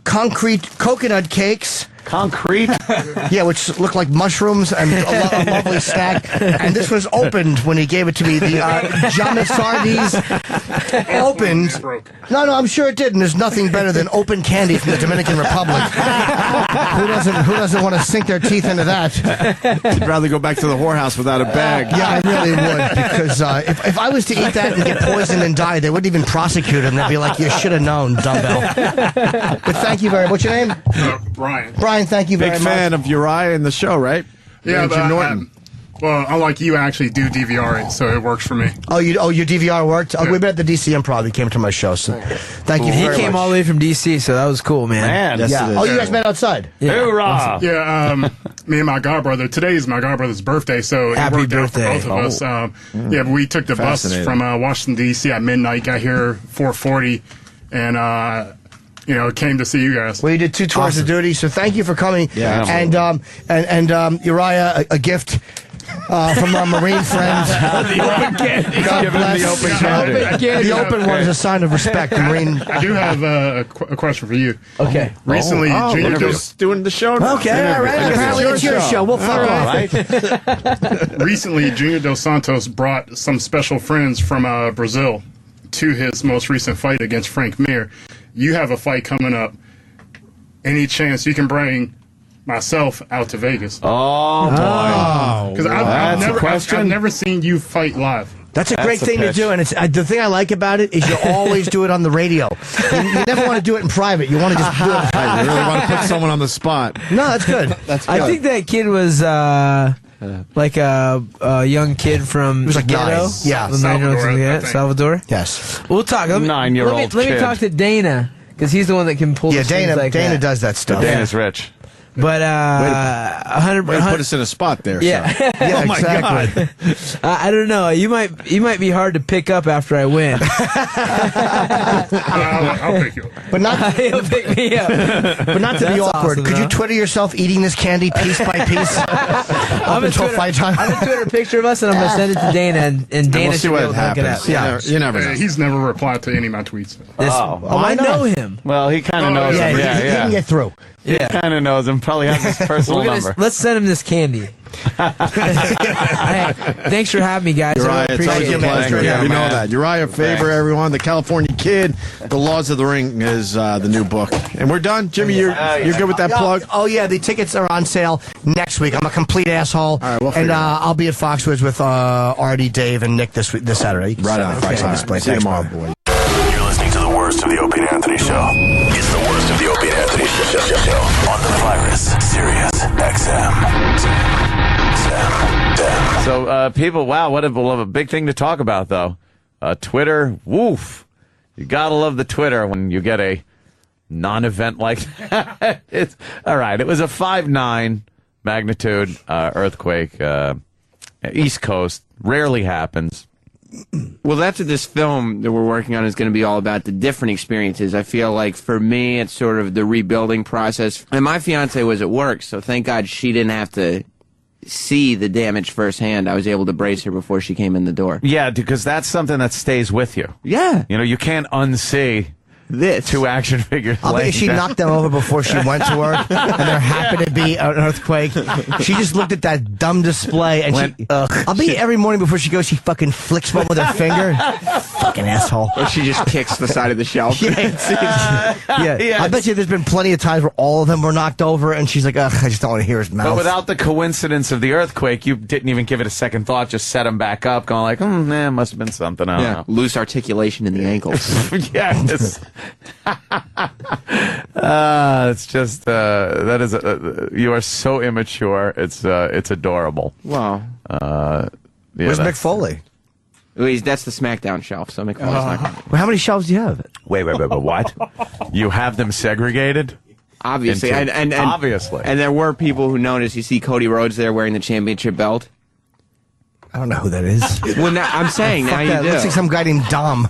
concrete coconut cakes. Concrete? Yeah, which look like mushrooms and a lovely stack. And this was opened when he gave it to me. The Jamasardis opened. No, I'm sure it didn't. There's nothing better than open candy from the Dominican Republic. Who doesn't want to sink their teeth into that? You'd rather go back to the whorehouse without a bag. Yeah, I really would. Because if I was to eat that and get poisoned and die, they wouldn't even prosecute him. They'd be like, you should have known, dumbbell. But thank you very much. What's your name? Brian. Brian, thank you very much. Big fan of Uriah in the show, right? Yeah, Richard Norton. Well, unlike you, I actually do DVR it, so it works for me. Oh, your DVR worked? Oh, we met at the DC Improv. He came to my show, so thank you very much. He came all the way from DC, so that was cool, man. Yes, yeah. Oh, you guys met outside? Yeah. Hoorah! Yeah, me and my godbrother. Today is my godbrother's birthday, so happy it worked birthday out for both of us. Yeah, but we took the bus from Washington D.C. at midnight. Got here 4:40, and came to see you guys. Well, you did 2 tours of duty, so thank you for coming. Yeah, and Uriah, a gift from our Marine friends. The open candy. God bless. The open one is a sign of respect. The Marine. I do have a question for you. Okay. Recently, Junior just doing the show now. Okay, all right. Apparently it's your show. We'll fuck off. Recently, Junior Dos Santos brought some special friends from Brazil to his most recent fight against Frank Mir. You have a fight coming up. Any chance you can bring myself out to Vegas? Oh, boy. Because I've never seen you fight live. That's a great thing to do, and it's the thing I like about it is you always do it on the radio. You never want to do it in private. You want to just do it. I really want to put someone on the spot. No, that's good. That's good. I think that kid was like a young kid from like ghetto. 9. Yeah, Salvador. Yes. We'll talk. 9-year-old Let me talk to Dana because he's the one that can pull. Yeah, the strings like Dana that. does that stuff. Dana's rich. But 100. Way to put us in a spot there. Yeah. So. Yeah, oh my exactly. God. I don't know. You might be hard to pick up after I win. I'll pick you up. But not He'll pick me up. But not to be awkward. awesome, Could you though. Twitter yourself eating this candy piece by piece up until fight time? I'm gonna Twitter a picture of us and I'm gonna send it to Dana and Dana we'll see should what be able to look it happens. up. Yeah, you never know. He's never replied to any of my tweets. I know him. Well, he kind of knows Yeah, him. he can get through. He kind of knows him. Probably has his personal number. Let's send him this candy. Hey, thanks for having me, guys. Uriah, I it's always appreciate a it. pleasure. Yeah, We know man. that. Uriah Faber, everyone. The California Kid. The Laws of the Ring is the new book. And we're done. Jimmy, you're good with that plug? Oh, yeah, the tickets are on sale next week. I'm a complete asshole. All right, we'll and figure it out. I'll be at Foxwoods with Artie, Dave, and Nick this Saturday. Right on. Fox on Okay. display. See you Thanks, tomorrow, man. boy. You're listening to the worst of the Opie and Anthony Show. It's the worst of the Opie and Anthony Show on the virus, Sirius XM. So, people, wow, what a big thing to talk about, though. Twitter, woof. You gotta love the Twitter when you get a non-event like that. It's all right. It was a 5.9 magnitude earthquake, East Coast. Rarely happens. Well, that's what this film that we're working on is going to be all about, the different experiences. I feel like for me, it's sort of the rebuilding process. And my fiance was at work, so thank God she didn't have to see the damage firsthand. I was able to brace her before she came in the door. Yeah, because that's something that stays with you. Yeah. You know, you can't unsee this 2 action figures. I'll bet she knocked them over before she went to work, and there happened to be an earthquake. She just looked at that dumb display, and I'll bet every morning before she goes, she fucking flicks one with her finger. Fucking asshole. Or she just kicks the side of the shelf. Yeah, I bet you there's been plenty of times where all of them were knocked over, and she's like, ugh, I just don't want to hear his mouth. But without the coincidence of the earthquake, you didn't even give it a second thought, just set them back up, going like, must have been something. I don't know. Loose articulation in the ankles. Yes. It's just that is you are so immature. It's adorable. Wow. Where's Mick Foley? That's the SmackDown shelf. So Mick Foley's not. Well, how many shelves do you have? Wait, what? You have them segregated? Obviously, into- and obviously. and there were people who noticed. You see Cody Rhodes there wearing the championship belt. I don't know who that is. Well, now, I'm saying now Fuck you that. do. Looks like some guy named Dom.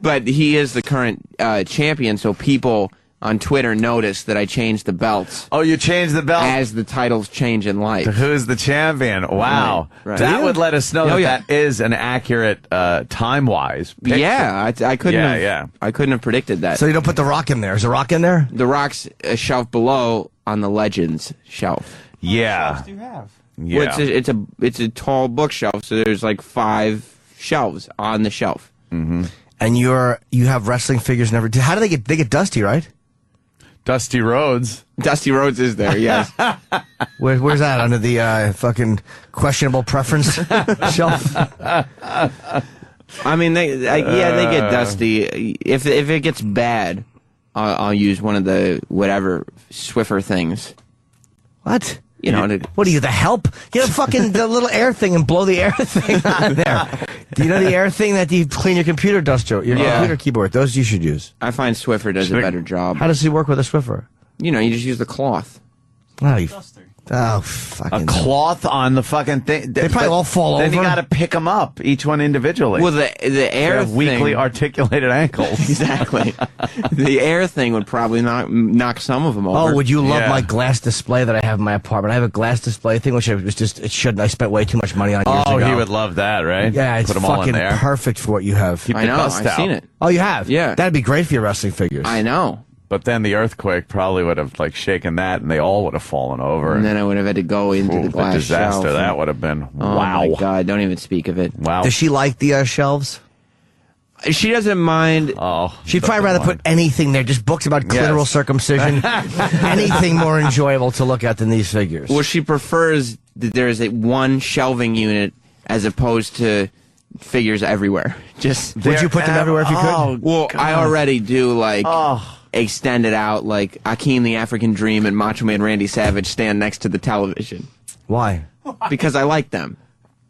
But he is the current champion, so people on Twitter noticed that I changed the belts. Oh, you changed the belt as the titles change in life. Who's the champion? Wow. Right. That would let us know Oh, that yeah. that is an accurate time-wise picture. Yeah, I couldn't. I couldn't have predicted that. So you don't put The Rock in there. Is The Rock in there? The Rock's a shelf below on the Legends shelf. Yeah. do you have? Yeah. Well, it's a tall bookshelf, so there's like 5 shelves on the shelf. Mm-hmm. And you have wrestling figures. Never. How do they get? They get Dusty, right? Dusty Rhodes. Dusty Rhodes is there. Yes. Where's that under the fucking questionable preference shelf? I mean, they get Dusty. If it gets bad, I'll use one of the whatever Swiffer things. What? You know, what are you, the help? Get a fucking the little air thing and blow the air thing on there. Do you know the air thing that you clean your computer dust, your computer keyboard? Those you should use. I find Swiffer does a better job. How does he work with a Swiffer? You know, you just use the cloth. Oh, fucking a cloth on the fucking thing. They probably all fall then over. Then you got to pick them up, each one individually. Well, the air have weakly thing, articulated ankles. Exactly. The air thing would probably knock some of them over. Oh, would you love my glass display that I have in my apartment? I have a glass display thing, which I spent way too much money on years ago. He would love that, right? Yeah, it's Put them all in fucking there. perfect for what you have. Keep I the know, dust I've out. seen it. Oh, you have? Yeah. That'd be great for your wrestling figures. I know. But then the earthquake probably would have shaken that, and they all would have fallen over. And then I would have had to go into the glass disaster shelf. that would have been. Oh Wow. my God! Don't even speak of it. Wow. Does she like the shelves? She doesn't mind. Oh, she'd probably rather put anything there, just books about clitoral circumcision, anything more enjoyable to look at than these figures. Well, she prefers that there is one shelving unit as opposed to figures everywhere. Just would you put them everywhere if you could? Well, I already do extend it out like Akeem the African Dream and Macho Man Randy Savage stand next to the television. Why? Because I like them.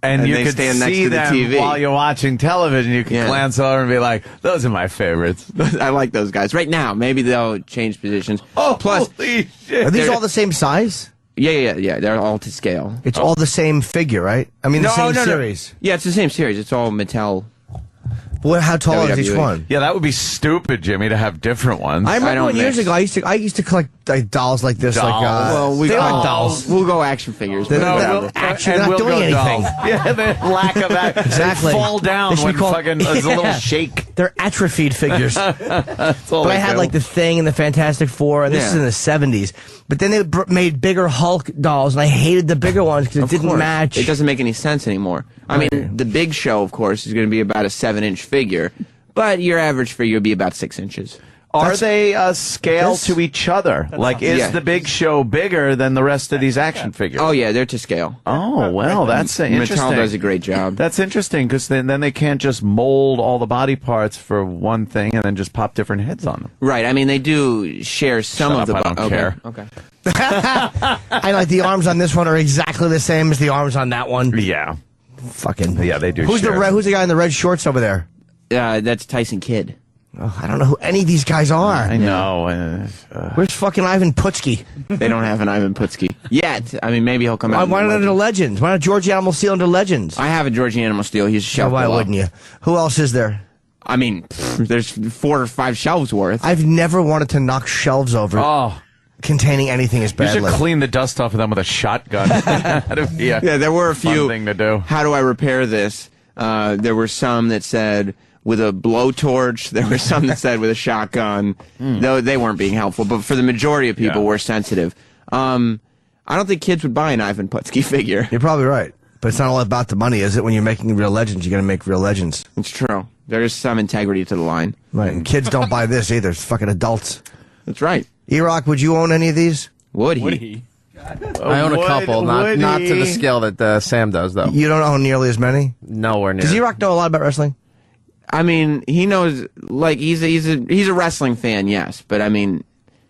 And you they could stand next see to the them TV. while you're watching television. You can glance over and be like, those are my favorites. I like those guys. Right now, maybe they'll change positions. Oh, plus, holy shit. Are these all the same size? Yeah. They're all to scale. It's all the same figure, right? I mean, the same series. Yeah, it's the same series. It's all Mattel. Well, how tall is each WWE. one? Yeah, that would be stupid, Jimmy, to have different ones. I remember years ago, I used to collect dolls like this. Dolls. They aren't dolls. We'll go action figures. They're, but they're whatever. action. and They're not we'll doing go anything. dolls. Yeah, the lack of action. Exactly. They fall down They should when be called- fucking there's a little Yeah. shake. They're atrophied figures. That's all But they I had do. like the Thing and the Fantastic Four, and this is in the 70s. But then they made bigger Hulk dolls, and I hated the bigger ones because it Of didn't course. match. It doesn't make any sense anymore. I mean, the Big Show, of course, is going to be about a 7-inch figure, but your average figure would be about 6 inches. Are they scale to each other? Like, is Yeah. the Big Show bigger than the rest of these action figures? Oh yeah, they're to scale. Oh, well, that's interesting. Mattel does a great job. That's interesting because then they can't just mold all the body parts for one thing and then just pop different heads on them. Right. I mean, they do share some Shut of up, the. I don't care. Okay. I like the arms on this one are exactly the same as the arms on that one. Yeah. Fucking. Yeah, they do. Who's share. who's the guy in the red shorts over there? That's Tyson Kidd. Oh, I don't know who any of these guys are. I know. Where's fucking Ivan Putski? They don't have an Ivan Putski yet. I mean, maybe he'll come out. Why in not Legends. into Legends? Why not George Animal Steel into Legends? I have a Georgie Animal Steel. He's a shelf. why below. wouldn't you? Who else is there? I mean, there's 4 or 5 shelves worth. I've never wanted to knock shelves over. Oh. Containing anything as You badly. should clean the dust off of them with a shotgun. That'd be a Yeah, there were a fun few. thing to do. How do I repair this? There were some that said with a blowtorch. There were some that said with a shotgun. Though they weren't being helpful, but for the majority of people, were sensitive. I don't think kids would buy an Ivan Putski figure. You're probably right. But it's not all about the money, is it? When you're making real legends, you got to make real legends. It's true. There is some integrity to the line. Right. And kids don't buy this either. It's fucking adults. That's right. E-Rock, would you own any of these? Would he? I own a couple, not to the scale that Sam does, though. You don't own nearly as many? Nowhere near. Does E-Rock know a lot about wrestling? I mean, he knows. Like he's a wrestling fan, yes. But I mean,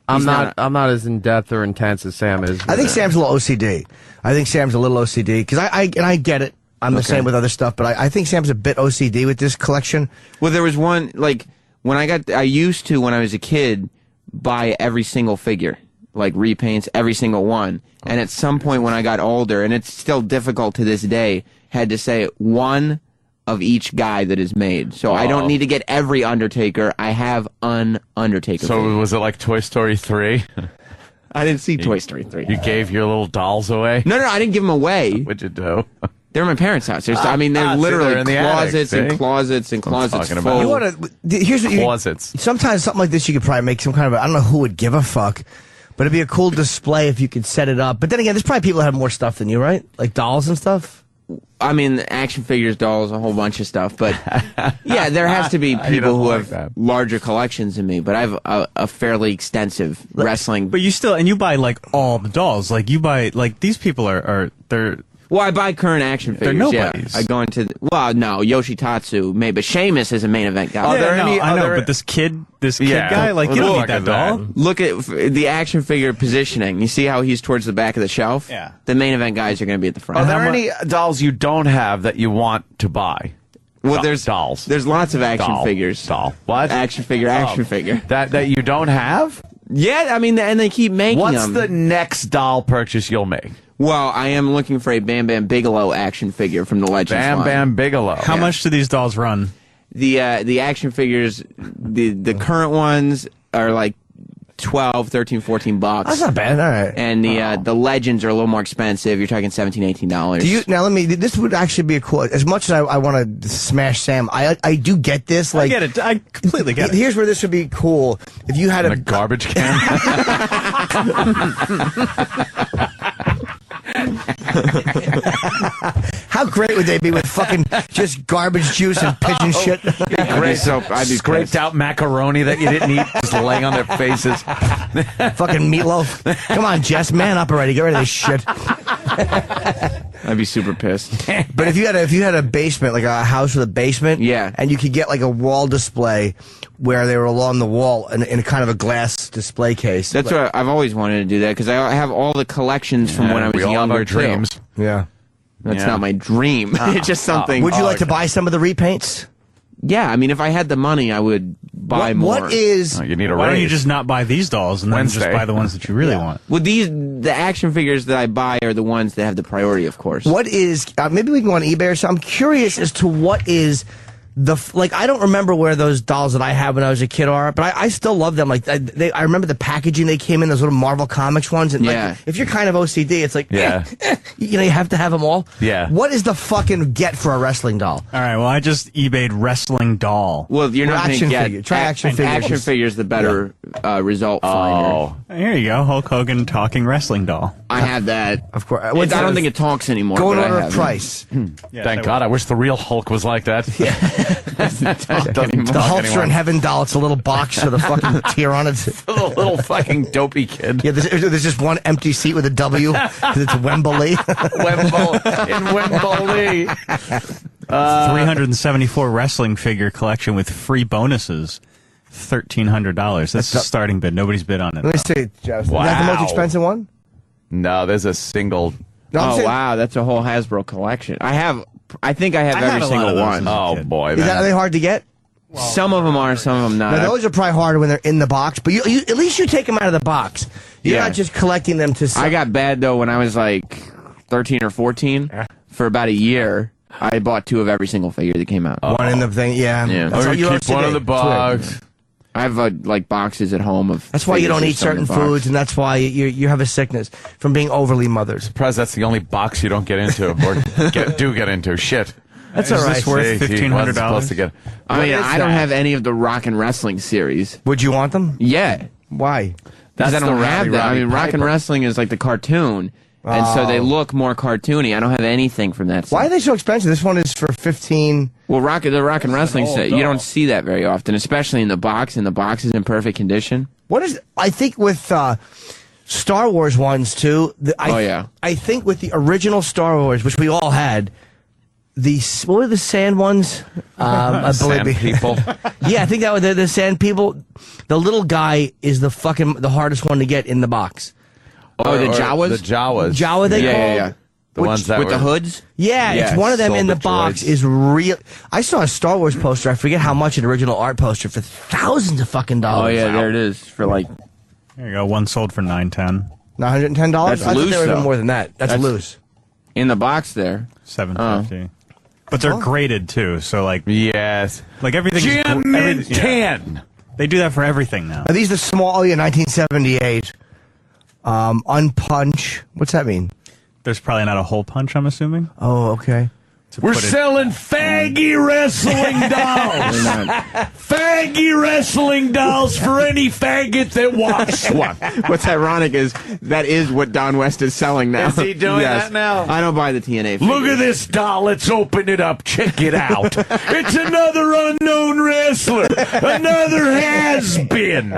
I'm not as in depth or intense as Sam is. I think Sam's a little OCD. I think Sam's a little OCD because I get it. I'm the same with other stuff, but I think Sam's a bit OCD with this collection. Well, there was one like I used to, when I was a kid, buy every single figure, like repaints, every single one. And at some point when I got older, and it's still difficult to this day, had to say one of each guy that is made. So I don't need to get every Undertaker. I have Undertaker. So was it like Toy Story 3? I didn't see Toy Story 3. You gave your little dolls away? No, I didn't give them away. What'd you do? They're in my parents' house. They're literally in the closets attic, and closets and closets full. You wanna, here's what Closets. Sometimes something like this you could probably make some kind of I don't know who would give a fuck, but it'd be a cool display if you could set it up. But then again, there's probably people that have more stuff than you, right? Like dolls and stuff. I mean, action figures, dolls, a whole bunch of stuff. But yeah, there has to be people who have larger collections than me. But I have a fairly extensive wrestling. But you buy like all the dolls. Like you buy like these people they're. Well, I buy current action figures. They're nobodies. Yeah. I go into no Yoshitatsu, maybe, but Sheamus is a main event guy. I know, but this kid guy, like you don't need that doll. Look at the action figure positioning. You see how he's towards the back of the shelf? Yeah. The main event guys are going to be at the front. Are there any dolls you don't have that you want to buy? Well, there's dolls. There's lots of action figures. What? Action figure. That you don't have? Yeah, I mean, and they keep making them. What's the next doll purchase you'll make? Well, I am looking for a Bam Bam Bigelow action figure from the Legends line. Bam Bigelow. How much do these dolls run? The action figures, the current ones are like 12, 13, 14 bucks. That's not bad. All right. And the Legends are a little more expensive. You're talking $17, $18. This would actually be a cool. As much as I want to smash Sam, I do get this. Like, I get it. I completely get it. Here's where this would be cool. If you had a garbage can. How great would they be with fucking just garbage juice and pigeon shit? Great. I'd be scraped out macaroni that you didn't eat, just laying on their faces. Fucking meatloaf. Come on, Jess, man up already. Get rid of this shit. I'd be super pissed. But if you had a basement, like a house with a basement, yeah, and you could get like a wall display where they were along the wall in kind of a glass display case. That's what I've always wanted to do that because I have all the collections from when I was younger. Dreams. Yeah, that's not my dream. It's just something. Would you like to buy some of the repaints? Yeah, I mean, if I had the money, I would buy more. What is? You need a Why raise. don't you just not buy these dolls and then just buy the ones that you really want? Well, the action figures that I buy are the ones that have the priority, of course. What is? Maybe we can go on eBay or something. I'm curious as to what is I don't remember where those dolls that I had when I was a kid are, but I still love them. Like I remember the packaging they came in, those little Marvel Comics ones. And like, if you're kind of OCD, it's like, you have to have them all. Yeah. What is the fucking get for a wrestling doll? All right. Well, I just eBayed wrestling doll. Well, you're not going to get try action figures. Action figures the better result finder. Here you go, Hulk Hogan talking wrestling doll. I have that. Of course. I don't think it talks anymore. Go in but order of price. Thank God. I wish the real Hulk was like that. The Hulks are in heaven doll. It's a little box with a fucking tear on it. The little fucking dopey kid. Yeah, there's just one empty seat with a W because it's Wembley. Wembley. 374 wrestling figure collection with free bonuses. $1,300. That's the starting bid. Nobody's bid on it. Let me see, Jeff. Wow. Is that the most expensive one? No, there's a single. No, wow, that's a whole Hasbro collection. I think I have every single one. Oh boy, are they hard to get? Some of them are, some of them not. Now, those are probably harder when they're in the box, but at least you take them out of the box. You're not just collecting them to sell. I got bad, though, when I was like 13 or 14. For about a year, I bought 2 of every single figure that came out. One in the thing, yeah. Or you keep one in the box. I have like boxes at home of. That's why you don't eat certain foods, and that's why you have a sickness from being overly mothered. Surprised that's the only box you don't get into, or get into. Shit. That's all right. Is this worth $1,500? I mean, I don't have any of the Rock and Wrestling series. Would you want them? Yeah. Why? Because I don't have that. I mean, Rock and Wrestling is like the cartoon. And so they look more cartoony. I don't have anything from that. Why are they so expensive? This one is for $15. Well, the Rock and Wrestling set, you don't see that very often, especially in the box. And the box is in perfect condition. I think with Star Wars ones too. I think with the original Star Wars, which we all had. What were the sand ones? Sand people. Yeah, I think that were the sand people. The little guy is the hardest one to get in the box. Oh, the Jawas? The Jawas. Jawa, they call? Yeah. The ones that with were the hoods? Yeah, it's one of them in the Silva box droids. is real. I saw a Star Wars poster. I forget how much, an original art poster for thousands of fucking dollars. Oh yeah, there it is for like. There you go. One sold for $910. $910. That's I loose, thought they were even though. more than that. That's loose. In the box there. $750. But they're graded too, so like yes, like everything. Jim and 10. They do that for everything now. Are these the small? Oh yeah, 1978. Unpunch. What's that mean? There's probably not a hole punch, I'm assuming. Oh, okay. We're selling faggy wrestling dolls. Faggy wrestling dolls for any faggot that wants one. What's ironic is that is what Don West is selling now. Is he doing that now? I don't buy the TNA figures. Look at this doll. Let's open it up. Check it out. It's another unknown wrestler. Another has-been.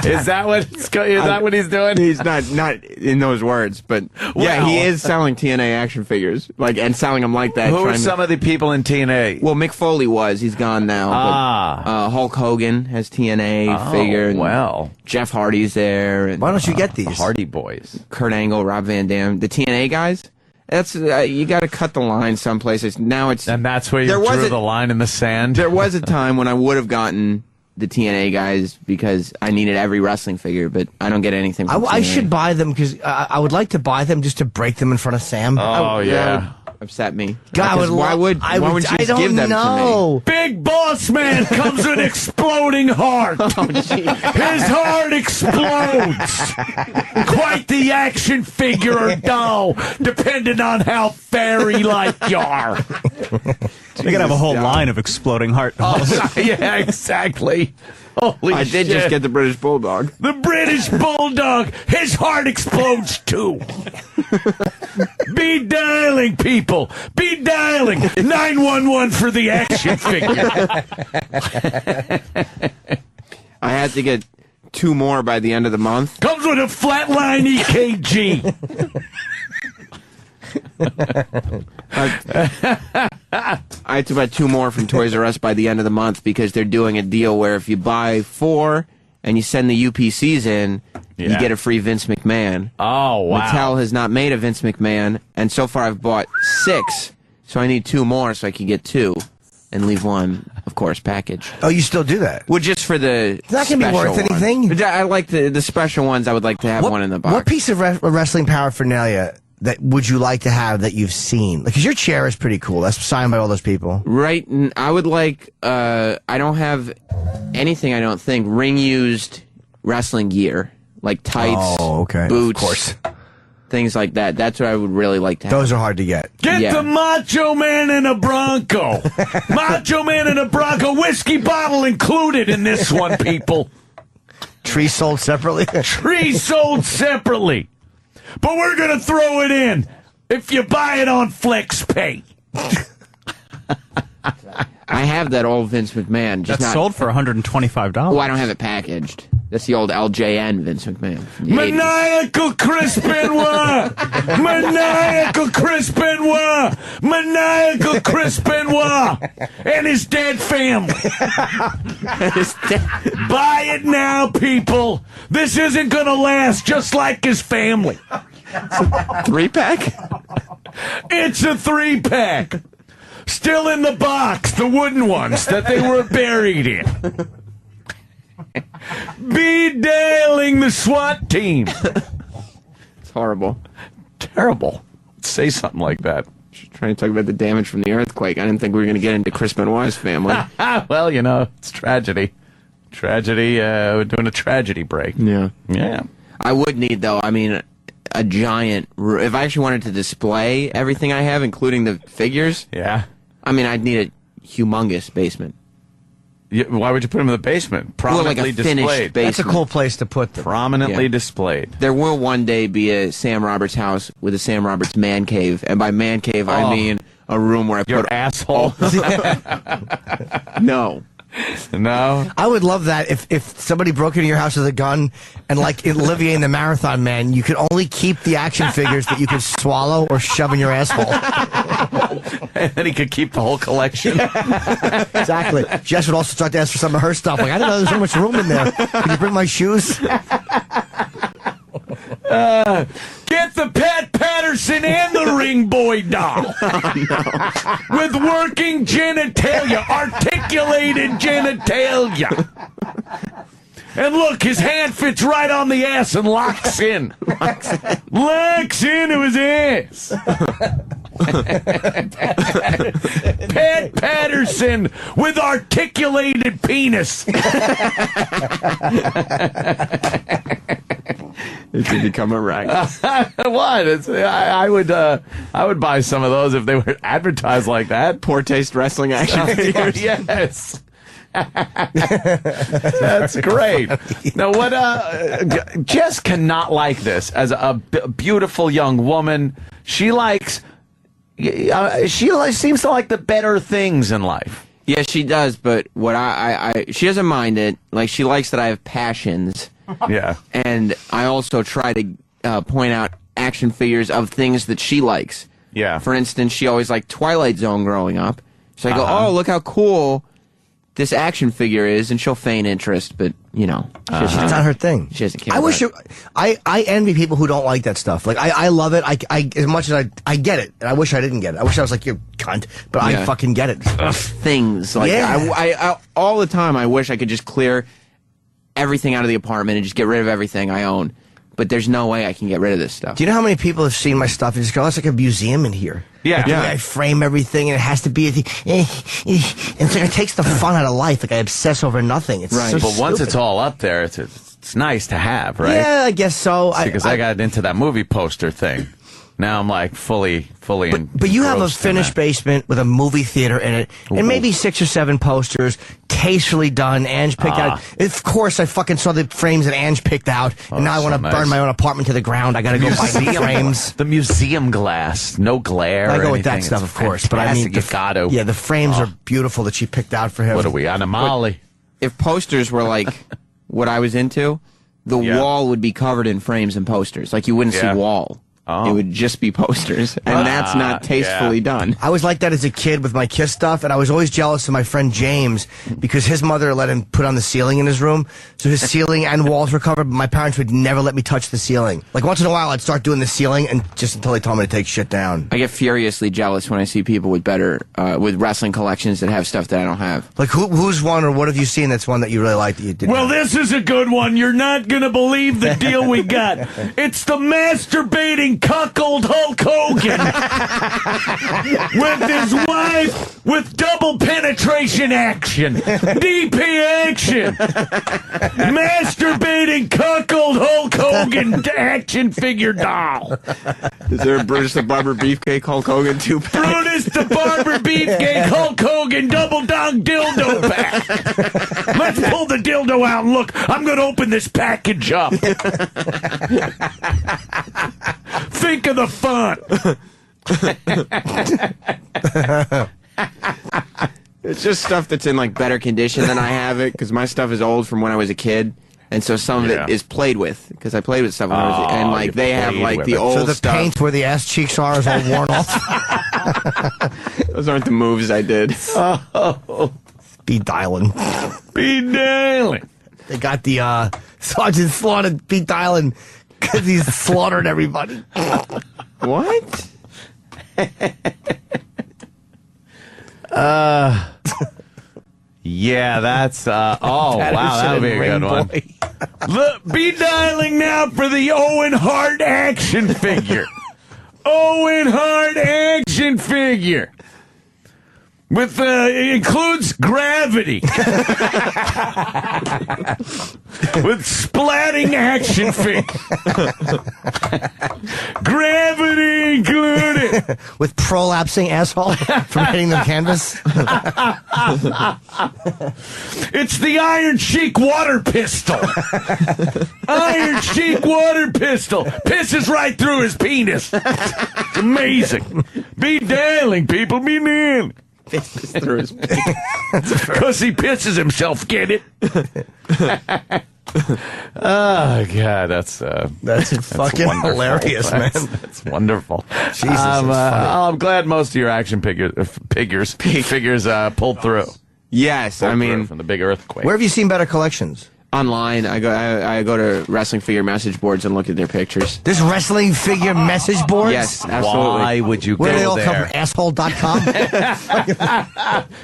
Is that what he's doing? He's not in those words, but yeah, he is selling TNA action figures, and selling them like that. Who are some of the people in TNA? Well, Mick Foley was. He's gone now. But, Hulk Hogan has TNA figure. And well. Jeff Hardy's there. And, why don't you get these? Hardy Boys. Kurt Angle, Rob Van Dam. The TNA guys? That's you got to cut the line some places. Now it's... And that's where you drew the line in the sand? There was a time when I would have gotten the TNA guys because I needed every wrestling figure, but I don't get anything from I TNA. should buy them because I would like to buy them just to break them in front of Sam. Oh, yeah. Upset me. God, why would you just give them to me? Big Boss Man comes with exploding heart. His heart explodes. Quite the action figure or doll, depending on how fairy-like you are. They could have a whole line of exploding heart dolls. Yeah, exactly. Holy I did just get the British Bulldog. The British Bulldog, his heart explodes too. Be dialing, people. Be dialing 911 for the action figure. I had to get 2 more by the end of the month. Comes with a flatline EKG. I had to buy 2 more from Toys R Us by the end of the month because they're doing a deal where if you buy 4 and you send the UPCs in, you get a free Vince McMahon. Oh, wow. Mattel has not made a Vince McMahon, and so far I've bought 6, so I need 2 more so I can get 2 and leave 1, of course, package. Oh, you still do that? Well, just for the It's not going to be worth special anything. ones. I like the special ones. I would like to have one in the box. What piece of wrestling paraphernalia that would you like to have that you've seen? Because your chair is pretty cool. That's signed by all those people. Right. I would like, I don't have anything, I don't think, ring-used wrestling gear. Like tights, boots, of course. Things like that. That's what I would really like to have. Those are hard to get. Get the Macho Man in a Bronco. Macho Man in a Bronco. Whiskey bottle included in this one, people. Tree sold separately? Tree sold separately. But we're going to throw it in if you buy it on FlexPay. I have that old Vince McMahon. Just That's sold for $125. Oh, I don't have it packaged. That's the old LJN Vince McMahon. Maniacal Chris Benoit! Maniacal Chris Benoit! Maniacal Chris Benoit! And his dead family. Buy it now, people. This isn't going to last just like his family. 3-pack? It's a 3-pack. Still in the box, the wooden ones that they were buried in. Be dialing the SWAT team. It's horrible. Terrible. Say something like that. Just trying to talk about the damage from the earthquake. I didn't think we were going to get into Chris Benoit's family. Well, you know, it's tragedy. Tragedy, we're doing a tragedy break. Yeah. Yeah. I would need, though, I mean, a giant... If I actually wanted to display everything I have, including the figures... Yeah. I mean, I'd need a humongous basement. Why would you put them in the basement? Prominently like a finished displayed. basement. That's a cool place to put them. Prominently displayed. There will one day be a Sam Roberts house with a Sam Roberts man cave. And by man cave, I mean a room where I Your put... asshole. No. No? I would love that if somebody broke into your house with a gun and like in Olivier and the Marathon Man, you could only keep the action figures that you could swallow or shove in your asshole. And then he could keep the whole collection. Exactly. Jess would also start to ask for some of her stuff. Like, I didn't know there's so much room in there. Can you bring my shoes? Get got the Pat Patterson and the Ring Boy doll. With working genitalia, articulated genitalia. And look, his hand fits right on the ass and locks in. Locks into his ass. Pat Patterson with articulated penis. It should become a rack. What? I would buy some of those if they were advertised like that. Poor taste wrestling action figures. Yes. That's great. Now, what? Jess cannot like this as a beautiful young woman. She likes. She seems to like the better things in life. Yeah, she does. But what she doesn't mind it. Like, she likes that I have passions. Yeah. And I also try to point out action figures of things that she likes. Yeah. For instance, she always liked Twilight Zone growing up. So I go, oh, look how cool this action figure is, and she'll feign interest, but, you know. It's not her thing. She doesn't care. I envy people who don't like that stuff. Like, I love it. I as much as I get it, and I wish I didn't get it. I wish I was like, you cunt, but I fucking get it. Things. Like, I all the time, I wish I could just clear everything out of the apartment and just get rid of everything I own. But there's no way I can get rid of this stuff. Do you know how many people have seen my stuff and just go, it's like a museum in here? Yeah. Like, the way I frame everything, and it has to be and it's like, it takes the fun out of life. Like, I obsess over nothing. It's right. so But once stupid. it's all up there, it's nice to have, right? Yeah, I guess so. Because I got into that movie poster thing. Now I'm like fully But you have a finished basement with a movie theater in it, and maybe 6 or 7 posters, tastefully done. Ange picked out. Of course, I fucking saw the frames that Ange picked out, and now I want to burn my own apartment to the ground. I got to go buy the frames. The museum glass, no glare. I go with that stuff, of course. But I mean, the frames are beautiful that she picked out for him. What are we, Animali? If posters were like what I was into, the wall would be covered in frames and posters. Like, you wouldn't see wall. It would just be posters, and that's not tastefully done. I was like that as a kid with my Kiss stuff, and I was always jealous of my friend James because his mother let him put on the ceiling in his room, so his ceiling and walls were covered, but my parents would never let me touch the ceiling. Like, once in a while, I'd start doing the ceiling, and just until they told me to take shit down. I get furiously jealous when I see people with with wrestling collections that have stuff that I don't have. Like, who's one, or what have you seen that's one that you really like that you didn't Well, this is a good one. You're not going to believe the deal we got. It's the masturbating cuckold Hulk Hogan with his wife with double penetration action. DP action. Masturbating cuckold Hulk Hogan action figure doll. Is there a Brutus the Barber Beefcake Hulk Hogan 2-pack? Brutus the Barber Beefcake Hulk Hogan double dong dildo pack. Let's pull the dildo out and look. I'm going to open this package up. Think of the fun. It's just stuff that's in like better condition than I have it, because my stuff is old from when I was a kid. And so some of it is played with, because I played with stuff when I was and like they have like the old So the stuff. paint where the ass cheeks are is all worn off. Those aren't the moves I did. Speed dialing. Speed dialing. They got the Sergeant Slaughter speed dialing because he's slaughtered everybody. What? Yeah, that's wow, that would be a good one. Look, be dialing now for the Owen Hart action figure. Owen Hart action figure. With includes gravity. With splatting action figure. Gravity included. With prolapsing asshole from hitting the canvas. It's the Iron Sheik water pistol. Iron Sheik water pistol. Pisses right through his penis. It's amazing. Be dialing, people. Be dialing. Through his because he pisses himself, get it? Oh God, that's fucking wonderful. hilarious, man. That's wonderful. Jesus, it's funny. I'm glad most of your action figures pulled through. Yes, I mean from the big earthquake. Where have you seen better collections? online. I go to wrestling figure message boards and look at their pictures. There's wrestling figure message boards? Yes, absolutely. Why would you Where go do they all there? come from? Asshole.com?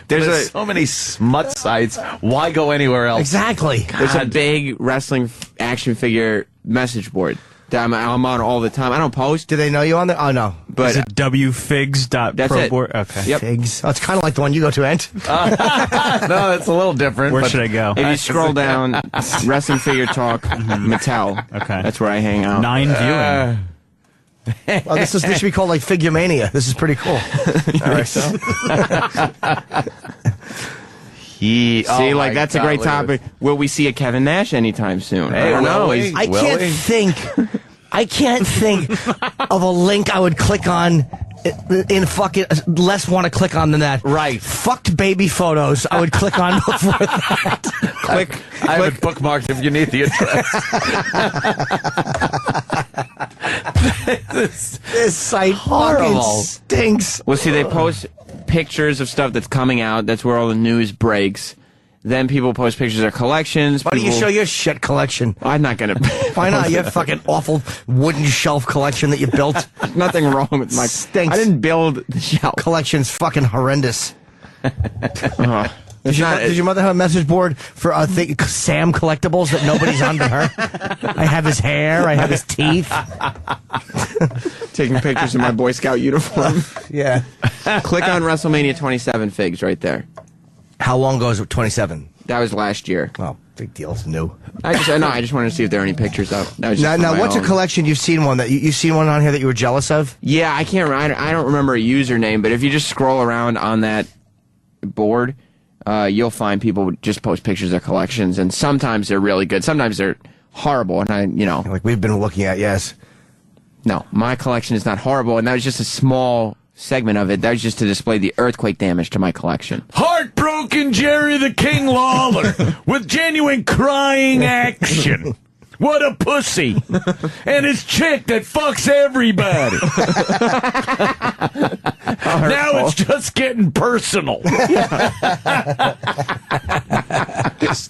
There's so many smut sites. Why go anywhere else? Exactly. There's a big wrestling action figure message board that I'm on all the time. I don't post. Do they know you on there? Oh, no. But Is it wfigs.pro? Okay. Yep. Figs. Oh, it's kind of like the one you go to, Ant. No, that's a little different. Where but- should I go? If you scroll down, Wrestling Figure Talk, Mattel. Okay. That's where I hang out. 9 viewing. Oh, this should be called like Figure Mania. This is pretty cool. All right, so. See, that's a great topic. Will we see a Kevin Nash anytime soon? Hey, I don't know. I can't think of a link I would click on in fucking less want to click on than that. Right. Fucked baby photos I would click on before that. Click. I have it bookmarked if you need the address. This site fucking stinks. Well, see, they post pictures of stuff that's coming out. That's where all the news breaks. Then people post pictures of collections. Why don't you show your shit collection? I'm not going to. Why not? Your fucking awful wooden shelf collection that you built. Nothing wrong with my. Stinks. I didn't build the shelf. Collection's fucking horrendous. Did your mother have a message board for Sam collectibles that nobody's onto her? I have his hair. I have his teeth. Taking pictures of my Boy Scout uniform. Yeah. Click on WrestleMania 27 figs right there. How long ago is it? 27. That was last year. Oh, big deal. It's new. I just wanted to see if there are any pictures up. That was just Now for my what's own. a collection you've seen one that you've seen one on here that you were jealous of? Yeah, I can't. I don't remember a username, but if you just scroll around on that board, you'll find people just post pictures of collections, and sometimes they're really good, sometimes they're horrible, and like we've been looking at. Yes. No, my collection is not horrible, and that was just a small segment of it. That was just to display the earthquake damage to my collection. Heartbroken Jerry the King Lawler with genuine crying action. What a pussy. And his chick that fucks everybody. Now it's just getting personal.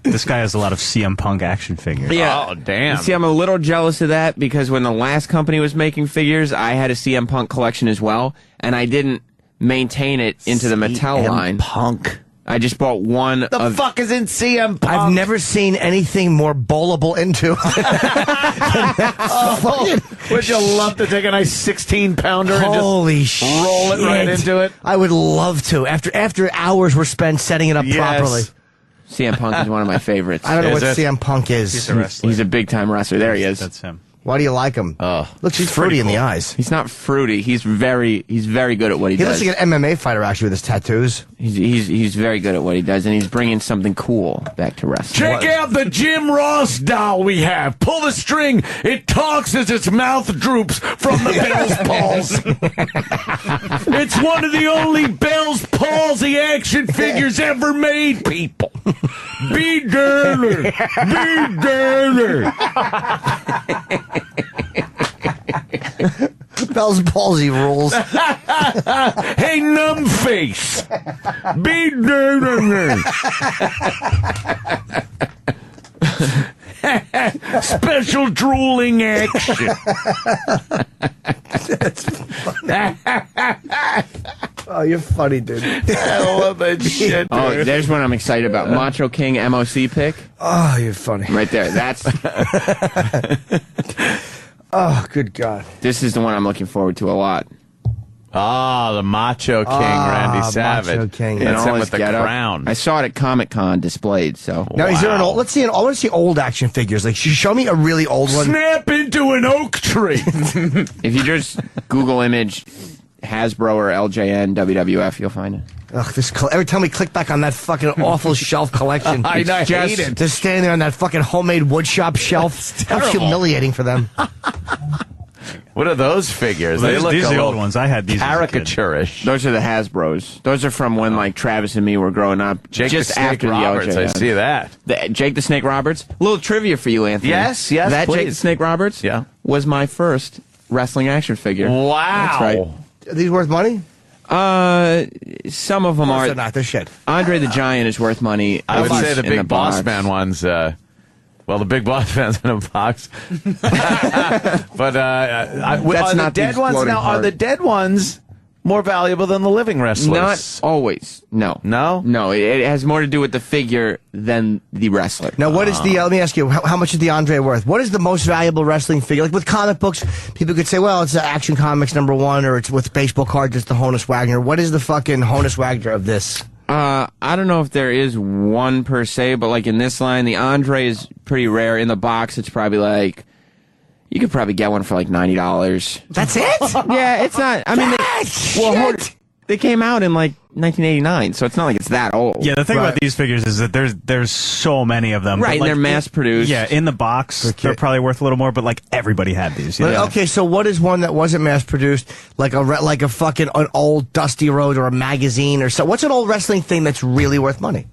This guy has a lot of CM Punk action figures. Yeah. Oh, damn. See, I'm a little jealous of that because when the last company was making figures, I had a CM Punk collection as well, and I didn't maintain it into the Mattel line. Punk. I just bought one The fuck is in CM Punk? I've never seen anything more bowlable into. Would you love to take a nice 16-pounder and Holy just roll it right shit. into it? I would love to. After hours were spent setting it up Yes. properly. CM Punk is one of my favorites. I don't know what Is it? CM Punk is. He's a wrestler. He's a big-time wrestler. There he is. That's him. Why do you like him? Looks he's fruity in the eyes. He's not fruity. He's very good at what he He does. looks like an MMA fighter actually with his tattoos. He's very good at what he does, and he's bringing something cool back to wrestling. Check out the Jim Ross doll we have. Pull the string. It talks as its mouth droops from the Bell's palsy. It's one of the only Bell's palsy action figures ever made, people. Be dirty. Be dirty. Bell's palsy rules. Hey, numbface. Be dirty. Special drooling action. Oh, you're funny, dude. I love that shit. Oh, there's one I'm excited about. Macho King MOC pick. Oh, you're funny. Right there. That's Oh, good God. this is the one I'm looking forward to a lot. Ah, the Macho King, Randy Savage. Macho King. In That's all him his with the getup. crown. I saw it at Comic-Con displayed, so. Now, is there an Wow. old? Let's see. I want to see old action figures. Like, show me a really old one. Snap into an oak tree. If you just Google image Hasbro or LJN WWF, you'll find it. Ugh, every time we click back on that fucking awful shelf collection, I know, I hate it. Just standing there on that fucking homemade woodshop shelf. How terrible. humiliating for them. What are those figures? Well, they look these a are the little old ones. I had these as a kid. caricaturish. Those are the Hasbros. Those are from when like Travis and me were growing up. Jake just the Snake after Roberts, the LJN. I see that. Jake the Snake Roberts. A little trivia for you, Anthony. Yes, That Jake the please. Snake Roberts was my first wrestling action figure. Wow. That's right. Are these worth money? Some of them Of course are. they're not. They're shit. Andre the Giant is worth money. I would say the in big boss box. man ones. Well, the big boss fans in a box. But That's not the dead ones exploding now. Are heart. the dead ones more valuable than the living wrestlers? Not always. No. No? No, it has more to do with the figure than the wrestler. Now, what is the? Let me ask you, how much is the Andre worth? What is the most valuable wrestling figure? Like with comic books, people could say, well, it's the Action Comics #1, or it's with baseball cards, it's the Honus Wagner. What is the fucking Honus Wagner of this? I don't know if there is one per se, but like in this line, the Andre is pretty rare. In the box, it's probably like, you could probably get one for like $90. That's it? Yeah, it's not. I mean, they came out in like 1989, so it's not like it's that old. Yeah, the thing about these figures is that there's so many of them. Right, and they're mass produced. Yeah, in the box, they're probably worth a little more, but like everybody had these. You But, know? okay, so what is one that wasn't mass produced, like a fucking an old Dusty Road or a magazine or so? What's an old wrestling thing that's really worth money?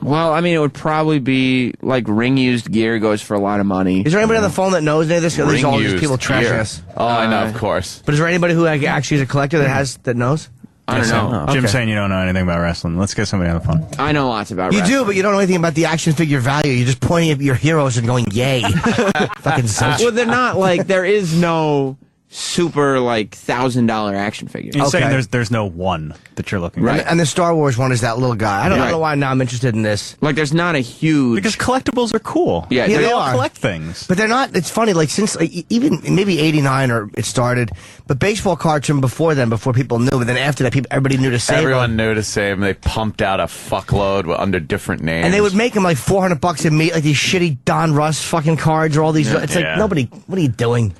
Well, I mean, it would probably be like ring used gear goes for a lot of money. Is there anybody on the phone that knows any of this? Or these all just Ring-used people trashing gear. us? Oh, I know, of course. But is there anybody who actually is a collector that knows? I don't know. Jim's Okay. saying you don't know anything about wrestling. Let's get somebody on the phone. I know lots about You wrestling. do, but you don't know anything about the action figure value. You're just pointing at your heroes and going, yay. Fucking zilch. Well, they're not like, there is no super like $1,000 action figure. You're saying there's no one that you're looking Right. at. And the Star Wars one is that little guy. I don't Right. know why now I'm interested in this. Like, there's not a huge. Because collectibles are cool. Yeah, Yeah, they they all are. collect things. But they're not. It's funny. Like since even maybe '89 or it started, but baseball cards from before then, before people knew. But then after that, everybody knew to save Everyone them. knew to save them. They pumped out a fuckload under different names. And they would make them like $400 a meet, like these shitty Don Russ fucking cards or all these. It's like Yeah. nobody. What are you doing?